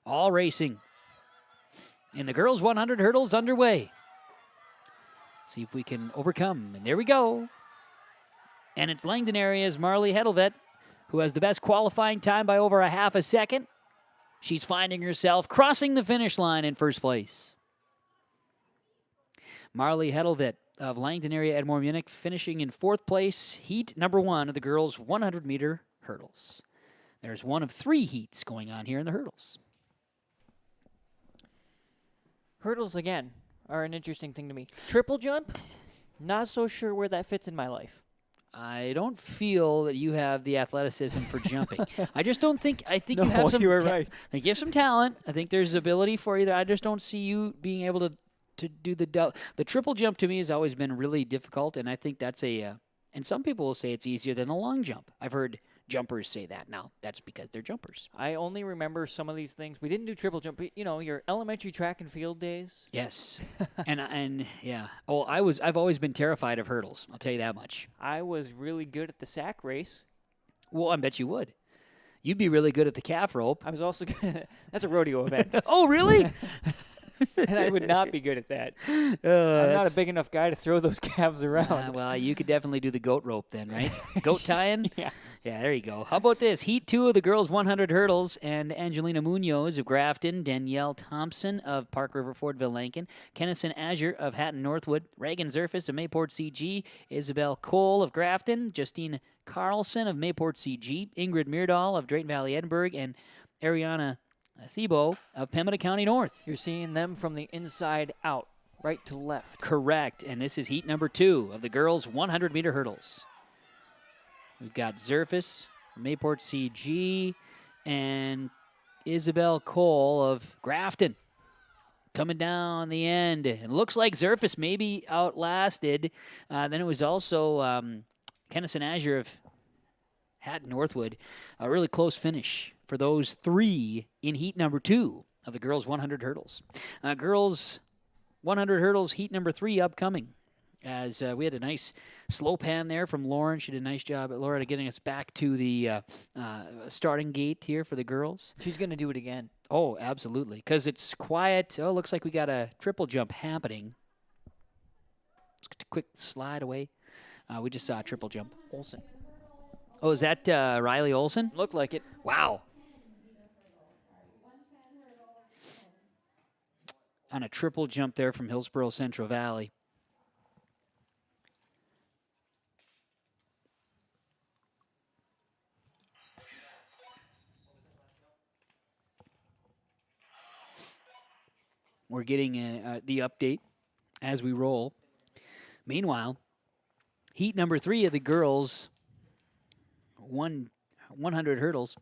Speaker 4: All racing. And the girls 100 hurdles underway. See if we can overcome. And there we go. And it's Langdon area's Marley Hedelvet, who has the best qualifying time by over a half a second. She's finding herself crossing the finish line in first place. Marley Hedelvit of Langton area Edmore Munich finishing in 4th place, heat number 1 of the girls' 100-meter hurdles. There's one of 3 heats going on here in the hurdles.
Speaker 8: Hurdles, again, are an interesting thing to me. Triple jump, not so sure where that fits in my life.
Speaker 4: I don't feel that you have the athleticism for jumping. I just don't think. I think
Speaker 8: No,
Speaker 4: you have some.
Speaker 8: you are right.
Speaker 4: I think you have some talent. I think there's ability for you there. I just don't see you being able to do the triple jump. To me, has always been really difficult, and I think that's and some people will say it's easier than the long jump. I've heard jumpers say that. Now that's because they're jumpers.
Speaker 8: I only remember some of these things. We didn't do triple jump, but, your elementary track and field days.
Speaker 4: Yes, and yeah. Oh, I've always been terrified of hurdles. I'll tell you that much.
Speaker 8: I was really good at the sack race.
Speaker 4: Well, I bet you would. You'd be really good at the calf rope.
Speaker 8: I was also good. That's a rodeo event.
Speaker 4: Oh, really?
Speaker 8: And I would not be good at that. I'm not a big enough guy to throw those calves around.
Speaker 4: Well, you could definitely do the goat rope then, right? Goat tying?
Speaker 8: Yeah.
Speaker 4: Yeah, there you go. How about this? Heat 2 of the girls' 100 hurdles, and Angelina Munoz of Grafton, Danielle Thompson of Park River Fordville Lankin, Kennison Azure of Hatton Northwood, Reagan Zerfus of Mayport CG, Isabel Cole of Grafton, Justine Carlson of Mayport CG, Ingrid Meerdahl of Drayton Valley Edinburgh, and Ariana Thebo of Pembina County North.
Speaker 8: You're seeing them from the inside out, right to left.
Speaker 4: Correct, and this is heat number 2 of the girls' 100-meter hurdles. We've got Zerfus from Mayport CG and Isabel Cole of Grafton coming down the end. It looks like Zerfus maybe outlasted. Then it was also Kennison Azure of Hatton Northwood. A really close finish for those 3 in heat number 2 of the girls' 100 hurdles. Girls' 100 hurdles, heat number 3 upcoming. As we had a nice slow pan there from Lauren. She did a nice job at Laura getting us back to the starting gate here for the girls.
Speaker 8: She's going to do it again.
Speaker 4: Oh, absolutely. Because it's quiet. Oh, looks like we got a triple jump happening. Just a quick slide away. We just saw a triple jump.
Speaker 8: Olsen.
Speaker 4: Oh, is that Riley Olsen?
Speaker 8: Looked like it.
Speaker 4: Wow. On a triple jump there from Hillsborough Central Valley. We're getting the update as we roll. Meanwhile, heat number 3 of the girls' 100 hurdles.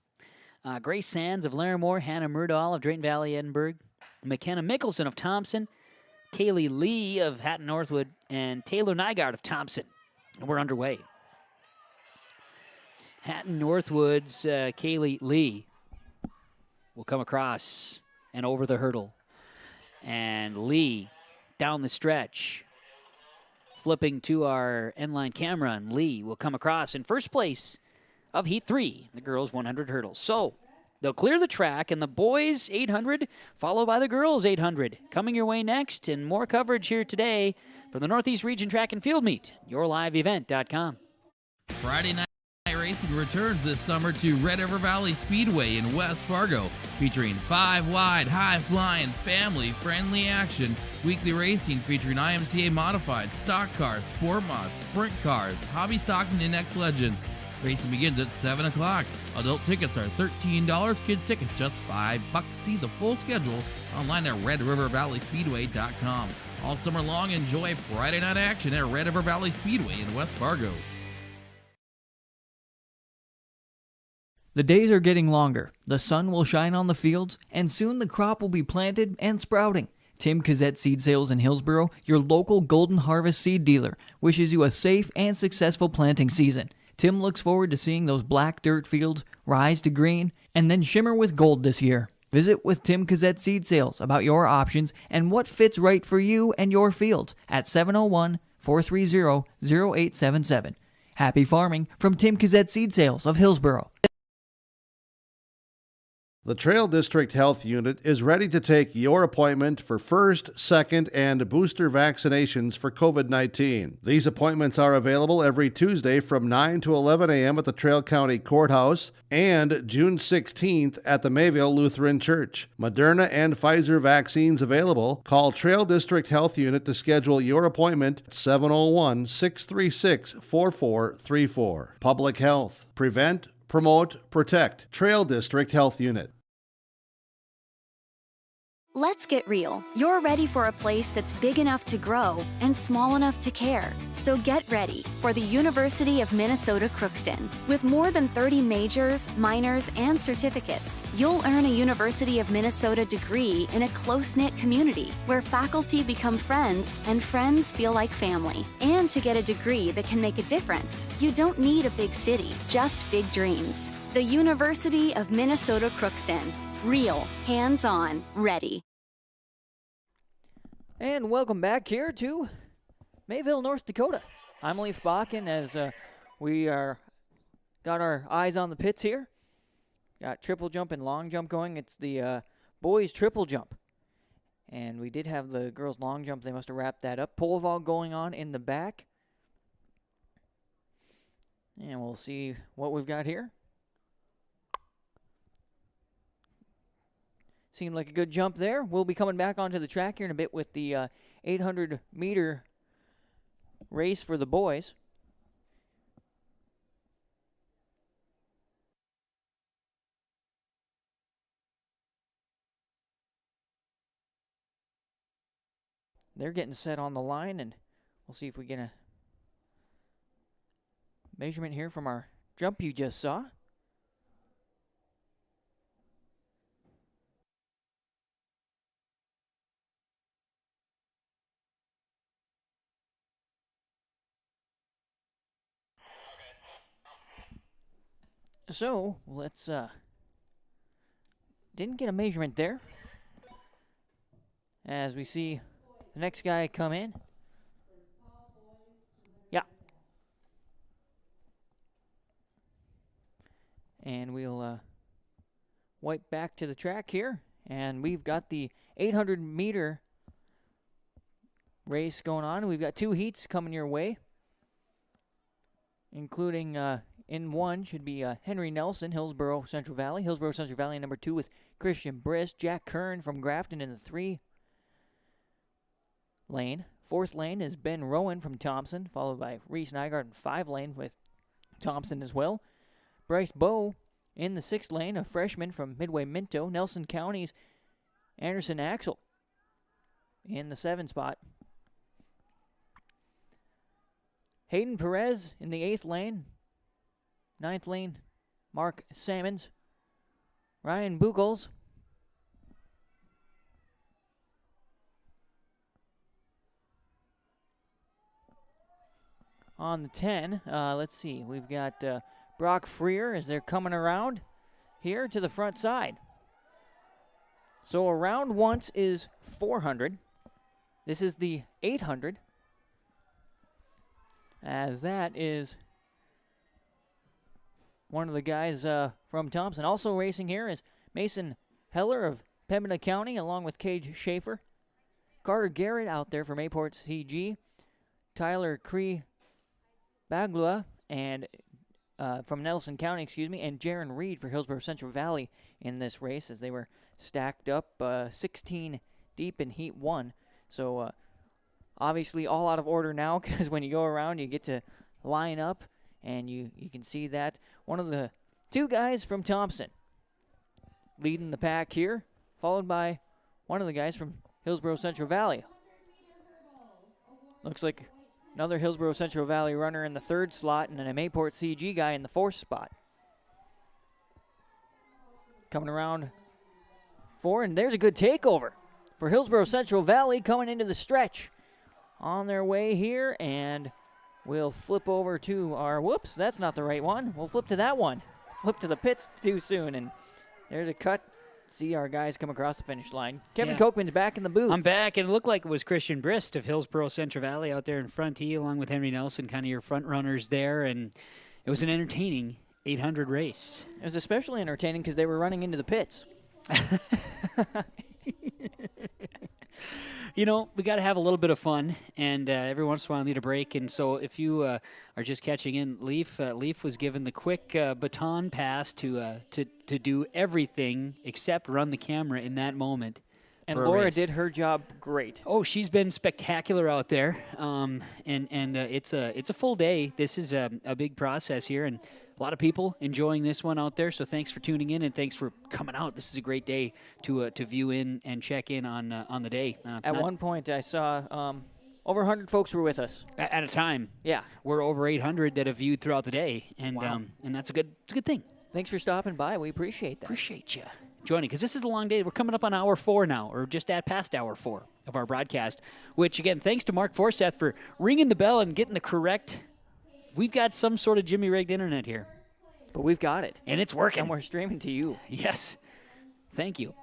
Speaker 4: Grace Sands of Larimore, Hannah Murdahl of Drayton Valley, Edinburgh, McKenna Mickelson of Thompson, Kaylee Lee of Hatton Northwood, and Taylor Nygaard of Thompson. And we're underway. Hatton Northwood's Kaylee Lee will come across and over the hurdle. And Lee down the stretch, flipping to our end-line camera, and Lee will come across in first place of Heat 3, the girls' 100 hurdles. So they'll clear the track, and the boys' 800, followed by the girls' 800. Coming your way next, and more coverage here today from the Northeast Region Track and Field Meet, yourliveevent.com.
Speaker 16: Friday night racing returns this summer to Red River Valley Speedway in West Fargo, featuring 5-wide, high-flying, family-friendly action. Weekly racing featuring IMCA modified, stock cars, sport mods, sprint cars, hobby stocks, and NX Legends. Racing begins at 7 o'clock. Adult tickets are $13, kids tickets just $5. See the full schedule online at RedRiverValleySpeedway.com. All summer long, enjoy Friday night action at Red River Valley Speedway in West Fargo.
Speaker 9: The days are getting longer, the sun will shine on the fields, and soon the crop will be planted and sprouting. Tim Kazette Seed Sales in Hillsborough, your local Golden Harvest seed dealer, wishes you a safe and successful planting season. Tim looks forward to seeing those black dirt fields rise to green and then shimmer with gold this year. Visit with Tim Kazette Seed Sales about your options and what fits right for you and your fields at 701-430-0877. Happy farming from Tim Kazette Seed Sales of Hillsborough.
Speaker 3: The Trail District Health Unit is ready to take your appointment for first, second, and booster vaccinations for COVID-19. These appointments are available every Tuesday from 9 to 11 a.m. at the Trail County Courthouse and June 16th at the Mayville Lutheran Church. Moderna and Pfizer vaccines available. Call Trail District Health Unit to schedule your appointment at 701-636-4434. Public Health. Prevent, promote, protect. Trail District Health Unit.
Speaker 17: Let's get real. You're ready for a place that's big enough to grow and small enough to care. So get ready for the University of Minnesota Crookston. With more than 30 majors, minors, and certificates, you'll earn a University of Minnesota degree in a close-knit community where faculty become friends and friends feel like family. And to get a degree that can make a difference, you don't need a big city, just big dreams. The University of Minnesota Crookston. Real, hands-on, ready.
Speaker 8: And welcome back here to Mayville, North Dakota. I'm Leif Bakken as we got our eyes on the pits here. Got triple jump and long jump going. It's the boys triple jump. And we did have the girls long jump. They must have wrapped that up. Pole vault going on in the back. And we'll see what we've got here. Seemed like a good jump there. We'll be coming back onto the track here in a bit with the 800-meter race for the boys. They're getting set on the line, and we'll see if we get a measurement here from our jump you just saw. So, let's, didn't get a measurement there. As we see the next guy come in. Yeah. And we'll, wipe back to the track here. And we've got the 800-meter race going on. We've got two heats coming your way, including, in one should be Henry Nelson, Hillsborough Central Valley. Hillsborough Central Valley number 2 with Christian Brisk. Jack Kern from Grafton in the 3 lane. 4th lane is Ben Rowan from Thompson, followed by Reese Nygaard in 5 lane with Thompson as well. Bryce Bowe in the 6th lane, a freshman from Midway Minto. Nelson County's Anderson Axel in the 7 spot. Hayden Perez in the 8th lane. 9th lane, Mark Sammons. Ryan Buchholz. On the 10, let's see. We've got Brock Freer as they're coming around here to the front side. So around once is 400. This is the 800. As that is one of the guys from Thompson. Also racing here is Mason Heller of Pembina County, along with Cage Schaefer. Carter Garrett out there from MPCG. Tyler Cree Baglua and from Nelson County, and Jaron Reed for Hillsborough Central Valley in this race as they were stacked up 16 deep in Heat 1. So obviously all out of order now, because when you go around you get to line up. And you can see that one of the 2 guys from Thompson leading the pack here, followed by one of the guys from Hillsborough Central Valley. Looks like another Hillsborough Central Valley runner in the 3rd slot and a Mayport CG guy in the 4th spot. Coming around 4, and there's a good takeover for Hillsborough Central Valley coming into the stretch. On their way here, and we'll flip over to our, whoops, that's not the right one. We'll flip to that one. Flip to the pits too soon, and there's a cut. See our guys come across the finish line. Kevin Kochman's back in the booth.
Speaker 4: I'm back, and it looked like it was Christian Brist of Hillsborough Central Valley out there in front, he along with Henry Nelson, kind of your front runners there, and it was an entertaining 800 race.
Speaker 8: It was especially entertaining because they were running into the pits.
Speaker 4: You know, we got to have a little bit of fun, and every once in a while need a break. And so if you are just catching in, Leaf was given the quick baton pass to do everything except run the camera in that moment.
Speaker 8: And Laura did her job great.
Speaker 4: Oh, she's been spectacular out there, and it's a full day. This is a big process here, and a lot of people enjoying this one out there. So thanks for tuning in, and thanks for coming out. This is a great day to view in and check in on the day.
Speaker 8: At one point, I saw over 100 folks were with us
Speaker 4: at a time.
Speaker 8: Yeah,
Speaker 4: we're over 800 that have viewed throughout the day, and and that's a good thing.
Speaker 8: Thanks for stopping by. We appreciate that.
Speaker 4: Appreciate you joining, because this is a long day. We're coming up on hour 4 now, or just past hour 4 of our broadcast, which, again, thanks to Mark Forseth for ringing the bell and getting the correct. We've got some sort of Jimmy-rigged internet here.
Speaker 8: But we've got it.
Speaker 4: And it's working.
Speaker 8: And we're streaming to you.
Speaker 4: Yes. Thank you.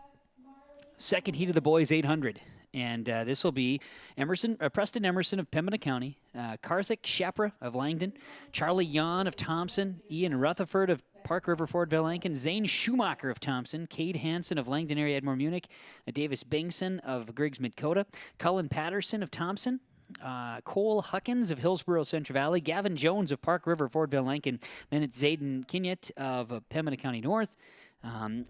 Speaker 4: Second heat of the boys 800. And this will be Preston Emerson of Pembina County, Karthik Shapra of Langdon, Charlie Yan of Thompson, Ian Rutherford of Park River Fort Villankin, Zane Schumacher of Thompson, Cade Hansen of Langdon area Edmore Munich, Davis Bingson of Griggs Midkota, Cullen Patterson of Thompson, Cole Huckins of Hillsborough Central Valley, Gavin Jones of Park River Fort Villankin, then it's Zayden Kinyet of Pembina County North,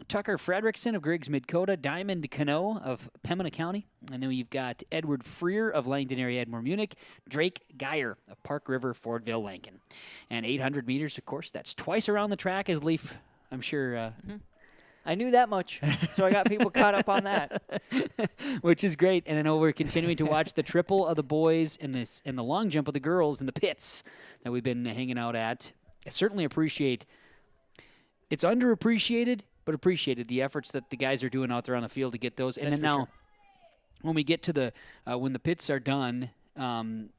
Speaker 4: Tucker Fredrickson of Griggs Midkota, Diamond Cano of Pembina County, and then you've got Edward Freer of Langdon area Edmore Munich, Drake Geyer of Park River Fort Villankin. And 800 meters, of course, that's twice around the track as Leaf, I'm sure.
Speaker 8: I knew that much, so I got people caught up on that.
Speaker 4: Which is great. And I know we're continuing to watch the triple of the boys and the long jump of the girls in the pits that we've been hanging out at. I certainly appreciate. It's underappreciated, but appreciated the efforts that the guys are doing out there on the field to get those. And then now, when we get to when the pits are done,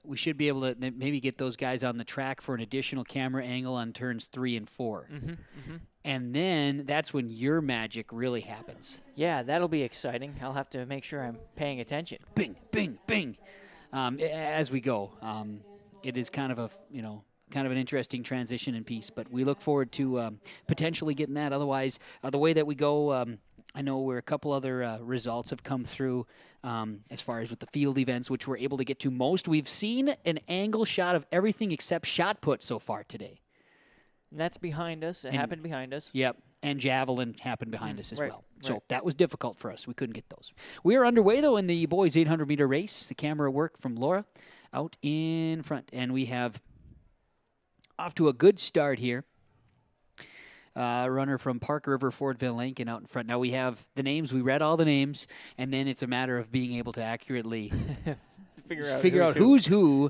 Speaker 4: we should be able to maybe get those guys on the track for an additional camera angle on turns 3 and 4. And then that's when your magic really happens.
Speaker 8: Yeah, that'll be exciting. I'll have to make sure I'm paying attention.
Speaker 4: Bing, bing, bing. As we go, it is kind of an interesting transition and piece, but we look forward to potentially getting that. Otherwise, the way that we go, I know where a couple other results have come through as far as with the field events, which we're able to get to most. We've seen an angle shot of everything except shot put so far today.
Speaker 8: And that's behind us. It happened behind us.
Speaker 4: Yep, and javelin happened behind us as
Speaker 8: right,
Speaker 4: well. So that was difficult for us. We couldn't get those. We are underway, though, in the boys' 800-meter race. The camera work from Laura out in front, and we have off to a good start here. Runner from Park River Fort Villankin out in front. Now we have the names. We read all the names, and then it's a matter of being able to accurately figure out who's who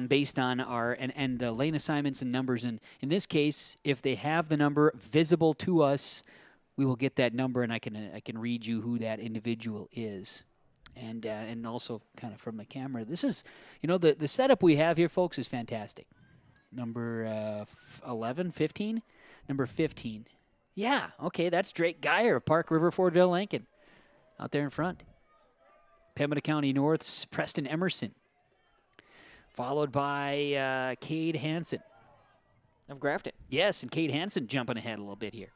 Speaker 4: based on our and lane assignments and numbers. And in this case, if they have the number visible to us, we will get that number, and I can read you who that individual is. And also kind of from the camera. This is, the setup we have here, folks, is fantastic. Number 11, 15? Number 15. Yeah, okay, that's Drake Geyer of Park River Fort Villankin out there in front. Pembina County North's Preston Emerson, followed by Cade Hansen.
Speaker 8: Of Grafton.
Speaker 4: Yes, and Cade Hansen jumping ahead a little bit here.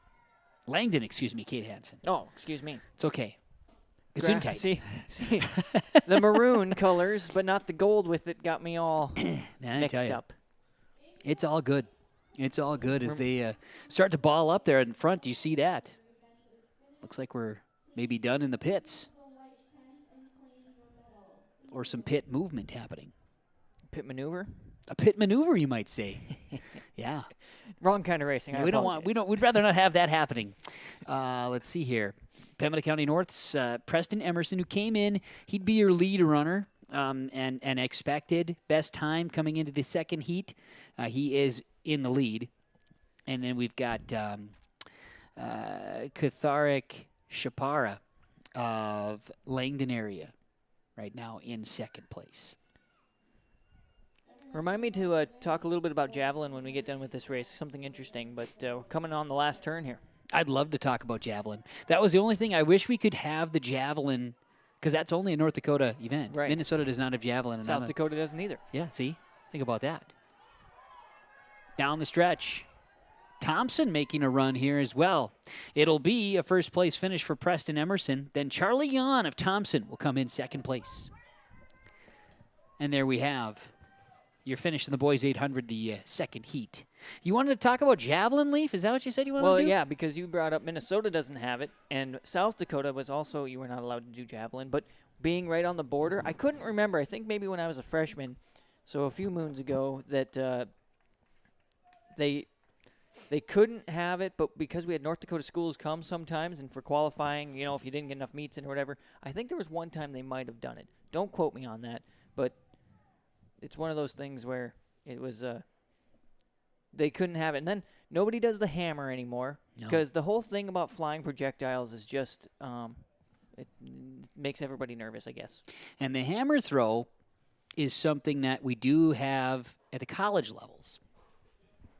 Speaker 4: Langdon, Cade Hansen.
Speaker 8: Oh, excuse me.
Speaker 4: It's okay. Gesundheit.
Speaker 8: See, the maroon colors, but not the gold with it, got me all mixed up.
Speaker 4: It's all good. It's all good as they start to ball up there in front. Do you see that? Looks like we're maybe done in the pits. Or some pit movement happening.
Speaker 8: Pit maneuver?
Speaker 4: A pit maneuver, you might say. Yeah.
Speaker 8: Wrong kind of racing.
Speaker 4: Yeah, we'd rather not have that happening. Let's see here. Pembina County North's Preston Emerson, who came in, he'd be your lead runner. And expected best time coming into the second heat. He is in the lead. And then we've got Katharik Shapara of Langdon area right now in second place.
Speaker 8: Remind me to talk a little bit about javelin when we get done with this race. Something interesting, but we're coming on the last turn here.
Speaker 4: I'd love to talk about javelin. That was the only thing. I wish we could have the javelin, because that's only a North Dakota event.
Speaker 8: Right.
Speaker 4: Minnesota does not have javelin. And
Speaker 8: South Dakota doesn't either.
Speaker 4: Yeah, see? Think about that. Down the stretch. Thompson making a run here as well. It'll be a first place finish for Preston Emerson. Then Charlie Yon of Thompson will come in second place. And there we have your finish in the boys 800, the second heat. You wanted to talk about javelin, Leaf? Is that what you said you wanted to do?
Speaker 8: Well, yeah, because you brought up Minnesota doesn't have it, and South Dakota was also, you were not allowed to do javelin, but being right on the border, I couldn't remember. I think maybe when I was a freshman, so a few moons ago, that they couldn't have it, but because we had North Dakota schools come sometimes, and for qualifying, you know, if you didn't get enough meets in or whatever, I think there was one time they might have done it. Don't quote me on that, but it's one of those things where it was they couldn't have it. And then nobody does the hammer anymore because the whole thing about flying projectiles is just it makes everybody nervous, I guess.
Speaker 4: And the hammer throw is something that we do have at the college levels.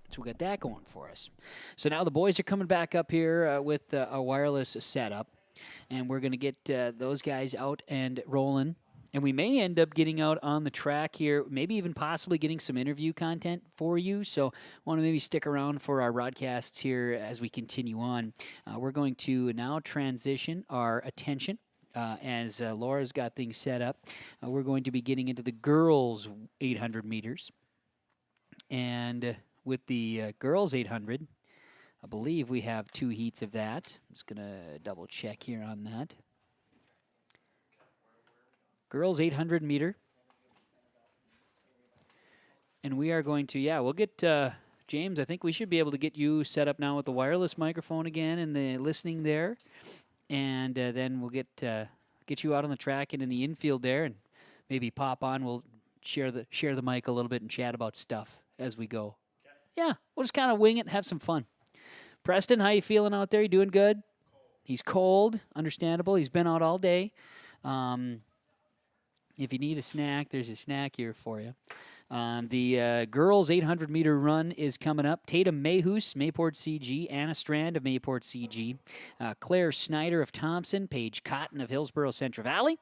Speaker 4: So we got that going for us. So now the boys are coming back up here with a wireless setup, and we're going to get those guys out and rolling. And we may end up getting out on the track here, maybe even possibly getting some interview content for you. So want to maybe stick around for our broadcasts here as we continue on. We're going to now transition our attention as Laura's got things set up. We're going to be getting into the girls' 800 meters. And with the girls' 800, I believe we have 2 heats of that. I'm just going to double check here on that. Girls 800 meter. And we are going to, we'll get, James, I think we should be able to get you set up now with the wireless microphone again and the listening there. And then we'll get you out on the track and in the infield there and maybe pop on. We'll share the mic a little bit and chat about stuff as we go. Okay. Yeah, we'll just kind of wing it and have some fun. Preston, how you feeling out there? You doing good? He's cold, understandable. He's been out all day. If you need a snack, there's a snack here for you. The girls' 800-meter run is coming up. Tatum Mayhus, Mayport CG. Anna Strand of Mayport CG. Claire Snyder of Thompson. Paige Cotton of Hillsborough Central Valley.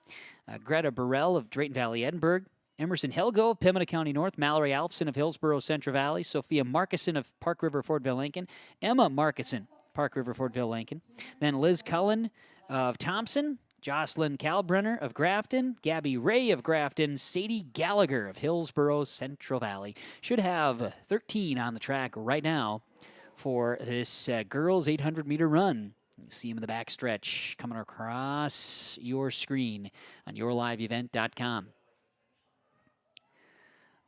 Speaker 4: Greta Burrell of Drayton Valley Edinburgh. Emerson Helgo of Pembina County North. Mallory Alfson of Hillsborough Central Valley. Sophia Markison of Park River Fortville Lincoln. Emma Markison, Park River Fortville Lincoln. Then Liz Cullen of Thompson. Jocelyn Kalbrenner of Grafton, Gabby Ray of Grafton, Sadie Gallagher of Hillsborough Central Valley. Should have 13 on the track right now for this girls' 800-meter run. You see them in the backstretch coming across your screen on yourliveevent.com.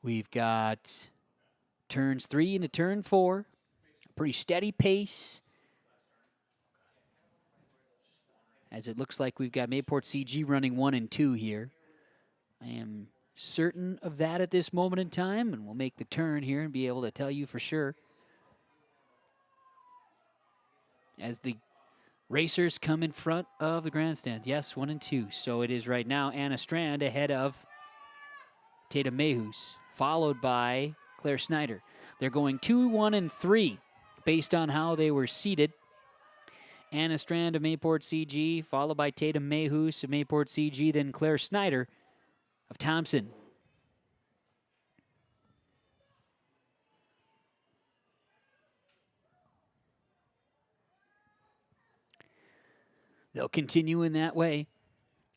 Speaker 4: We've got turns 3 into turn 4. Pretty steady pace. As it looks like we've got Mayport CG running 1 and 2 here. I am certain of that at this moment in time, and we'll make the turn here and be able to tell you for sure. As the racers come in front of the grandstand. Yes, 1 and 2. So it is right now Anna Strand ahead of Tatum Mayhus, followed by Claire Snyder. They're going 2, 1, and 3 based on how they were seated. Anna Strand of Mayport CG, followed by Tatum Mayhus of Mayport CG, then Claire Snyder of Thompson. They'll continue in that way.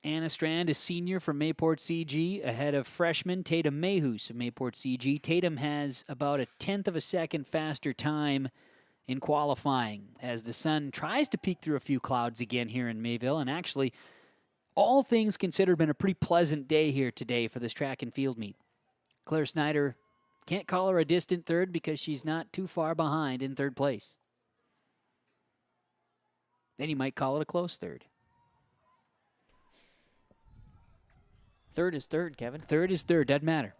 Speaker 4: Anna Strand is senior from Mayport CG, ahead of freshman Tatum Mayhus of Mayport CG. Tatum has about a 1/10 of a second faster time in qualifying as the sun tries to peek through a few clouds again here in Mayville. And actually, all things considered, been a pretty pleasant day here today for this track and field meet. Claire Snyder, can't call her a distant third because she's not too far behind in third place. Then you might call it a close third.
Speaker 8: Third is third, Kevin.
Speaker 4: Third is third, doesn't matter.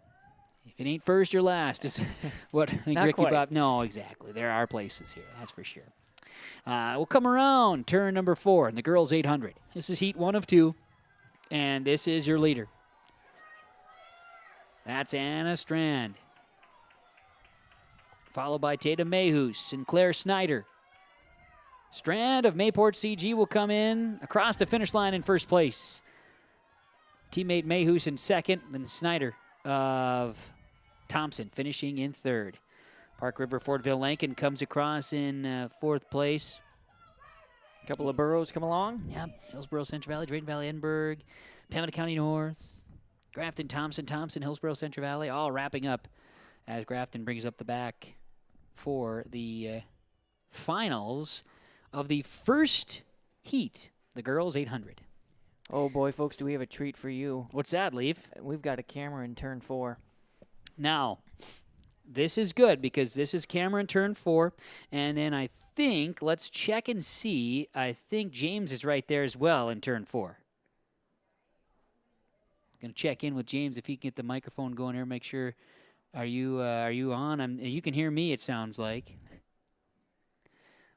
Speaker 4: If it ain't first or last, is what I think
Speaker 8: Not
Speaker 4: Ricky
Speaker 8: quite.
Speaker 4: Bob. No, exactly. There are places here, that's for sure. We'll come around, turn number 4 in the girls' 800. This is heat 1 of 2, and this is your leader. That's Anna Strand, followed by Tatum Mayhus and Claire Snyder. Strand of Mayport CG will come in across the finish line in first place. Teammate Mayhus in second, then Snyder of Thompson finishing in third. Park River Fortville Lincoln comes across in fourth place.
Speaker 8: A couple of boroughs come along.
Speaker 4: Yep. Hillsborough, Central Valley, Drayton Valley, Edinburgh, Pembina County North, Grafton, Thompson, Hillsborough, Central Valley, all wrapping up as Grafton brings up the back for the finals of the first heat, the girls 800.
Speaker 8: Oh boy, folks, do we have a treat for you.
Speaker 4: What's that, Leaf?
Speaker 8: We've got a camera in turn 4.
Speaker 4: Now, this is good because this is camera in turn 4, and then I think, let's check and see, I think James is right there as well in turn 4. Going to check in with James if he can get the microphone going here, make sure, are you on? You can hear me, it sounds like.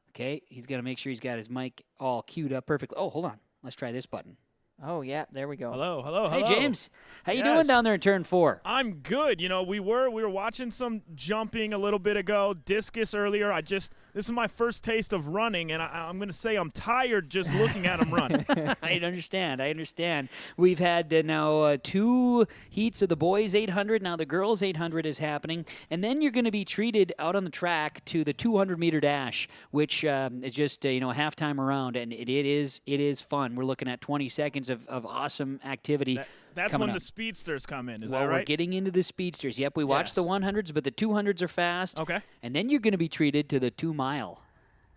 Speaker 4: Okay, he's got to make sure he's got his mic all queued up perfectly. Oh, hold on. Let's try this button.
Speaker 8: Oh, yeah, there we go.
Speaker 18: Hello.
Speaker 4: Hey, James. How you doing down there in turn 4?
Speaker 18: I'm good. You know, we were watching some jumping a little bit ago, discus earlier. This is my first taste of running, and I'm going to say I'm tired just looking at them run.
Speaker 4: I understand. We've had now 2 heats of the boys 800. Now the girls 800 is happening. And then you're going to be treated out on the track to the 200-meter dash, which is just, a halftime around. And it is fun. We're looking at 20 seconds of awesome activity.
Speaker 18: That's when the speedsters come in, is that right?
Speaker 4: We're getting into the speedsters. Yep, we watched the 100s, but the 200s are fast.
Speaker 18: Okay.
Speaker 4: And then you're going to be treated to the 2-mile.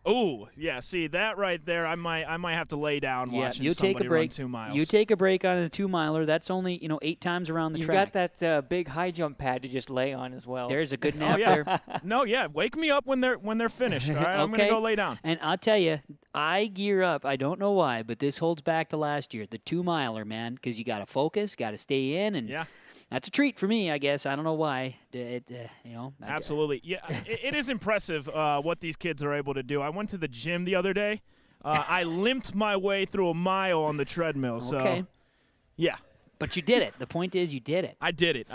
Speaker 18: Oh, yeah. See, that right there, I might have to lay down watching somebody run 2 miles.
Speaker 4: You take a break on a 2-miler. That's only 8 times around the track.
Speaker 8: You've got that big high jump pad to just lay on as well.
Speaker 4: There's a good nap there.
Speaker 18: No, yeah. Wake me up when they're finished. All right, I'm gonna go lay down.
Speaker 4: And I'll tell you, I gear up. I don't know why, but this holds back to last year. The 2-miler, man, because you got to focus, got to stay in, and that's a treat for me, I guess. I don't know why.
Speaker 18: Absolutely. Yeah, it is impressive what these kids are able to do. I went to the gym the other day. I limped my way through a mile on the treadmill. So, yeah.
Speaker 4: But you did it. The point is you did it.
Speaker 18: I did it,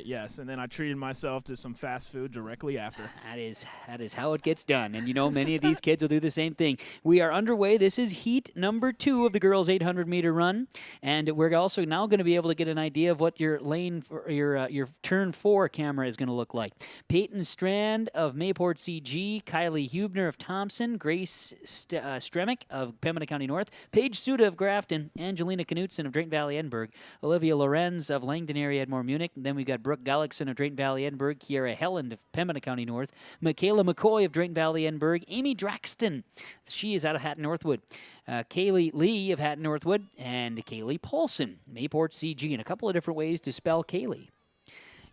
Speaker 18: yes. And then I treated myself to some fast food directly after.
Speaker 4: That is how it gets done. And, many of these kids will do the same thing. We are underway. This is heat number 2 of the girls' 800-meter run. And we're also now going to be able to get an idea of what your lane, for your turn 4 camera is going to look like. Peyton Strand of Mayport CG, Kylie Hubner of Thompson, Grace Stremick of Pembina County North, Paige Suda of Grafton, Angelina Knutson of Drayton Valley Edinburgh, Olivia Lorenz of Langdon area Edmore Munich. Then we've got Brooke Gullickson of Drayton Valley Edinburgh, Kiara Helland of Pembina County North, Michaela McCoy of Drayton Valley Edinburgh, Amy Draxton, she is out of Hatton Northwood, Kaylee Lee of Hatton Northwood, and Kaylee Paulson, Mayport CG, and a couple of different ways to spell Kaylee.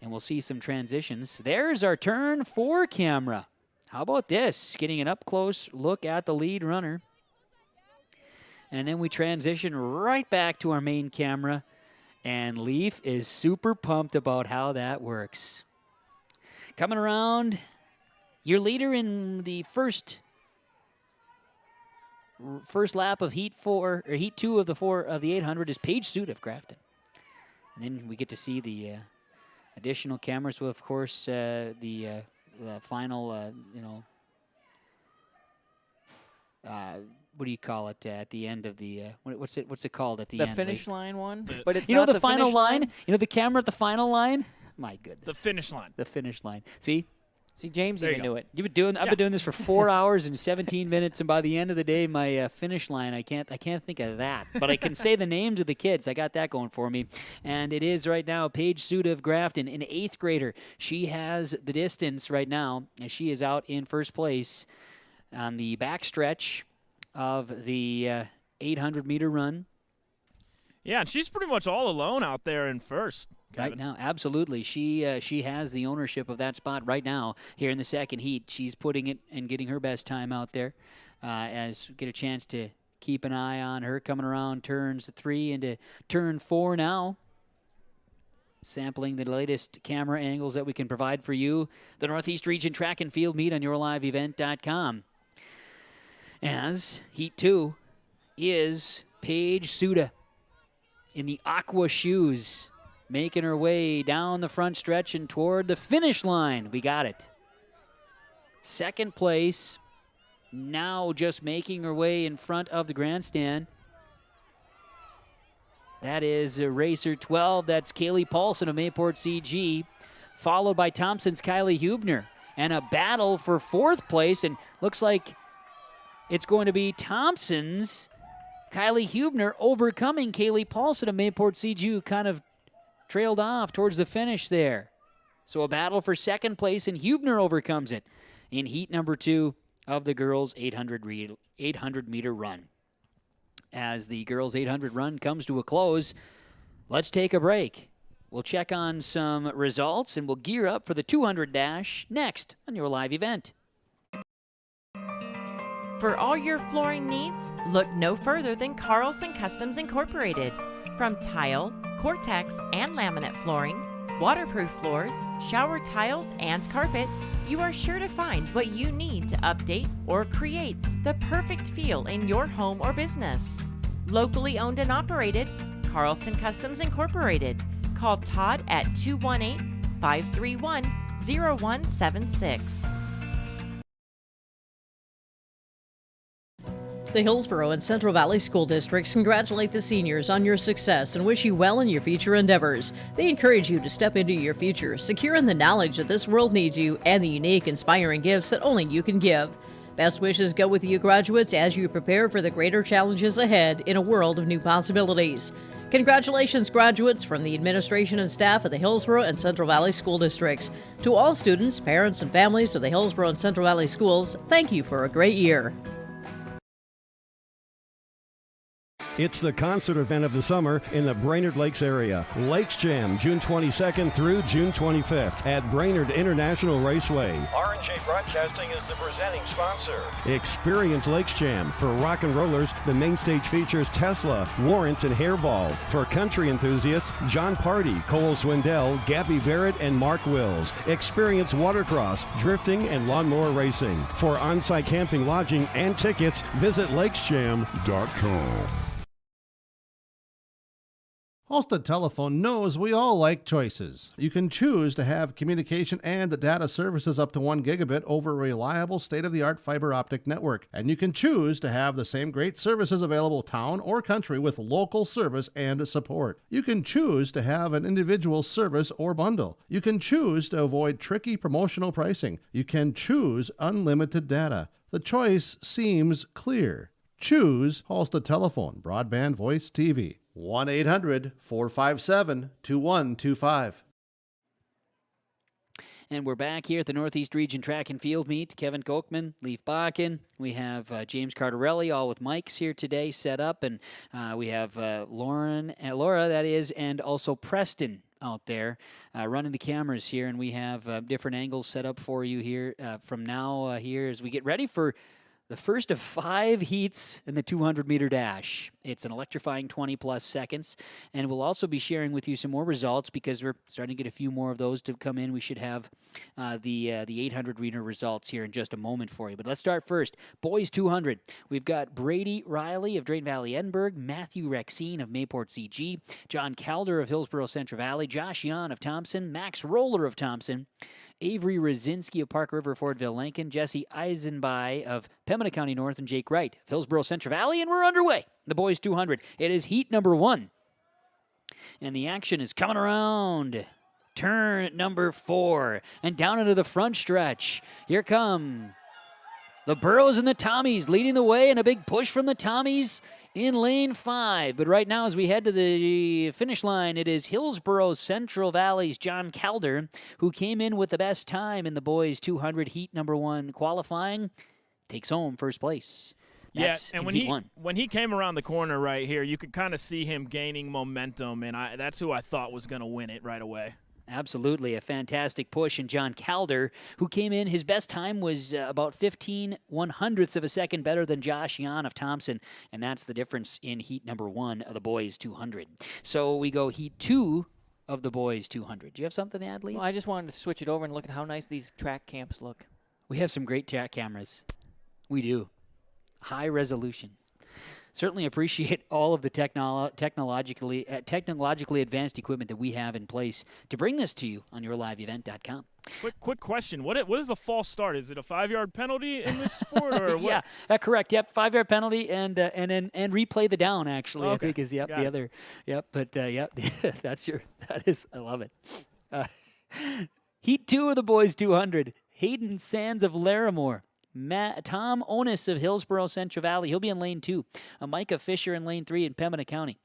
Speaker 4: And we'll see some transitions. There's our turn 4 camera. How about this? Getting an up-close look at the lead runner. And then we transition right back to our main camera. And Leaf is super pumped about how that works. Coming around, your leader in the first lap of Heat 2 of the 800 is Paige Suit of Grafton. And then we get to see the additional cameras with, of course, the final, what do you call it at the end of the what's it called at the end?
Speaker 8: The finish line one?
Speaker 4: But it's not the final line? The camera at the final line? My goodness.
Speaker 18: The finish line.
Speaker 4: The finish line. See,
Speaker 8: James even knew it.
Speaker 4: I've been doing this for 4 hours and 17 minutes, and by the end of the day, my finish line, I can't think of that. But I can say the names of the kids. I got that going for me. And it is right now Paige Suda of Grafton, an 8th grader. She has the distance right now, and she is out in first place on the backstretch of the 800-meter run.
Speaker 18: Yeah, and she's pretty much all alone out there in first. Kevin.
Speaker 4: Right now, absolutely. She has the ownership of that spot right now here in the second heat. She's putting it and getting her best time out there as we get a chance to keep an eye on her coming around turns 3 into turn 4 now. Sampling the latest camera angles that we can provide for you. The Northeast Region Track and Field Meet on yourliveevent.com. As Heat 2 is Paige Suda in the aqua shoes, making her way down the front stretch and toward the finish line. We got it. Second place, now just making her way in front of the grandstand. That is Racer 12. That's Kaylee Paulson of Mayport CG, followed by Thompson's Kylie Hubner. and a battle for 4th place, and looks like it's going to be Thompson's Kylie Hubner overcoming Kaylee Paulson of Mayport CG, who kind of trailed off towards the finish there. So a battle for 2nd place, and Hubner overcomes it in heat number 2 of the girls' 800-meter run. As the girls' 800 run comes to a close, let's take a break. We'll check on some results, and we'll gear up for the 200 dash next on your live event.
Speaker 10: For all your flooring needs, look no further than Carlson Customs Incorporated. From tile, Cortex, and laminate flooring, waterproof floors, shower tiles, and carpet, you are sure to find what you need to update or create the perfect feel in your home or business. Locally owned and operated, Carlson Customs Incorporated. Call Todd at 218-531-0176.
Speaker 7: The Hillsborough and Central Valley School Districts congratulate the seniors on your success and wish you well in your future endeavors. They encourage you to step into your future, secure in the knowledge that this world needs you and the unique, inspiring gifts that only you can give. Best wishes go with you graduates as you prepare for the greater challenges ahead in a world of new possibilities. Congratulations, graduates, from the administration and staff of the Hillsborough and Central Valley School Districts. To all students, parents, and families of the Hillsborough and Central Valley Schools, thank you for a great year.
Speaker 14: It's the concert event of the summer in the Brainerd Lakes area. Lakes Jam, June 22nd through June 25th at Brainerd International Raceway.
Speaker 5: R&J Broadcasting is the presenting sponsor.
Speaker 14: Experience Lakes Jam. For rock and rollers, the main stage features Tesla, Warrant, and Hairball. For country enthusiasts, John Party, Cole Swindell, Gabby Barrett, and Mark Wills. Experience watercross, drifting, and lawnmower racing. For on-site camping, lodging, and tickets, visit lakesjam.com.
Speaker 3: Halstead Telephone knows we all like choices. You can choose to have communication and data services up to 1 gigabit over a reliable state-of-the-art fiber optic network. And you can choose to have the same great services available town or country with local service and support. You can choose to have an individual service or bundle. You can choose to avoid tricky promotional pricing. You can choose unlimited data. The choice seems clear. Choose Halstead Telephone, broadband voice TV. 1-800-457-2125.
Speaker 4: And we're back here at the Northeast Region Track and Field Meet. Kevin Kochman, Leif Bakken. We have James Cardarelli, all with mics here today set up. And we have Laura, that is, and also Preston out there running the cameras here. And we have different angles set up for you here from now here as we get ready for the first of 5 heats in the 200-meter dash. It's an electrifying 20-plus seconds, and we'll also be sharing with you some more results because we're starting to get a few more of those to come in. We should have the 800-meter results here in just a moment for you. But let's start first. Boys 200. We've got Brady Riley of Drayton Valley Edinburgh, Matthew Rexine of Mayport CG, John Calder of Hillsborough Central Valley, Josh Yan of Thompson, Max Roller of Thompson, Avery Rosinski of Park River, Fordville, Lincoln, Jesse Eisenby of Pembina County North, and Jake Wright of Hillsborough Central Valley, and we're underway. The boys 200. It is heat number 1. And the action is coming around. Turn number 4. And down into the front stretch. Here come the Burrows and the Tommies leading the way, and a big push from the Tommies in lane 5. But right now, as we head to the finish line, it is Hillsborough Central Valley's John Calder, who came in with the best time in the boys 200 heat number 1 qualifying, takes home first place. That's
Speaker 18: and when he came around the corner right here, you could kind of see him gaining momentum, and that's who I thought was going to win it right away.
Speaker 4: Absolutely, a fantastic push. And John Calder, who came in, his best time was about 15/100ths of a second better than Josh Yan of Thompson, and that's the difference in heat number 1 of the boys 200. So we go heat 2 of the boys 200. Do you have something to add, Lee?
Speaker 8: Well, I just wanted to switch it over and look at how nice these track camps look.
Speaker 4: We have some great track cameras. We do. High resolution. Certainly appreciate all of the technologically advanced equipment that we have in place to bring this to you on yourliveevent.com.
Speaker 18: Quick question. What is the false start? Is it a 5-yard penalty in this sport, or what?
Speaker 4: Yeah, correct. Yep, 5-yard penalty and replay the down. Actually,
Speaker 18: okay.
Speaker 4: I think is the other. Yep, but that is. I love it. Heat 2 of the boys 200. Hayden Sands of Larimore. Tom Onis of Hillsborough Central Valley. He'll be in lane 2. Micah Fisher in lane 3 in Pembina County.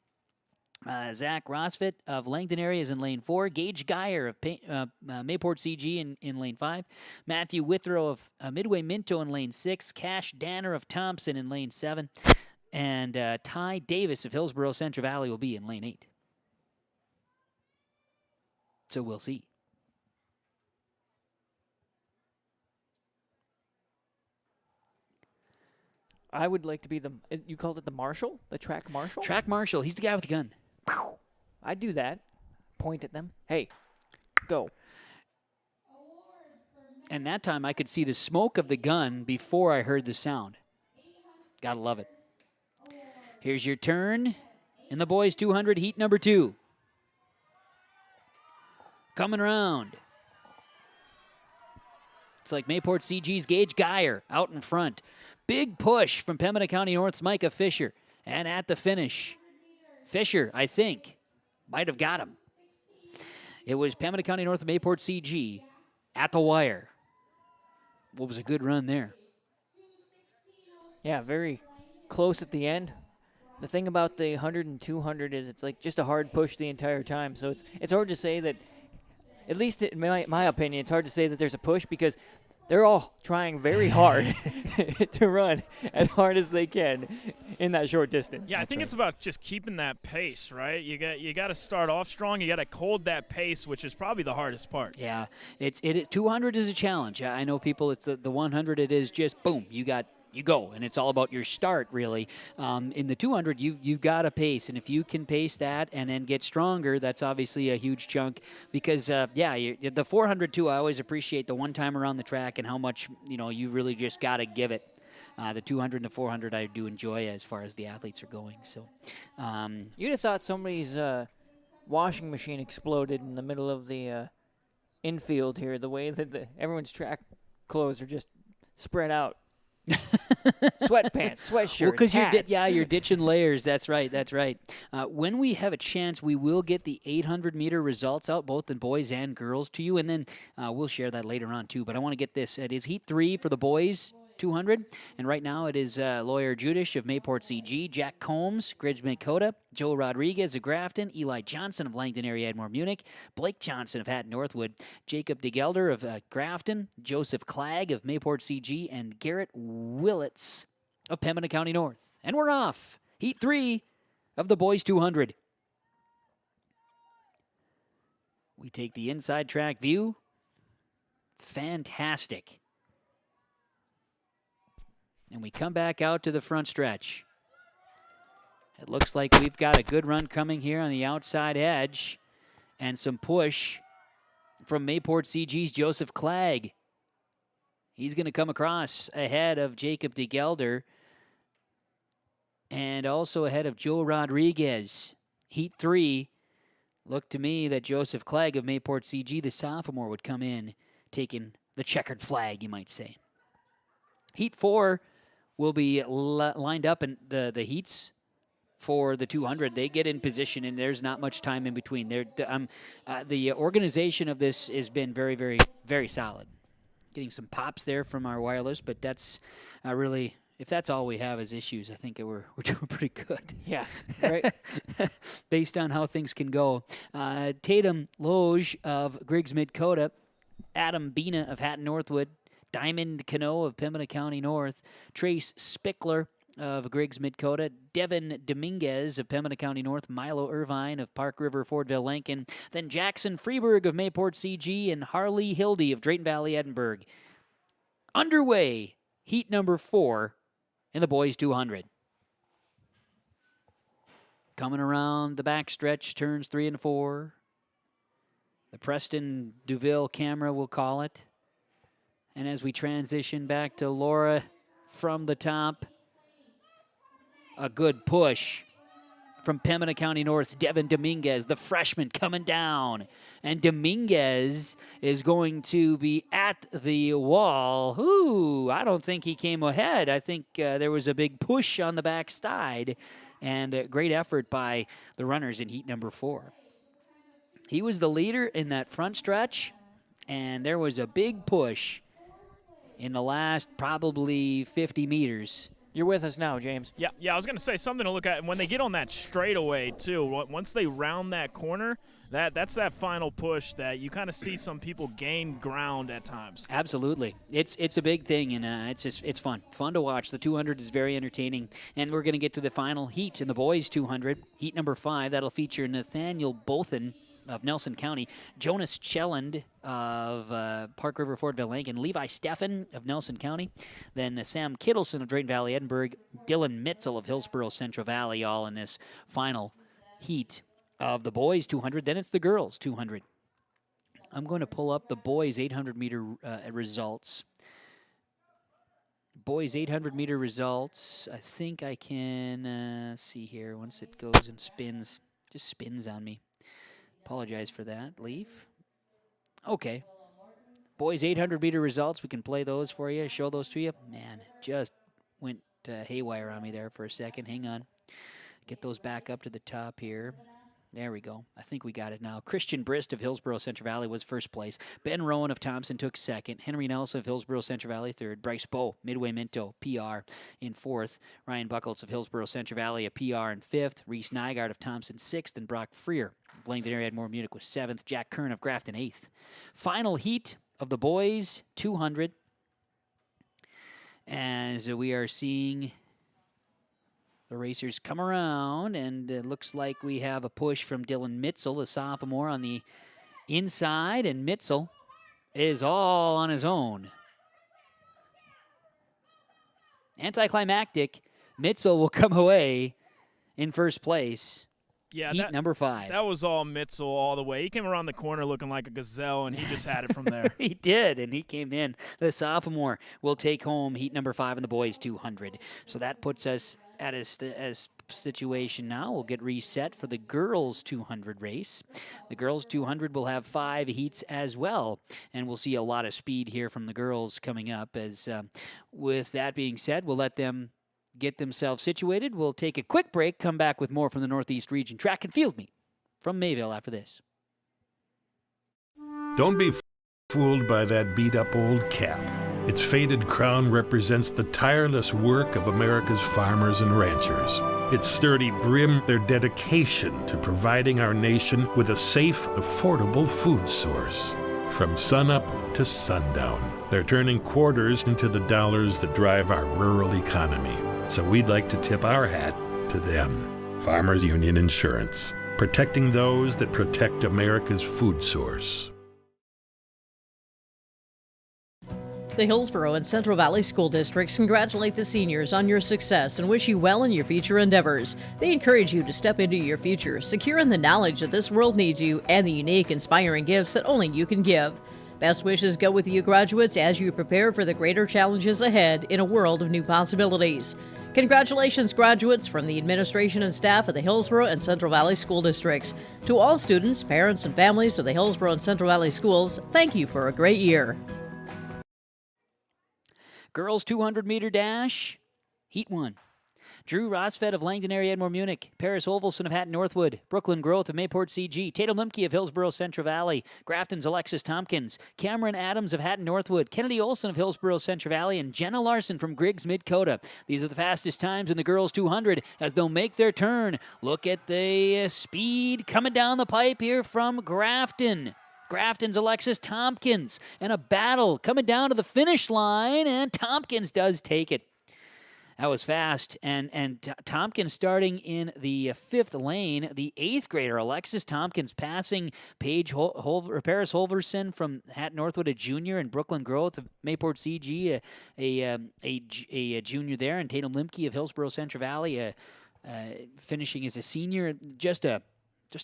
Speaker 4: Zach Rosfit of Langdon area is in lane 4. Gage Geyer of Mayport CG in lane 5. Matthew Withrow of Midway Minto in lane 6. Cash Danner of Thompson in lane 7. And Ty Davis of Hillsborough Central Valley will be in lane 8. So we'll see.
Speaker 8: I would like to be you called it the marshal? The track marshal?
Speaker 4: Track marshal. He's the guy with the gun.
Speaker 8: I'd do that. Point at them. Hey, go.
Speaker 4: And that time I could see the smoke of the gun before I heard the sound. Gotta love it. Here's your turn in the boys 200 heat number 2. Coming around. It's like Mayport CG's Gage Geyer out in front. Big push from Pembina County North's Micah Fisher. And at the finish, Fisher, I think, might have got him. It was Pembina County North of Mayport CG at the wire. What was a good run there?
Speaker 8: Yeah, very close at the end. The thing about the 100 and 200 is it's like just a hard push the entire time. So it's hard to say that, at least in my opinion, it's hard to say that there's a push because they're all trying very hard to run as hard as they can in that short distance.
Speaker 18: Yeah, I think it's about just keeping that pace, right? You got to start off strong. You got to hold that pace, which is probably the hardest part.
Speaker 4: Yeah, 200 is a challenge. I know people. It's the 100. It is just boom. You go, and it's all about your start, really. In the 200, you've got to pace, and if you can pace that and then get stronger, that's obviously a huge chunk. Because the 400 too, I always appreciate the one time around the track and how much you really just got to give it. The 200 and the 400, I do enjoy as far as the athletes are going. So,
Speaker 8: you'd have thought somebody's washing machine exploded in the middle of the infield here. The way that everyone's track clothes are just spread out. Sweatpants, sweatshirts,
Speaker 4: well, because
Speaker 8: you're
Speaker 4: ditching layers. That's right. When we have a chance, we will get the 800-meter results out, both in boys and girls, to you, and then we'll share that later on too. But I want to get this. It is Heat 3 for the boys 200, and right now it is Lawyer Judish of Mayport CG, Jack Combs, Griggs Dakota, Joe Rodriguez of Grafton, Eli Johnson of Langdon area Edmore Munich, Blake Johnson of Hatton Northwood, Jacob DeGelder of Grafton, Joseph Clegg of Mayport CG, and Garrett Willits of Pembina County North. And we're off. Heat 3 of the boys 200. We take the inside track view. Fantastic. And we come back out to the front stretch. It looks like we've got a good run coming here on the outside edge. And some push from Mayport CG's Joseph Clegg. He's going to come across ahead of Jacob DeGelder. And also ahead of Joe Rodriguez. Heat 3. Looked to me that Joseph Clegg of Mayport CG, the sophomore, would come in taking the checkered flag, you might say. Heat 4 will be lined up in the heats for the 200. They get in position, and there's not much time in between. The organization of this has been very, very, very solid. Getting some pops there from our wireless, but that's really, if that's all we have as issues, I think we're doing pretty good.
Speaker 8: Yeah, right.
Speaker 4: Based on how things can go. Tatum Loge of Griggs Midcoda, Adam Bina of Hatton Northwood, Diamond Cano of Pembina County North, Trace Spickler of Griggs Midcoda, Devin Dominguez of Pembina County North, Milo Irvine of Park River Fordville Lincoln, then Jackson Freeberg of Mayport CG, and Harley Hildy of Drayton Valley Edinburgh. Underway, heat number 4 in the boys 200. Coming around the backstretch, turns 3 and 4. The Preston Duville camera will call it. And as we transition back to Laura from the top, a good push from Pembina County North's Devin Dominguez, the freshman, coming down. And Dominguez is going to be at the wall. Ooh, I don't think he came ahead. I think there was a big push on the backside, and a great effort by the runners in heat number 4. He was the leader in that front stretch, and there was a big push in the last probably 50 meters.
Speaker 8: You're with us now, James.
Speaker 18: Yeah, I was going to say something to look at. And when they get on that straightaway, too, once they round that corner, that's that final push that you kind of see some people gain ground at times.
Speaker 4: Absolutely. It's a big thing, and it's fun. Fun to watch. The 200 is very entertaining. And we're going to get to the final heat in the boys 200. Heat number 5, that'll feature Nathaniel Bothan of Nelson County, Jonas Chelland of Park River Fordville Lincoln, Levi Steffen of Nelson County, then Sam Kittleson of Drayton Valley Edinburgh, Dylan Mitzel of Hillsborough Central Valley, all in this final heat of the boys 200. Then it's the girls 200. I'm going to pull up the boys 800-meter results. Boys 800-meter results. I think I can see here once it goes and spins. Just spins on me. Apologize for that. Leave. Okay. Boys 800-meter results. We can play those for you, show those to you. Man, just went haywire on me there for a second. Hang on. Get those back up to the top here. There we go. I think we got it now. Christian Brist of Hillsborough Central Valley was first place. Ben Rowan of Thompson took second. Henry Nelson of Hillsborough Central Valley third. Bryce Bowe, Midway Minto, PR in fourth. Ryan Buckles of Hillsborough Central Valley, a PR in fifth. Reese Nygaard of Thompson sixth. And Brock Freer of Langdon Area Edmore Munich was seventh. Jack Kern of Grafton eighth. Final heat of the boys 200. As we are seeing the racers come around, and it looks like we have a push from Dylan Mitzel, the sophomore, on the inside, and Mitzel is all on his own. Anticlimactic. Mitzel will come away in first place.
Speaker 18: Yeah,
Speaker 4: heat number 5.
Speaker 18: That was all Mitzel all the way. He came around the corner looking like a gazelle, and he just had it from there.
Speaker 4: He did, and he came in. The sophomore will take home heat number 5 in the boys 200. So that puts us at a situation now. We'll get reset for the girls 200 race. The girls 200 will have 5 heats as well, and we'll see a lot of speed here from the girls coming up. As with that being said, we'll let them get themselves situated. We'll take a quick break, come back with more from the Northeast Region Track and Field Meet from Mayville after this.
Speaker 6: Don't be fooled by that beat-up old cap. Its faded crown represents the tireless work of America's farmers and ranchers. Its sturdy brim, their dedication to providing our nation with a safe, affordable food source. From sunup to sundown, they're turning quarters into the dollars that drive our rural economy. So we'd like to tip our hat to them. Farmers Union Insurance, protecting those that protect America's food source.
Speaker 7: The Hillsborough and Central Valley School Districts congratulate the seniors on your success and wish you well in your future endeavors. They encourage you to step into your future, secure in the knowledge that this world needs you and the unique, inspiring gifts that only you can give. Best wishes go with you graduates as you prepare for the greater challenges ahead in a world of new possibilities. Congratulations, graduates, from the administration and staff of the Hillsborough and Central Valley School Districts. To all students, parents, and families of the Hillsborough and Central Valley Schools, thank you for a great year.
Speaker 4: Girls 200-meter dash, Heat 1. Drew Rosfeld of Langdon Area Edmore Munich, Paris Olvelson of Hatton Northwood, Brooklyn Growth of Mayport CG, Tatum Limke of Hillsborough Central Valley, Grafton's Alexis Tompkins, Cameron Adams of Hatton Northwood, Kennedy Olson of Hillsborough Central Valley, and Jenna Larson from Griggs Mid-Cota. These are the fastest times in the girls 200 as they'll make their turn. Look at the speed coming down the pipe here from Grafton. Grafton's Alexis Tompkins, and a battle coming down to the finish line, and Tompkins does take it. That was fast, and Tompkins starting in the 5th lane. The 8th grader, Alexis Tompkins, passing Paris Holverson from Hatton Northwood, a junior, and Brooklyn Growth of Mayport CG, a junior there, and Tatum Limke of Hillsborough Central Valley, finishing as a senior. Just a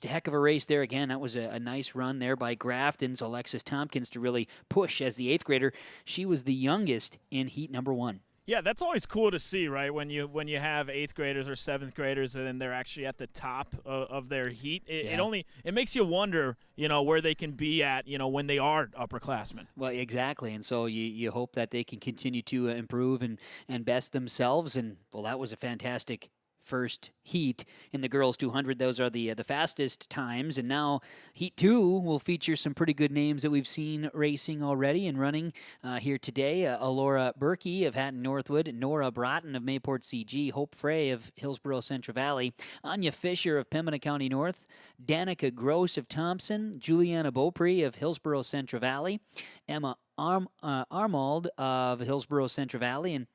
Speaker 4: heck of a race there again. That was a nice run there by Grafton's Alexis Tompkins to really push as the 8th grader. She was the youngest in heat number 1.
Speaker 18: Yeah, that's always cool to see, right? When you have 8th graders or 7th graders and then they're actually at the top of their heat. It makes you wonder, where they can be at, when they are upperclassmen.
Speaker 4: Well, exactly. And so you hope that they can continue to improve and best themselves. And, well, that was a fantastic first heat in the girls 200. Those are the fastest times. And now Heat 2 will feature some pretty good names that we've seen racing already and running here today. Alora Berkey of Hatton Northwood, Nora Broughton of Mayport CG, Hope Frey of Hillsborough Central Valley, Anya Fisher of Pembina County North, Danica Gross of Thompson, Juliana Beaupre of Hillsborough Central Valley, Emma Armald of Hillsborough Central Valley, and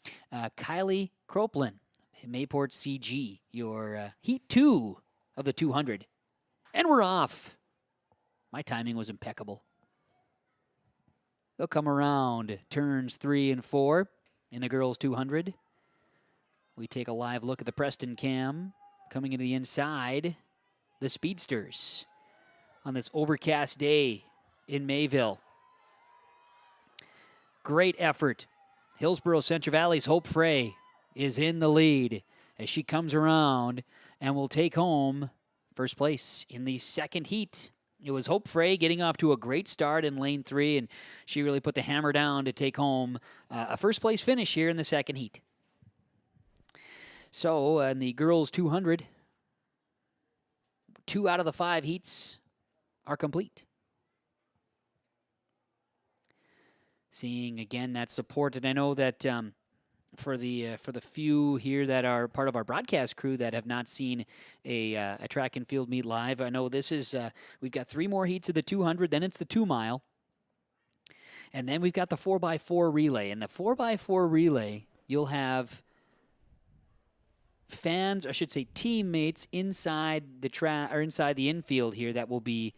Speaker 4: Kylie Croplin, Mayport CG, your Heat 2 of the 200. And we're off. My timing was impeccable. They'll come around turns 3 and 4 in the girls 200. We take a live look at the Preston Cam coming into the inside. The Speedsters on this overcast day in Mayville. Great effort. Hillsborough Central Valley's Hope Frey is in the lead as she comes around and will take home first place in the second heat. It was Hope Frey getting off to a great start in lane 3, and she really put the hammer down to take home a first place finish here in the second heat. So in the girls 200, 2 out of the 5 heats are complete. Seeing again that support, and I know that for the few here that are part of our broadcast crew that have not seen a track and field meet live, I know this is we've got 3 more heats of the 200, then it's the 2 mile, and then we've got the 4x4 relay. And the 4x4 relay, you'll have fans, I should say teammates inside the track or inside the infield here that will be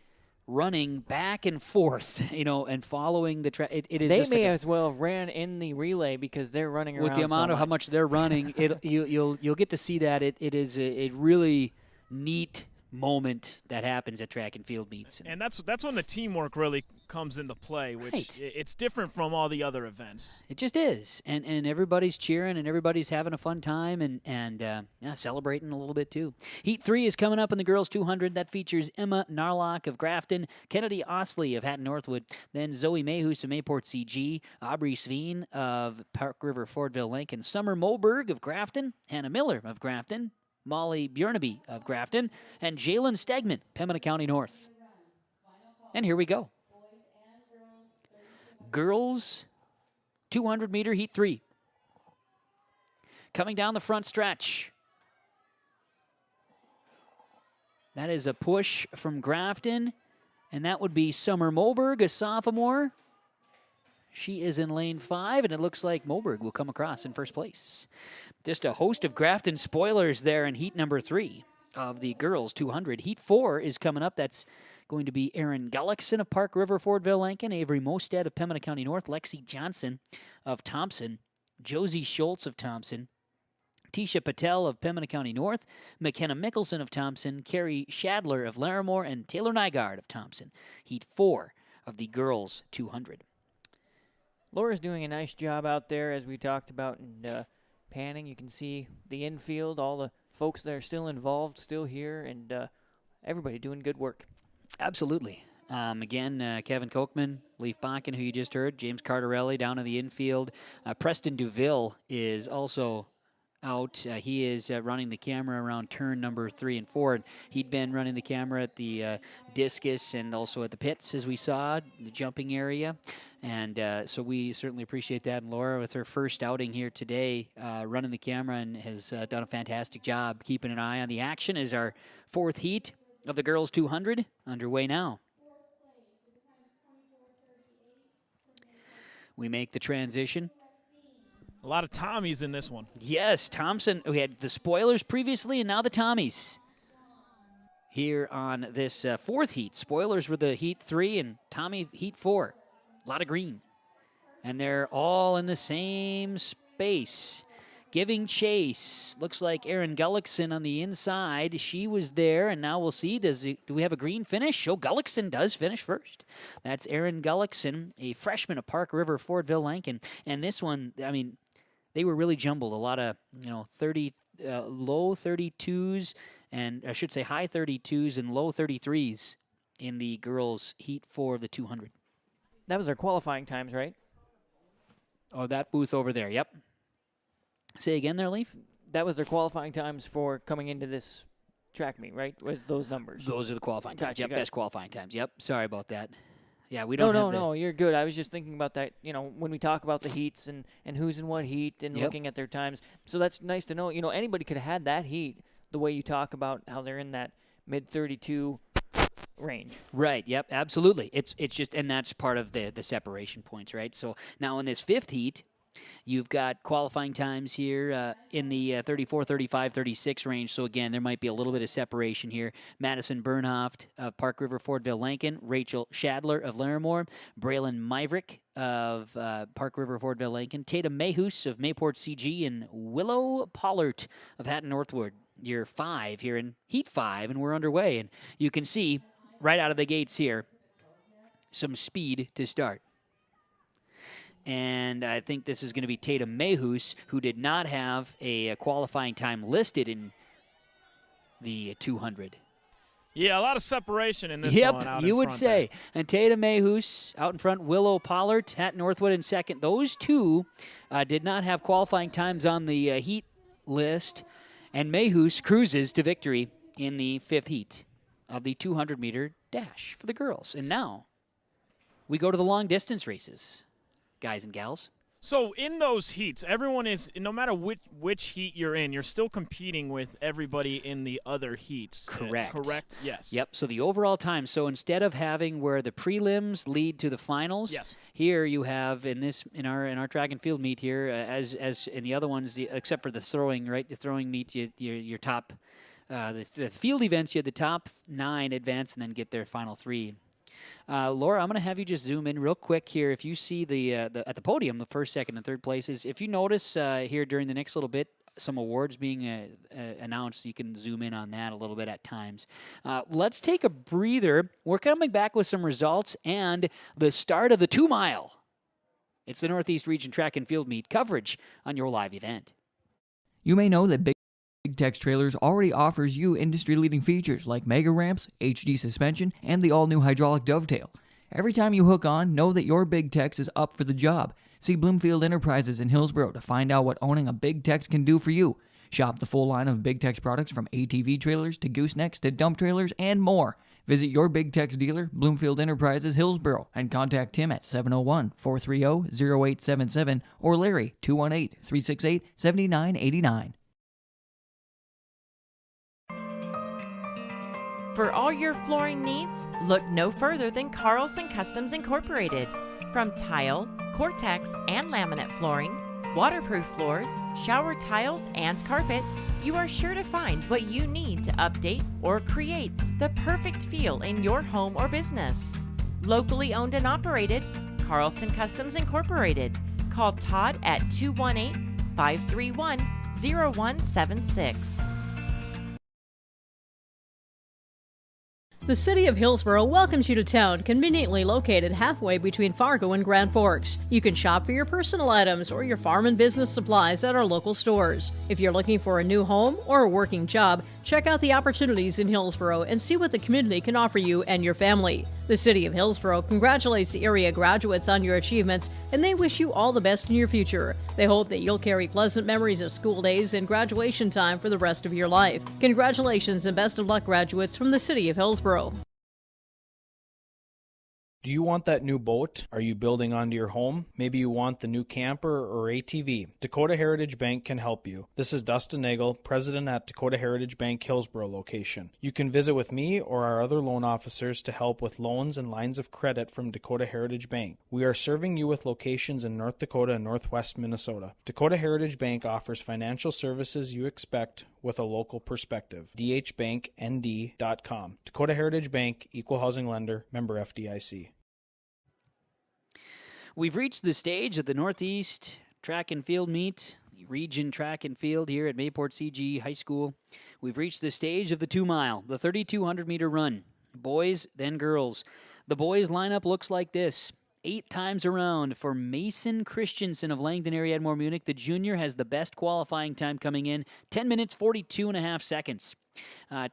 Speaker 4: running back and forth, and following the track. It is.
Speaker 8: They
Speaker 4: just
Speaker 8: may
Speaker 4: like
Speaker 8: as well have ran in the relay because they're running around
Speaker 4: with the amount
Speaker 8: so
Speaker 4: of how much they're running. You'll get to see that. It is a really neat moment that happens at track and field meets.
Speaker 18: And that's when the teamwork really comes into play, which it's different from all the other events.
Speaker 4: It just is, and everybody's cheering and everybody's having a fun time and celebrating a little bit too. Heat 3 is coming up in the girls 200. That features Emma Narlock of Grafton, Kennedy Osley of Hatton Northwood, then Zoe Mayhus of Mayport CG, Aubrey Sveen of Park River Fordville Lincoln, Summer Moberg of Grafton, Hannah Miller of Grafton, Molly Bjornaby of Grafton, and Jalen Stegman, Pembina County North. And here we go. Girls 200-meter Heat 3. Coming down the front stretch. That is a push from Grafton, and that would be Summer Moberg, a sophomore. She is in lane 5, and it looks like Moberg will come across in first place. Just a host of Grafton spoilers there in heat number 3 of the girls 200. Heat 4 is coming up. That's going to be Erin Gullickson of Park River Fordville Lincoln, Avery Mostad of Pembina County North, Lexi Johnson of Thompson, Josie Schultz of Thompson, Tisha Patel of Pembina County North, McKenna Mickelson of Thompson, Carrie Shadler of Larimore, and Taylor Nygaard of Thompson. Heat 4 of the girls 200.
Speaker 8: Laura's doing a nice job out there, as we talked about in panning. You can see the infield, all the folks that are still involved, still here, and everybody doing good work.
Speaker 4: Absolutely. Again, Kevin Kochman, Leif Bakken, who you just heard, James Cardarelli down in the infield. Preston Duville is also out. He is running the camera around turn number 3 and 4. And he'd been running the camera at the discus and also at the pits, as we saw, the jumping area. And so we certainly appreciate that. And Laura, with her first outing here today, running the camera and has done a fantastic job keeping an eye on the action as our 4th heat of the girls 200 underway now. We make the transition.
Speaker 18: A lot of Tommies in this one.
Speaker 4: Yes, Thompson. We had the spoilers previously, and now the Tommies. Here on this 4th heat. Spoilers were the Heat 3 and Tommy Heat 4. A lot of green. And they're all in the same space. Giving chase. Looks like Erin Gullickson on the inside. She was there, and now we'll see. Do we have a green finish? Oh, Gullickson does finish first. That's Erin Gullickson, a freshman of Park River Fordville Lincoln. And this one, I mean, they were really jumbled. A lot of, low 32s, and I should say high 32s and low 33s in the girls' Heat 4 of the 200.
Speaker 8: That was their qualifying times, right?
Speaker 4: Oh, that booth over there, yep. Say again there, Leaf?
Speaker 8: that was their qualifying times for coming into this track meet, right? Was those numbers?
Speaker 4: Those are the qualifying times. Yep,
Speaker 8: Gotcha.
Speaker 4: best qualifying times. Yep. Sorry about that. Yeah, we don't
Speaker 8: No, you're good. I was just thinking about that, when we talk about the heats and who's in what heat and looking at their times. So that's nice to know. Anybody could have had that heat the way you talk about how they're in that mid-32 range.
Speaker 4: Right, yep, absolutely. It's just, and that's part of the separation points, right? So now in this fifth heat, you've got qualifying times here in the 34, 35, 36 range. So, again, there might be a little bit of separation here. Madison Bernhoft of Park River, Fordville, Lincoln. Rachel Shadler of Larimore. Braylon Myvrick of Park River, Fordville, Lincoln. Tatum Mayhus of Mayport CG. And Willow Pollard of Hatton Northwood. Year 5 here in Heat 5, and we're underway. And you can see right out of the gates here some speed to start. And I think this is going to be Tatum Mayhus, who did not have a qualifying time listed in the 200.
Speaker 18: Yeah, a lot of separation in this
Speaker 4: yep,
Speaker 18: one. Out
Speaker 4: you
Speaker 18: in
Speaker 4: would
Speaker 18: front
Speaker 4: say.
Speaker 18: there.
Speaker 4: And Tatum Mayhus out in front, Willow Pollard, Hatton Northwood in second. Those two did not have qualifying times on the heat list. And Mayhus cruises to victory in the fifth heat of the 200-meter dash for the girls. And now we go to the long-distance races, guys and gals.
Speaker 18: So in those heats, everyone is, no matter which heat you're in, you're still competing with everybody in the other heats.
Speaker 4: Correct.
Speaker 18: Correct? Yes.
Speaker 4: Yep, so the overall time. So instead of having where the prelims lead to the finals,
Speaker 18: yes,
Speaker 4: here you have in our track and field meet here, as in the other ones, except for the throwing, right? The throwing meet, your top, the field events, you have the top 9 advance and then get their final 3. Laura, I'm going to have you just zoom in real quick here. If you see the at the podium, the first, second, and third places, if you notice here during the next little bit, some awards being announced, you can zoom in on that a little bit at times. Let's take a breather. We're coming back with some results and the start of the 2-mile. It's the Northeast Region Track and Field Meet coverage on your live event.
Speaker 9: You may know that Big Tex Trailers already offers you industry-leading features like mega ramps, HD suspension, and the all-new hydraulic dovetail. Every time you hook on, know that your Big Tex is up for the job. See Bloomfield Enterprises in Hillsboro to find out what owning a Big Tex can do for you. Shop the full line of Big Tex products from ATV trailers to goosenecks to dump trailers and more. Visit your Big Tex dealer, Bloomfield Enterprises, Hillsboro, and contact Tim at 701-430-0877 or Larry, 218-368-7989.
Speaker 10: For all your flooring needs, look no further than Carlson Customs Incorporated. From tile, Cortex, and laminate flooring, waterproof floors, shower tiles, and carpet, you are sure to find what you need to update or create the perfect feel in your home or business. Locally owned and operated, Carlson Customs Incorporated. Call Todd at 218-531-0176.
Speaker 7: The City of Hillsboro welcomes you to town, conveniently located halfway between Fargo and Grand Forks. You can shop for your personal items or your farm and business supplies at our local stores. If you're looking for a new home or a working job, check out the opportunities in Hillsboro and see what the community can offer you and your family. The City of Hillsboro congratulates the area graduates on your achievements, and they wish you all the best in your future. They hope that you'll carry pleasant memories of school days and graduation time for the rest of your life. Congratulations and best of luck, graduates from the City of Hillsboro.
Speaker 11: Do you want that new boat? Are you building onto your home? Maybe you want the new camper or ATV. Dakota Heritage Bank can help you. This is Dustin Nagel, president at Dakota Heritage Bank Hillsboro location. You can visit with me or our other loan officers to help with loans and lines of credit from Dakota Heritage Bank. We are serving you with locations in North Dakota and Northwest Minnesota. Dakota Heritage Bank offers financial services you expect with a local perspective. dhbanknd.com. Dakota Heritage Bank, Equal Housing Lender, member FDIC.
Speaker 4: We've reached the stage of the Northeast Track and Field Meet, Region Track and Field here at Mayport CG High School. We've reached the stage of the 2-mile, the 3,200-meter run. Boys, then girls. The boys lineup looks like this. 8 times around for Mason Christensen of Langdon area Edmore Munich. The junior has the best qualifying time coming in, 10 minutes, 42 and a half seconds.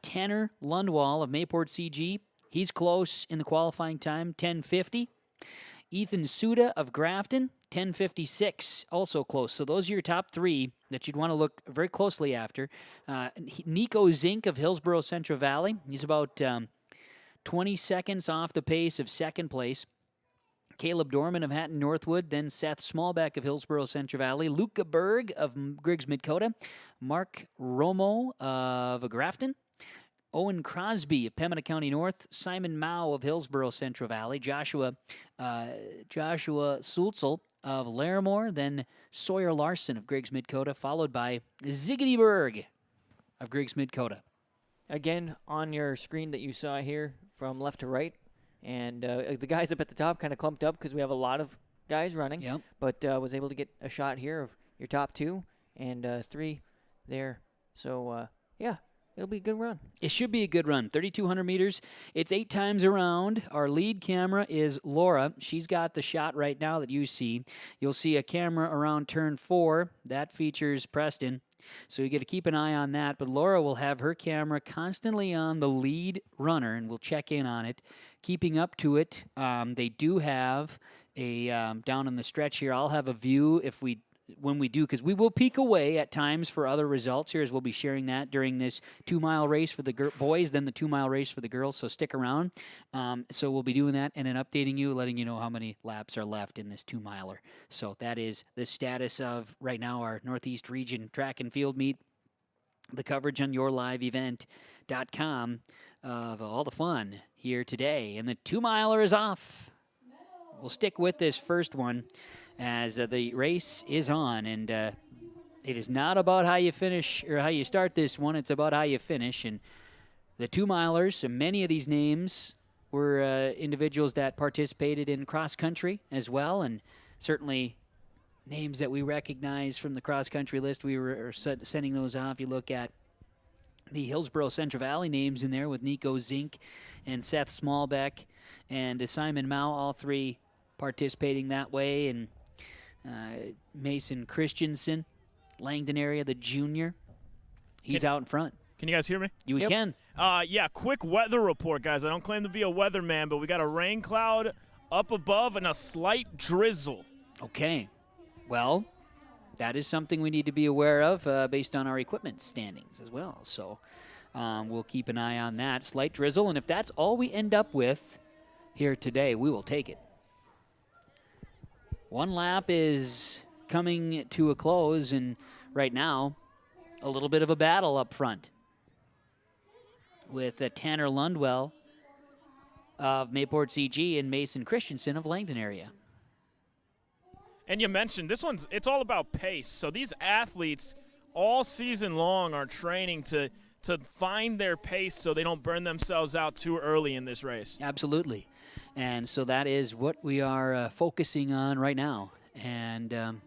Speaker 4: Tanner Lundwall of Mayport CG, he's close in the qualifying time, 10:50. Ethan Suda of Grafton, 10:56, also close. So those are your top three that you'd want to look very closely after. Nico Zink of Hillsborough Central Valley, he's about 20 seconds off the pace of second place. Caleb Dorman of Hatton Northwood, then Seth Smallbeck of Hillsborough Central Valley, Luca Berg of Griggs Midkota, Mark Romo of Grafton, Owen Crosby of Pembina County North, Simon Mao of Hillsborough Central Valley, Joshua Sulzel of Larimore, then Sawyer Larson of Griggs Midkota, followed by Ziggity Berg of Griggs Midkota.
Speaker 8: Again, on your screen that you saw here from left to right, and the guys up at the top kind of clumped up because we have a lot of guys running.
Speaker 4: Yep.
Speaker 8: But was able to get a shot here of your top two and three there. So, yeah. It'll be a good run.
Speaker 4: It should be a good run. 3,200 meters. It's 8 times around. Our lead camera is Laura. She's got the shot right now that you see. You'll see a camera around turn 4. That features Preston. So you got to keep an eye on that. But Laura will have her camera constantly on the lead runner, and we'll check in on it, keeping up to it. They do have a, down in the stretch here, I'll have a view when we do, because we will peek away at times for other results here, as we'll be sharing that during this 2-mile race for the boys, then the 2-mile race for the girls, so stick around. So we'll be doing that and then updating you, letting you know how many laps are left in this 2-miler. So that is the status of, right now, our Northeast Region track and field meet, the coverage on yourliveevent.com of all the fun here today. And the 2-miler is off. We'll stick with this first one as the race is on, and it is not about how you finish or how you start this one. It's about how you finish. And the 2-milers, many of these names were individuals that participated in cross country as well, and certainly names that we recognize from the cross country list. We were sending those off. You look at the Hillsborough Central Valley names in there with Nico Zink and Seth Smallbeck and Simon Mao, all three participating that way, and Mason Christensen, Langdon area, the junior. He's out in front.
Speaker 18: Can you guys hear me?
Speaker 4: We can.
Speaker 18: Yeah, quick weather report, guys. I don't claim to be a weatherman, but we got a rain cloud up above and a slight drizzle.
Speaker 4: Okay. Well, that is something we need to be aware of based on our equipment standings as well. So we'll keep an eye on that. Slight drizzle, and if that's all we end up with here today, we will take it. One lap is coming to a close, and right now, a little bit of a battle up front with Tanner Lundwell of Mayport CG and Mason Christensen of Langdon area.
Speaker 18: And you mentioned it's all about pace. So these athletes all season long are training to find their pace so they don't burn themselves out too early in this race.
Speaker 4: Absolutely. And so that is what we are focusing on right now. And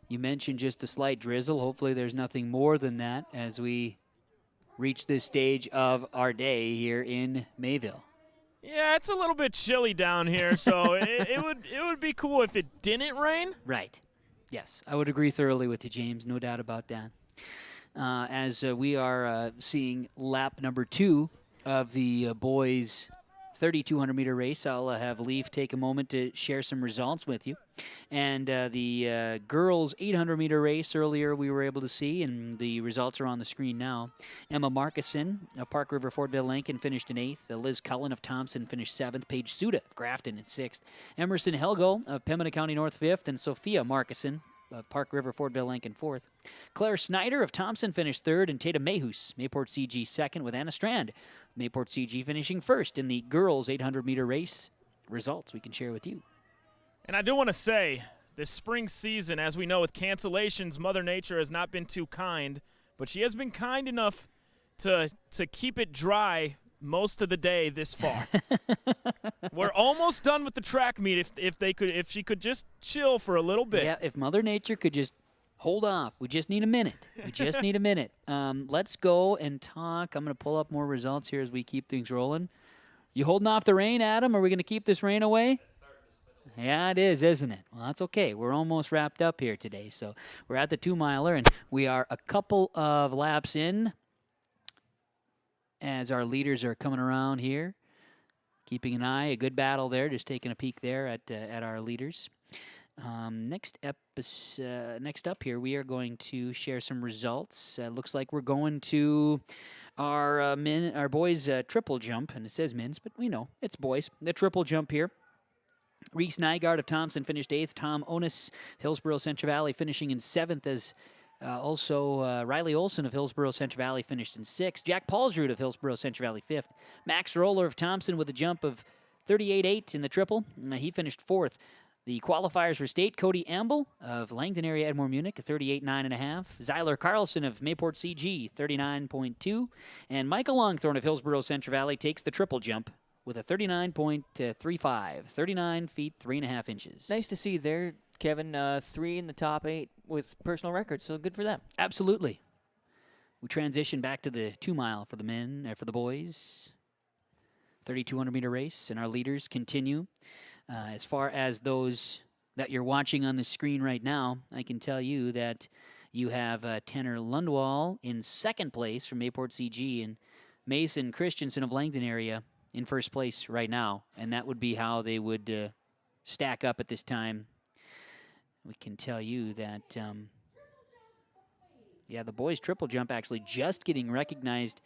Speaker 4: you mentioned just a slight drizzle. Hopefully there's nothing more than that as we reach this stage of our day here in Mayville.
Speaker 18: Yeah, it's a little bit chilly down here, so it would be cool if it didn't rain.
Speaker 4: Right. Yes, I would agree thoroughly with you, James. No doubt about that. As we are seeing lap number 2 of the boys' 3,200-meter race, I'll have Leaf take a moment to share some results with you. And the girls' 800-meter race earlier we were able to see, and the results are on the screen now. Emma Markison of Park River Fortville Lincoln finished in 8th. Liz Cullen of Thompson finished 7th. Paige Suda of Grafton in 6th. Emerson Helgo of Pembina County North 5th. And Sophia Markison of Park River Fortville Lincoln 4th. Claire Snyder of Thompson finished 3rd, and Tatum Mayhus, Mayport CG 2nd, with Anna Strand, Mayport CG finishing 1st in the girls' 800-meter race. Results we can share with you.
Speaker 18: And I do want to say, this spring season, as we know with cancellations, Mother Nature has not been too kind, but she has been kind enough to keep it dry most of the day this far. We're almost done with the track meet if she could just chill for a little bit.
Speaker 4: Yeah, if Mother Nature could just hold off. We just need a minute. Let's go and talk. I'm going to pull up more results here as we keep things rolling. You holding off the rain, Adam? Are we going to keep this rain away? Yeah, it is, isn't it? Well, that's okay. We're almost wrapped up here today. So we're at the 2-miler, and we are a couple of laps in as our leaders are coming around here. keeping an eye, a good battle there, just taking a peek there at our leaders. Next up here, we are going to share some results. Looks like we're going to our boys triple jump, and it says men's, but we know it's boys. The triple jump here. Reese Nygaard of Thompson finished 8th. Tom Onus, Hillsborough Central Valley, finishing in 7th, as also Riley Olson of Hillsborough Central Valley finished in 6th. Jack Paulsrud of Hillsborough Central Valley 5th. Max Roller of Thompson with a jump of 38.8 in the triple. He finished 4th. The qualifiers for state, Cody Amble of Langdon area Edmore Munich, 38.9.5. Zyler Carlson of Mayport CG, 39.2. And Michael Longthorne of Hillsborough Central Valley takes the triple jump with a 39.35, 39 feet, 3.5 inches.
Speaker 8: Nice to see there, Kevin, 3 in the top 8 with personal records, so good for them.
Speaker 4: Absolutely. We transition back to the 2 mile for the men, for the boys. 3,200-meter race, and our leaders continue. As far as those that you're watching on the screen right now, I can tell you that you have Tanner Lundwall in 2nd place from Mayport CG and Mason Christensen of Langdon area in 1st place right now, and that would be how they would stack up at this time. We can tell you that, the boys triple jump actually just getting recognized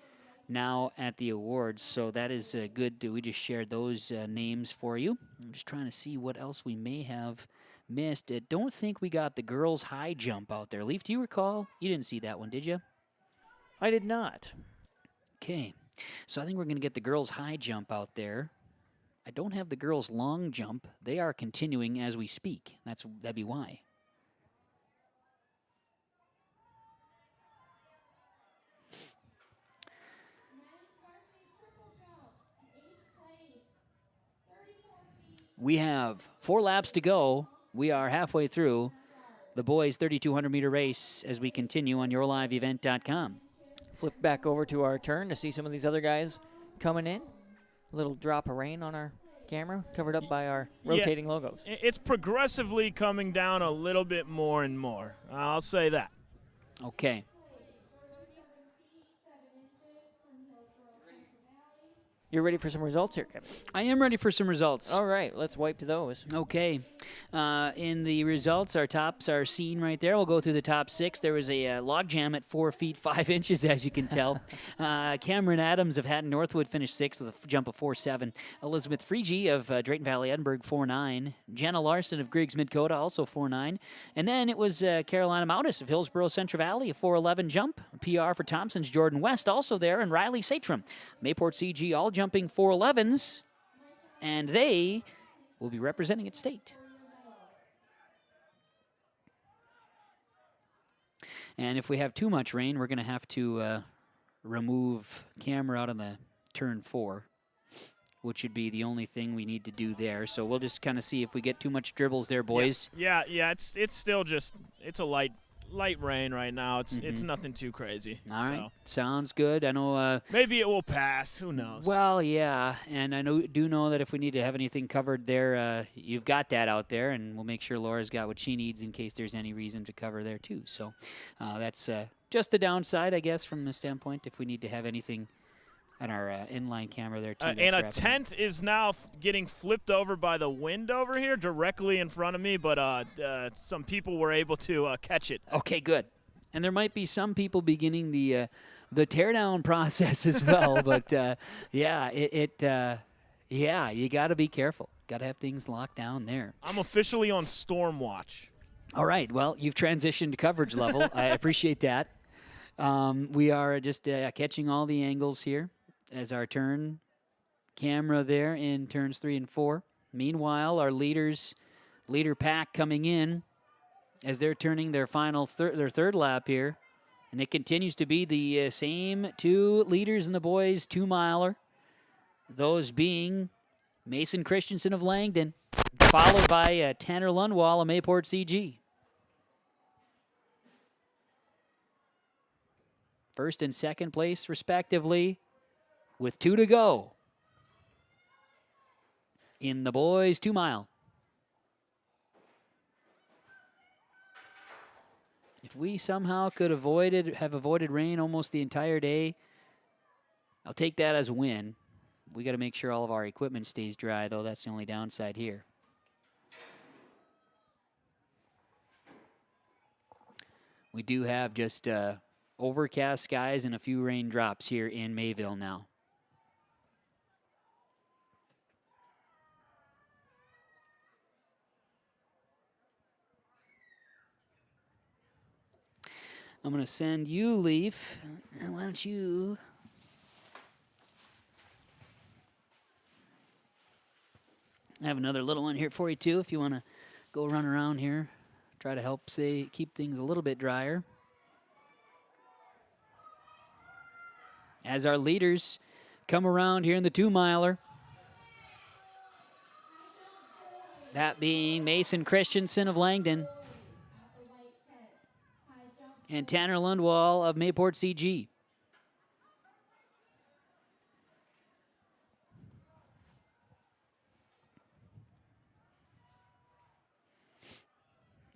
Speaker 4: now at the awards, so that is good. We just shared those names for you. I'm just trying to see what else we may have missed. Don't think we got the girls' high jump out there. Leaf, do you recall? You didn't see that one, did you?
Speaker 8: I did not.
Speaker 4: Okay, so I think we're going to get the girls' high jump out there. I don't have the girls' long jump. They are continuing as we speak. That'd be why. We have 4 laps to go. We are halfway through the boys' 3,200-meter race as we continue on yourliveevent.com.
Speaker 8: Flip back over to our turn to see some of these other guys coming in. A little drop of rain on our camera, covered up by our rotating logos.
Speaker 18: It's progressively coming down a little bit more and more. I'll say that.
Speaker 4: Okay.
Speaker 8: You're ready for some results here, Kevin?
Speaker 4: I am ready for some results.
Speaker 8: All right, let's wipe to those.
Speaker 4: Okay. In the results, our tops are seen right there. We'll go through the top 6. There was a log jam at 4 feet 5 inches, as you can tell. Cameron Adams of Hatton Northwood finished 6th with a jump of 4.7. Elizabeth Freegee of Drayton Valley Edinburgh, 4.9. Jenna Larson of Griggs Midcoda, also 4.9. And then it was Carolina Mautis of Hillsborough Central Valley, a 4.11 jump. PR for Thompson's Jordan West, also there, and Riley Satram. Mayport CG all jumping 4.11s, and they will be representing its state. And if we have too much rain, we're going to have to remove camera out on the turn 4, which would be the only thing we need to do there. So we'll just kind of see if we get too much dribbles there, boys.
Speaker 18: Yeah. It's still just a light rain right now. It's nothing too crazy.
Speaker 4: All right, sounds good. I know.
Speaker 18: Maybe it will pass. Who knows?
Speaker 4: Well, yeah, and I do know that if we need to have anything covered there, you've got that out there, and we'll make sure Laura's got what she needs in case there's any reason to cover there too. So that's just the downside, I guess, from the standpoint if we need to have anything on our inline camera there too.
Speaker 18: And a tent is now getting flipped over by the wind over here directly in front of me, but some people were able to catch it.
Speaker 4: Okay, good. And there might be some people beginning the teardown process as well, but yeah, you got to be careful. Got to have things locked down there.
Speaker 18: I'm officially on storm watch.
Speaker 4: All right. Well, you've transitioned to coverage level. I appreciate that. We are just catching all the angles here as our turn camera there in turns 3 and 4. Meanwhile, our leader pack coming in as they're turning their final their third lap here. And it continues to be the same 2 leaders in the boys 2-miler. Those being Mason Christensen of Langdon, followed by Tanner Lundwall of Mayport CG. First and second place, respectively, with 2 to go in the boys' 2-mile. If we somehow could have avoided rain almost the entire day, I'll take that as a win. We got to make sure all of our equipment stays dry, though. That's the only downside here. We do have just overcast skies and a few raindrops here in Mayville now. I'm going to send you, Leaf. Why don't you... I have another little one here for you, too, if you want to go run around here. Try to help, keep things a little bit drier. As our leaders come around here in the 2-miler. That being Mason Christensen of Langdon. And Tanner Lundwall of Mayport CG.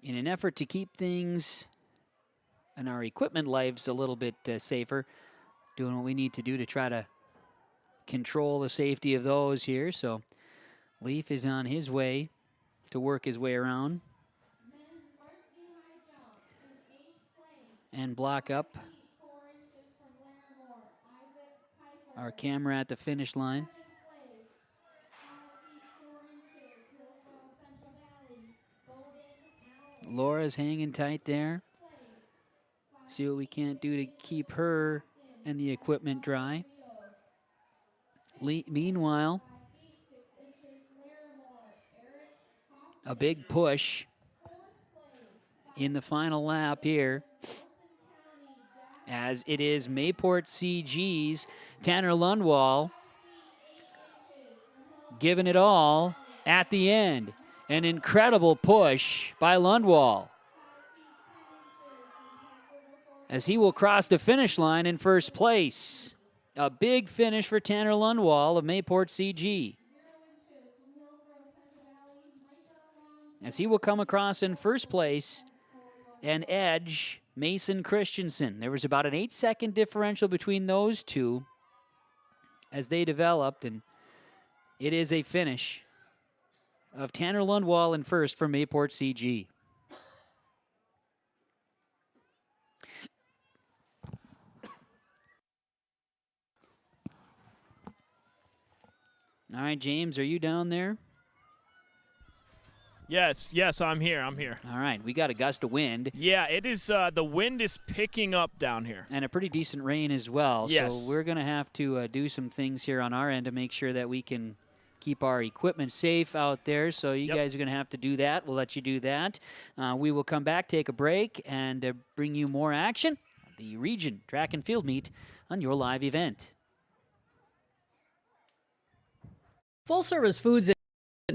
Speaker 4: In an effort to keep things and our equipment lives a little bit safer, doing what we need to do to try to control the safety of those here. So Leaf is on his way to work his way around and block up our camera at the finish line. Laura's hanging tight there. See what we can't do to keep her and the equipment dry. Meanwhile, a big push in the final lap here, as it is Mayport CG's Tanner Lundwall giving it all at the end. An incredible push by Lundwall, as he will cross the finish line in first place. A big finish for Tanner Lundwall of Mayport CG, as he will come across in first place and edge Mason Christensen. There was about an 8-second differential between those two as they developed, and it is a finish of Tanner Lundwall in first for Mayport CG. All right, James, are you down there?
Speaker 18: Yes, I'm here.
Speaker 4: All right, we got a gust of wind.
Speaker 18: Yeah, it is. The wind is picking up down here.
Speaker 4: And a pretty decent rain as well.
Speaker 18: Yes.
Speaker 4: So we're going to have to do some things here on our end to make sure that we can keep our equipment safe out there. So you guys are going to have to do that. We'll let you do that. We will come back, take a break, and bring you more action. The Region Track and Field Meet on your live event.
Speaker 7: Full Service Foods in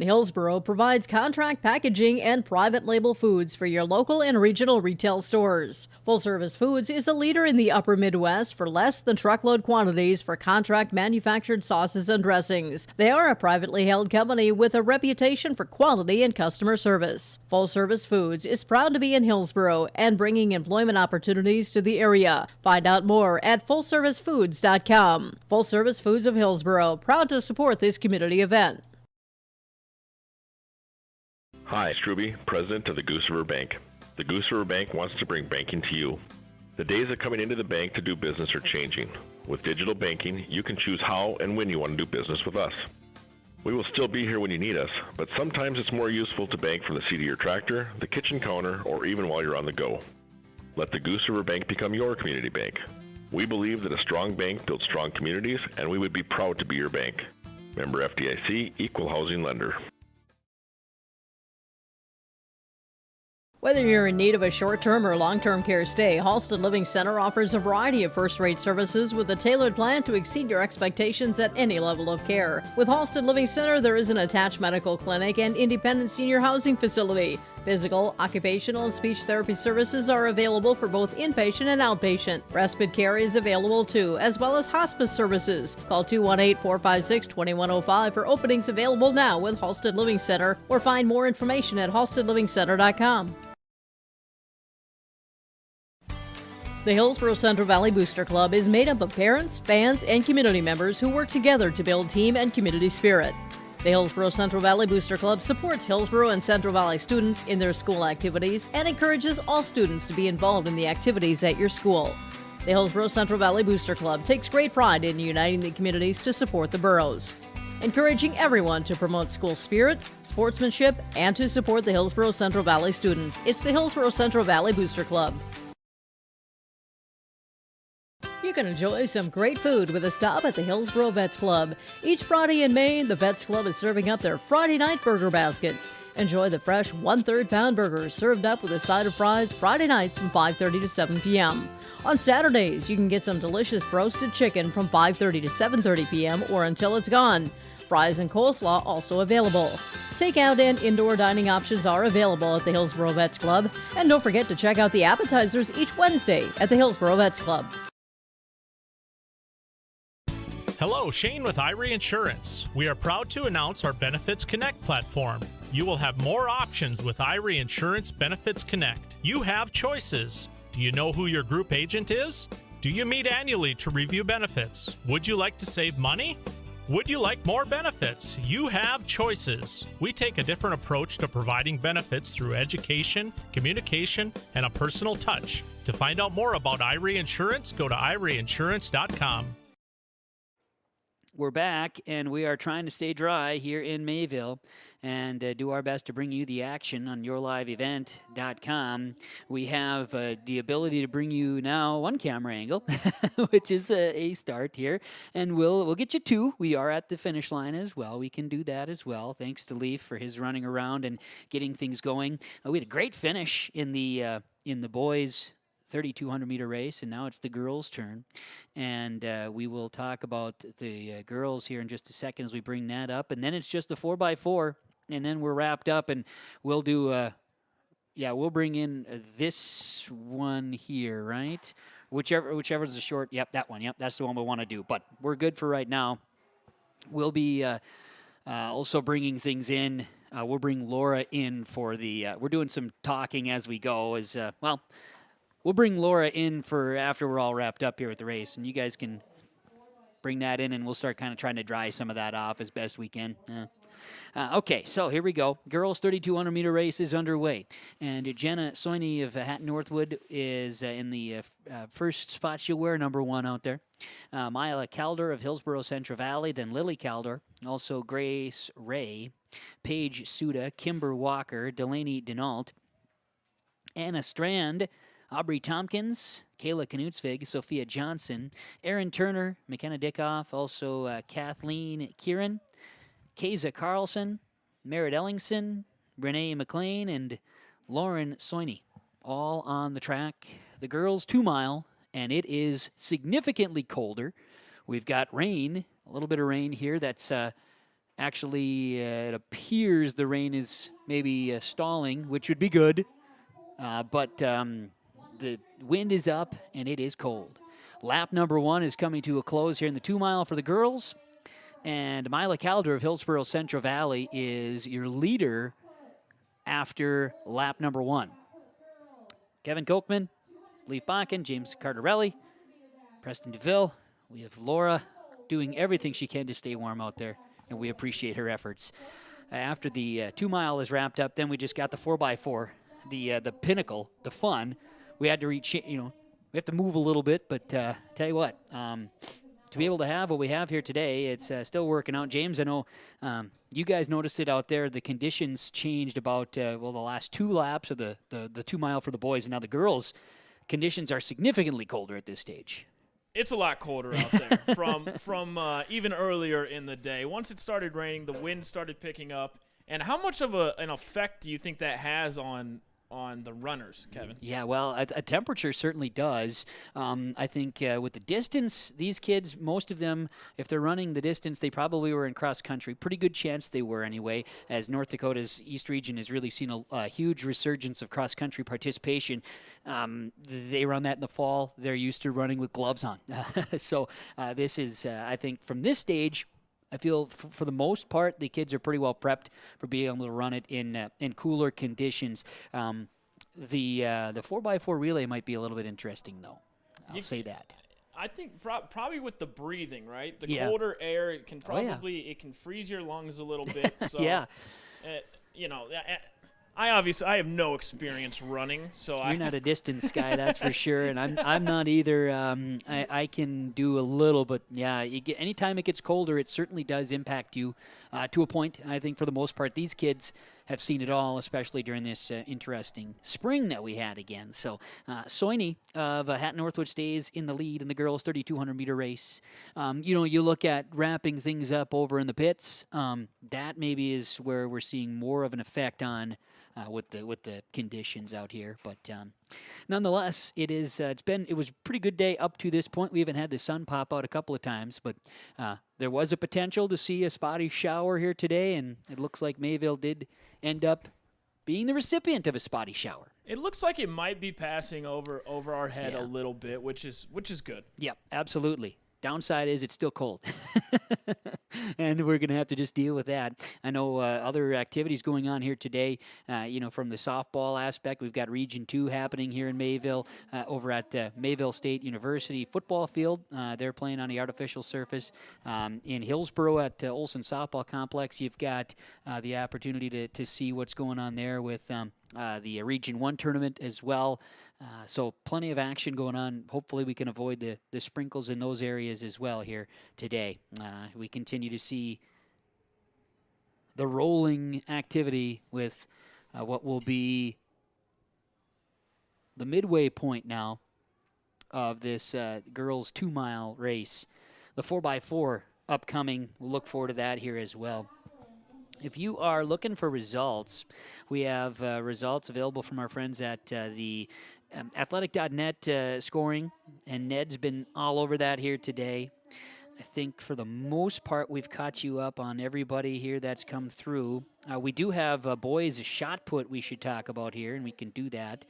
Speaker 7: Hillsboro provides contract packaging and private label foods for your local and regional retail stores. Full Service Foods is a leader in the upper Midwest for less than truckload quantities for contract manufactured sauces and dressings. They are a privately held company with a reputation for quality and customer service. Full Service Foods is proud to be in Hillsboro and bringing employment opportunities to the area. Find out more at fullservicefoods.com. Full Service Foods of Hillsboro, proud to support this community event.
Speaker 12: Hi, Struby, President of the Goose River Bank. The Goose River Bank wants to bring banking to you. The days of coming into the bank to do business are changing. With digital banking, you can choose how and when you want to do business with us. We will still be here when you need us, but sometimes it's more useful to bank from the seat of your tractor, the kitchen counter, or even while you're on the go. Let the Goose River Bank become your community bank. We believe that a strong bank builds strong communities, and we would be proud to be your bank. Member FDIC, Equal Housing Lender.
Speaker 7: Whether you're in need of a short-term or long-term care stay, Halsted Living Center offers a variety of first-rate services with a tailored plan to exceed your expectations at any level of care. With Halsted Living Center, there is an attached medical clinic and independent senior housing facility. Physical, occupational, and speech therapy services are available for both inpatient and outpatient. Respite care is available too, as well as hospice services. Call 218-456-2105 for openings available now with Halsted Living Center, or find more information at halstedlivingcenter.com. The Hillsborough Central Valley Booster Club is made up of parents, fans, and community members who work together to build team and community spirit. The Hillsborough Central Valley Booster Club supports Hillsborough and Central Valley students in their school activities and encourages all students to be involved in the activities at your school. The Hillsborough Central Valley Booster Club takes great pride in uniting the communities to support the boroughs, encouraging everyone to promote school spirit, sportsmanship, and to support the Hillsborough Central Valley students. It's the Hillsborough Central Valley Booster Club. You can enjoy some great food with a stop at the Hillsborough Vets Club. Each Friday in May, the Vets Club is serving up their Friday night burger baskets. Enjoy the fresh 1/3 pound burgers served up with a side of fries Friday nights from 5:30 to 7 p.m. On Saturdays, you can get some delicious roasted chicken from 5:30 to 7:30 p.m. or until it's gone. Fries and coleslaw also available. Takeout and indoor dining options are available at the Hillsborough Vets Club. And don't forget to check out the appetizers each Wednesday at the Hillsborough Vets Club.
Speaker 13: Hello, Shane with Irie Insurance. We are proud to announce our Benefits Connect platform. You will have more options with Irie Insurance Benefits Connect. You have choices. Do you know who your group agent is? Do you meet annually to review benefits? Would you like to save money? Would you like more benefits? You have choices. We take a different approach to providing benefits through education, communication, and a personal touch. To find out more about Irie Insurance, go to irieinsurance.com.
Speaker 4: We're back, and we are trying to stay dry here in Mayville and do our best to bring you the action on yourliveevent.com. We have the ability to bring you now one camera angle, which is a start here, and we'll get you two. We are at the finish line as well. We can do that as well. Thanks to Leaf for his running around and getting things going. We had a great finish in the boys' 3,200-meter race, and now it's the girls' turn. And we will talk about the girls here in just a second as we bring that up. And then it's just the 4x4, and then we're wrapped up, and we'll do, we'll bring in this one here, right? Whichever's the short, yep, that one, yep, that's the one we want to do. But we're good for right now. We'll be also bringing things in. We'll bring Laura in for the, we're doing some talking as we go as, we'll bring Laura in for after we're all wrapped up here at the race, and you guys can bring that in, and we'll start kind of trying to dry some of that off as best we can. Okay, so here we go. Girls 3,200-meter race is underway, and Jenna Soini of Hatton Northwood is in the first spot. She'll wear number 1 out there. Mila Calder of Hillsborough Central Valley, then Lily Calder, also Grace Ray, Paige Suda, Kimber Walker, Delaney Denault, Anna Strand, Aubrey Tompkins, Kayla Knutsvig, Sophia Johnson, Erin Turner, McKenna Dickoff, also Kathleen Kieran, Keza Carlson, Merritt Ellingson, Renee McLean, and Lauren Soini, all on the track. The girls' 2-mile, and it is significantly colder. We've got rain, a little bit of rain here. That's actually, it appears the rain is maybe stalling, which would be good. But the wind is up, and it is cold. Lap number 1 is coming to a close here in the 2-mile for the girls. And Mila Calder of Hillsborough Central Valley is your leader after lap number 1. Kevin Kochman, Leaf Bakken, James Cardarelli, Preston DeVille. We have Laura doing everything she can to stay warm out there, and we appreciate her efforts. After the 2-mile is wrapped up, then we just got the 4x4, the pinnacle, the fun. We had to reach, we have to move a little bit, but tell you what, to be able to have what we have here today, it's still working out. James, I know you guys noticed it out there. The conditions changed about, the last 2 laps of the 2-mile for the boys, and now the girls' conditions are significantly colder at this stage.
Speaker 18: It's a lot colder out there from even earlier in the day. Once it started raining, the wind started picking up. And how much of an effect do you think that has on the runners, Kevin?
Speaker 4: Yeah, well, a temperature certainly does. I think with the distance, these kids, most of them, if they're running the distance, they probably were in cross country. Pretty good chance they were anyway, as North Dakota's East Region has really seen a huge resurgence of cross country participation. They run that in the fall. They're used to running with gloves on. So this is, I think, from this stage, I feel for the most part, the kids are pretty well prepped for being able to run it in cooler conditions. The 4x4 relay might be a little bit interesting, though. I'll say that.
Speaker 18: I think probably with the breathing, right? The
Speaker 4: Yeah.
Speaker 18: colder air, it can
Speaker 4: Oh, yeah.
Speaker 18: probably it can freeze your lungs a little bit. So,
Speaker 4: Yeah.
Speaker 18: You know, I have no experience running, so
Speaker 4: You're not a distance guy, that's for sure, and I'm not either. I can do a little, but yeah, anytime it gets colder, it certainly does impact you to a point. I think for the most part, these kids have seen it all, especially during this interesting spring that we had again. So Soini of Hatton Northwood stays in the lead in the girls' 3,200-meter race. You look at wrapping things up over in the pits. That maybe is where we're seeing more of an effect on with the conditions out here. But nonetheless, it was a pretty good day up to this point. We haven't had the sun pop out a couple of times, but there was a potential to see a spotty shower here today, and it looks like Mayville did end up being the recipient of a spotty shower.
Speaker 18: It looks like it might be passing over our head a little bit, which is good.
Speaker 4: Yep, absolutely. Downside is it's still cold, and we're going to have to just deal with that. I know other activities going on here today, from the softball aspect. We've got Region 2 happening here in Mayville over at Mayville State University football field. They're playing on the artificial surface. In Hillsboro at Olson Softball Complex, you've got the opportunity to see what's going on there with the Region 1 tournament as well. So plenty of action going on. Hopefully we can avoid the sprinkles in those areas as well here today. We continue to see the rolling activity with what will be the midway point now of this girls 2-mile race. The 4x4 upcoming. We'll look forward to that here as well. If you are looking for results, we have results available from our friends at the athletic.net scoring, and Ned's been all over that here today. I think for the most part, we've caught you up on everybody here that's come through. We do have boys shot put we should talk about here, and we can do that.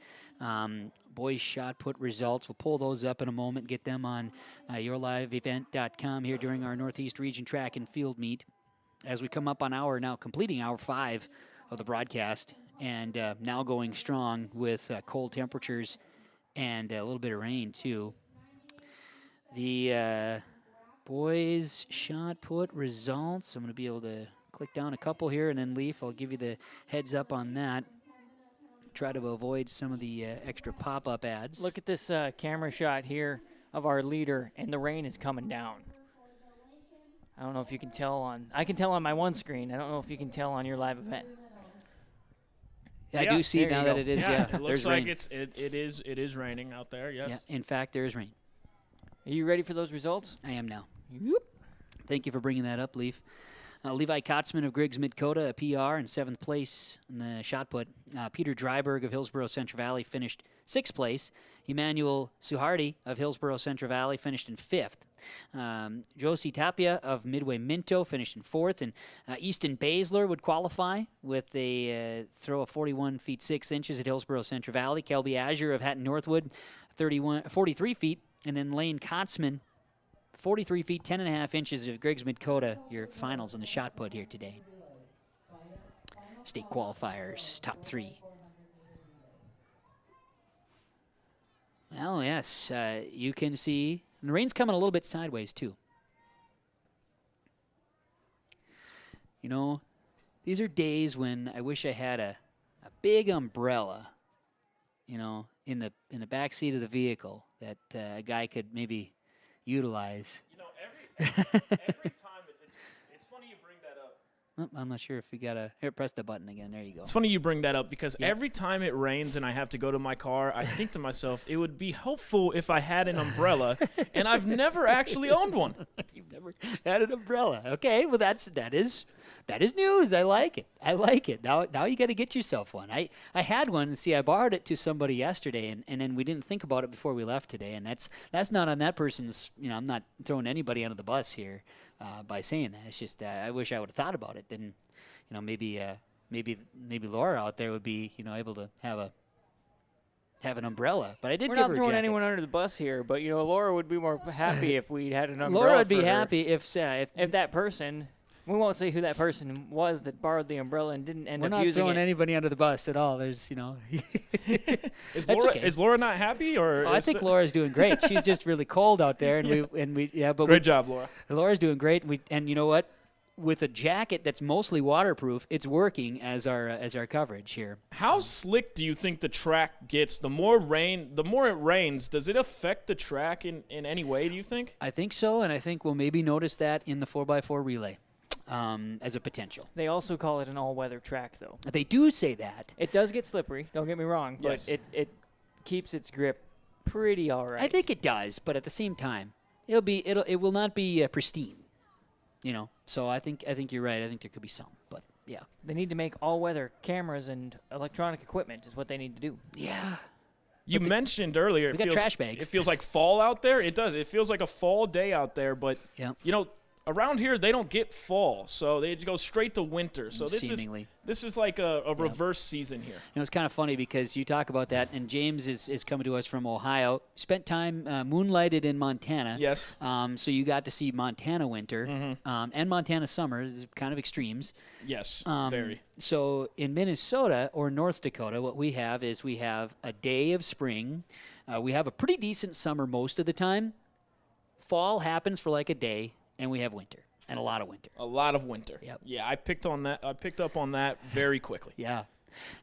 Speaker 4: Boys shot put results. We'll pull those up in a moment, get them on yourliveevent.com here during our Northeast Region Track and Field Meet. As we come up on completing hour 5 of the broadcast, and now going strong with cold temperatures and a little bit of rain, too. The boys shot put results. I'm going to be able to click down a couple here, and then Leaf, I'll give you the heads up on that. Try to avoid some of the extra pop-up ads.
Speaker 8: Look at this camera shot here of our leader, and the rain is coming down. I don't know if you can tell I can tell on my one screen. I don't know if you can tell on your live event.
Speaker 4: Yeah, I do see now that it is. Yeah,
Speaker 18: it looks like it is raining out there. Yes.
Speaker 4: Yeah, in fact, there is rain.
Speaker 8: Are you ready for those results?
Speaker 4: I am now.
Speaker 8: Yep.
Speaker 4: Thank you for bringing that up, Leaf. Levi Kotzman of Griggs Mid-Coda, a PR, in 7th place in the shot put. Peter Dryberg of Hillsboro Central Valley finished 6th place. Emmanuel Suhardi of Hillsboro Central Valley finished in 5th. Josie Tapia of Midway Minto finished in 4th. And Easton Baszler would qualify with a throw of 41 feet 6 inches at Hillsboro Central Valley. Kelby Azure of Hatton Northwood, 43 feet. And then Lane Kotzman, 43 feet, 10.5 inches of Griggs Mid-Coda, your finals in the shot put here today. State qualifiers, top 3. Well, yes, you can see, and the rain's coming a little bit sideways, too. You know, these are days when I wish I had a big umbrella, in the back seat of the vehicle that a guy could maybe utilize.
Speaker 18: Every time it's funny you bring that up.
Speaker 4: Oh, I'm not sure if we got here, press the button again. There you go.
Speaker 18: It's funny you bring that up because every time it rains and I have to go to my car, I think to myself, it would be helpful if I had an umbrella, and I've never actually owned one.
Speaker 4: You've never had an umbrella. Okay, well that is news. I like it. Now you got to get yourself one. I had one. See, I borrowed it to somebody yesterday, and then we didn't think about it before we left today. And that's not on that person's. I'm not throwing anybody under the bus here by saying that. It's just I wish I would have thought about it. Then, maybe Laura out there would be able to have an umbrella. But I did.
Speaker 8: We're
Speaker 4: give
Speaker 8: not
Speaker 4: her
Speaker 8: throwing
Speaker 4: a jacket.
Speaker 8: anyone under the bus here, but Laura would be more happy if we had an umbrella.
Speaker 4: Laura would be
Speaker 8: for her.
Speaker 4: happy if
Speaker 8: that person We won't say who that person was that borrowed the umbrella and didn't end
Speaker 4: We're
Speaker 8: up
Speaker 4: not
Speaker 8: using
Speaker 4: throwing
Speaker 8: it.
Speaker 4: anybody under the bus at all. There's,
Speaker 18: Is Laura not happy, or
Speaker 4: I think Laura's doing great. She's just really cold out there, and
Speaker 18: Great job, Laura.
Speaker 4: Laura's doing great, and you know what? With a jacket that's mostly waterproof, it's working as our coverage here.
Speaker 18: How slick do you think the track gets? The more it rains, does it affect the track in any way, do you think?
Speaker 4: I think so, and I think we'll maybe notice that in the 4x4 relay as a potential.
Speaker 8: They also call it an all-weather track, though.
Speaker 4: They do say that.
Speaker 8: It does get slippery, don't get me wrong, but
Speaker 18: Yes.
Speaker 8: it keeps its grip pretty all right.
Speaker 4: I think it does, but at the same time, it will not be pristine. So I think you're right. I think there could be some, but yeah.
Speaker 8: They need to make all-weather cameras and electronic equipment is what they need to do.
Speaker 4: Yeah.
Speaker 18: You mentioned earlier
Speaker 4: we got trash bags.
Speaker 18: It feels like fall out there. It does. It feels like a fall day out there, but
Speaker 4: yeah.
Speaker 18: Around here they don't get fall, so they go straight to winter. So
Speaker 4: Seemingly.
Speaker 18: this is like a reverse season here.
Speaker 4: It's kind of funny because you talk about that, and James is coming to us from Ohio. Spent time moonlighted in Montana.
Speaker 18: Yes.
Speaker 4: So you got to see Montana winter and Montana summer. It's kind of extremes.
Speaker 18: Yes, very.
Speaker 4: So in Minnesota or North Dakota, what we have is a day of spring. We have a pretty decent summer most of the time. Fall happens for like a day. And we have winter, and a lot of winter.
Speaker 18: A lot of winter.
Speaker 4: Yep.
Speaker 18: Yeah, I picked up on that very quickly.
Speaker 4: Yeah.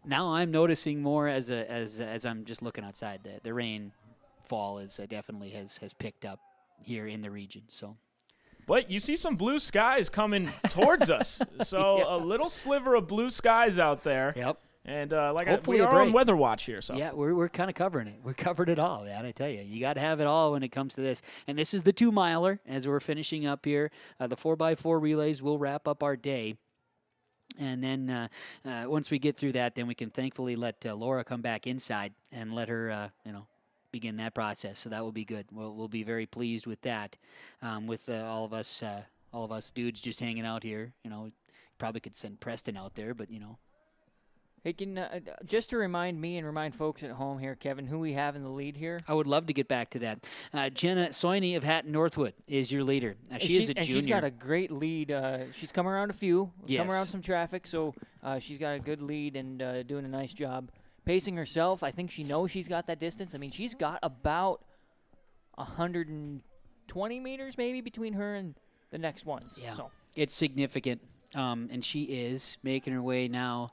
Speaker 4: Now I'm noticing more as I'm just looking outside. The rainfall is definitely has picked up here in the region. So.
Speaker 18: But you see some blue skies coming towards us. So
Speaker 4: Yeah.
Speaker 18: a little sliver of blue skies out there.
Speaker 4: Yep.
Speaker 18: And
Speaker 4: Hopefully
Speaker 18: we
Speaker 4: a
Speaker 18: are on
Speaker 4: break.
Speaker 18: Weather Watch here. So
Speaker 4: yeah, we're kind of covering it. We're covered it all, man. I tell you, you got to have it all when it comes to this. And this is the 2-miler as we're finishing up here. The 4x4 relays will wrap up our day. And then once we get through that, then we can thankfully let Laura come back inside and let her, begin that process. So that will be good. We'll be very pleased with that. With all of us dudes just hanging out here. Probably could send Preston out there, but
Speaker 8: Hey, can just to remind me and remind folks at home here, Kevin, who we have in the lead here.
Speaker 4: I would love to get back to that. Jenna Soini of Hatton Northwood is your leader. She is a junior.
Speaker 8: And she's got a great lead. She's come around a few,
Speaker 4: Yes.
Speaker 8: come around some traffic, so she's got a good lead and doing a nice job. Pacing herself, I think she knows she's got that distance. I mean, she's got about 120 meters maybe between her and the next ones.
Speaker 4: Yeah,
Speaker 8: So.
Speaker 4: it's significant, and she is making her way now.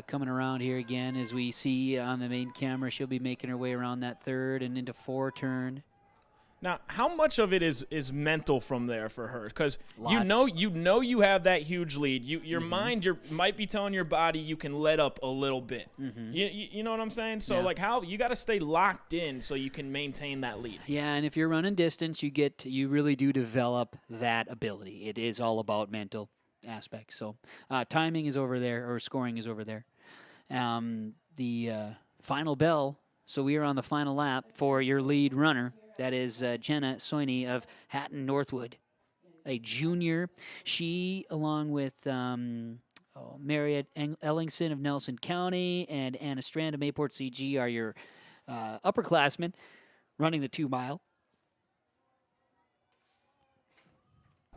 Speaker 4: Coming around here again, as we see on the main camera, she'll be making her way around that 3rd and into 4 turn.
Speaker 18: now, how much of it is mental from there for her? Because you
Speaker 4: Lots.
Speaker 18: know you have that huge lead. Your mind might be telling your body you can let up a little bit. You know what I'm saying? So
Speaker 4: Yeah.
Speaker 18: how you got to stay locked in so you can maintain that lead.
Speaker 4: Yeah, and if you're running distance, you really do develop that ability. It is all about mental aspects. So timing is over there, or scoring is over there. The final bell. So we are on the final lap for your lead runner. That is Jenna Soini of Hatton Northwood, a junior. She, along with Marriott Ellingson of Nelson County and Anna Strand of Mayport CG, are your upperclassmen running the 2-mile.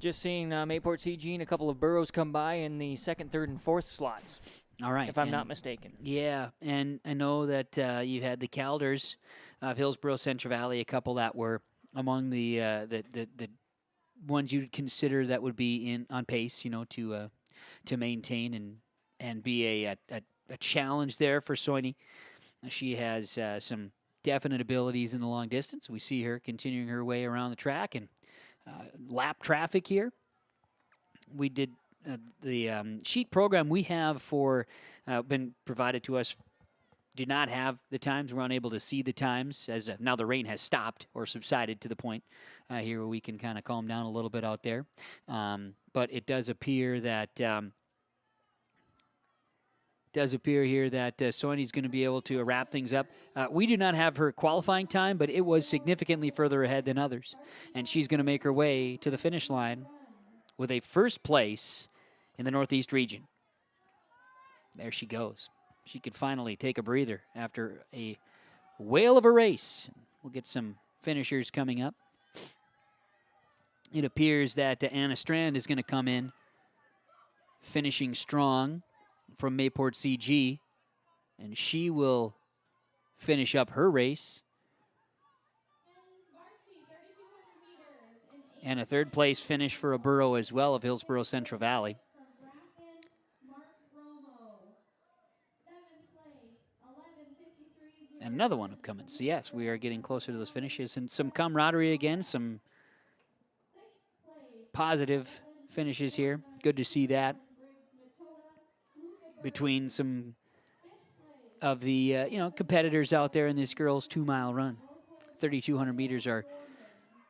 Speaker 8: Just seeing Mayport CG and a couple of burros come by in the 2nd, 3rd, and 4th slots.
Speaker 4: All right.
Speaker 8: If I'm not mistaken.
Speaker 4: Yeah, and I know that you had the Calders of Hillsborough Central Valley, a couple that were among the ones you'd consider that would be on pace, to maintain and be a challenge there for Soini. She has some definite abilities in the long distance. We see her continuing her way around the track and lap traffic here. We did the sheet program we have for been provided to us. Do not have the times. We're unable to see the times as now the rain has stopped or subsided to the point here where we can kind of calm down a little bit out there. But it does appear that Soini's going to be able to wrap things up. We do not have her qualifying time, but it was significantly further ahead than others. And she's going to make her way to the finish line with a first place in the Northeast region. There she goes. She could finally take a breather after a whale of a race. We'll get some finishers coming up. It appears that Anna Strand is going to come in finishing strong from Mayport CG, and she will finish up her race. And a third-place finish for a burro as well of Hillsborough Central Valley. And another one upcoming. So, yes, we are getting closer to those finishes. And some camaraderie again, some positive finishes here. Good to see that between some of the competitors out there in this girls' 2-mile run. 3,200 meters are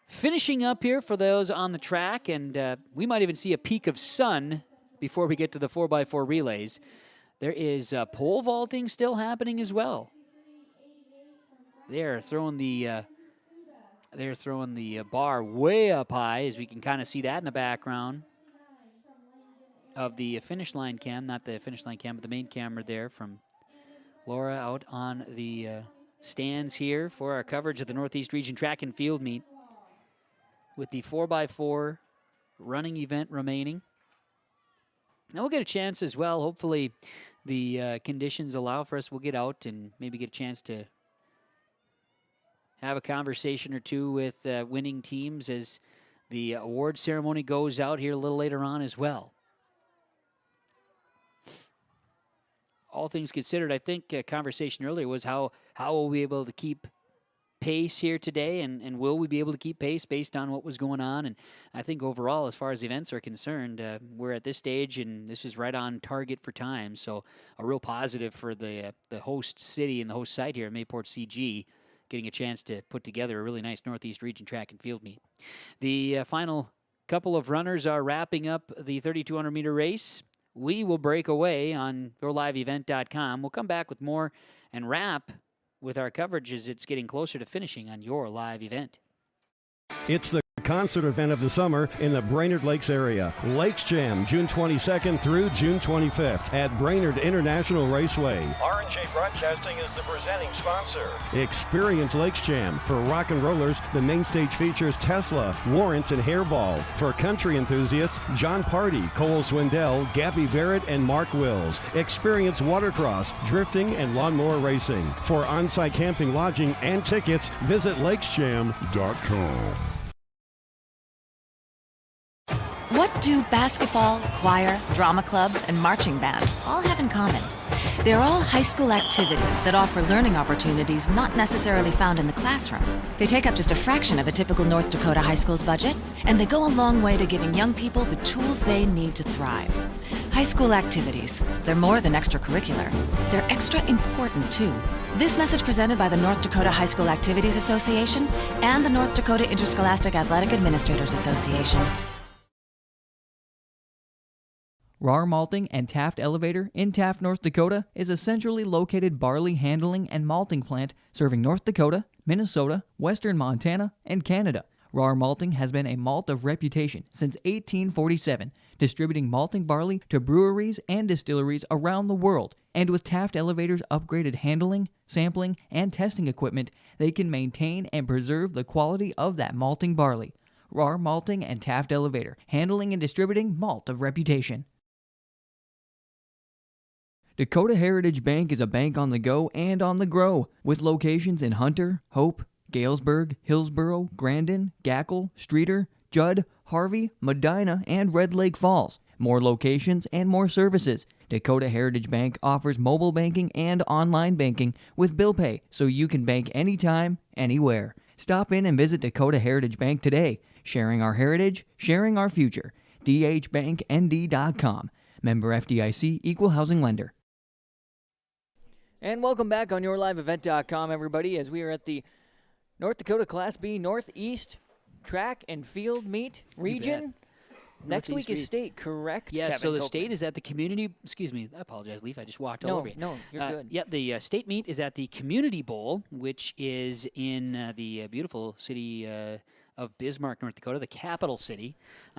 Speaker 4: finishing up here for those on the track, and we might even see a peak of sun before we get to the 4x4 relays. There is pole vaulting still happening as well. They're throwing the bar way up high, as we can kind of see that in the background of the finish line cam, not the finish line cam, but the main camera there from Laura out on the stands here for our coverage of the Northeast Region Track and Field Meet with the 4x4 running event remaining. Now we'll get a chance as well. Hopefully the conditions allow for us. We'll get out and maybe get a chance to have a conversation or two with winning teams as the award ceremony goes out here a little later on as well. All things considered, I think a conversation earlier was how will we be able to keep pace here today, and will we be able to keep pace based on what was going on? And I think overall, as far as events are concerned, we're at this stage, and this is right on target for time. So a real positive for the host city and the host site here at Mayport CG, getting a chance to put together a really nice Northeast Region Track and Field Meet. The final couple of runners are wrapping up the 3,200-meter race. We will break away on yourliveevent.com. We'll come back with more and wrap with our coverage as it's getting closer to finishing on your live event.
Speaker 14: It's the concert event of the summer in the Brainerd Lakes area. Lakes Jam, June 22nd through June 25th at Brainerd International Raceway.
Speaker 5: R&J Broadcasting is the presenting sponsor.
Speaker 14: Experience Lakes Jam. For rock and rollers, the main stage features Tesla, Warrant, and Hairball. For country enthusiasts, John Party, Cole Swindell, Gabby Barrett, and Mark Wills. Experience watercross, drifting, and lawnmower racing. For on-site camping, lodging, and tickets, visit lakesjam.com.
Speaker 15: What do basketball, choir, drama club, and marching band all have in common? They're all high school activities that offer learning opportunities not necessarily found in the classroom. They take up just a fraction of a typical North Dakota high school's budget, and they go a long way to giving young people the tools they need to thrive. High school activities, they're more than extracurricular. They're extra important, too. This message presented by the North Dakota High School Activities Association and the North Dakota Interscholastic Athletic Administrators Association.
Speaker 9: RAR Malting and Taft Elevator in Taft, North Dakota is a centrally located barley handling and malting plant serving North Dakota, Minnesota, western Montana, and Canada. RAR Malting has been a malt of reputation since 1847, distributing malting barley to breweries and distilleries around the world. And with Taft Elevator's upgraded handling, sampling, and testing equipment, they can maintain and preserve the quality of that malting barley. RAR Malting and Taft Elevator, handling and distributing malt of reputation. Dakota Heritage Bank is a bank on the go and on the grow, with locations in Hunter, Hope, Galesburg, Hillsborough, Grandin, Gackle, Streeter, Judd, Harvey, Medina, and Red Lake Falls. More locations and more services. Dakota Heritage Bank offers mobile banking and online banking with bill pay, so you can bank anytime, anywhere. Stop in and visit Dakota Heritage Bank today. Sharing our heritage, sharing our future. dhbanknd.com. Member FDIC, Equal Housing Lender.
Speaker 8: And welcome back on yourliveevent.com, everybody, as we are at the North Dakota Class B Northeast Track and Field Meet region. Next week is state, correct?
Speaker 4: Yeah,
Speaker 8: Kevin
Speaker 4: so the
Speaker 8: Copeland?
Speaker 4: state is at the community, excuse me, I apologize, Leaf, I just walked all over you.
Speaker 8: No, you're good.
Speaker 4: Yeah, the state meet is at the Community Bowl, which is in the beautiful city of Bismarck, North Dakota, the capital city.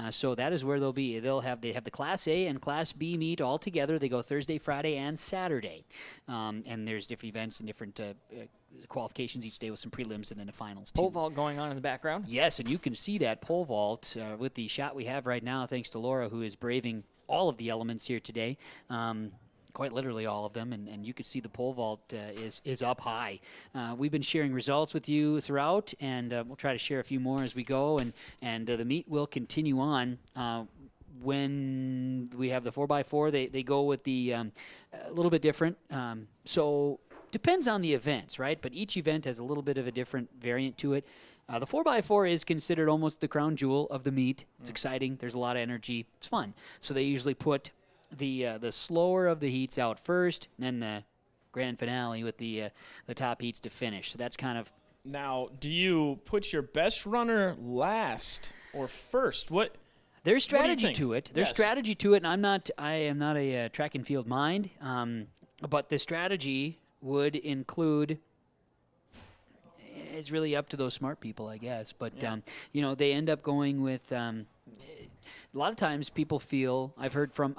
Speaker 4: So that is where they'll be. They have the Class A and Class B meet all together. They go Thursday, Friday, and Saturday. And there's different events and different qualifications each day with some prelims and then the finals, too.
Speaker 8: Pole vault going on in the background.
Speaker 4: Yes, and you can see that pole vault with the shot we have right now, thanks to Laura, who is braving all of the elements here today. Quite literally all of them, and you can see the pole vault is up high. We've been sharing results with you throughout, and we'll try to share a few more as we go, and the meet will continue on. When we have the 4x4, they go with the a little bit different. So depends on the events, right? But each event has a little bit of a different variant to it. The 4x4 is considered almost the crown jewel of the meet. It's exciting. There's a lot of energy. It's fun. So they usually put the slower of the heats out first, and then the grand finale with the top heats to finish. So that's kind of.
Speaker 18: Now, do you put your best runner last or first?
Speaker 4: There's strategy
Speaker 18: think?
Speaker 4: to it. There's strategy to it, and I am not a track and field mind, but the strategy would include. It's really up to those smart people, I guess. But they end up going with. A lot of times people feel I've heard from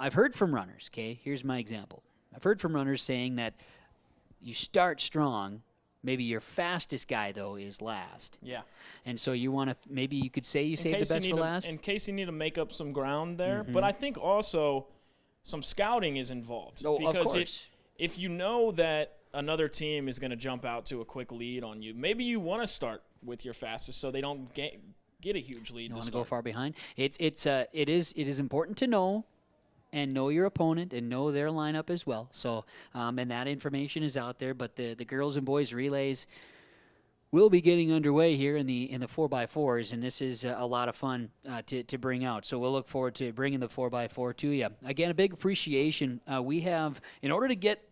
Speaker 4: runners. Okay, here's my example. I've heard from runners saying that you start strong. Maybe your fastest guy though is last.
Speaker 18: Yeah.
Speaker 4: And so you want to maybe you could say you save the best for last.
Speaker 18: In case you need to make up some ground there,
Speaker 4: Mm-hmm.
Speaker 18: but I think also some scouting is involved.
Speaker 4: Oh,
Speaker 18: because
Speaker 4: of course.
Speaker 18: If you know that another team is going to jump out to a quick lead on you, maybe you want to start with your fastest so they don't get a huge lead.
Speaker 4: You want to go far behind. It is important to know your opponent and know their lineup as well. So and that information is out there. But the girls and boys relays will be getting underway here in the 4x4s, and this is a lot of fun to bring out. So we'll look forward to bringing the 4x4 to you. Again, a big appreciation. We have, in order to get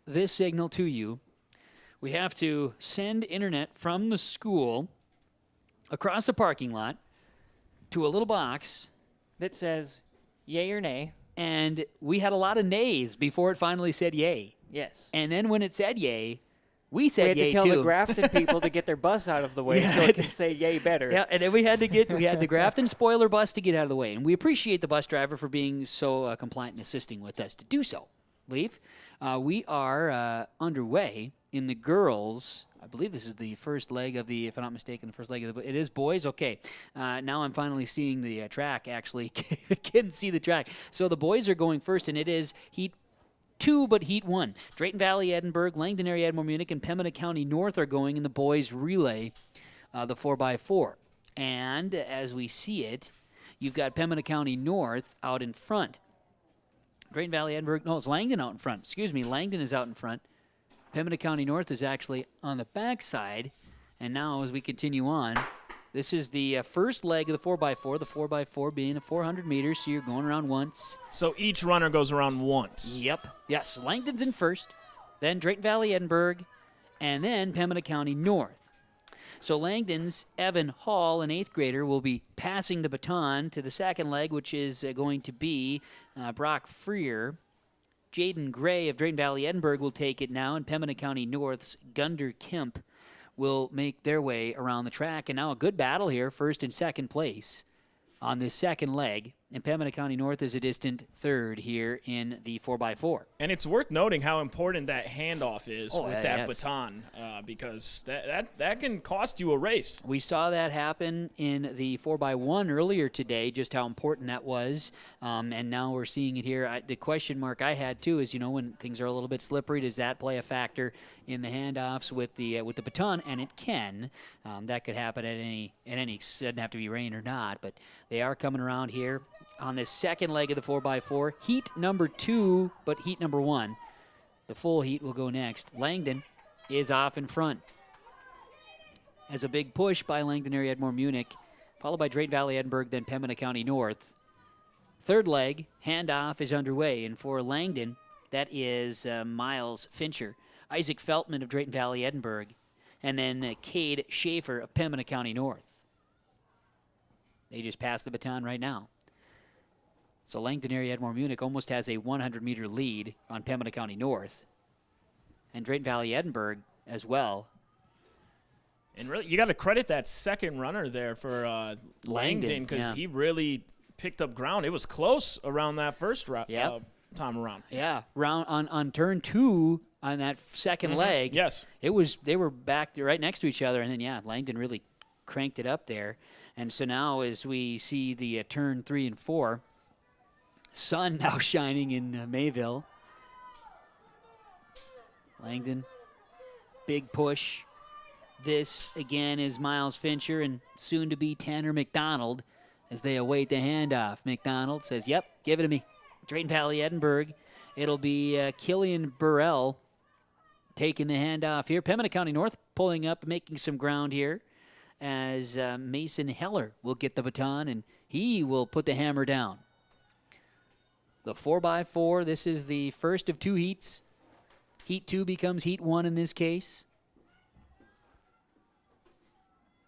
Speaker 4: this signal to you, we have to send internet from the school across the parking lot to a little box
Speaker 8: that says yay or nay.
Speaker 4: And we had a lot of nays before it finally said yay.
Speaker 8: Yes.
Speaker 4: And then when it said yay, we said yay
Speaker 8: we had to tell
Speaker 4: too.
Speaker 8: the Grafton people to get their bus out of the way so it can say yay better.
Speaker 4: Yeah, and then we had the Grafton spoiler bus to get out of the way. And we appreciate the bus driver for being so compliant and assisting with us to do so. Leaf, we are underway in the girls. I believe this is the first leg of the, if I'm not mistaken, the first leg of it is boys. Okay. Now I'm finally seeing the track, actually. Can see the track. So the boys are going first, and it is Heat 2, but Heat 1. Drayton Valley, Edinburgh, Langdon area, Edmore, Munich, and Pembina County North are going in the boys relay, the 4x4. And as we see it, you've got Pembina County North out in front. Drayton Valley, Edinburgh, no, it's Langdon out in front. Excuse me, Langdon is out in front. Pembina County North is actually on the backside. And now as we continue on, this is the first leg of the 4x4, the 4x4 being a 400 meters, so you're going around once.
Speaker 18: So each runner goes around once.
Speaker 4: Yep. Yes, Langdon's in first, then Drayton Valley, Edinburgh, and then Pembina County North. So Langdon's Evan Hall, an 8th grader, will be passing the baton to the second leg, which is going to be Brock Freer. Jaden Gray of Drayton Valley, Edinburgh will take it now, and Pembina County North's Gunder Kemp will make their way around the track. And now a good battle here, first and second place on this second leg. And Pembina County North is a distant third here in the 4x4.
Speaker 18: And it's worth noting how important that handoff is with that
Speaker 4: yes.
Speaker 18: baton, because that can cost you a race.
Speaker 4: We saw that happen in the 4x1 earlier today, just how important that was. And now we're seeing it here. The question mark I had, too, is, when things are a little bit slippery, does that play a factor in the handoffs with the baton? And it can. That could happen at any. It doesn't have to be rain or not, but they are coming around here on this second leg of the 4x4. Heat number 2, but heat number 1. The full heat will go next. Langdon is off in front. As a big push by Langdon area Edmore Munich, followed by Drayton Valley Edinburgh, then Pembina County North. Third leg, handoff is underway, and for Langdon, that is Miles Fincher, Isaac Feltman of Drayton Valley Edinburgh, and then Cade Schaefer of Pembina County North. They just passed the baton right now. So Langdon area Edmore Munich almost has a 100-meter lead on Pembina County North. And Drayton Valley Edinburgh as well.
Speaker 18: And really, you got to credit that second runner there for Langdon, because he really picked up ground. It was close around that first time around.
Speaker 4: Yeah, on turn 2 on that second leg.
Speaker 18: Yes.
Speaker 4: They were back there right next to each other, and then, Langdon really cranked it up there. And so now as we see the turn 3 and 4, sun now shining in Mayville. Langdon, big push. This, again, is Miles Fincher and soon-to-be Tanner McDonald as they await the handoff. McDonald says, yep, give it to me. Drayton Valley, Edinburgh. It'll be Killian Burrell taking the handoff here. Pembina County North pulling up, making some ground here as Mason Heller will get the baton, and he will put the hammer down. The 4x4, this is the first of 2 heats. Heat 2 becomes Heat 1 in this case.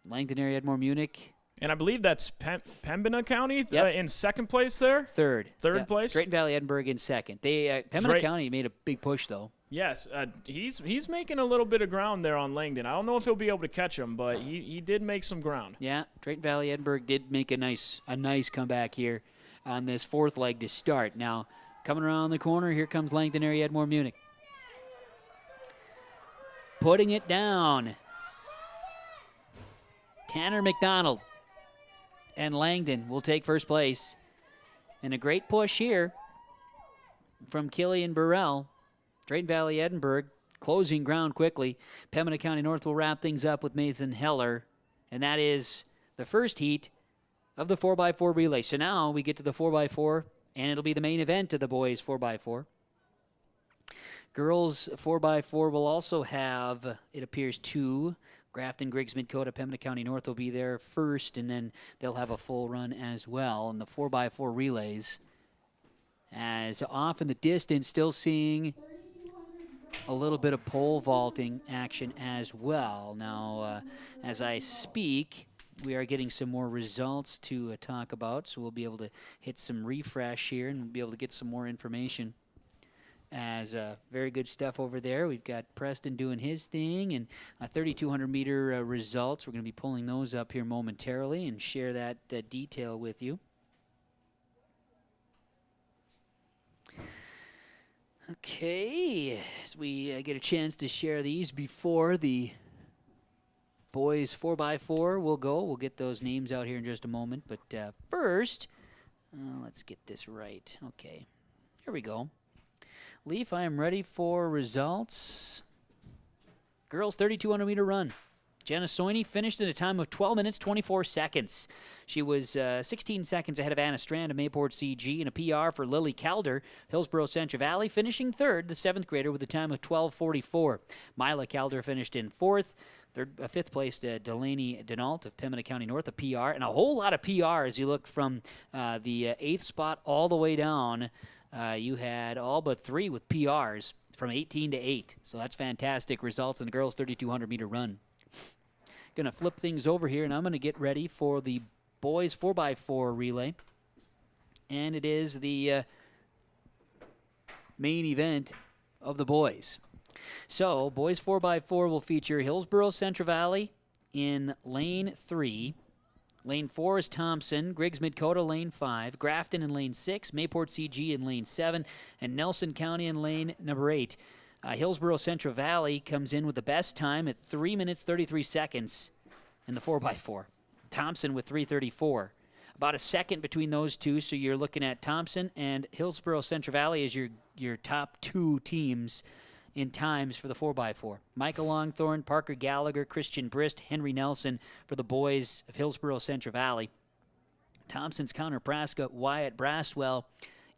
Speaker 4: Langdon area Edmore Munich.
Speaker 18: And I believe that's Pembina County in second place there?
Speaker 4: Third
Speaker 18: place?
Speaker 4: Drayton Valley, Edinburgh in second. Pembina County made a big push, though.
Speaker 18: Yes, he's making a little bit of ground there on Langdon. I don't know if he'll be able to catch him, but he did make some ground.
Speaker 4: Yeah, Drayton Valley, Edinburgh did make a nice comeback here on this 4th leg to start. Now, coming around the corner, here comes Langdon area Edmore Munich. Putting it down. Tanner McDonald and Langdon will take first place. And a great push here from Killian Burrell. Drayton Valley, Edinburgh, closing ground quickly. Pembina County North will wrap things up with Mason Heller. And that is the first heat of the 4x4 relay. So now we get to the 4x4, and it'll be the main event of the boys 4x4. Girls 4x4 will also have, it appears, 2. Grafton, Griggs, Midcoda, Pembina County North will be there first, and then they'll have a full run as well in the 4x4 relays. As off in the distance, still seeing a little bit of pole vaulting action as well. Now, as I speak, we are getting some more results to talk about, so we'll be able to hit some refresh here and we'll be able to get some more information. As very good stuff over there. We've got Preston doing his thing and 3,200-meter results. We're going to be pulling those up here momentarily and share that detail with you. Okay, as we get a chance to share these before the boys 4x4 will go. We'll get those names out here in just a moment. But first, let's get this right. Okay, here we go. Leaf, I am ready for results. Girls 3,200-meter run. Jenna Soini finished at a time of 12 minutes, 24 seconds. She was 16 seconds ahead of Anna Strand of Mayport CG, and a PR for Lily Calder, Hillsborough Central Valley, finishing third, the 7th grader, with a time of 12:44. Mila Calder finished in 4th. Fifth place to Delaney Denault of Pembina County North, a PR, and a whole lot of PR as you look from the 8th spot all the way down. You had all but 3 with PRs from 18 to 8. So that's fantastic results in the girls' 3,200-meter run. Going to flip things over here, and I'm going to get ready for the boys 4x4 relay. And it is the main event of the boys. So boys 4x4 will feature Hillsborough Central Valley in lane 3. Lane 4 is Thompson, Griggs Midcoda lane 5, Grafton in lane 6, Mayport CG in lane 7, and Nelson County in lane number 8. Hillsborough Central Valley comes in with the best time at 3 minutes 33 seconds in the 4x4. Thompson with 3:34. About a second between those two, so you're looking at Thompson and Hillsborough Central Valley as your top 2 teams in times for the 4x4. Michael Longthorne, Parker Gallagher, Christian Brist, Henry Nelson for the boys of Hillsborough Central Valley. Thompson's Connor Praska, Wyatt Braswell,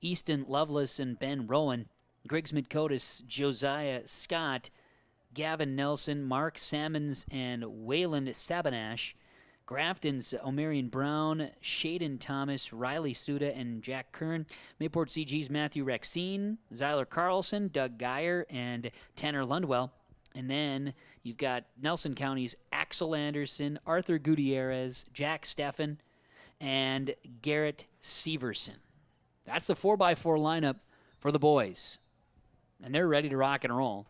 Speaker 4: Easton Lovelace, and Ben Rowan. Griggs Midcoda's Josiah Scott, Gavin Nelson, Mark Sammons, and Wayland Sabanash. Grafton's O'Marion Brown, Shaden Thomas, Riley Suda, and Jack Kern. Mayport CG's Matthew Rexine, Zyler Carlson, Doug Geyer, and Tanner Lundwell. And then you've got Nelson County's Axel Anderson, Arthur Gutierrez, Jack Steffen, and Garrett Severson. That's the 4x4 lineup for the boys. And they're ready to rock and roll.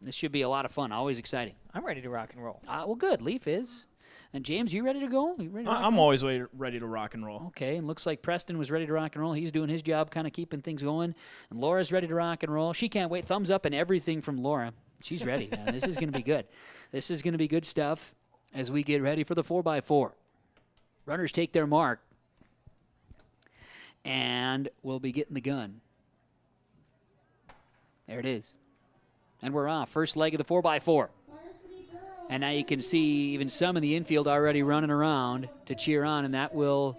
Speaker 4: This should be a lot of fun. Always exciting.
Speaker 8: I'm ready to rock and roll.
Speaker 4: Well, good. Leaf is. And James, you ready to go? You ready to
Speaker 18: I'm always ready to rock and roll.
Speaker 4: Okay, and looks like Preston was ready to rock and roll. He's doing his job, kind of keeping things going. And Laura's ready to rock and roll. She can't wait. Thumbs up and everything from Laura. She's ready, man. This is going to be good. This is going to be good stuff as we get ready for the 4x4. Runners take their mark. And we'll be getting the gun. There it is. And we're off. First leg of the 4x4. And now you can see even some in the infield already running around to cheer on, and that will,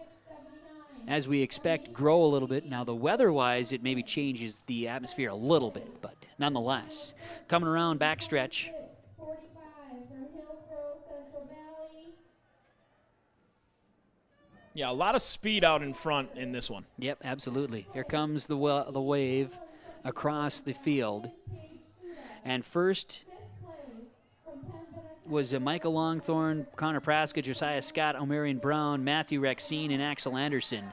Speaker 4: as we expect, grow a little bit. Now, the weather-wise, it maybe changes the atmosphere a little bit, but nonetheless, coming around backstretch.
Speaker 18: Yeah, a lot of speed out in front in this one.
Speaker 4: Yep, absolutely. Here comes the wave across the field. And first was Michael Longthorne, Connor Praska, Josiah Scott, O'Marion Brown, Matthew Rexine, and Axel Anderson.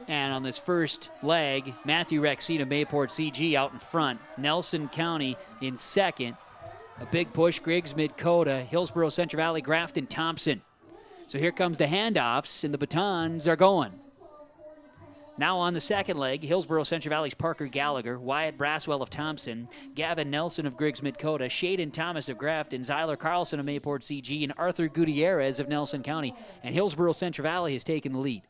Speaker 4: And on this first leg, Matthew Rexine of Mayport CG out in front. Nelson County in second. A big push, Griggs Mid-Coda, Hillsborough Central Valley, Grafton Thompson. So here comes the handoffs, and the batons are going. Now on the second leg, Hillsborough Central Valley's Parker Gallagher, Wyatt Braswell of Thompson, Gavin Nelson of Griggs Mid-Coda, Shaden Thomas of Grafton, Zyler Carlson of Mayport CG, and Arthur Gutierrez of Nelson County. And Hillsborough Central Valley has taken the lead.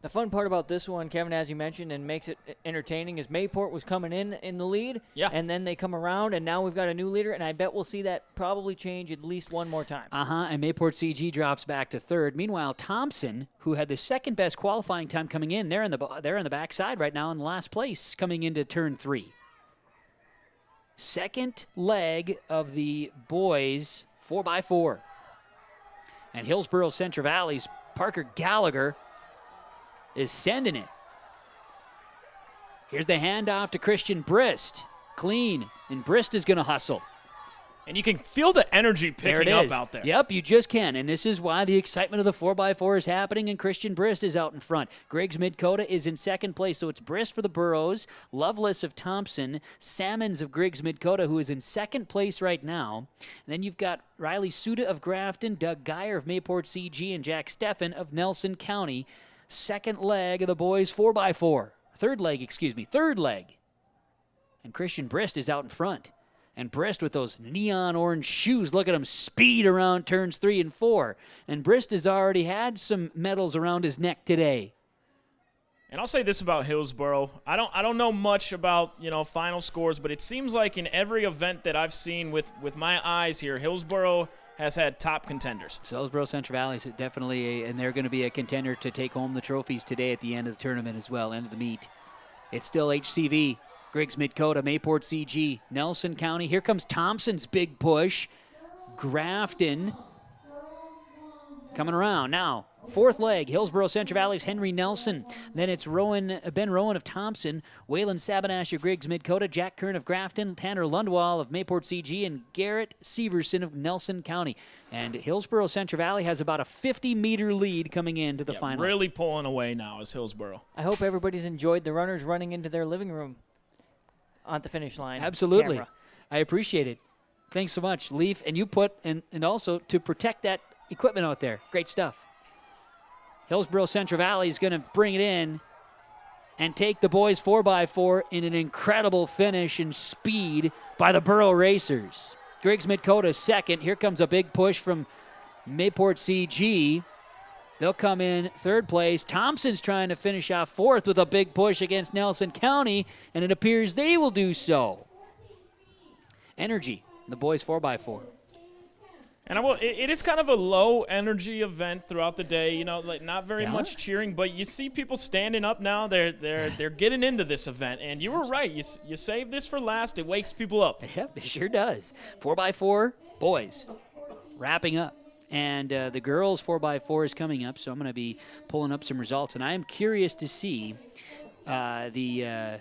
Speaker 8: The fun part about this one, Kevin, as you mentioned, and makes it entertaining, is Mayport was coming in the lead, and then they come around, and now we've got a new leader, and I bet we'll see that probably change at least one more time.
Speaker 4: And Mayport CG drops back to third. Meanwhile, Thompson, who had the second best qualifying time coming in, they're in the backside right now in last place coming into turn 3. Second leg of the boys 4x4. And Hillsborough Central Valley's Parker Gallagher is sending it. Here's the handoff to Christian Brist. Clean, and Brist is going to hustle.
Speaker 18: And you can feel the energy picking up out there.
Speaker 4: Yep, you just can. And this is why the excitement of the 4x4 is happening, and Christian Brist is out in front. Griggs Mid-Coda is in second place, so it's Brist for the Burros, Lovelace of Thompson, Salmons of Griggs Mid-Coda, who is in second place right now. And then you've got Riley Suda of Grafton, Doug Geyer of Mayport CG, and Jack Steffen of Nelson County. Second leg of the boys 4x4. Third leg. And Christian Brist is out in front. And Brist with those neon orange shoes, look at him speed around turns 3 and 4. And Brist has already had some medals around his neck today.
Speaker 18: And I'll say this about Hillsborough. I don't know much about, final scores, but it seems like in every event that I've seen with my eyes here, Hillsborough has had top contenders.
Speaker 4: So Hillsborough Central Valley is definitely, and they're going to be a contender to take home the trophies today at the end of the tournament as well, end of the meet. It's still HCV, Griggs Mid-Coda, Mayport CG, Nelson County. Here comes Thompson's big push. Grafton coming around now. Fourth leg, Hillsborough Central Valley's Henry Nelson. Then it's Ben Rowan of Thompson, Waylon Sabanash of Griggs Mid-Coda, Jack Kern of Grafton, Tanner Lundwall of Mayport CG, and Garrett Severson of Nelson County. And Hillsborough Central Valley has about a 50-meter lead coming into the final.
Speaker 18: Really pulling away now is Hillsborough.
Speaker 8: I hope everybody's enjoyed the runners running into their living room on the finish line.
Speaker 4: Absolutely.
Speaker 8: Camera.
Speaker 4: I appreciate it. Thanks so much, Leaf. And you put, and also to protect that equipment out there. Great stuff. Hillsborough Central Valley is going to bring it in and take the boys 4x4 in an incredible finish and speed by the Burro Racers. Griggs Mid-Coda second. Here comes a big push from Mayport CG. They'll come in third place. Thompson's trying to finish off fourth with a big push against Nelson County, and it appears they will do so. Energy, the boys 4x4.
Speaker 18: And it is kind of a low-energy event throughout the day. Not very much cheering, but you see people standing up now. They're getting into this event, and you were right. You save this for last. It wakes people up.
Speaker 4: Yep, it sure does. 4x4 boys wrapping up, and the girls 4x4 is coming up. So I'm going to be pulling up some results, and I am curious to see the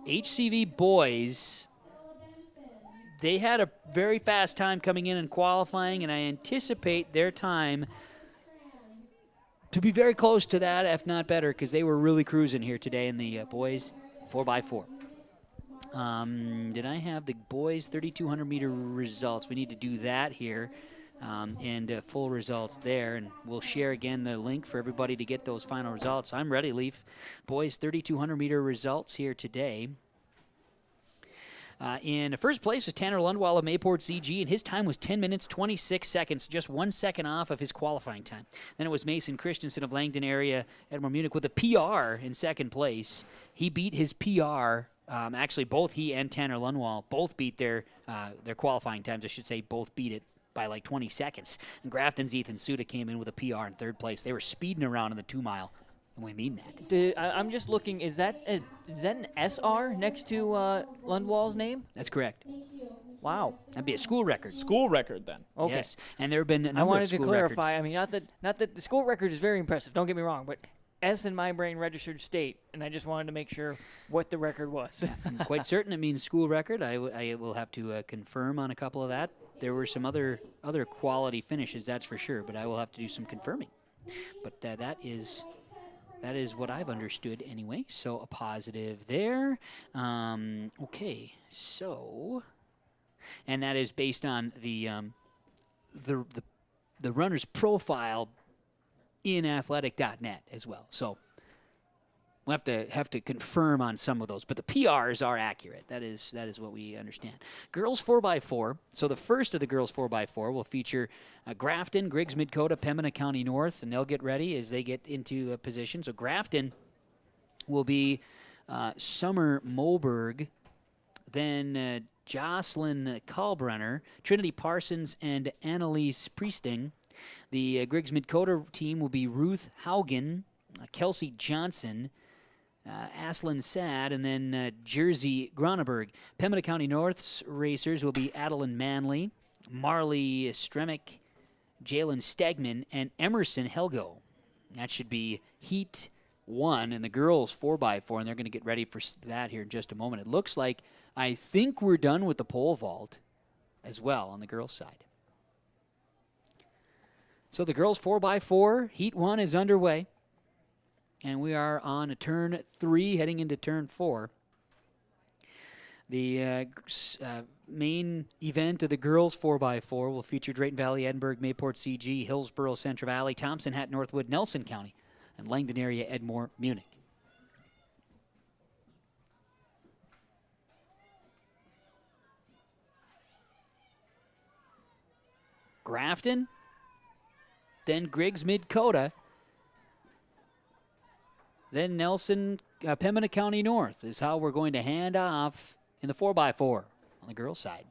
Speaker 4: HCV boys. They had a very fast time coming in and qualifying, and I anticipate their time to be very close to that, if not better, because they were really cruising here today in the boys 4x4. Did I have the boys 3,200-meter results? We need to do that here, and full results there, and we'll share again the link for everybody to get those final results. I'm ready, Leaf. Boys 3,200-meter results here today. In first place was Tanner Lundwall of Mayport CG, and his time was 10 minutes, 26 seconds, just 1 second off of his qualifying time. Then it was Mason Christensen of Langdon area, Edmore Munich, with a PR in second place. He beat his PR. Actually, both he and Tanner Lundwall both beat their qualifying times. I should say both beat it by like 20 seconds. And Grafton's Ethan Suda came in with a PR in third place. They were speeding around in the 2 mile. And we mean that.
Speaker 8: I'm just looking. Is that an SR next to Lundwall's name?
Speaker 4: That's correct.
Speaker 8: Wow,
Speaker 4: that'd be a school record.
Speaker 18: School record then.
Speaker 8: Okay.
Speaker 4: Yes, and there have been a number
Speaker 8: I wanted
Speaker 4: of school
Speaker 8: to clarify.
Speaker 4: records.
Speaker 8: I mean, not that the school record is very impressive. Don't get me wrong, but S in my brain registered state, and I just wanted to make sure what the record was.
Speaker 4: I'm quite certain it means school record. I will have to confirm on a couple of that. There were some other quality finishes, that's for sure, but I will have to do some confirming. But that is what I've understood anyway, so a positive there. Okay, so, and that is based on the runner's profile in athletic.net as well. So we'll have to confirm on some of those, but the PRs are accurate. That is what we understand. Girls 4x4. So the first of the girls 4x4 will feature Grafton, Griggs Midcoda, Pembina County North, and they'll get ready as they get into a position. So Grafton will be Summer Moberg, then Jocelyn Kalbrenner, Trinity Parsons, and Annalise Priesting. The Griggs Midcoda team will be Ruth Haugen, Kelsey Johnson, Aslan Sad, and then Jersey Groneberg. Pembina County North's racers will be Adeline Manley, Marley Stremick, Jalen Stegman, and Emerson Helgo. That should be Heat 1 in the girls 4x4, and they're going to get ready for that here in just a moment. It looks like I think we're done with the pole vault as well on the girls' side. So the girls 4x4, Heat 1 is underway. And we are on turn 3, heading into turn 4. The main event of the girls 4x4 will feature Drayton Valley, Edinburgh, Mayport CG, Hillsborough, Central Valley, Thompson, Hat, Northwood, Nelson County, and Langdon area, Edmore, Munich. Grafton, then Griggs Midcoda, then Nelson, Pembina County North is how we're going to hand off in the 4x4 on the girls' side.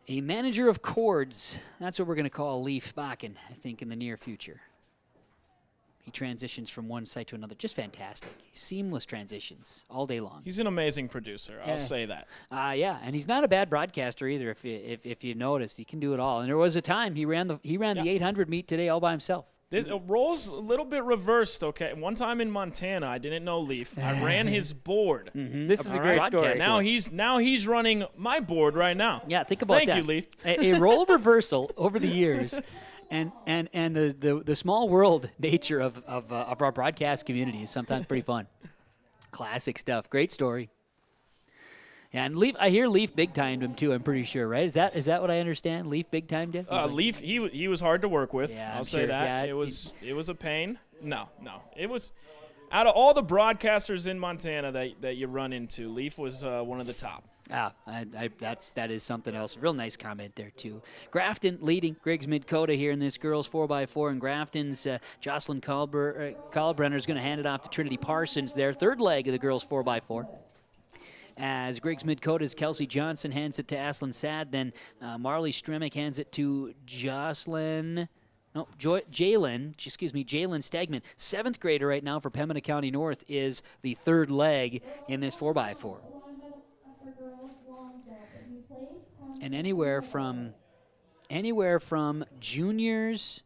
Speaker 4: A manager of chords, that's what we're going to call Leif Bakken, I think, in the near future. He transitions from one site to another. Just fantastic. Seamless transitions all day long.
Speaker 18: He's an amazing producer. I'll say that.
Speaker 4: Yeah, and he's not a bad broadcaster either. If you noticed, he can do it all. And there was a time he ran the 800 meet today all by himself.
Speaker 18: This role's a little bit reversed, okay? One time in Montana, I didn't know Leaf. I ran his board.
Speaker 4: Mm-hmm.
Speaker 8: This is a great story.
Speaker 18: Now he's running my board right now.
Speaker 4: Yeah, think about that.
Speaker 18: Thank you, Leaf.
Speaker 4: A role reversal over the years, and the small world nature of our broadcast community is sometimes pretty fun. Classic stuff. Great story. Yeah, and I hear Leaf big timed him too. I'm pretty sure, right? Is that what I understand? Leaf big timed him.
Speaker 18: Leaf, he was hard to work with.
Speaker 4: Yeah,
Speaker 18: I'll
Speaker 4: I'm
Speaker 18: say
Speaker 4: sure.
Speaker 18: that.
Speaker 4: Yeah,
Speaker 18: it was a pain. No, it was out of all the broadcasters in Montana that you run into, Leaf was one of the top.
Speaker 4: That is something else. Real nice comment there too. Grafton leading Griggs Midcoda here in this girls 4x4, and Grafton's Jocelyn Kalbrenner is going to hand it off to Trinity Parsons. Their third leg of the girls 4x4. As Griggs Midcoda's Kelsey Johnson hands it to Aslan Sad, then Marley Stremick hands it to Jalen Stegman. 7th grader right now for Pembina County North is the third leg in this 4x4. And anywhere from juniors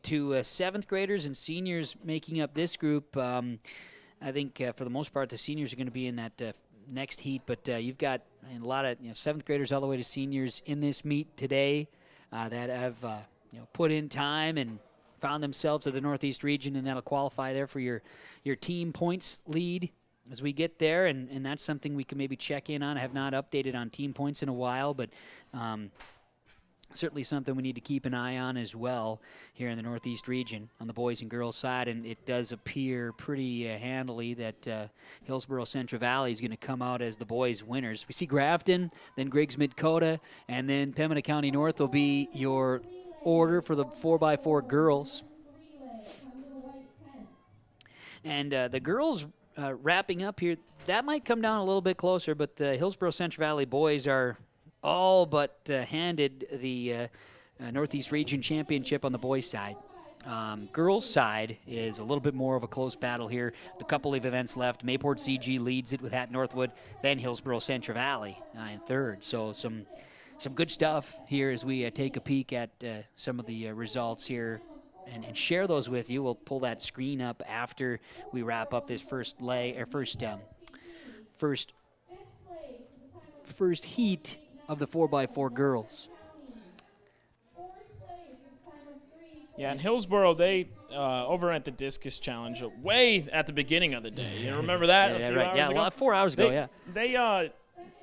Speaker 4: to 7th graders and seniors making up this group. I think for the most part the seniors are going to be in that next heat, but you've got a lot of 7th graders all the way to seniors in this meet today that have put in time and found themselves at the Northeast region, and that'll qualify there for your team points lead as we get there, and that's something we can maybe check in on. I have not updated on team points in a while, but certainly something we need to keep an eye on as well here in the Northeast region on the boys and girls side. And it does appear pretty handily that Hillsborough Central Valley is going to come out as the boys winners. We see Grafton, then Griggs Mid-Coda, and then Pembina County North will be your order for the 4x4 girls. And the girls wrapping up here, that might come down a little bit closer, but the Hillsborough Central Valley boys are all but handed the Northeast Region Championship on the boys' side. Girls' side is a little bit more of a close battle here. The couple of events left. Mayport CG leads it with Hatton Northwood, then Hillsborough Central Valley in third. So some good stuff here as we take a peek at some of the results here and share those with you. We'll pull that screen up after we wrap up this first heat of the 4x4 girls.
Speaker 18: Yeah, in Hillsborough, they over at the Discus Challenge, way at the beginning of the day. You remember that?
Speaker 4: Yeah, right. Yeah, well, 4 hours ago. Yeah.
Speaker 18: They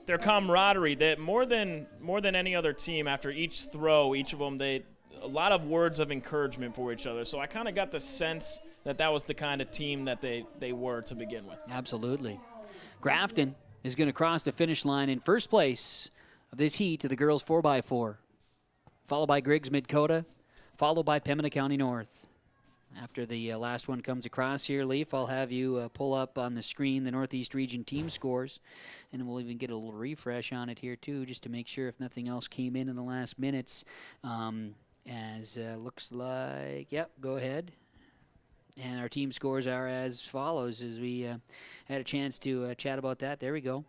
Speaker 18: their camaraderie. That more than any other team. After each throw, each of them, a lot of words of encouragement for each other. So I kind of got the sense that was the kind of team that they were to begin with.
Speaker 4: Absolutely. Grafton is going to cross the finish line in first place of this heat of the girls 4x4, followed by Griggs Mid-Coda, followed by Pembina County North. After the last one comes across here, Leaf, I'll have you pull up on the screen the Northeast Region team scores, and we'll even get a little refresh on it here too, just to make sure if nothing else came in the last minutes. As looks like, yep, go ahead. And our team scores are as follows as we had a chance to chat about that. There we go.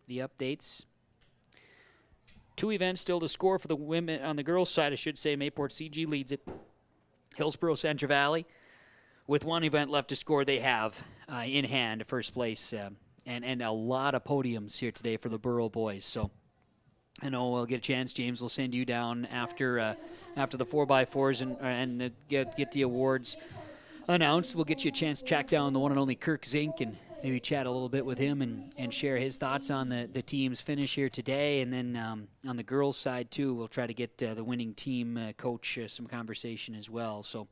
Speaker 4: The updates. 2 events still to score for the women on the girls' side, I should say. Mayport CG leads it. Hillsborough Central Valley, with 1 event left to score, they have in hand first place and a lot of podiums here today for the Borough boys. So I know we'll get a chance. James will send you down after the 4x4s and get the awards announced. We'll get you a chance to track down the one and only Kirk Zink and maybe chat a little bit with him and share his thoughts on the team's finish here today. And then on the girls' side, too, we'll try to get the winning team coach some conversation as well. So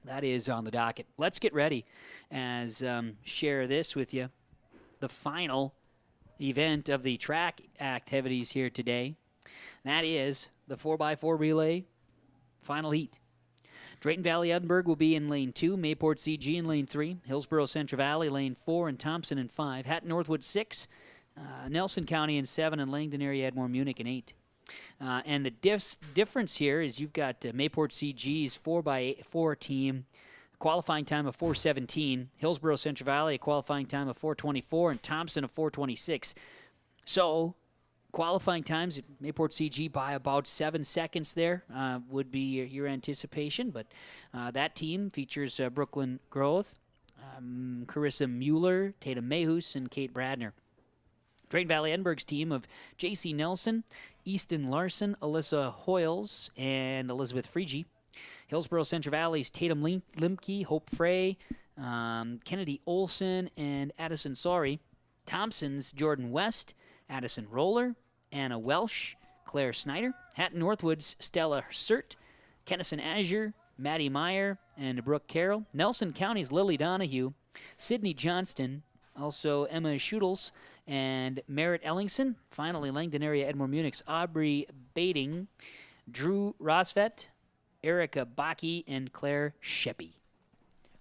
Speaker 4: that is on the docket. Let's get ready as share this with you. The final event of the track activities here today. That is the 4x4 relay final heat. Drayton Valley Edinburgh will be in lane 2, Mayport CG in lane 3, Hillsborough Central Valley lane 4, and Thompson in 5, Hatton Northwood 6, Nelson County in 7, and Langdon area Edmore Munich in 8. And the difference here is you've got Mayport CG's 4x4 team, qualifying time of 4:17, Hillsborough Central Valley a qualifying time of 4:24, and Thompson of 4:26. So qualifying times at Mayport CG by about 7 seconds there would be your anticipation. But that team features Brooklyn Groth, Carissa Mueller, Tatum Mayhus, and Kate Bradner. Drayton Valley Edinburgh's team of J.C. Nelson, Easton Larson, Alyssa Hoyles, and Elizabeth Freege. Hillsborough Central Valley's Tatum Limke, Hope Frey, Kennedy Olson, and Addison Sorry. Thompson's Jordan West, Addison Roller, Anna Welsh, Claire Snyder. Hatton Northwood's Stella Sert, Kennison Azure, Maddie Meyer, and Brooke Carroll. Nelson County's Lily Donahue, Sydney Johnston, also Emma Schutels, and Merritt Ellingson. Finally, Langdon area Edmore Munich's Aubrey Bading, Drew Rosvet, Erica Baki, and Claire Sheppy.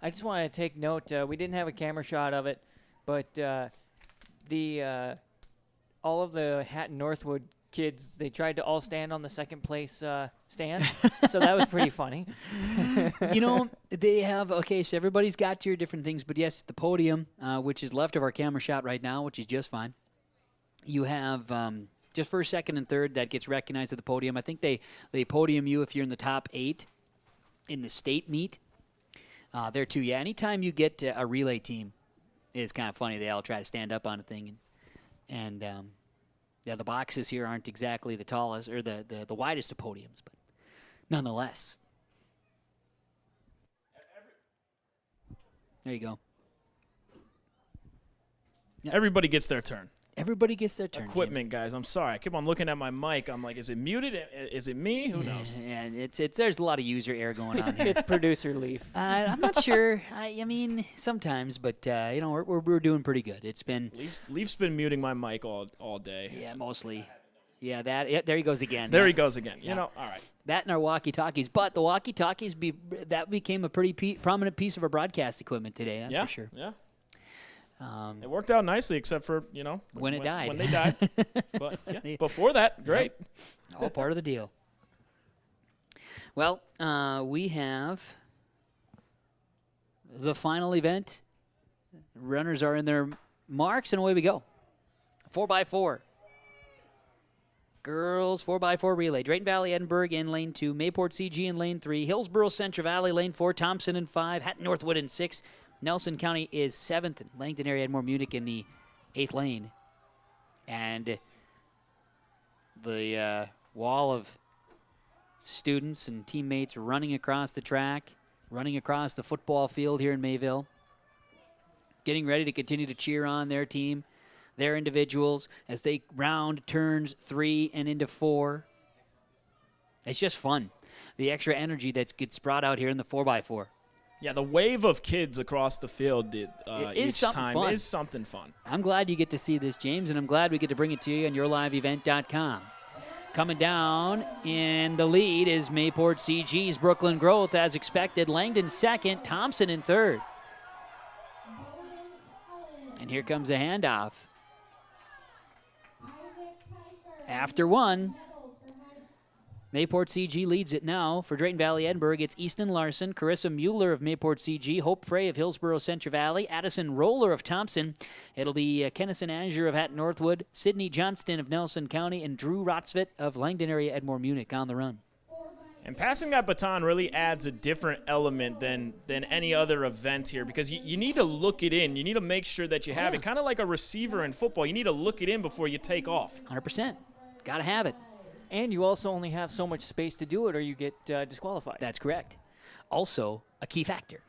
Speaker 8: I just want to take note, we didn't have a camera shot of it, but all of the Hatton Northwood kids, they tried to all stand on the second place stand, so that was pretty funny.
Speaker 4: You know, they have, okay, so everybody's got your different things, but yes, the podium, which is left of our camera shot right now, which is just fine. You have just first, second, and third that gets recognized at the podium. I think they podium you if you're in the top 8 in the state meet. There too, yeah. Anytime you get a relay team, it's kind of funny. They all try to stand up on a thing, and yeah, the boxes here aren't exactly the tallest or the widest of podiums, but nonetheless. There you go.
Speaker 18: Everybody gets their turn.
Speaker 4: Everybody gets their turn.
Speaker 18: Equipment, guys. I'm sorry. I keep on looking at my mic. I'm like, is it muted? Is it me? Who knows?
Speaker 4: And it's there's a lot of user error going on here.
Speaker 8: It's producer Leaf.
Speaker 4: I'm not sure. I mean, sometimes, but we're doing pretty good. It's been
Speaker 18: Leaf's been muting my mic all day.
Speaker 4: Yeah, mostly. Yeah, there he goes again.
Speaker 18: There he goes again. You know, all right.
Speaker 4: That and our walkie-talkies. But the walkie-talkies that became a pretty prominent piece of our broadcast equipment today. That's for sure.
Speaker 18: Yeah. It worked out nicely, except for
Speaker 4: when it died.
Speaker 18: When they died. But before that, great.
Speaker 4: Yep. All part of the deal. Well, we have the final event. Runners are in their marks, and away we go. 4x4. Girls 4x4 relay. Drayton Valley Edinburgh in lane 2. Mayport CG in lane 3. Hillsboro Central Valley lane 4. Thompson in 5. Hatton Northwood in 6. Nelson County is 7th. Langdon area Edmore Munich in the 8th lane. And the wall of students and teammates running across the track, running across the football field here in Mayville, getting ready to continue to cheer on their team, their individuals, as they round turns 3 and into 4. It's just fun. The extra energy that gets brought out here in the 4x4.
Speaker 18: Yeah, the wave of kids across the field each time
Speaker 4: fun.
Speaker 18: is something fun.
Speaker 4: I'm glad you get to see this, James, and I'm glad we get to bring it to you on yourliveevent.com. Coming down in the lead is Mayport CG's Brooklyn Growth, as expected. Langdon second, Thompson in third. And here comes a handoff. After one, Mayport CG leads it now. For Drayton Valley Edinburgh, it's Easton Larson, Carissa Mueller of Mayport CG, Hope Frey of Hillsboro Central Valley, Addison Roller of Thompson. It'll be Kennison Azure of Hatton Northwood, Sydney Johnston of Nelson County, and Drew Rotsvit of Langdon area Edmore Munich on the run.
Speaker 18: And passing that baton really adds a different element than any other event here, because you need to look it in. You need to make sure that you have it. Kind of like a receiver in football. You need to look it in before you take off.
Speaker 4: 100%. Got to have it.
Speaker 8: And you also only have so much space to do it or you get disqualified.
Speaker 4: That's correct. Also, a key factor.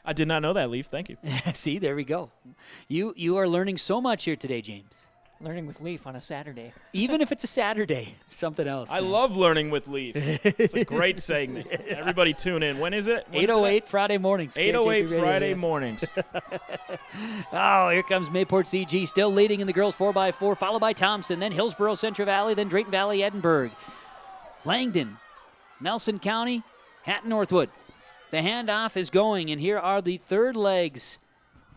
Speaker 18: I did not know that, Leaf. Thank you.
Speaker 4: See, there we go. You are learning so much here today, James.
Speaker 8: Learning with Leaf on a Saturday.
Speaker 4: Even if it's a Saturday, something else.
Speaker 18: I love learning with Leaf. It's a great segment. Everybody tune in. When is it?
Speaker 4: 8:08 Friday mornings.
Speaker 18: 8:08 Friday mornings.
Speaker 4: Oh, here comes Mayport CG, still leading in the girls 4x4, followed by Thompson, then Hillsboro Central Valley, then Drayton Valley Edinburgh. Langdon, Nelson County, Hatton Northwood. The handoff is going, and here are the third legs.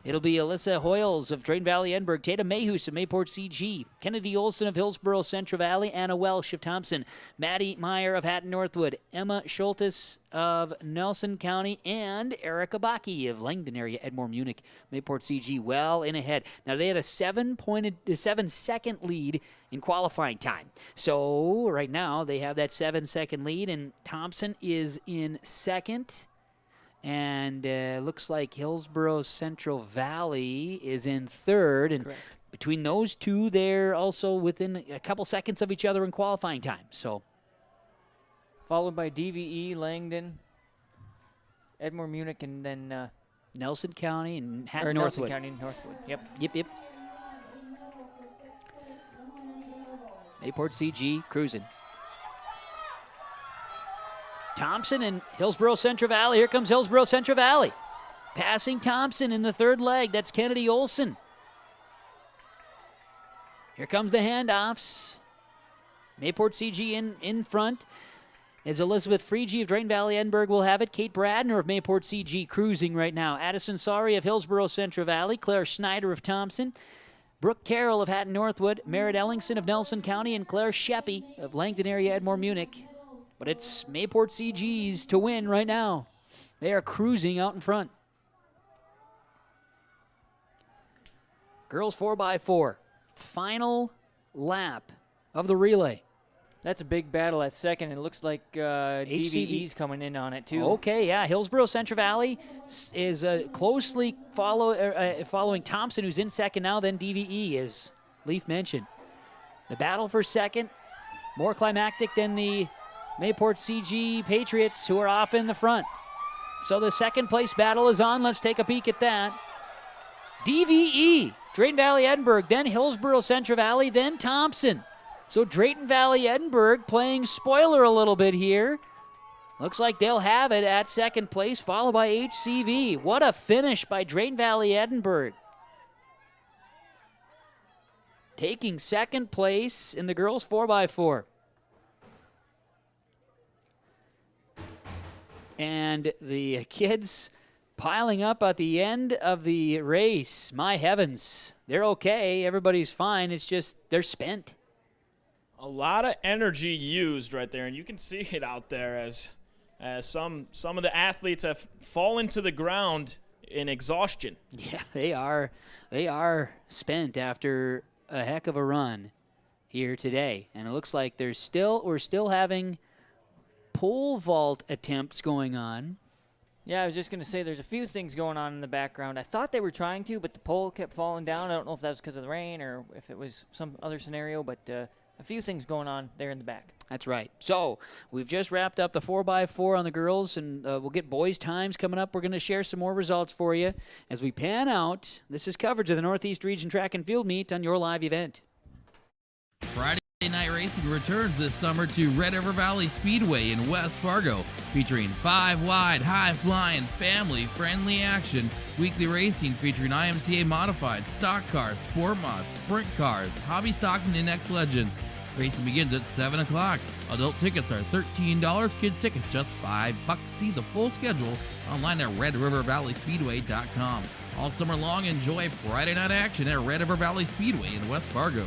Speaker 4: It'll be Alyssa Hoyles of Drayton Valley Edinburgh, Tata Mayhus of Mayport CG, Kennedy Olson of Hillsboro Central Valley, Anna Welsh of Thompson, Maddie Meyer of Hatton Northwood, Emma Schultes of Nelson County, and Erica Baki of Langdon area Edmore Munich. Mayport CG well in ahead. Now they had a 7-second lead in qualifying time. So right now they have that 7-second lead, and Thompson is in second. And looks like Hillsboro Central Valley is in third. And
Speaker 8: correct.
Speaker 4: Between those two, they're also within a couple seconds of each other in qualifying time. So,
Speaker 8: followed by DVE, Langdon, Edmore Munich, and then
Speaker 4: Nelson County and Hatton
Speaker 8: Nelson
Speaker 4: Northwood.
Speaker 8: County and Northwood.
Speaker 4: Yep. Mayport CG cruising. Thompson and Hillsboro Central Valley. Here comes Hillsboro Central Valley. Passing Thompson in the third leg. That's Kennedy Olson. Here comes the handoffs. Mayport CG in front. As Elizabeth Freege of Drayton Valley Edinburgh will have it. Kate Bradner of Mayport CG cruising right now. Addison Sari of Hillsboro Central Valley. Claire Schneider of Thompson. Brooke Carroll of Hatton Northwood. Merritt Ellingson of Nelson County. And Claire Sheppy of Langdon area Edmore Munich. But it's Mayport CG's to win right now. They are cruising out in front. Girls 4x4. Final lap of the relay.
Speaker 8: That's a big battle at second. It looks like DVE's coming in on it, too.
Speaker 4: Okay, yeah. Hillsboro Central Valley is closely following Thompson, who's in second now, then DVE, as Leaf mentioned. The battle for second, more climactic than the Mayport CG Patriots, who are off in the front. So the second place battle is on. Let's take a peek at that. DVE Drayton Valley Edinburgh, then Hillsborough Central Valley, then Thompson. So Drayton Valley Edinburgh playing spoiler a little bit here. Looks like they'll have it at second place, followed by HCV. What a finish by Drayton Valley Edinburgh. Taking second place in the girls 4x4. And the kids piling up at the end of the race. My heavens. They're okay. Everybody's fine. It's just they're spent.
Speaker 18: A lot of energy used right there, and you can see it out there as some of the athletes have fallen to the ground in exhaustion.
Speaker 4: Yeah, they are spent after a heck of a run here today. And it looks like we're still having pole vault attempts going on.
Speaker 8: Yeah, I was just going to say there's a few things going on in the background. I thought they were trying to, but the pole kept falling down. I don't know if that was because of the rain or if it was some other scenario, but a few things going on there in the back.
Speaker 4: That's right. So we've just wrapped up the 4x4 on the girls, and we'll get boys' times coming up. We're going to share some more results for you as we pan out. This is coverage of the Northeast Region Track and Field Meet on your live event.
Speaker 16: Friday night racing returns this summer to Red River Valley Speedway in West Fargo, featuring 5-wide, high-flying, family-friendly action. Weekly racing featuring IMCA modified, stock cars, sport mods, sprint cars, hobby stocks, and index legends. Racing begins at 7 o'clock. Adult tickets are $13, kids tickets just $5. See the full schedule online at RedRiverValleySpeedway.com. All summer long, enjoy Friday night action at Red River Valley Speedway in West Fargo.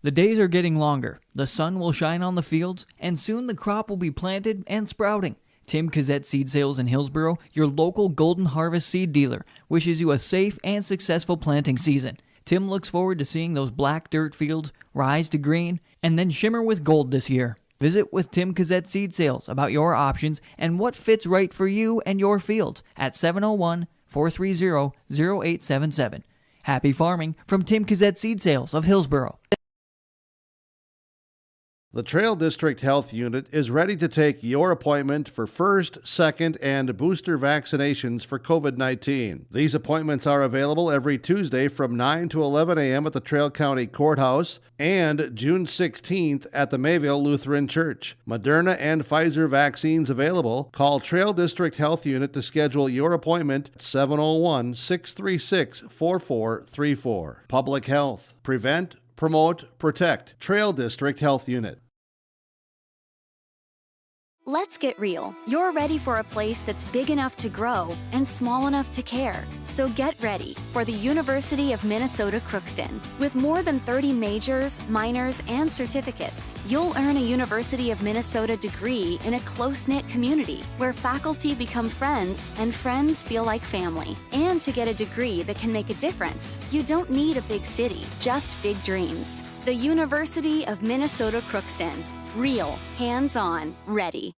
Speaker 9: The days are getting longer, the sun will shine on the fields, and soon the crop will be planted and sprouting. Tim Kazette Seed Sales in Hillsborough, your local Golden Harvest seed dealer, wishes you a safe and successful planting season. Tim looks forward to seeing those black dirt fields rise to green and then shimmer with gold this year. Visit with Tim Kazette Seed Sales about your options and what fits right for you and your fields at 701-430-0877. Happy farming from Tim Kazette Seed Sales of Hillsborough.
Speaker 3: The Trail District Health Unit is ready to take your appointment for first, second, and booster vaccinations for COVID-19. These appointments are available every Tuesday from 9 to 11 a.m. at the Trail County Courthouse and June 16th at the Mayville Lutheran Church. Moderna and Pfizer vaccines available. Call Trail District Health Unit to schedule your appointment at 701-636-4434. Public Health. Prevent, promote, protect. Trail District Health Unit.
Speaker 17: Let's get real. You're ready for a place that's big enough to grow and small enough to care. So get ready for the University of Minnesota Crookston. With more than 30 majors, minors, and certificates, you'll earn a University of Minnesota degree in a close-knit community where faculty become friends and friends feel like family. And to get a degree that can make a difference, you don't need a big city, just big dreams. The University of Minnesota Crookston. Real, hands-on, ready.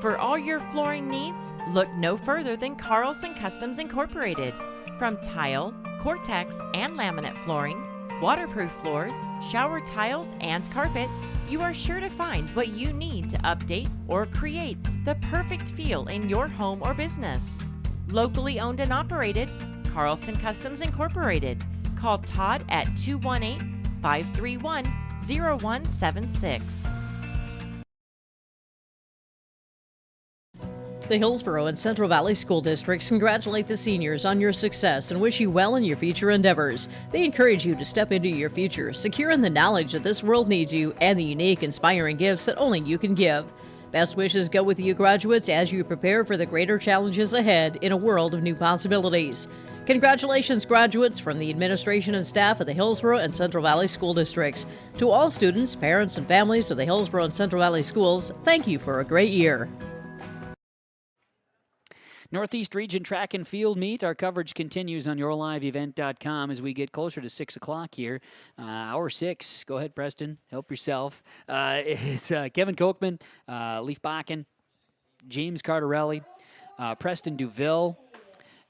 Speaker 10: For all your flooring needs, look no further than Carlson Customs Incorporated. From tile, Cortex, and laminate flooring, waterproof floors, shower tiles, and carpet, you are sure to find what you need to update or create the perfect feel in your home or business. Locally owned and operated, Carlson Customs Incorporated. Call Todd at 218-531-0176.
Speaker 7: The Hillsborough and Central Valley School Districts congratulate the seniors on your success and wish you well in your future endeavors. They encourage you to step into your future, secure in the knowledge that this world needs you and the unique, inspiring gifts that only you can give. Best wishes go with you graduates as you prepare for the greater challenges ahead in a world of new possibilities. Congratulations, graduates, from the administration and staff of the Hillsborough and Central Valley School Districts. To all students, parents, and families of the Hillsborough and Central Valley Schools, thank you for a great year.
Speaker 4: Northeast Region Track and Field Meet. Our coverage continues on yourliveevent.com as we get closer to 6 o'clock here. Hour 6. Go ahead, Preston. Help yourself. It's Kevin Kochman, Leif Bakken, James Cardarelli, Preston Duville,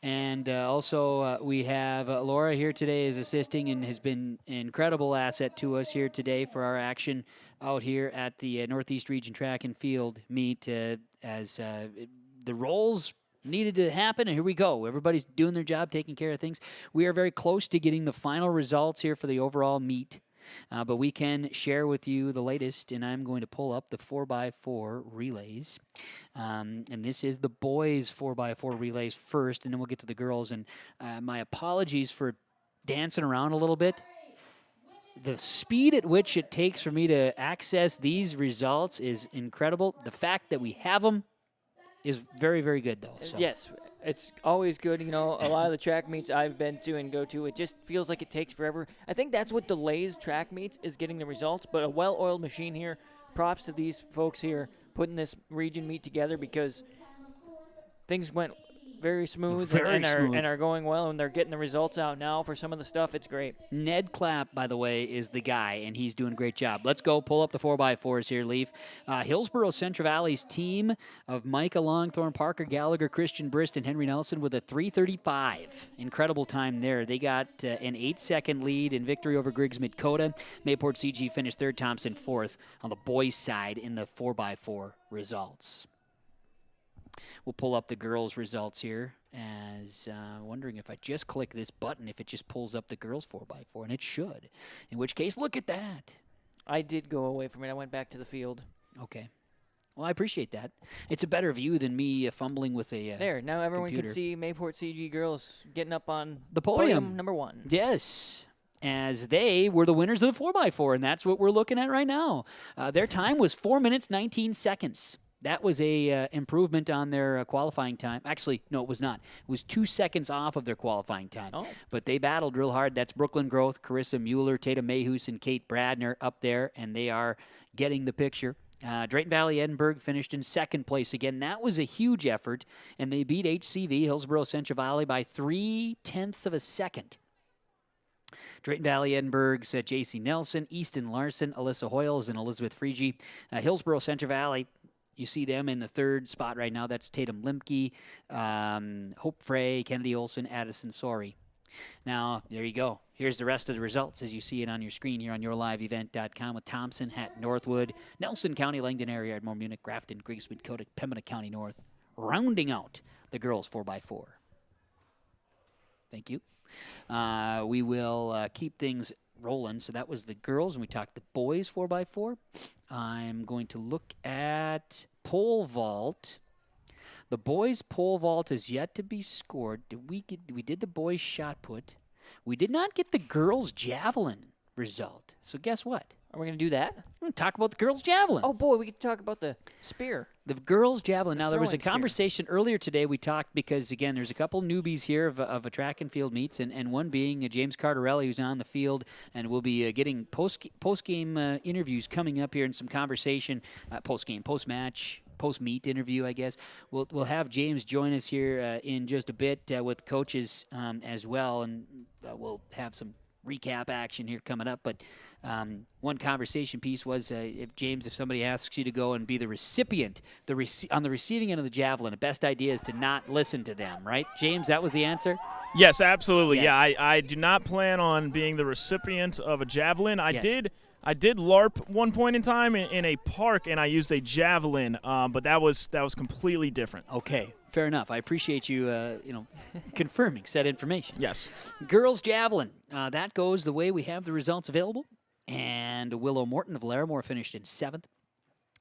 Speaker 4: And also, we have Laura here today is assisting and has been an incredible asset to us here today for our action out here at the Northeast Region Track and Field meet as the roles needed to happen, and here we go. Everybody's doing their job, taking care of things. We are very close to getting the final results here for the overall meet. But we can share with you the latest, and I'm going to pull up the 4x4 relays. And this is the boys' 4x4 relays first, and then we'll get to the girls. And my apologies for dancing around a little bit. The speed at which it takes for me to access these results is incredible. The fact that we have them is very, very good, though. So.
Speaker 8: Yes. It's always good, a lot of the track meets I've been to and go to, it just feels like it takes forever. I think that's what delays track meets is getting the results, but a well-oiled machine here, props to these folks here putting this region meet together because things went very smooth, and are going well, and they're getting the results out now for some of the stuff. It's great.
Speaker 4: Ned Clapp, by the way, is the guy, and he's doing a great job. Let's go pull up the 4x4s here, Leaf. Hillsboro Central Valley's team of Micah Longthorne, Parker Gallagher, Christian Brist, and Henry Nelson with a 3:35. Incredible time there. They got an 8-second lead in victory over Griggs Midkota. Mayport CG finished third, Thompson fourth on the boys' side in the 4x4 results. We'll pull up the girls' results here as wondering if I just click this button, if it just pulls up the girls' 4x4, and it should. In which case, look at that.
Speaker 8: I did go away from it. I went back to the field.
Speaker 4: Okay. Well, I appreciate that. It's a better view than me fumbling with a
Speaker 8: There, now everyone
Speaker 4: computer.
Speaker 8: can see Mayport CG girls getting up on
Speaker 4: the podium
Speaker 8: number one.
Speaker 4: Yes. As they were the winners of the 4x4, and that's what we're looking at right now. Their time was 4 minutes, 19 seconds. That was a improvement on their qualifying time. Actually, no, it was not. It was 2 seconds off of their qualifying time.
Speaker 8: Oh.
Speaker 4: But they battled real hard. That's Brooklyn Groth, Carissa Mueller, Tatum Mayhus, and Kate Bradner up there, and they are getting the picture. Drayton Valley Edinburgh finished in second place again. That was a huge effort, and they beat HCV, Hillsboro Central Valley, by 0.3 of a second. Drayton Valley Edinburgh's J.C. Nelson, Easton Larson, Alyssa Hoyles, and Elizabeth Freege. Hillsboro Central Valley, you see them in the third spot right now. That's Tatum Limke, Hope Frey, Kennedy Olson, Addison Sorey. Now, there you go. Here's the rest of the results as you see it on your screen here on yourliveevent.com with Thompson, Hatton, Northwood, Nelson County, Langdon area, Ardmore, Munich, Grafton, Griggs, Midkota, Pembina County North, rounding out the girls 4x4. Thank you. We will keep things rolling. So that was the girls, and we talked the boys 4x4. I'm going to look at pole vault. The boys' pole vault is yet to be scored. We did the boys' shot put. We did not get the girls' javelin result. So guess what?
Speaker 8: Are we going to do that?
Speaker 4: We're going to talk about the girls' javelin.
Speaker 8: Oh, boy, we get to talk about the spear.
Speaker 4: The girls' javelin. Now, there was a
Speaker 8: throwing spear.
Speaker 4: conversation earlier today. We talked because, again, there's a couple newbies here of a track and field meets, and one being James Cardarelli, who's on the field, and we'll be getting post-game interviews coming up here and some conversation, post-game, post-match, post-meet interview, I guess. We'll have James join us here in just a bit with coaches as well, and we'll have some recap action here coming up. But one conversation piece was if somebody asks you to go and be the recipient, on the receiving end of the javelin, the best idea is to not listen to them, right? James, that was the answer?
Speaker 18: Yes, absolutely. Yeah, I do not plan on being the recipient of a javelin. I did LARP one point in time in a park, and I used a javelin, but that was completely different.
Speaker 4: Okay, fair enough. I appreciate you, confirming said information.
Speaker 18: Yes.
Speaker 4: Girls javelin. That goes the way we have the results available. And Willow Morton of Larimore finished in 7th.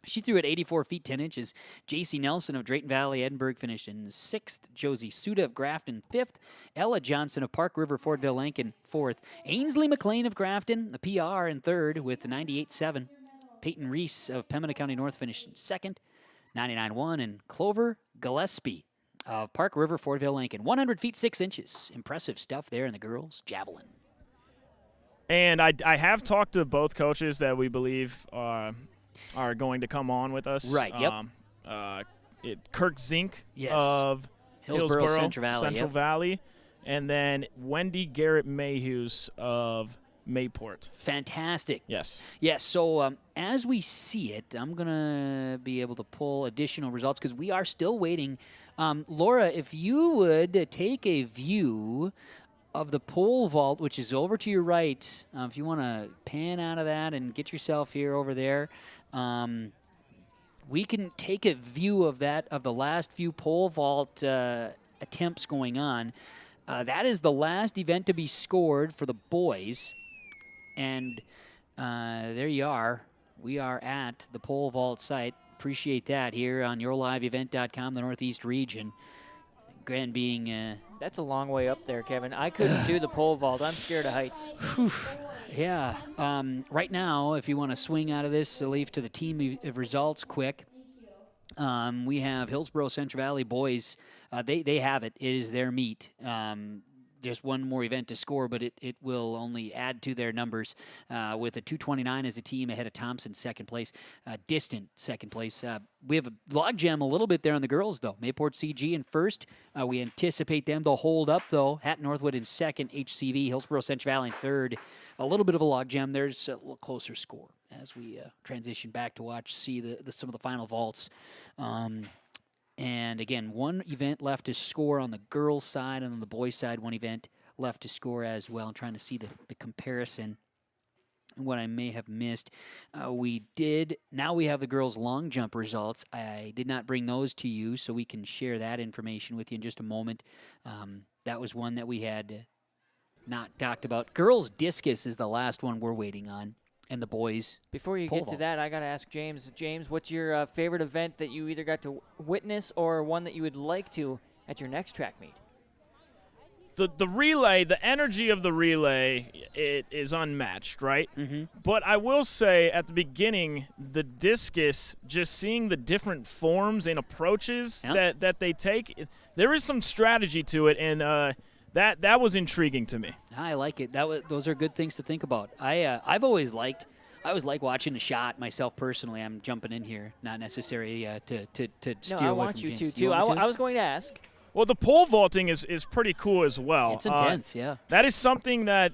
Speaker 4: She threw at 84 feet 10 inches. J.C. Nelson of Drayton Valley Edinburgh finished in 6th. Josie Suda of Grafton 5th. Ella Johnson of Park River Fordville Lankin 4th. Ainsley McLean of Grafton, the PR, in 3rd with 98.7. Peyton Reese of Pembina County North finished in 2nd, 99.1. And Clover Gillespie of Park River Fordville Lankin, 100 feet 6 inches. Impressive stuff there in the girls' javelin.
Speaker 18: And I have talked to both coaches that we believe are going to come on with us.
Speaker 4: Right, yep.
Speaker 18: Kirk Zink
Speaker 4: Yes.
Speaker 18: of Hillsboro
Speaker 4: Central Valley.
Speaker 18: Valley. And then Wendy Garrett Mayhews of Mayport.
Speaker 4: Fantastic.
Speaker 18: Yes.
Speaker 4: Yes, so as we see it, I'm going to be able to pull additional results because we are still waiting. Laura, if you would take a view of the pole vault, which is over to your right, if you want to pan out of that and get yourself here over there, we can take a view of that, of the last few pole vault attempts going on. That is the last event to be scored for the boys. And there you are. We are at the pole vault site. Appreciate that here on yourliveevent.com, the Northeast region. Grand being...
Speaker 8: That's a long way up there, Kevin. I couldn't do the pole vault. I'm scared of heights.
Speaker 4: Yeah. Right now, if you want to swing out of this, leave to the team of results quick. We have Hillsborough Central Valley boys. They have it. It is their meet. There's one more event to score, but it will only add to their numbers with a 229 as a team ahead of Thompson, second place, distant second place. We have a logjam a little bit there on the girls, though. Mayport CG in first. We anticipate them to hold up, though. Hatton Northwood in second, HCV, Hillsborough Central Valley in third. A little bit of a logjam. There's a little closer score as we transition back to see some of the final vaults. And again, one event left to score on the girls' side, and on the boys' side, one event left to score as well. I'm trying to see the comparison, what I may have missed. Now we have the girls' long jump results. I did not bring those to you, so we can share that information with you in just a moment. That was one that we had not talked about. Girls' discus is the last one we're waiting on. And the boys.
Speaker 8: Before you get to that, I got to ask James. James, what's your favorite event that you either got to witness or one that you would like to at your next track meet?
Speaker 18: The relay, the energy of the relay, it is unmatched, right?
Speaker 4: Mm-hmm.
Speaker 18: But I will say at the beginning, the discus, just seeing the different forms and approaches that they take, there is some strategy to it, and that was intriguing to me.
Speaker 4: I like it. Those are good things to think about. I always like watching a shot myself personally. I'm jumping in here, not necessary to steer away from James.
Speaker 8: No, I want you to too. I was going to ask.
Speaker 18: Well, the pole vaulting is pretty cool as well.
Speaker 4: It's intense, yeah.
Speaker 18: That is something that,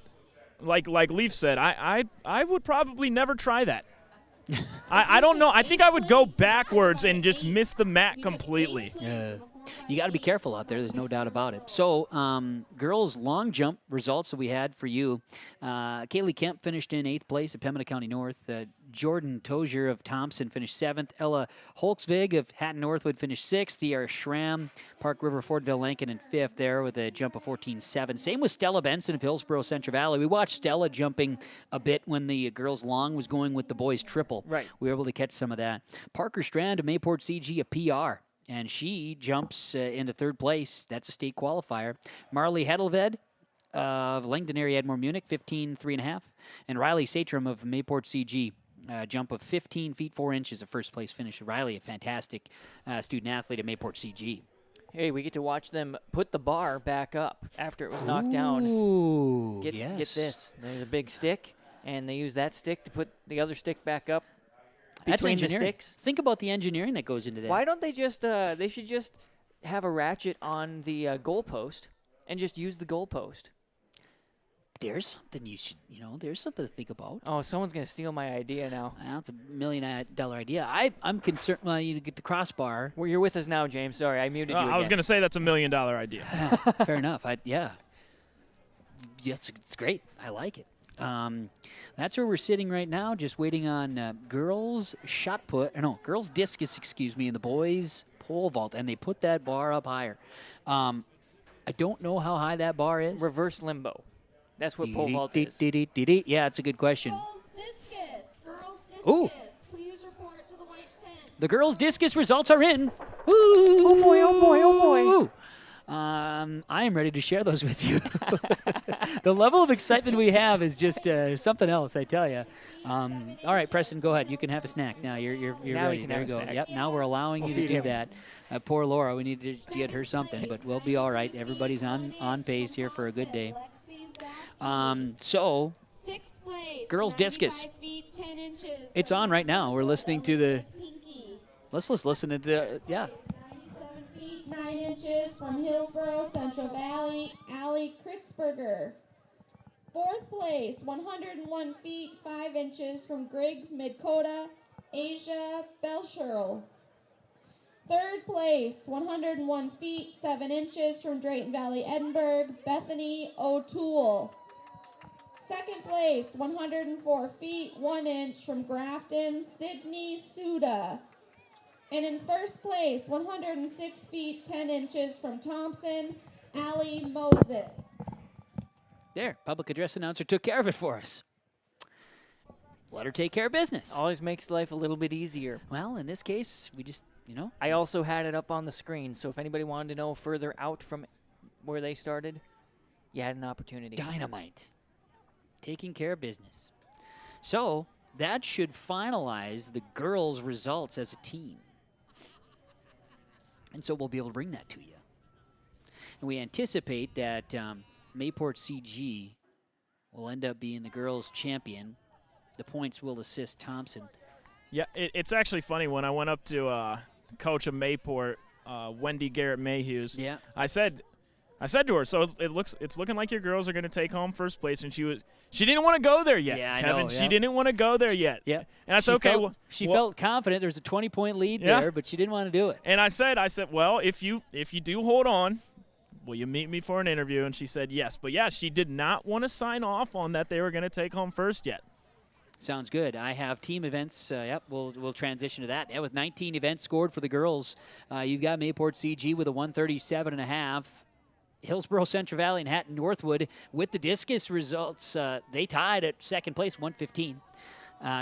Speaker 18: like Leaf said, I would probably never try that. I don't know. I think I would go backwards and just miss the mat completely.
Speaker 4: Yeah. You got to be careful out there. There's no doubt about it. So, girls' long jump results that we had for you. Kaylee Kemp finished in 8th place at Pembina County North. Jordan Tozier of Thompson finished 7th. Ella Holtzvig of Hatton Northwood finished 6th. Tiara Schramm, Park River Fordville Lankin in 5th there with a jump of 14.7. Same with Stella Benson of Hillsborough Central Valley. We watched Stella jumping a bit when the girls' long was going with the boys' triple.
Speaker 8: Right.
Speaker 4: We were able to catch some of that. Parker Strand of Mayport CG, a PR. And she jumps into 3rd place. That's a state qualifier. Marley Hedelved of Langdon area Edmore Munich, 15.3.5. And Riley Satram of Mayport CG, jump of 15 feet 4 inches, a first place finish. Riley, a fantastic student athlete at Mayport CG.
Speaker 8: Hey, we get to watch them put the bar back up after it was knocked down.
Speaker 4: Ooh,
Speaker 8: Get
Speaker 4: yes.
Speaker 8: this. There's a big stick, and they use that stick to put the other stick back up.
Speaker 4: That's
Speaker 8: Between the
Speaker 4: engineering.
Speaker 8: sticks.
Speaker 4: Think about the engineering that goes into that.
Speaker 8: Why don't they just, they should just have a ratchet on the goalpost and just use the goalpost.
Speaker 4: There's something there's something to think about.
Speaker 8: Oh, someone's going to steal my idea now.
Speaker 4: Well, it's $1 million idea. I'm concerned, you get the crossbar.
Speaker 8: Well, you're with us now, James. Sorry, I muted you again.
Speaker 18: I was going to say that's $1 million idea.
Speaker 4: Fair enough. Yeah, it's great. I like it. That's where we're sitting right now, just waiting on girls' girls' discus, and the boys' pole vault, and they put that bar up higher. I don't know how high that bar is.
Speaker 8: Reverse limbo. That's what pole vault is.
Speaker 4: Yeah, it's a good question. Ooh.
Speaker 19: Please report to the white tent.
Speaker 4: The girls' discus results are in. Ooh.
Speaker 8: Oh boy, oh boy, oh boy.
Speaker 4: I am ready to share those with you. The level of excitement we have is just something else, I tell you. All right, Preston, go ahead. You can have a snack now. You're
Speaker 8: now
Speaker 4: ready. There you go. Yep. Now we're allowing you to do that. Poor Laura, we need to get her something, but we'll be all right. Everybody's on pace here for a good day. So, girls discus. It's on right now. We're listening to the. Let's listen to the
Speaker 19: 9 inches from Hillsborough Central Valley, Allie Kritzberger. Fourth place, 101 feet 5 inches from Griggs, Midkota, Asia Belcherl. Third place, 101 feet 7 inches from Drayton Valley, Edinburgh, Bethany O'Toole. Second place, 104 feet 1 inch from Grafton, Sydney Suda. And in first place, 106 feet 10 inches from Thompson, Allie Moses.
Speaker 4: There, public address announcer took care of it for us. Let her take care of business.
Speaker 8: Always makes life a little bit easier.
Speaker 4: Well, in this case, we just, you know.
Speaker 8: I also had it up on the screen, so if anybody wanted to know further out from where they started, you had an opportunity.
Speaker 4: Dynamite. Taking care of business. So, that should finalize the girls' results as a team. And so we'll be able to bring that to you. And we anticipate that Mayport CG will end up being the girls' champion. The points will assist Thompson.
Speaker 18: Yeah, it's actually funny. When I went up to the coach of Mayport, Wendy Garrett Mayhews,
Speaker 4: yeah.
Speaker 18: I said to her, so it's looking like your girls are going to take home first place, and she didn't want to go there yet.
Speaker 4: Yeah,
Speaker 18: Kevin,
Speaker 4: I know,
Speaker 18: she didn't want to go there yet.
Speaker 4: Yeah,
Speaker 18: and that's okay.
Speaker 4: She felt confident. There's a 20-point lead there, but she didn't want to do it.
Speaker 18: And I said, well, if you do hold on, will you meet me for an interview? And she said yes. But yeah, she did not want to sign off on that they were going to take home first yet.
Speaker 4: Sounds good. I have team events. Yep, we'll transition to that. Yeah, with 19 events scored for the girls, you've got Mayport CG with a 137.5. Hillsborough, Central Valley, and Hatton Northwood with the discus results. They tied at second place, 115.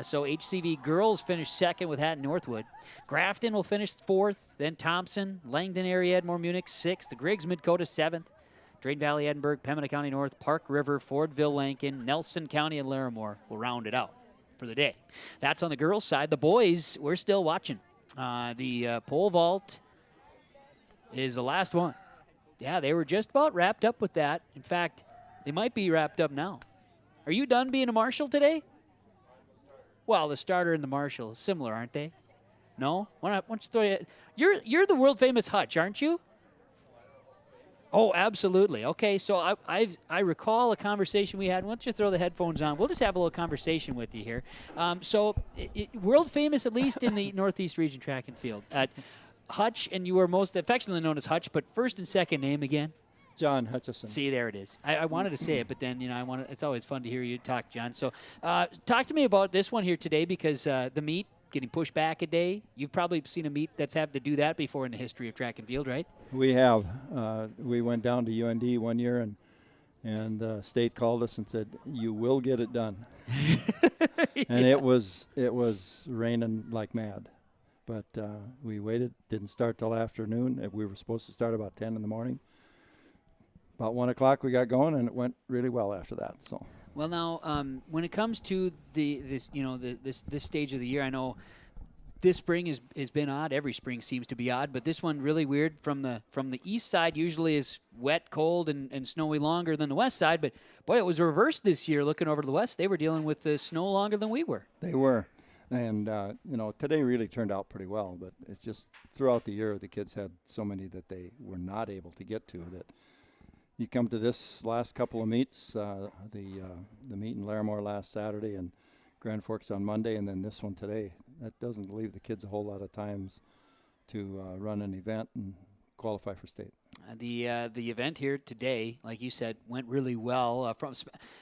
Speaker 4: So HCV girls finished second with Hatton Northwood. Grafton will finish fourth, then Thompson, Langdon area, Edmore, Munich, sixth. The Griggs, Midkota, seventh. Drayton Valley, Edinburgh, Pembina County North, Park River, Fordville, Lankin, Nelson County, and Larimore will round it out for the day. That's on the girls' side. The boys, we're still watching. The pole vault is the last one. Yeah, they were just about wrapped up with that. In fact, they might be wrapped up now. Are you done being a marshal today? Well, the starter and the marshal, similar, aren't they? No? Why don't you throw it? You're the world-famous Hutch, aren't you? Oh, absolutely. Okay, so I recall a conversation we had. Why don't you throw the headphones on? We'll just have a little conversation with you here. World-famous, at least in the Northeast Region track and field. Hutch, and you were most affectionately known as Hutch, but first and second name again?
Speaker 20: John Hutchison.
Speaker 4: See, there it is. I wanted to say it, but then, it's always fun to hear you talk, John. So talk to me about this one here today, because the meet getting pushed back a day. You've probably seen a meet that's had to do that before in the history of track and field, right?
Speaker 20: We have. We went down to UND one year, and the state called us and said, "You will get it done."
Speaker 4: Yeah.
Speaker 20: And it was raining like mad. But we waited, didn't start till afternoon. We were supposed to start about 10 in the morning. About 1 o'clock we got going, and it went really well after that. So.
Speaker 4: Well, now, when it comes to this stage of the year, I know this spring has been odd. Every spring seems to be odd, but this one really weird. From the east side, usually is wet, cold, and snowy longer than the west side. But boy, it was reversed this year. Looking over to the west, they were dealing with the snow longer than we were.
Speaker 20: They were. And, today really turned out pretty well, but it's just throughout the year the kids had so many that they were not able to get to that you come to this last couple of meets, the meet in Larimore last Saturday and Grand Forks on Monday, and then this one today. That doesn't leave the kids a whole lot of times to run an event and qualify for state.
Speaker 4: The event here today, like you said, went really well. From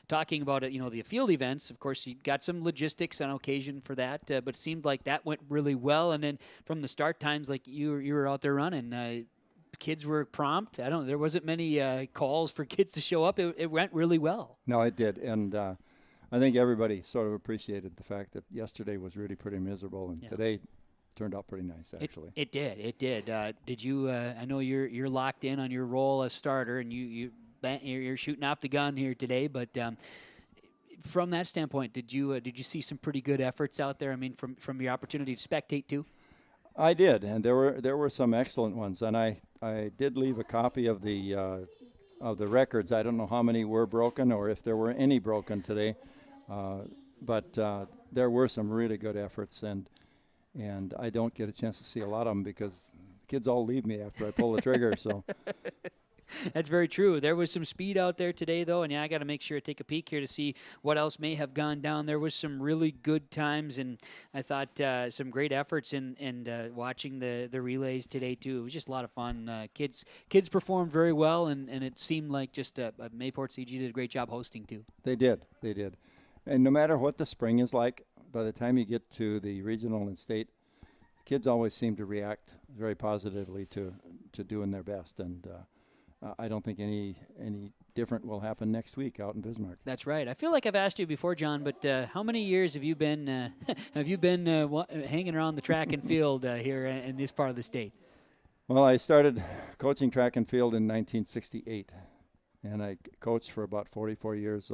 Speaker 4: talking about it, the field events, of course, you got some logistics on occasion for that, but it seemed like that went really well. And then from the start times, like you were out there running, kids were prompt. There wasn't many calls for kids to show up. It went really well.
Speaker 20: No, it did, and I think everybody sort of appreciated the fact that yesterday was really pretty miserable, and today turned out pretty nice, actually.
Speaker 4: It did. Did you? I know you're locked in on your role as starter, and you're shooting off the gun here today. But from that standpoint, did you see some pretty good efforts out there? I mean, from your opportunity to spectate too.
Speaker 20: I did, and there were some excellent ones, and I did leave a copy of the records. I don't know how many were broken or if there were any broken today, but there were some really good efforts, and I don't get a chance to see a lot of them because the kids all leave me after I pull the trigger. So
Speaker 4: That's very true. There was some speed out there today, though, and yeah, I got to make sure to take a peek here to see what else may have gone down. There was some really good times, and I thought some great efforts in watching the relays today too. It was just a lot of fun. Kids performed very well, and it seemed like just Mayport CG did a great job hosting too.
Speaker 20: They did, and no matter what the spring is like, by the time you get to the regional and state, kids always seem to react very positively to doing their best, and I don't think any different will happen next week out in Bismarck.
Speaker 4: That's right. I feel like I've asked you before, John, but how many years have you been hanging around the track and field here in this part of the state?
Speaker 20: Well, I started coaching track and field in 1968, and I coached for about 44 years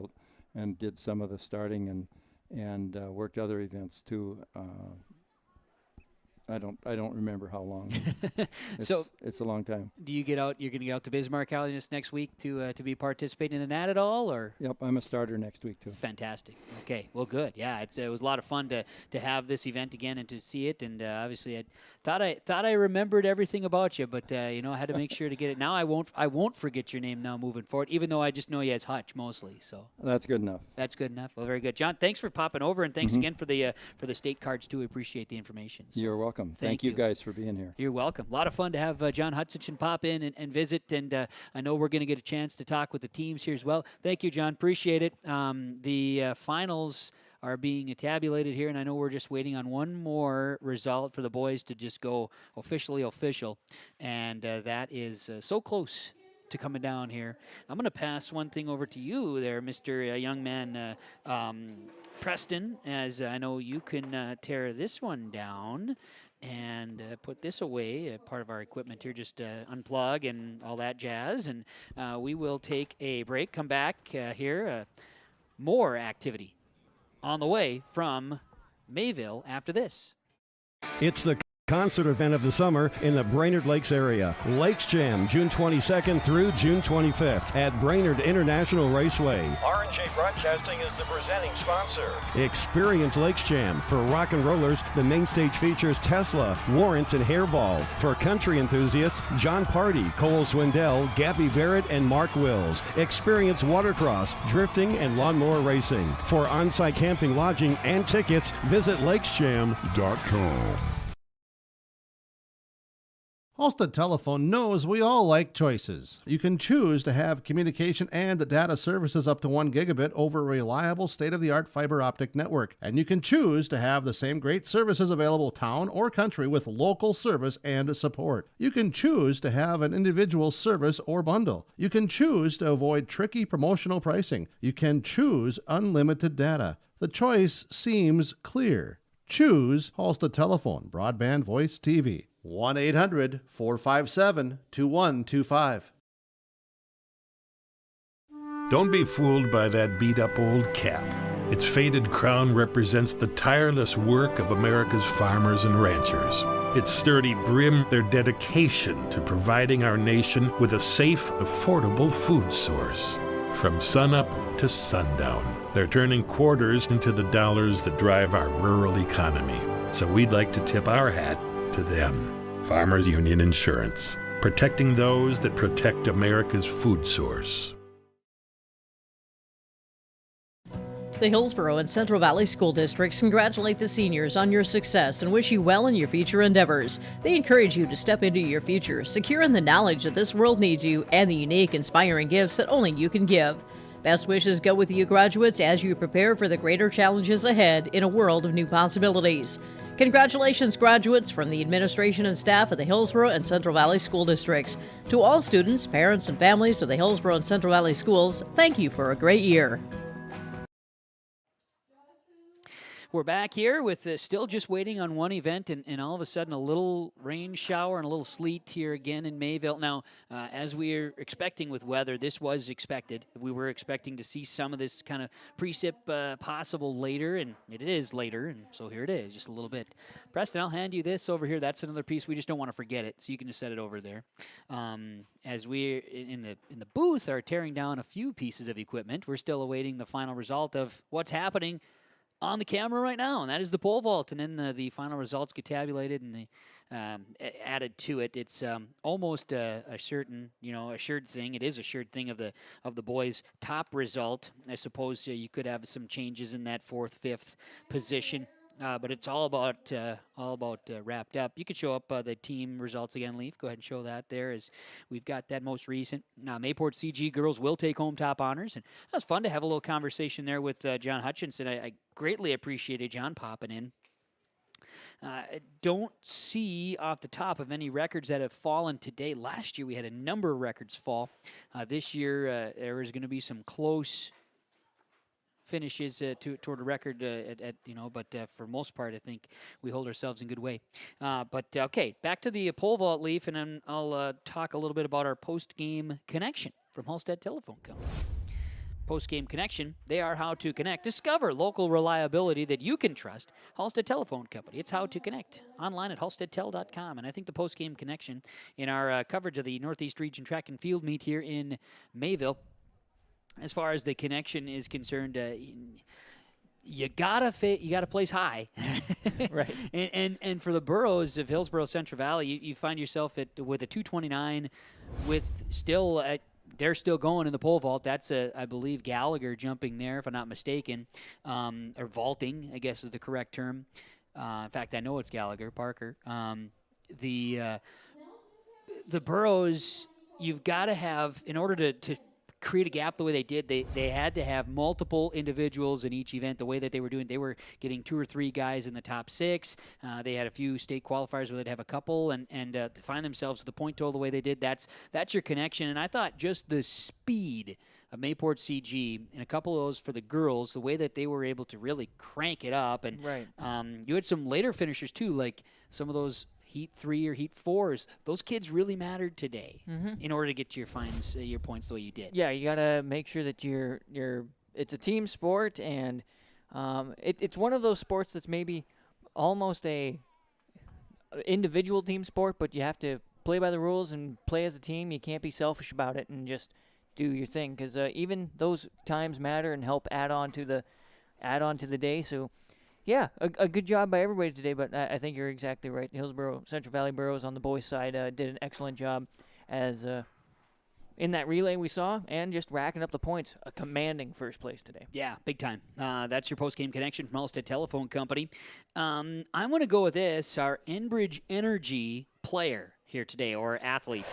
Speaker 20: and did some of the starting and worked other events too. I don't remember how long. It's a long time.
Speaker 4: Do you get out? You're going to get out to Bismarck this next week to be participating in that at all, or?
Speaker 20: Yep, I'm a starter next week too.
Speaker 4: Fantastic. Okay, well, good. Yeah, it was a lot of fun to have this event again and to see it. And obviously, I thought I remembered everything about you, but I had to make sure to get it. Now I won't forget your name now moving forward, even though I just know you as Hutch mostly. So
Speaker 20: that's good enough.
Speaker 4: That's good enough. Well, very good, John. Thanks for popping over, and thanks again for the state cards too. We appreciate the information. So.
Speaker 20: You're welcome. Thank you guys for being here.
Speaker 4: You're welcome. A lot of fun to have John Hutchinson pop in and visit, and I know we're going to get a chance to talk with the teams here as well. Thank you, John. Appreciate it. The finals are being tabulated here, and I know we're just waiting on one more result for the boys to just go officially official, and that is so close to coming down here. I'm going to pass one thing over to you there, Mr. Young Man Preston, as I know you can tear this one down and put this away, part of our equipment here, just unplug and all that jazz, and we will take a break, come back here, more activity on the way from Mayville after this.
Speaker 14: It's the concert event of the summer in the Brainerd Lakes area. Lakes Jam, June 22nd through June 25th at Brainerd International Raceway.
Speaker 5: R&J Broadcasting is the presenting sponsor.
Speaker 14: Experience Lakes Jam. For rock and rollers, the main stage features Tesla, Warrants, and Hairball. For country enthusiasts, John Party, Cole Swindell, Gabby Barrett, and Mark Wills. Experience watercross, drifting, and lawnmower racing. For on-site camping, lodging, and tickets, visit lakesjam.com.
Speaker 3: Halstead Telephone knows we all like choices. You can choose to have communication and data services up to 1 gigabit over a reliable state-of-the-art fiber optic network. And you can choose to have the same great services available town or country with local service and support. You can choose to have an individual service or bundle. You can choose to avoid tricky promotional pricing. You can choose unlimited data. The choice seems clear. Choose Halstead Telephone, broadband voice TV. 1-800-457-2125.
Speaker 6: Don't be fooled by that beat-up old cap. Its faded crown represents the tireless work of America's farmers and ranchers. Its sturdy brim, their dedication to providing our nation with a safe, affordable food source. From sunup to sundown, they're turning quarters into the dollars that drive our rural economy. So we'd like to tip our hat to them. Farmers Union Insurance, protecting those that protect America's food source.
Speaker 7: The Hillsborough and Central Valley School Districts congratulate the seniors on your success and wish you well in your future endeavors. They encourage you to step into your future, secure in the knowledge that this world needs you and the unique, inspiring gifts that only you can give. Best wishes go with you, graduates, as you prepare for the greater challenges ahead in a world of new possibilities. Congratulations, graduates, from the administration and staff of the Hillsborough and Central Valley School Districts. To all students, parents, and families of the Hillsborough and Central Valley Schools, thank you for a great year.
Speaker 4: We're back here with still just waiting on one event, and all of a sudden a little rain shower and a little sleet here again in Mayville. Now, as we're expecting with weather, this was expected. We were expecting to see some of this kind of precip possible later, and it is later, and so here it is, just a little bit. Preston, I'll hand you this over here. That's another piece. We just don't want to forget it, so you can just set it over there. As we in the booth are tearing down a few pieces of equipment, we're still awaiting the final result of what's happening on the camera right now, and that is the pole vault. And then the final results get tabulated and added to it. It's almost a assured thing. It is a assured thing of the boys' top result. I suppose you could have some changes in that 4th, 5th position. But it's all about wrapped up. You could show up the team results again, Leaf. Go ahead and show that there as we've got that most recent. Mayport CG girls will take home top honors. And that was fun to have a little conversation there with John Hutchinson. I greatly appreciated John popping in. I don't see off the top of any records that have fallen today. Last year we had a number of records fall. This year there is going to be some close finishes toward a record but for most part I think we hold ourselves in good way. Okay, back to the pole vault, Leaf, and then I'll talk a little bit about our post-game connection from Halstead Telephone Company. Post-game connection, they are how to connect. Discover local reliability that you can trust. Halstead Telephone Company. It's how to connect. Online at halsteadtel.com. And I think the post-game connection in our coverage of the Northeast Region Track and Field meet here in Mayville, as far as the connection is concerned, you gotta place high,
Speaker 8: right?
Speaker 4: And for the boroughs of Hillsborough, Central Valley, you find yourself with a 229, with still they're still going in the pole vault. That's I believe Gallagher jumping there, if I'm not mistaken, or vaulting, I guess is the correct term. In fact, I know it's Gallagher Parker. The boroughs, you've got to have, in order to create a gap the way they did, they had to have multiple individuals in each event. The way that they were doing, they were getting 2 or 3 guys in the top 6. They had a few state qualifiers where they'd have a couple, and to find themselves with the point total the way they did, that's your connection. And I thought just the speed of Mayport CG and a couple of those for the girls, the way that they were able to really crank it up. And
Speaker 8: right.
Speaker 4: You had some later finishers too, like some of those Heat 3 or Heat 4s, those kids really mattered today in order to get your fines, your points the way you did.
Speaker 8: Yeah, you got to make sure that it's a team sport, and it's one of those sports that's maybe almost a individual team sport, but you have to play by the rules and play as a team. You can't be selfish about it and just do your thing, because even those times matter and help add on to the day. So yeah, a good job by everybody today, but I think you're exactly right. Hillsborough Central Valley Boroughs on the boys' side did an excellent job as in that relay we saw, and just racking up the points, a commanding first place today.
Speaker 4: Yeah, big time. That's your post-game connection from Halstead Telephone Company. I'm going to go with this, our Enbridge Energy player here today, or athlete.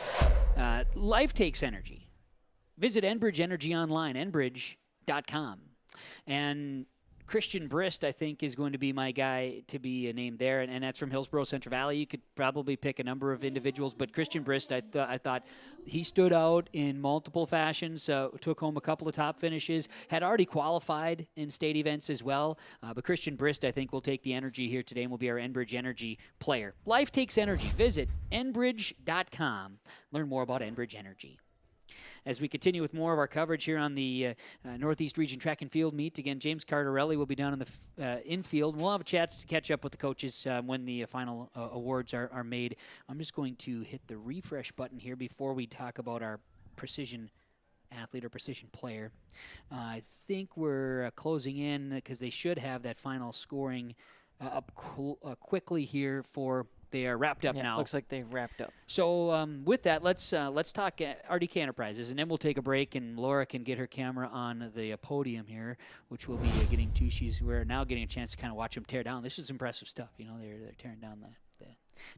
Speaker 4: Life takes energy. Visit Enbridge Energy online, enbridge.com. And Christian Brist, I think, is going to be my guy to be named there, and that's from Hillsborough Central Valley. You could probably pick a number of individuals, but Christian Brist, I thought he stood out in multiple fashions, took home a couple of top finishes, had already qualified in state events as well. But Christian Brist, I think, will take the energy here today and will be our Enbridge Energy player. Life takes energy. Visit enbridge.com. Learn more about Enbridge Energy. As we continue with more of our coverage here on the Northeast Region Track and Field meet, again, James Cardarelli will be down in the infield. We'll have a chance to catch up with the coaches when the final awards are made. I'm just going to hit the refresh button here before we talk about our precision athlete or precision player. I think we're closing in because they should have that final scoring up quickly here for... They are wrapped up now.
Speaker 8: Looks like they've wrapped up.
Speaker 4: So with that, let's talk RDK Enterprises, and then we'll take a break, and Laura can get her camera on the podium here, which we'll be getting to. We're now getting a chance to kind of watch them tear down. This is impressive stuff. You know, they're tearing down the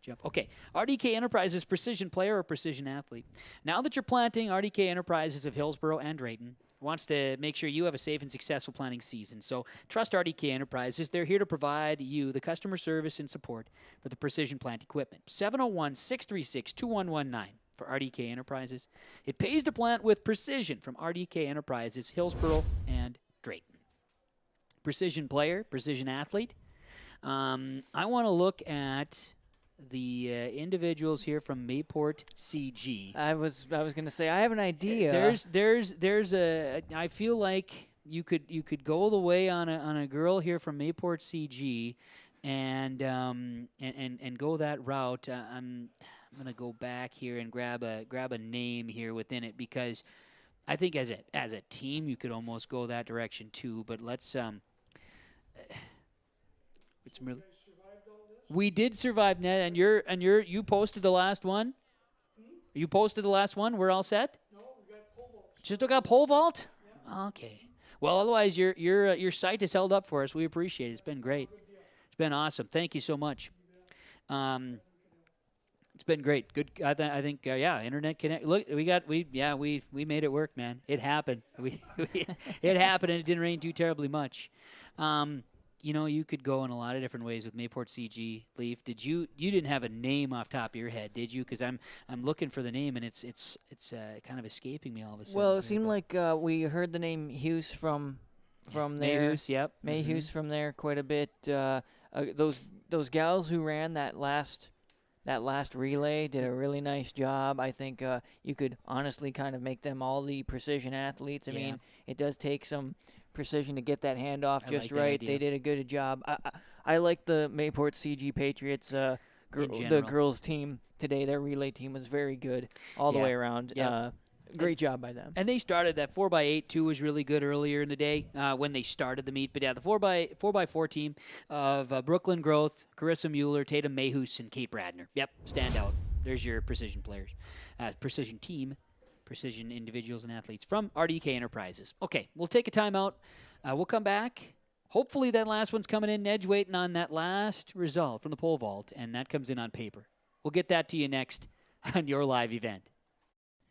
Speaker 4: jump. Okay, RDK Enterprises, precision player or precision athlete. Now that you're planting, RDK Enterprises of Hillsborough and Drayton wants to make sure you have a safe and successful planting season. So trust RDK Enterprises. They're here to provide you the customer service and support for the precision plant equipment. 701-636-2119 for RDK Enterprises. It pays to plant with precision from RDK Enterprises, Hillsborough and Drayton. Precision player, precision athlete. I want to look at the individuals here from Mayport CG.
Speaker 8: I was going to say I have an idea.
Speaker 4: There's a. I feel like you could go the way on a girl here from Mayport CG, and go that route. I'm gonna go back here and grab a name here within it, because I think as a team you could almost go that direction too. But let's It's really. We did survive net, and you posted the last one. You posted the last one. We're all set. No, we got pole vault. Still got pole vault. Yeah. Okay. Well, otherwise your site has held up for us. We appreciate it. It's been great. It's been awesome. Thank you so much. It's been great. Good. I think. Internet connect. Look, we made it work, man. It happened. It happened, and it didn't rain too terribly much. You could go in a lot of different ways with Mayport CG. Leaf, you didn't have a name off top of your head, did you? Because I'm looking for the name, and it's kind of escaping me all of a sudden.
Speaker 8: Well, it seemed like we heard the name Hughes from there.
Speaker 4: Mayhughes, yep.
Speaker 8: Mayhughes from there quite a bit. Those gals who ran that last relay did a really nice job. I think you could honestly kind of make them all the precision athletes. I mean, it does take some precision to get that handoff just right. They did a good job. I like the Mayport CG Patriots. The girls team today, their relay team was very good all the way around.
Speaker 4: Yeah.
Speaker 8: Great job by them.
Speaker 4: And they started that 4x8 too was really good earlier in the day when they started the meet. But yeah, the 4x4 team of Brooklyn Growth, Carissa Mueller, Tatum Mayhus, and Kate Bradner. Yep, stand out. There's your precision players, precision team. Precision individuals and athletes from RDK Enterprises. Okay, we'll take a timeout. We'll come back. Hopefully that last one's coming in. Nedge waiting on that last result from the pole vault, and that comes in on paper. We'll get that to you next on your live event.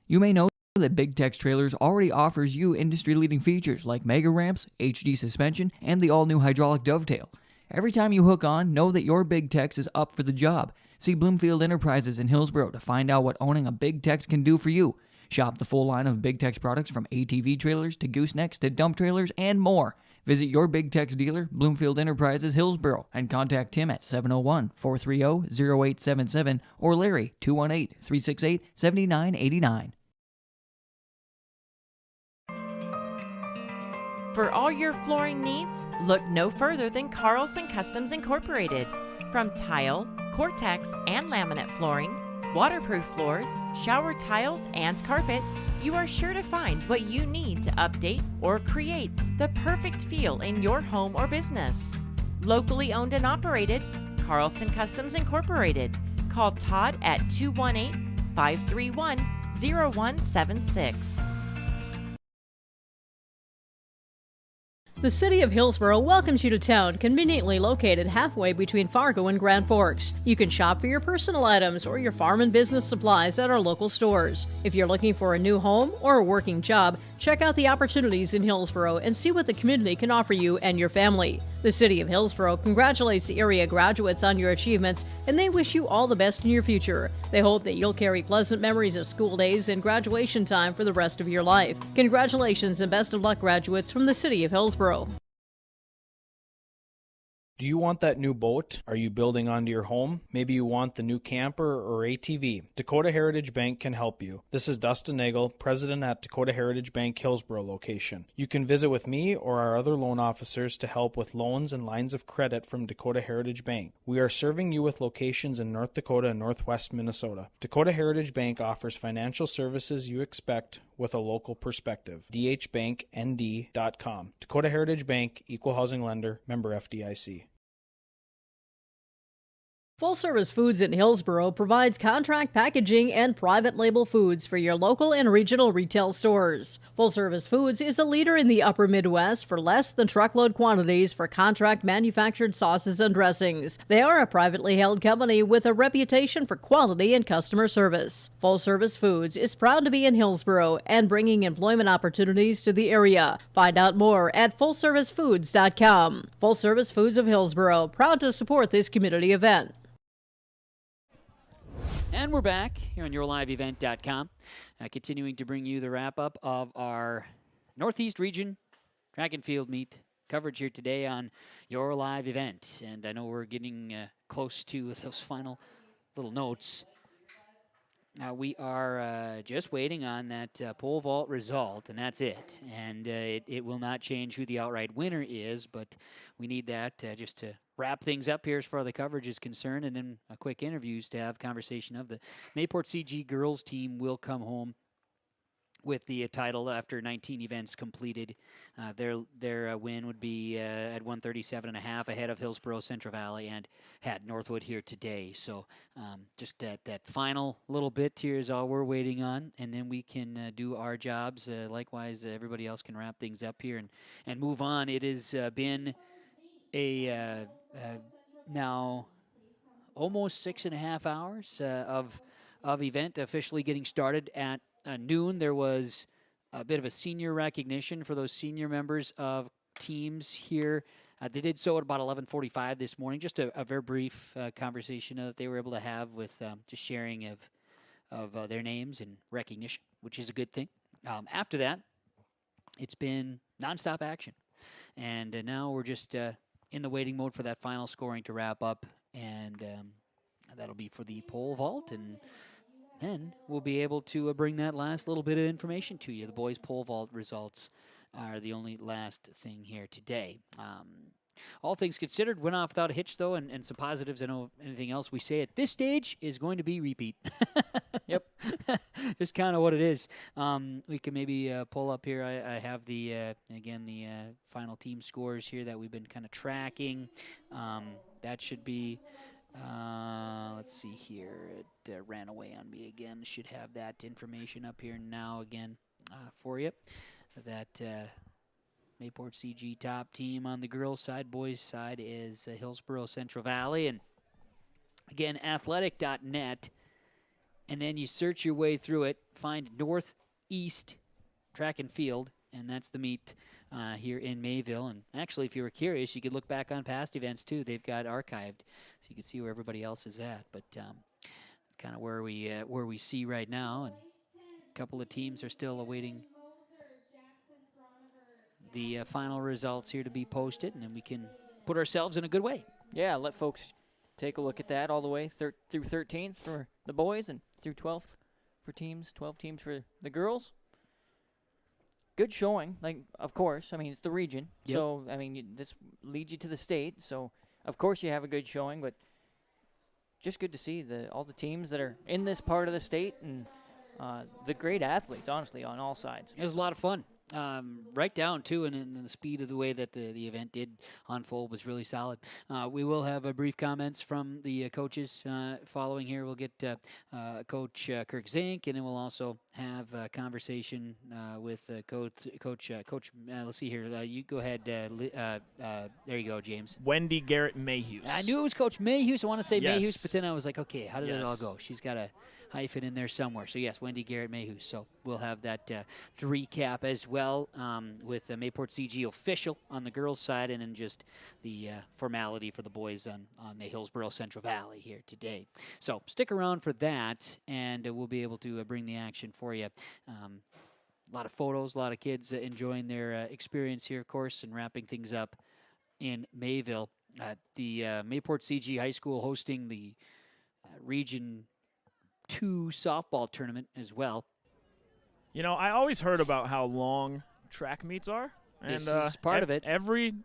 Speaker 9: You may know that Big Tex Trailers already offers you industry-leading features like mega ramps, HD suspension, and the all-new hydraulic dovetail. Every time you hook on, know that your Big Tex is up for the job. See Bloomfield Enterprises in Hillsborough to find out what owning a Big Tex can do for you. Shop the full line of Big Tex products from ATV trailers to goosenecks to dump trailers and more. Visit your Big Tex dealer, Bloomfield Enterprises, Hillsborough, and contact Tim at 701-430-0877 or Larry, 218-368-7989.
Speaker 10: For all your flooring needs, look no further than Carlson Customs Incorporated. From tile, Cortex, and laminate flooring, waterproof floors, shower tiles, and carpet, you are sure to find what you need to update or create the perfect feel in your home or business. Locally owned and operated, Carlson Customs Incorporated. Call Todd at 218-531-0176.
Speaker 7: The City of Hillsborough welcomes you to town, conveniently located halfway between Fargo and Grand Forks. You can shop for your personal items or your farm and business supplies at our local stores. If you're looking for a new home or a working job, check out the opportunities in Hillsborough and see what the community can offer you and your family. The City of Hillsborough congratulates the area graduates on your achievements, and they wish you all the best in your future. They hope that you'll carry pleasant memories of school days and graduation time for the rest of your life. Congratulations and best of luck, graduates from the City of Hillsborough.
Speaker 11: Do you want that new boat? Are you building onto your home? Maybe you want the new camper or ATV. Dakota Heritage Bank can help you. This is Dustin Nagel, president at Dakota Heritage Bank Hillsborough location. You can visit with me or our other loan officers to help with loans and lines of credit from Dakota Heritage Bank. We are serving you with locations in North Dakota and Northwest Minnesota. Dakota Heritage Bank offers financial services you expect with a local perspective. dhbanknd.com. Dakota Heritage Bank, Equal Housing Lender, member FDIC.
Speaker 7: Full Service Foods in Hillsborough provides contract packaging and private label foods for your local and regional retail stores. Full Service Foods is a leader in the upper Midwest for less than truckload quantities for contract manufactured sauces and dressings. They are a privately held company with a reputation for quality and customer service. Full Service Foods is proud to be in Hillsborough and bringing employment opportunities to the area. Find out more at fullservicefoods.com. Full Service Foods of Hillsborough, proud to support this community event.
Speaker 4: And we're back here on yourliveevent.com, continuing to bring you the wrap-up of our Northeast Region track and field meet coverage here today on Your Live Event. And I know we're getting close to those final little notes. We are just waiting on that pole vault result, and that's it. And it will not change who the outright winner is, but we need that just to wrap things up here as far as the coverage is concerned, and then a quick interviews to have conversation of the Mayport CG girls team will come home with the title after 19 events completed. Their win would be at 137.5 ahead of Hillsborough, Central Valley, and had Northwood here today. So just that final little bit here is all we're waiting on, and then we can do our jobs. Likewise, everybody else can wrap things up here and move on. It has been a now almost 6.5 hours of event officially getting started at noon. There was a bit of a senior recognition for those senior members of teams here. They did so at about 11:45 this morning. Just a very brief conversation that they were able to have with just sharing of their names and recognition, which is a good thing. After that, it's been nonstop action, and now we're just in the waiting mode for that final scoring to wrap up, and that'll be for the pole vault, and then we'll be able to bring that last little bit of information to you. The boys' pole vault results are the only last thing here today. All things considered, went off without a hitch, though, and some positives. I know anything else we say at this stage is going to be repeat.
Speaker 8: Yep.
Speaker 4: Just kind of what it is. We can maybe pull up here. I have the, again, the final team scores here that we've been kind of tracking. That should be... let's see here. It ran away on me again. Should have that information up here now again for you. That Mayport CG top team on the girls' side. Boys' side is Hillsborough Central Valley. And again, athletic.net. And then you search your way through it. Find Northeast Track and Field. And that's the meet here in Mayville. And actually, if you were curious, you could look back on past events, too. They've got archived, so you can see where everybody else is at. But it's kind of where we see right now. And a couple of teams are still awaiting the final results here to be posted, and then we can put ourselves in a good way.
Speaker 8: Yeah, let folks take a look at that all the way through 13th for the boys and through 12th for teams, 12 teams for the girls. Good showing, like, of course. I mean, it's the region.
Speaker 4: Yep.
Speaker 8: So, I mean, this leads you to the state. So, of course, you have a good showing. But just good to see all the teams that are in this part of the state and the great athletes, honestly, on all sides.
Speaker 4: It was a lot of fun. Right down, too, and the speed of the way that the event did unfold was really solid. We will have brief comments from the coaches following here. We'll get Coach Kirk Zink, and then we'll also have a conversation with Coach. Let's see here. You go ahead. There you go, James.
Speaker 18: Wendy Garrett Mayhews.
Speaker 4: I knew it was Coach Mayhews. I want to say
Speaker 18: Yes.
Speaker 4: Mayhews, but then I was like, okay, how did it all
Speaker 18: Yes.
Speaker 4: go? She's got a hyphen in there somewhere. So, yes, Wendy Garrett Mayhews. So we'll have that to recap as well with Mayport CG official on the girls' side, and then just the formality for the boys on the Hillsborough Central Valley here today. So stick around for that, and we'll be able to bring the action for you. A lot of photos, a lot of kids enjoying their experience here, of course, and wrapping things up in Mayville. The Mayport CG High School hosting the Region 2 softball tournament as well.
Speaker 18: You know, I always heard about how long track meets are. And
Speaker 4: This is part of it.
Speaker 18: Every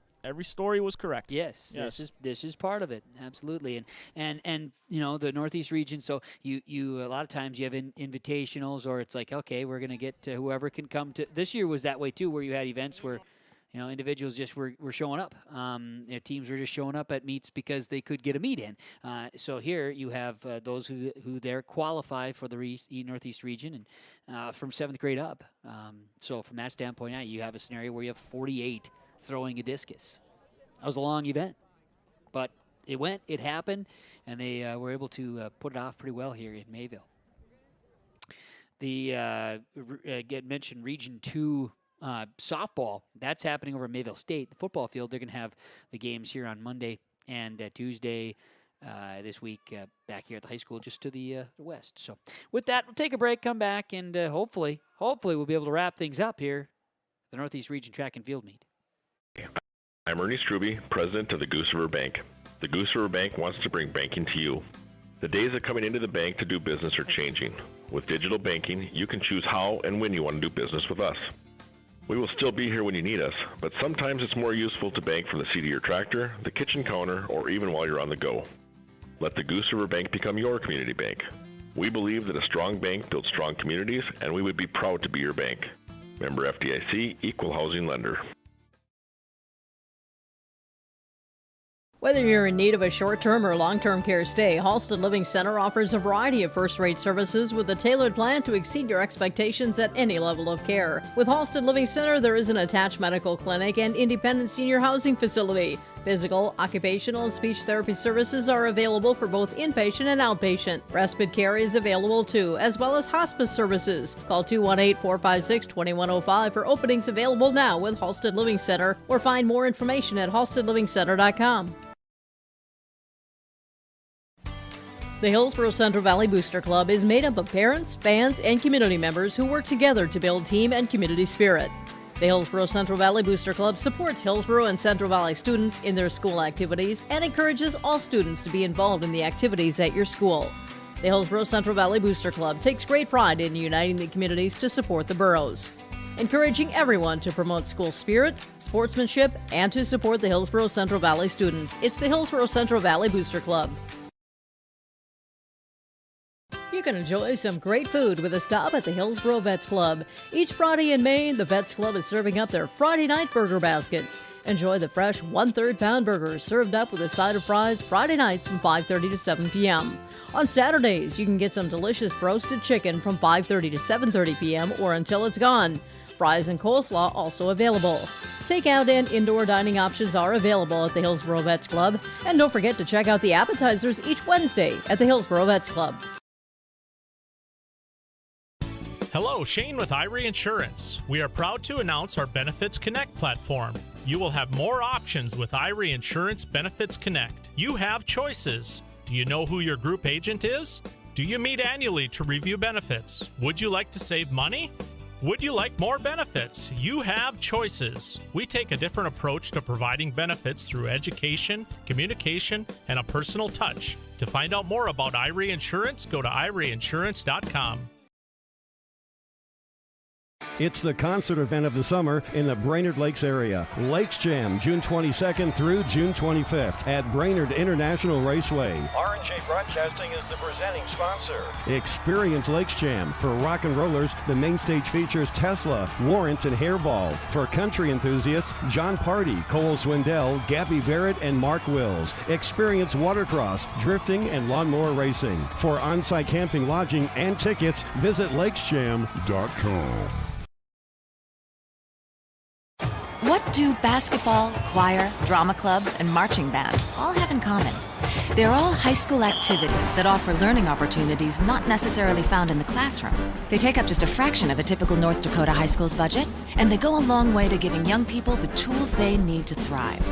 Speaker 18: story was correct.
Speaker 4: Yes, this is part of it, absolutely. And you know, the Northeast region. So you a lot of times you have invitationals, or it's like, okay, we're gonna get to whoever can come to. This year was that way too, where you had events where, you know, individuals just were showing up. Teams were just showing up at meets because they could get a meet in. So here you have those who there qualify for the Northeast region and from 7th grade up. So from that standpoint, yeah, you have a scenario where you have 48 throwing a discus. That was a long event, but it happened, and they were able to put it off pretty well here in Mayville. The get mentioned Region 2 softball, that's happening over at Mayville State. The football field, they're going to have the games here on Monday and Tuesday this week back here at the high school just to the west. So with that, we'll take a break, come back, and hopefully we'll be able to wrap things up here at the Northeast Region Track and Field Meet.
Speaker 12: I'm Ernie Struby, president of the Goose River Bank. The Goose River Bank wants to bring banking to you. The days of coming into the bank to do business are changing. With digital banking, you can choose how and when you want to do business with us. We will still be here when you need us, but sometimes it's more useful to bank from the seat of your tractor, the kitchen counter, or even while you're on the go. Let the Goose River Bank become your community bank. We believe that a strong bank builds strong communities, and we would be proud to be your bank. Member FDIC, Equal Housing Lender.
Speaker 7: Whether you're in need of a short-term or long-term care stay, Halsted Living Center offers a variety of first-rate services with a tailored plan to exceed your expectations at any level of care. With Halsted Living Center, there is an attached medical clinic and independent senior housing facility. Physical, occupational, and speech therapy services are available for both inpatient and outpatient. Respite care is available too, as well as hospice services. Call 218-456-2105 for openings available now with Halsted Living Center, or find more information at halstedlivingcenter.com. The Hillsborough Central Valley Booster Club is made up of parents, fans, and community members who work together to build team and community spirit. The Hillsborough Central Valley Booster Club supports Hillsborough and Central Valley students in their school activities and encourages all students to be involved in the activities at your school. The Hillsborough Central Valley Booster Club takes great pride in uniting the communities to support the boroughs, encouraging everyone to promote school spirit, sportsmanship, and to support the Hillsborough Central Valley students. It's the Hillsborough Central Valley Booster Club. You can enjoy some great food with a stop at the Hillsborough Vets Club. Each Friday in May, the Vets Club is serving up their Friday night burger baskets. Enjoy the fresh 1/3 pound burgers served up with a side of fries Friday nights from 5:30 to 7 p.m. On Saturdays, you can get some delicious roasted chicken from 5:30 to 7:30 p.m. or until it's gone. Fries and coleslaw also available. Takeout and indoor dining options are available at the Hillsborough Vets Club. And don't forget to check out the appetizers each Wednesday at the Hillsborough Vets Club.
Speaker 13: Hello, Shane with Irie Insurance. We are proud to announce our Benefits Connect platform. You will have more options with Irie Insurance Benefits Connect. You have choices. Do you know who your group agent is? Do you meet annually to review benefits? Would you like to save money? Would you like more benefits? You have choices. We take a different approach to providing benefits through education, communication, and a personal touch. To find out more about Irie Insurance, go to irieinsurance.com.
Speaker 14: It's the concert event of the summer in the Brainerd Lakes area. Lakes Jam, June 22nd through June 25th at Brainerd International Raceway.
Speaker 5: R&J Broadcasting is the presenting sponsor.
Speaker 14: Experience Lakes Jam. For rock and rollers, the main stage features Tesla, Warrant, and Hairball. For country enthusiasts, John Party, Cole Swindell, Gabby Barrett, and Mark Wills. Experience watercross, drifting, and lawnmower racing. For on-site camping, lodging, and tickets, visit lakesjam.com.
Speaker 15: What do basketball, choir, drama club, and marching band all have in common? They're all high school activities that offer learning opportunities not necessarily found in the classroom. They take up just a fraction of a typical North Dakota high school's budget, and they go a long way to giving young people the tools they need to thrive.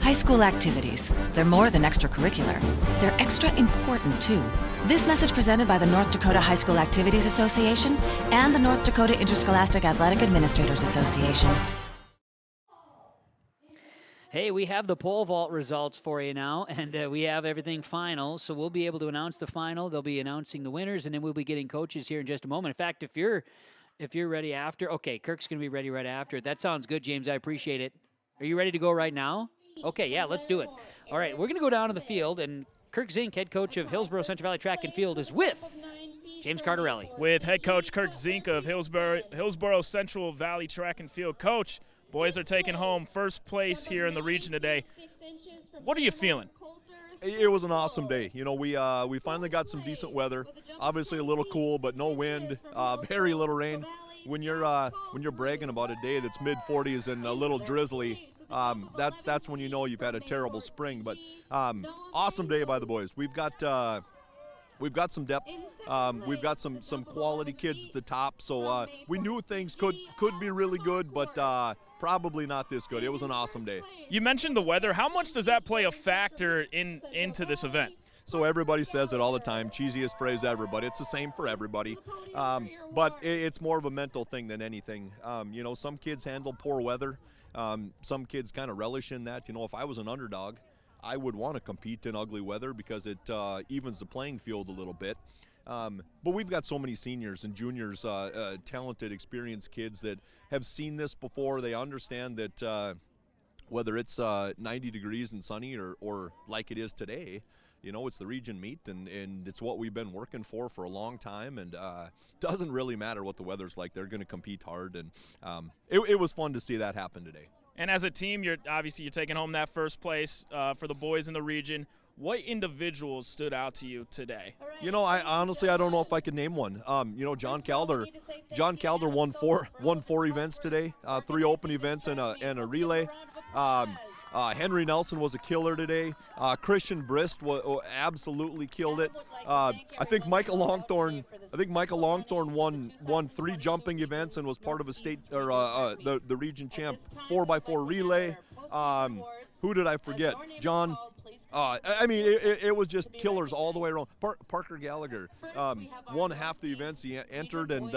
Speaker 15: High school activities, they're more than extracurricular. They're extra important, too. This message presented by the North Dakota High School Activities Association and the North Dakota Interscholastic Athletic Administrators Association.
Speaker 4: Hey, we have the pole vault results for you now, and we have everything final, so we'll be able to announce the final. They'll be announcing the winners, and then we'll be getting coaches here in just a moment. In fact, if you're ready after, okay, Kirk's going to be ready right after. That sounds good, James. I appreciate it. Are you ready to go right now? Okay, yeah, let's do it. All right, we're going to go down to the field, and Kirk Zink, head coach of Hillsborough Central Valley Track and Field, is with James Cardarelli.
Speaker 18: With head coach Kirk Zink of Hillsborough Central Valley Track and Field. Coach, boys are taking home first place here in the region today. What are you feeling?
Speaker 1: It was an awesome day. You know, we finally got some decent weather. Obviously a little cool, but no wind, very little rain. When you're bragging about a day that's mid-40s and a little drizzly, that's when you know you've had a terrible spring. But awesome day by the boys. We've got some depth. We've got some quality kids at the top. So we knew things could be really good, but probably not this good. It was an awesome day.
Speaker 18: You mentioned the weather. How much does that play a factor into this event?
Speaker 1: So everybody says it all the time, cheesiest phrase ever, but it's the same for everybody. But it's more of a mental thing than anything. You know, some kids handle poor weather. Some kids kind of relish in that. You know, if I was an underdog, I would want to compete in ugly weather because it evens the playing field a little bit. But we've got so many seniors and juniors, talented, experienced kids that have seen this before. They understand that whether it's 90 degrees and sunny or like it is today, it's the region meet, and it's what we've been working for a long time, and doesn't really matter what the weather's like. They're going to compete hard, and it was fun to see that happen today.
Speaker 18: And as a team, you're taking home that first place for the boys in the region. What individuals stood out to you today?
Speaker 1: I honestly, I don't know if I could name one. John Calder won four events today, 3 open events and a relay. Henry Nelson was a killer today. Christian Brist absolutely killed it. I think Michael Longthorne won 3 jumping events and was part of a state or the region champ 4x4 relay. Who did I forget? John. It was just killers all the way around. Parker Gallagher won half the events he entered and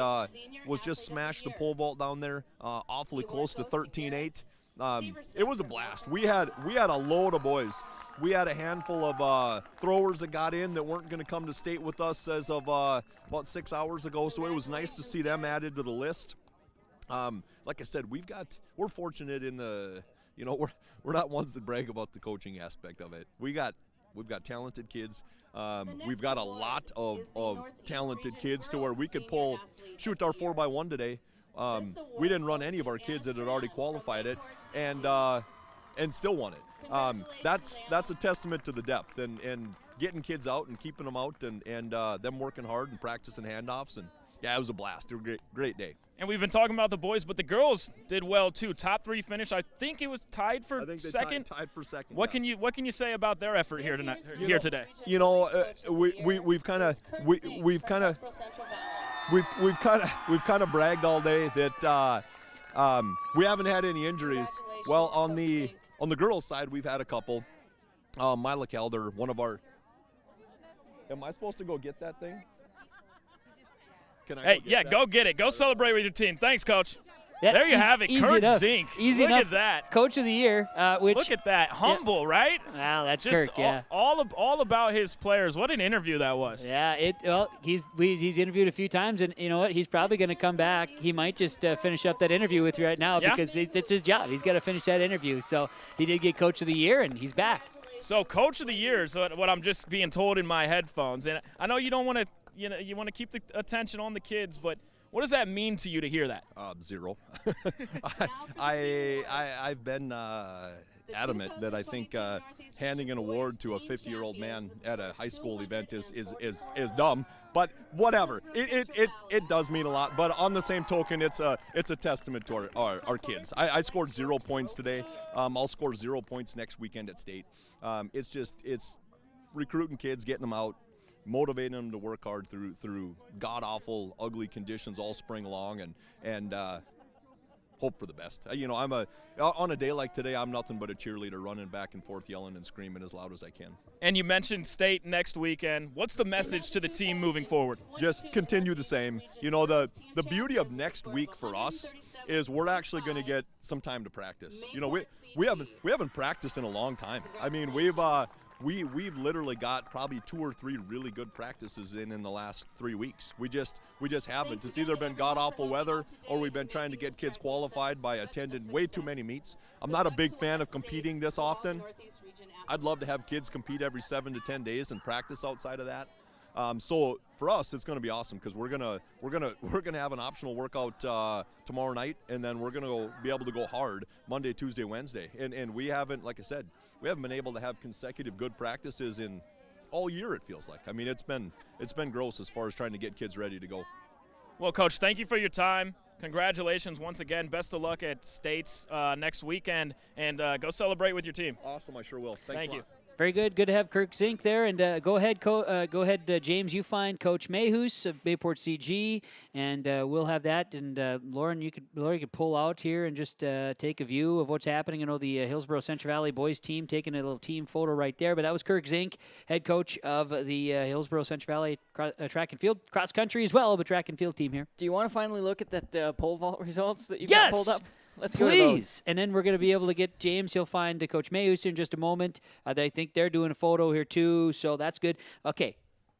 Speaker 1: was just smashed the pole vault down there, awfully close to 13.8. It was a blast. We had a load of boys. We had a handful of throwers that got in that weren't going to come to state with us as of about 6 hours ago, so it was nice to see them added to the list. Like I said, we're fortunate in the. We're not ones that brag about the coaching aspect of it. We've got talented kids. We've got a lot of talented kids to where we could shoot our 4x1 today. We didn't run any of our kids that had already qualified it, and still won it. That's a testament to the depth and getting kids out and keeping them out and them working hard and practicing handoffs, and yeah, it was a blast. It was a great day.
Speaker 18: And we've been talking about the boys, but the girls did well too. Top 3 finish. I think it was tied for second.
Speaker 1: Tied for second.
Speaker 18: What can you say about their effort here tonight? Today?
Speaker 1: We've kind of bragged all day that we haven't had any injuries. Well, on the girls' side, we've had a couple. Mila Calder, one of our. Am I supposed to go get that thing?
Speaker 18: Go get it. Go celebrate with your team. Thanks, Coach.
Speaker 4: Yeah,
Speaker 18: there you have it, Kirk Zink.
Speaker 4: Easy
Speaker 18: Look
Speaker 4: enough.
Speaker 18: at that.
Speaker 4: Coach of the year.
Speaker 18: Look at that. Humble, right?
Speaker 4: Wow, that's
Speaker 18: just
Speaker 4: Kirk, yeah.
Speaker 18: All about his players. What an interview that was.
Speaker 4: Yeah, he's interviewed a few times, and you know what? He's probably going to come back. He might just finish up that interview with you right now because it's his job. He's got to finish that interview. So he did get Coach of the Year, and he's back.
Speaker 18: So Coach of the Year is what I'm just being told in my headphones. And I know you don't want to, you want to keep the attention on the kids, but what does that mean to you to hear that?
Speaker 1: Zero. I've been adamant that I think handing an award to a 50-year-old man at a high school event is dumb. But whatever, it does mean a lot. But on the same token, it's a testament to our kids. I scored 0 points today. I'll score 0 points next weekend at state. It's recruiting kids, getting them out, motivating them to work hard through god-awful, ugly conditions all spring long, and hope for the best. On a day like today, I'm nothing but a cheerleader running back and forth, yelling and screaming as loud as I can.
Speaker 18: And you mentioned state next weekend. What's the message to the team moving forward?
Speaker 1: Just continue the same. The beauty of next week for us is we're actually going to get some time to practice. We haven't practiced in a long time. I mean, We've literally got probably 2 or 3 really good practices in the last 3 weeks. We just haven't. It's either been god-awful weather or we've been trying to get kids qualified by attending way too many meets. I'm not a big fan of competing this often. I'd love to have kids compete every 7 to 10 days and practice outside of that. So for us, it's going to be awesome because we're gonna have an optional workout tomorrow night, and then we're gonna be able to go hard Monday, Tuesday, Wednesday. And we haven't, like I said, we haven't been able to have consecutive good practices in all year. It feels like. I mean, it's been gross as far as trying to get kids ready to go.
Speaker 18: Well, Coach, thank you for your time. Congratulations once again. Best of luck at States next weekend, and go celebrate with your team.
Speaker 1: Awesome, I sure will.
Speaker 18: Thank you.
Speaker 4: Very good. Good to have Kirk Zink there. And go ahead, James. You find Coach Mayhus of Bayport CG, and we'll have that. And Lauren, you could pull out here and just take a view of what's happening. I know the Hillsborough Central Valley boys team taking a little team photo right there. But that was Kirk Zink, head coach of the Hillsborough Central Valley track and field, cross country as well, but track and field team here.
Speaker 8: Do you want to finally look at that pole vault results that you've
Speaker 4: Yes!
Speaker 8: got pulled up? Let's
Speaker 4: Please. And then we're going to be able to get James. He'll find Coach Mayhus in just a moment. I think they're doing a photo here too, so that's good. Okay,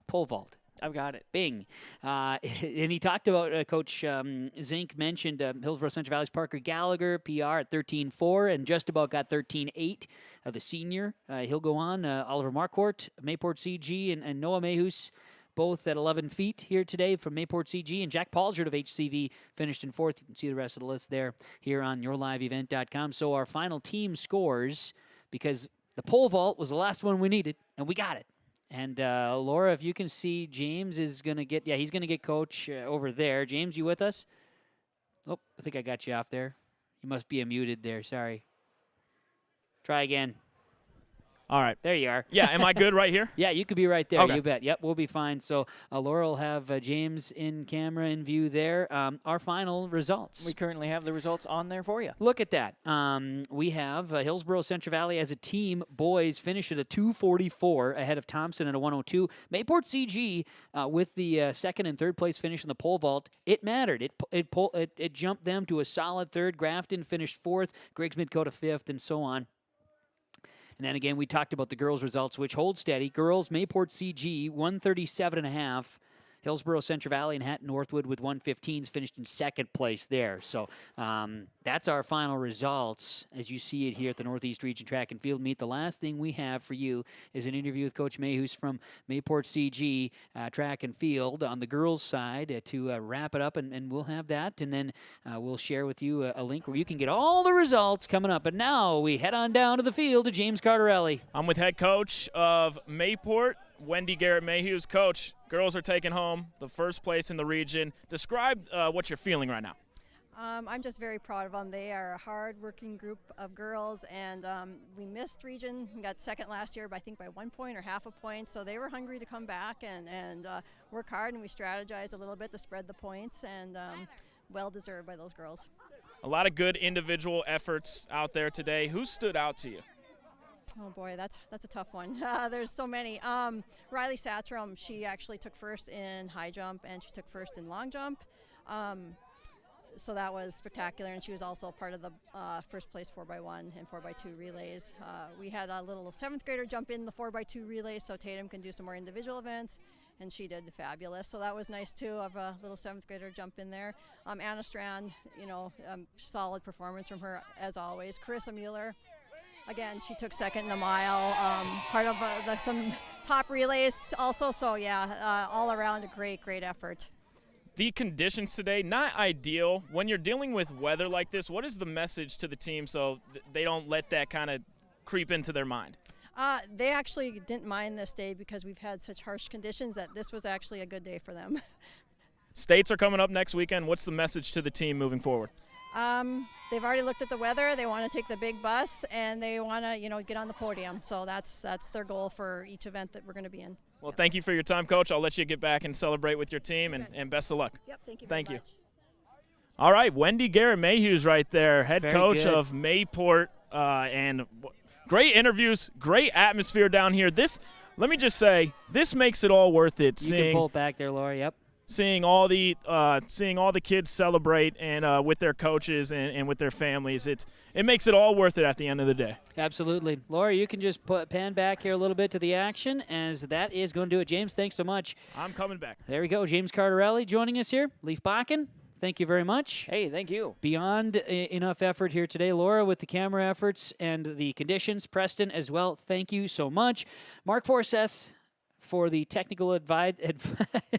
Speaker 4: pole vault.
Speaker 8: I've got it.
Speaker 4: Bing. And he talked about, Coach Zink mentioned Hillsborough Central Valley's Parker Gallagher, PR at 13-4, and just about got 13-8. The senior, he'll go on. Oliver Marquardt, Mayport CG, and Noah Mayhus, both at 11 feet here today from Mayport CG. And Jack Paulsert of HCV finished in 4th. You can see the rest of the list there here on yourliveevent.com. So our final team scores, because the pole vault was the last one we needed, and we got it. And Laura, if you can see, James is going to get, he's going to get Coach over there. James, you with us? Oh, I think I got you off there. You must be muted there. Sorry. Try again.
Speaker 18: All right.
Speaker 4: There you are.
Speaker 18: Yeah, am I good right here?
Speaker 4: Yeah, you could be right there.
Speaker 18: Okay.
Speaker 4: You bet. Yep, we'll be fine. So Laura will have James in camera in view there. Our final results.
Speaker 8: We currently have the results on there for you.
Speaker 4: Look at that. We have Hillsborough Central Valley as a team. Boys finish at a 244 ahead of Thompson at a 102. Mayport CG with the second and third place finish in the pole vault. It mattered. It jumped them to a solid third. Grafton finished 4th. Griggs Midcoda 5th, and so on. And then again, we talked about the girls' results, which hold steady. Girls, Mayport CG, 137.5. Hillsborough Central Valley and Hatton Northwood with 115s finished in second place there. So that's our final results as you see it here at the Northeast Region Track and Field Meet. The last thing we have for you is an interview with Coach Mayhus from Mayport CG Track and Field on the girls' side to wrap it up, and we'll have that. And then we'll share with you a link where you can get all the results coming up. But now we head on down to the field to James Cardarelli.
Speaker 18: I'm with head coach of Mayport, Wendy Garrett Mayhews. Coach, girls are taking home the first place in the region. Describe what you're feeling right now.
Speaker 21: I'm just very proud of them. They are a hard-working group of girls, and we missed region. We got second last year, I think by 1 point or half a point, so they were hungry to come back and work hard, and we strategized a little bit to spread the points, and well-deserved by those girls.
Speaker 18: A lot of good individual efforts out there today. Who stood out to you?
Speaker 21: Oh boy, that's a tough one. There's so many. Riley Satchram, she actually took first in high jump and she took first in long jump. So that was spectacular, and she was also part of the first place 4x1 and 4x2 relays. We had a little 7th grader jump in the 4x2 relays, so Tatum can do some more individual events, and she did fabulous. So that was nice too, of a little 7th grader jump in there. Anna Strand, solid performance from her as always. Carissa Mueller, again, she took second in the mile, part of some top relays also. So yeah, all around a great effort.
Speaker 18: The conditions today, not ideal. When you're dealing with weather like this, what is the message to the team so they don't let that kind of creep into their mind?
Speaker 21: They actually didn't mind this day because we've had such harsh conditions that this was actually a good day for them.
Speaker 18: States are coming up next weekend. What's the message to the team moving forward?
Speaker 21: They've already looked at the weather. They want to take the big bus, and they want to, get on the podium. So that's their goal for each event that we're going to be in.
Speaker 18: Well, thank you for your time, Coach. I'll let you get back and celebrate with your team, and best of luck.
Speaker 21: Yep, thank you.
Speaker 18: Thank you. All right, Wendy Garrett Mayhews right there, head coach of Mayport, and great interviews, great atmosphere down here. Let me just say, this makes it all worth it.
Speaker 4: You can pull it back there, Laura. Yep.
Speaker 18: Seeing all the kids celebrate and with their coaches and with their families, it makes it all worth it at the end of the day.
Speaker 4: Absolutely. Laura, you can just pan back here a little bit to the action, as that is going to do it. James, thanks so much.
Speaker 18: I'm coming back.
Speaker 4: There we go. James Cardarelli joining us here. Leaf Bakken, thank you very much.
Speaker 8: Hey, thank you.
Speaker 4: Beyond enough effort here today. Laura with the camera efforts and the conditions. Preston as well, thank you so much. Mark Forseth for the technical advice.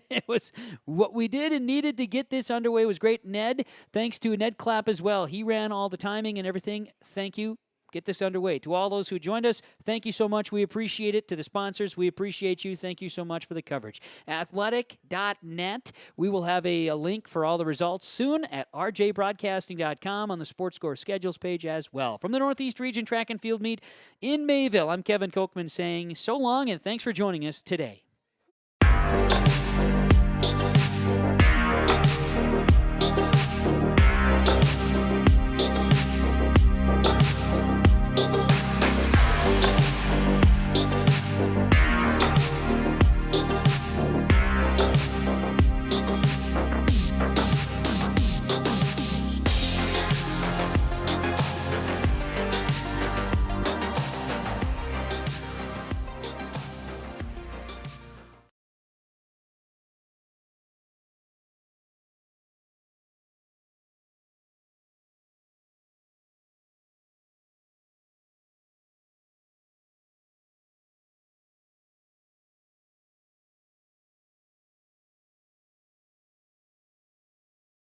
Speaker 4: It was what we did and needed to get this underway was great. Ned, thanks to Ned Clapp as well. He ran all the timing and everything. Thank you. Get this underway. To all those who joined us, thank you so much. We appreciate it. To the sponsors, we appreciate you. Thank you so much for the coverage. Athletic.net. We will have a link for all the results soon at rjbroadcasting.com on the Sports Score schedules page as well. From the Northeast Region Track and Field Meet in Mayville, I'm Kevin Kochman saying so long and thanks for joining us today.